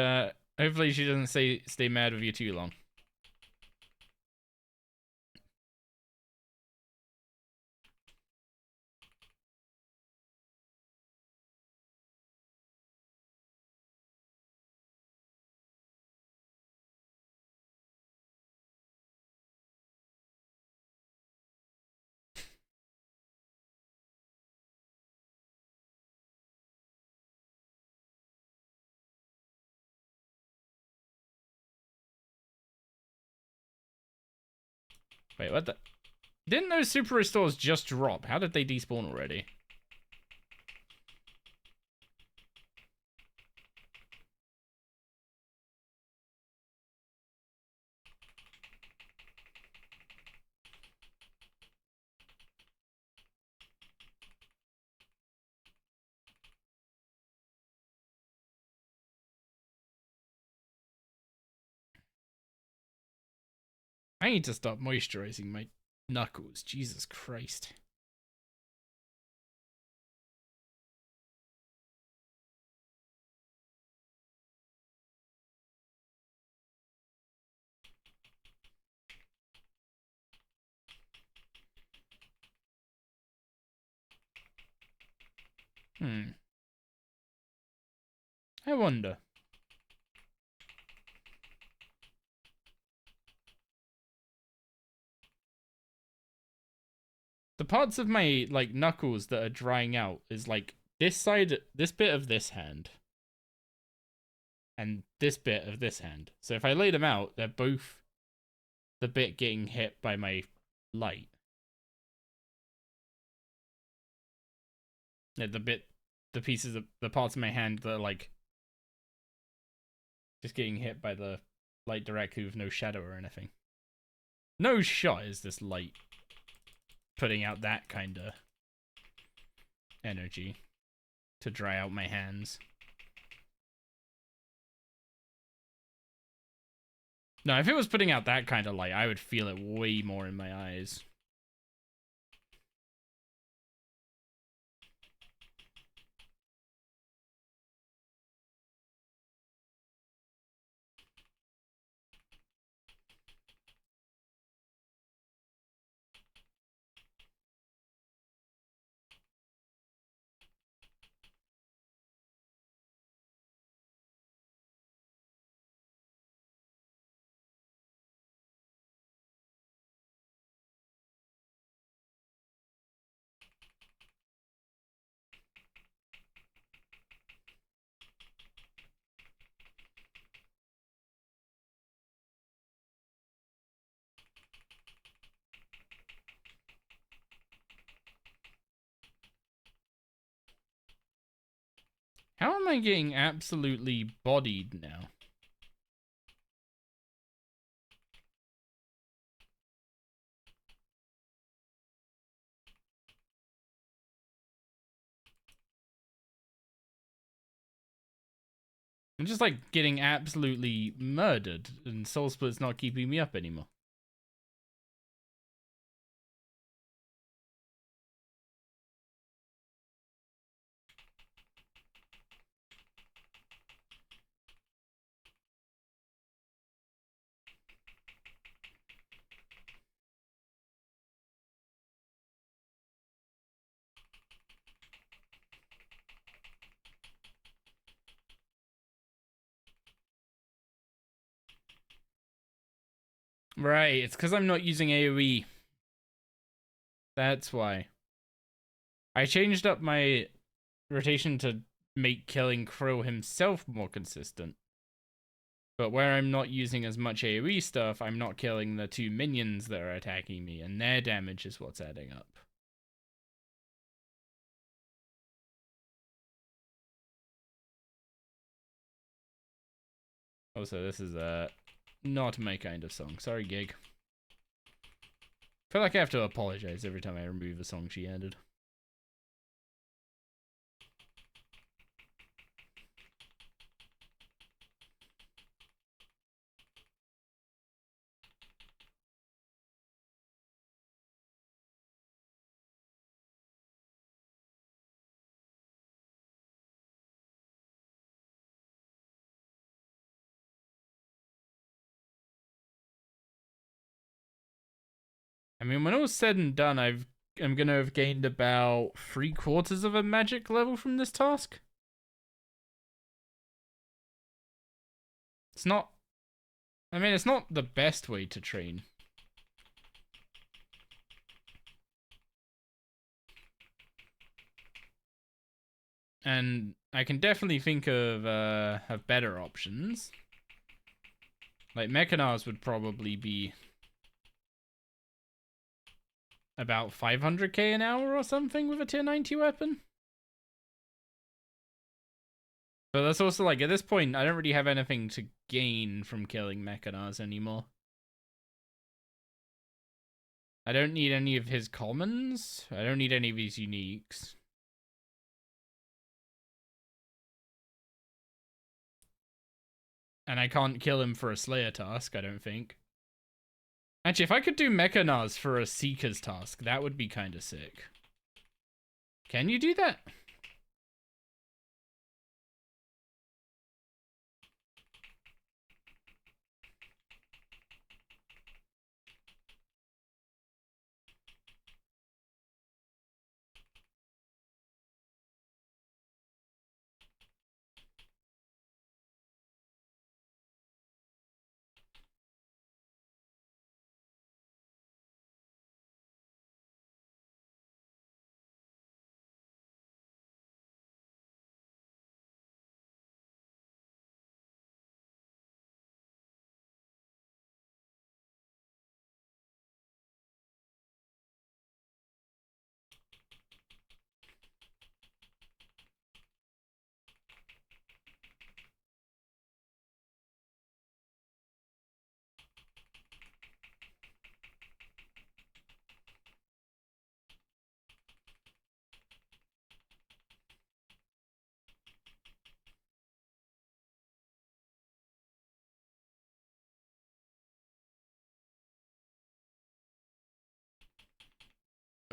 she doesn't stay mad with you too long. Wait, what the? Didn't those super restores just drop? How did they despawn already? I need to stop moisturizing my knuckles. Jesus Christ. I wonder. The parts of my, like, knuckles that are drying out is, like, this side, this bit of this hand. And this bit of this hand. So if I lay them out, they're both the bit getting hit by my light. Yeah, the pieces of, the parts of my hand that are, like, just getting hit by the light directly with no shadow or anything. No shot is this light putting out that kind of energy to dry out my hands. No, if it was putting out that kind of light, I would feel it way more in my eyes. How am I getting absolutely bodied now? I'm just, like, getting absolutely murdered, and Soul Split's not keeping me up anymore. Right, it's because I'm not using AoE. That's why. I changed up my rotation to make killing Krill himself more consistent. But where I'm not using as much AoE stuff, I'm not killing the 2 minions that are attacking me, and their damage is what's adding up. Also, this is not my kind of song. Sorry, Gig. I feel like I have to apologize every time I remove a song she added. I mean, when all's said and done, I'm gonna have gained about 3/4 of a magic level from this task. It's not... I mean, it's not the best way to train. And I can definitely think of better options. Like, Mechanars would probably be about 500k an hour or something with a tier 90 weapon. But that's also like, at this point, I don't really have anything to gain from killing Mechanars anymore. I don't need any of his commons. I don't need any of his uniques. And I can't kill him for a Slayer task, I don't think. Actually, if I could do Mechanars for a Seeker's task, that would be kind of sick. Can you do that?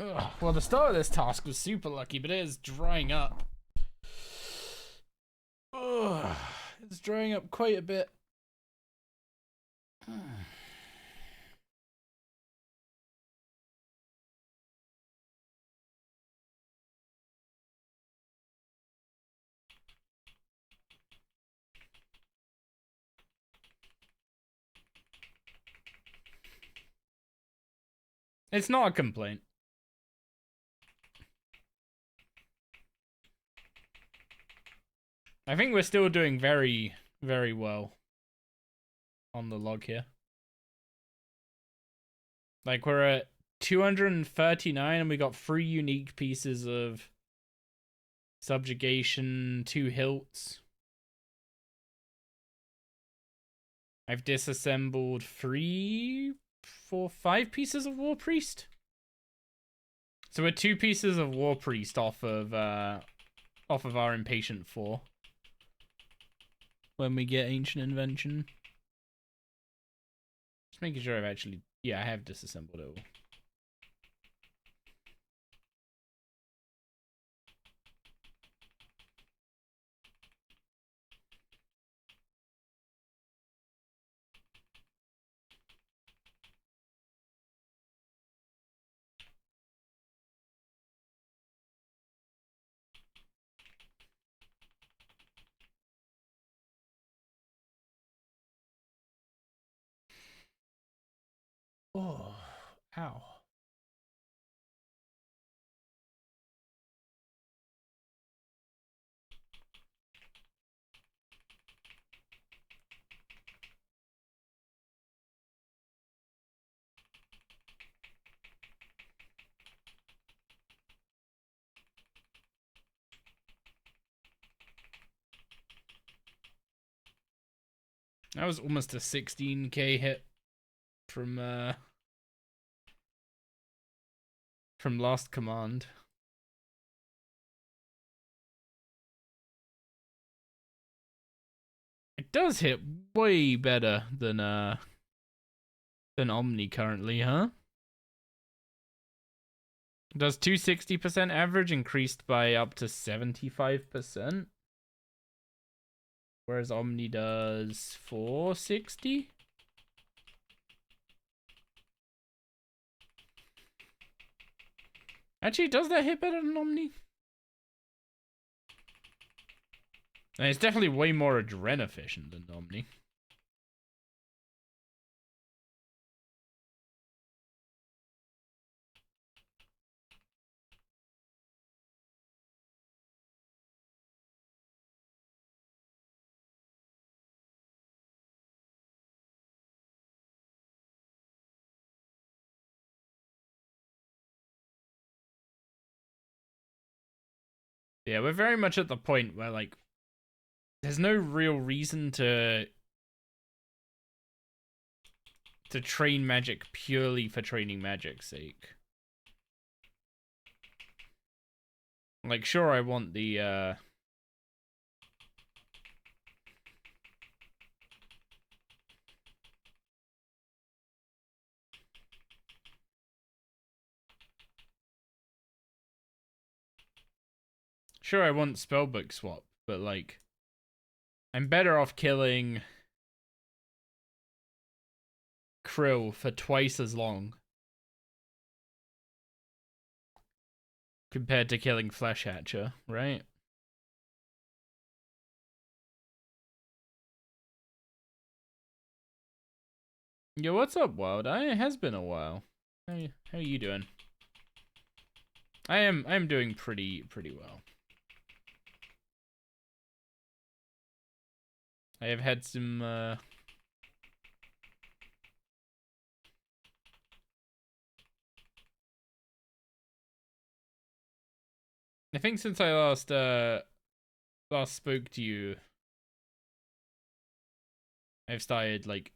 Ugh, well, the start of this task was super lucky, but it is drying up. Ugh, it's drying up quite a bit. It's not a complaint. I think we're still doing very, very well on the log here. Like, we're at 239 and we got 3 unique pieces of subjugation, 2 hilts. I've disassembled 3, 4, 5 pieces of War Priest. So we're 2 pieces of War Priest off of our Impatient 4. When we get Ancient Invention. Just making sure I've actually... Yeah, I have disassembled it all. Oh, ow. That was almost a 16k hit from last command. It does hit way better than Omni currently, huh? Does 260% average increased by up to 75%? Whereas Omni does 460? Actually, does that hit better than Omni? And it's definitely way more adren efficient than Omni. Yeah, we're very much at the point where, like, there's no real reason to train magic purely for training magic's sake. Like, sure, I want the, sure, I want spellbook swap, but, like, I'm better off killing Krill for twice as long compared to killing Flesh Hatcher, right? Yo, what's up, Wild? It has been a while. How are you doing? I'm doing pretty well. I have had some I think since I last spoke to you, I've started, like,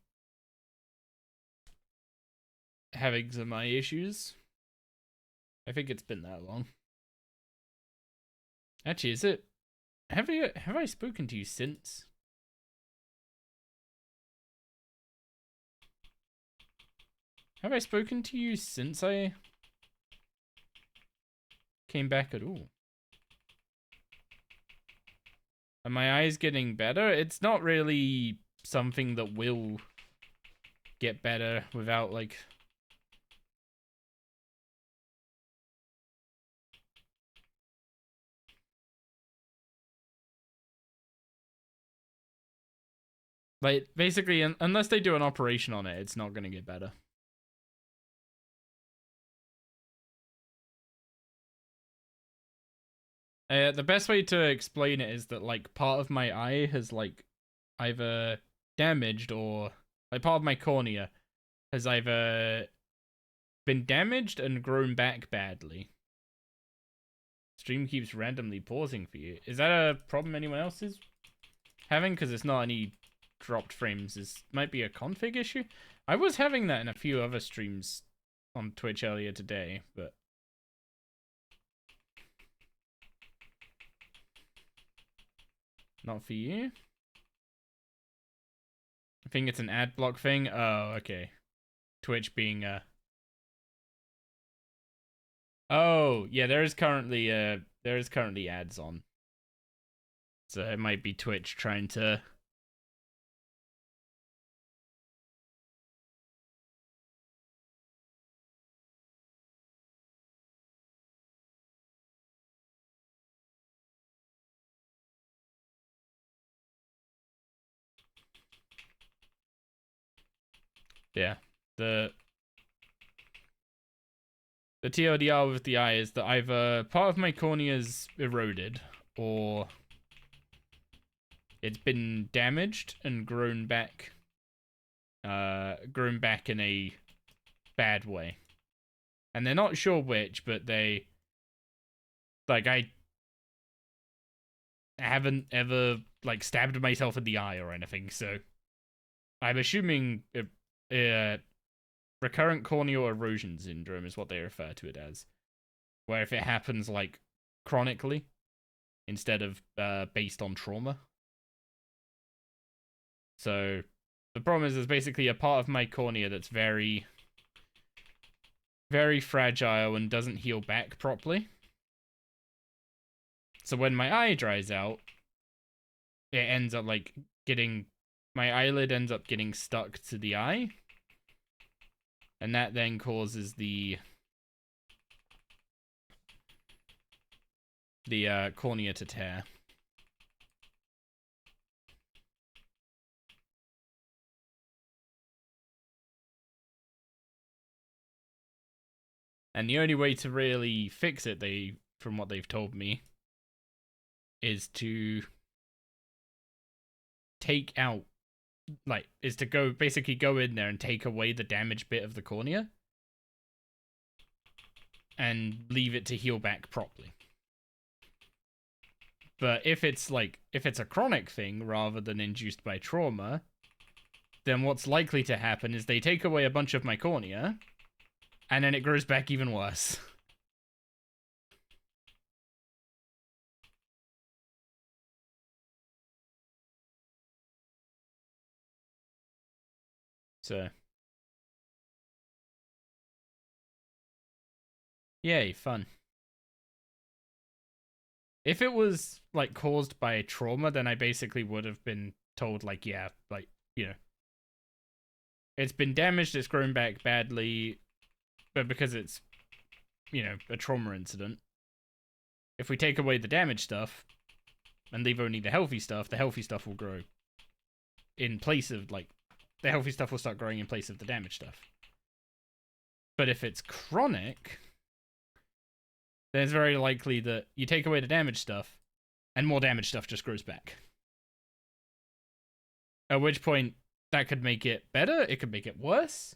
having some of my issues. I think it's been that long. Actually, is it? Have I spoken to you since? Have I spoken to you since I came back at all? Are my eyes getting better? It's not really something that will get better without, like, basically, unless they do an operation on it, it's not gonna get better. The best way to explain it is that, like, part of my eye has, like, either damaged or, like, part of my cornea has either been damaged and grown back badly. Stream keeps randomly pausing for you. Is that a problem anyone else is having? Because it's not any dropped frames. This might be a config issue. I was having that in a few other streams on Twitch earlier today, but not for you. I think it's an ad block thing. Oh, okay. Twitch being oh, yeah, there is currently ads on. So it might be Twitch trying to yeah. The TLDR with the eye is that either part of my cornea's eroded or it's been damaged and grown back in a bad way. And they're not sure which, but they, like, I haven't ever, like, stabbed myself in the eye or anything, so I'm assuming recurrent corneal erosion syndrome is what they refer to it as, where if it happens like chronically instead of based on trauma. So the problem is there's basically a part of my cornea that's very, very fragile and doesn't heal back properly. So when my eye dries out, it ends up like my eyelid ends up getting stuck to the eye. And that then causes the cornea to tear. And the only way to really fix it, from what they've told me, is to take out, basically go in there and take away the damaged bit of the cornea and leave it to heal back properly. But if it's a chronic thing rather than induced by trauma, then what's likely to happen is they take away a bunch of my cornea and then it grows back even worse. So, yay, fun. If it was like caused by trauma, then I basically would have been told like, yeah, like, you know, it's been damaged, it's grown back badly, but because it's, you know, a trauma incident, if we take away the damaged stuff and leave only the healthy stuff will grow in place of, like, the healthy stuff will start growing in place of the damaged stuff. But if it's chronic, then it's very likely that you take away the damaged stuff and more damaged stuff just grows back. At which point, that could make it better, it could make it worse.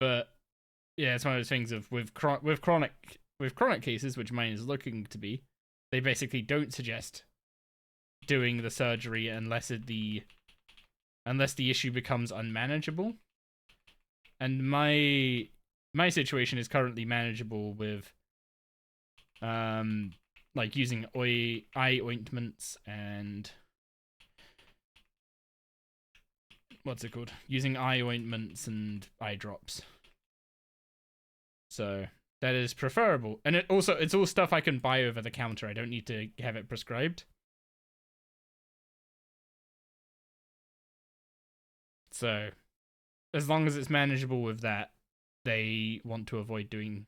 But yeah, it's one of those things of with chronic cases, which mine is looking to be, they basically don't suggest doing the surgery unless the issue becomes unmanageable. And my situation is currently manageable with like using eye ointments and what's it called? Using eye ointments and eye drops. So that is preferable. And it's all stuff I can buy over the counter. I don't need to have it prescribed. So as long as it's manageable with that, they want to avoid doing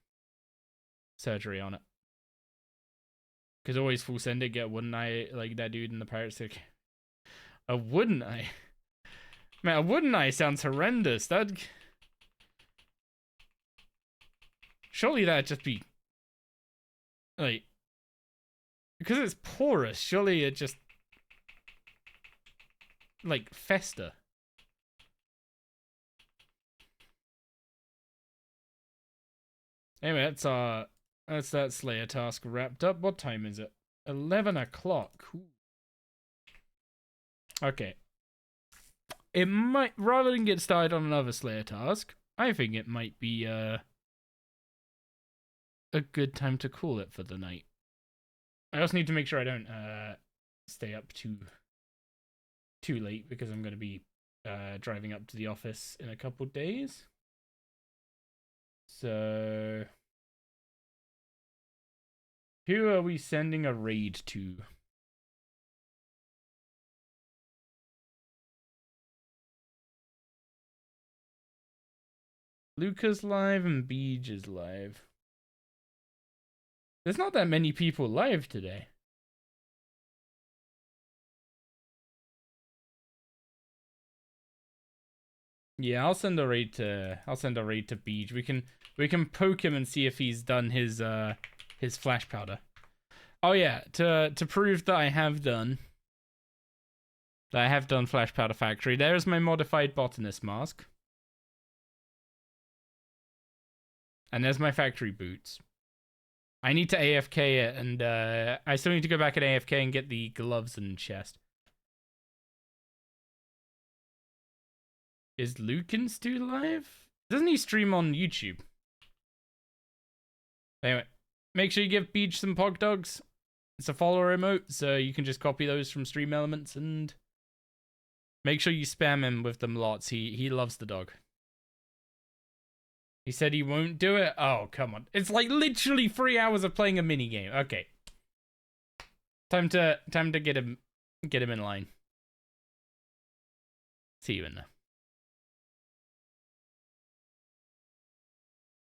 surgery on it. Because always full send it, get wooden eye like that dude in the Pirate Stick. A wooden eye? Man, a wooden eye sounds horrendous. Surely that'd just be, like, because it's porous, surely it just, like, fester. Anyway, that's that Slayer task wrapped up. What time is it? 11 o'clock. Okay. It might, rather than get started on another Slayer task, I think it might be a good time to call it for the night. I also need to make sure I don't stay up too late because I'm going to be driving up to the office in a couple days. So, who are we sending a raid to? Luca's live and Beej is live. There's not that many people live today. Yeah, I'll send a raid to Beej. We can poke him and see if he's done his flash powder. Oh yeah, to prove that I have done Flash Powder Factory. There's my modified botanist mask. And there's my factory boots. I need to AFK it, and I still need to go back at AFK and get the gloves and chest. Is Lucan still live? Doesn't he stream on YouTube? Anyway, make sure you give Beach some pog dogs. It's a follower emote, so you can just copy those from Stream Elements and make sure you spam him with them lots. He loves the dog. He said he won't do it. Oh, come on. It's like literally 3 hours of playing a mini game. Okay. Time to get him in line. See you in there.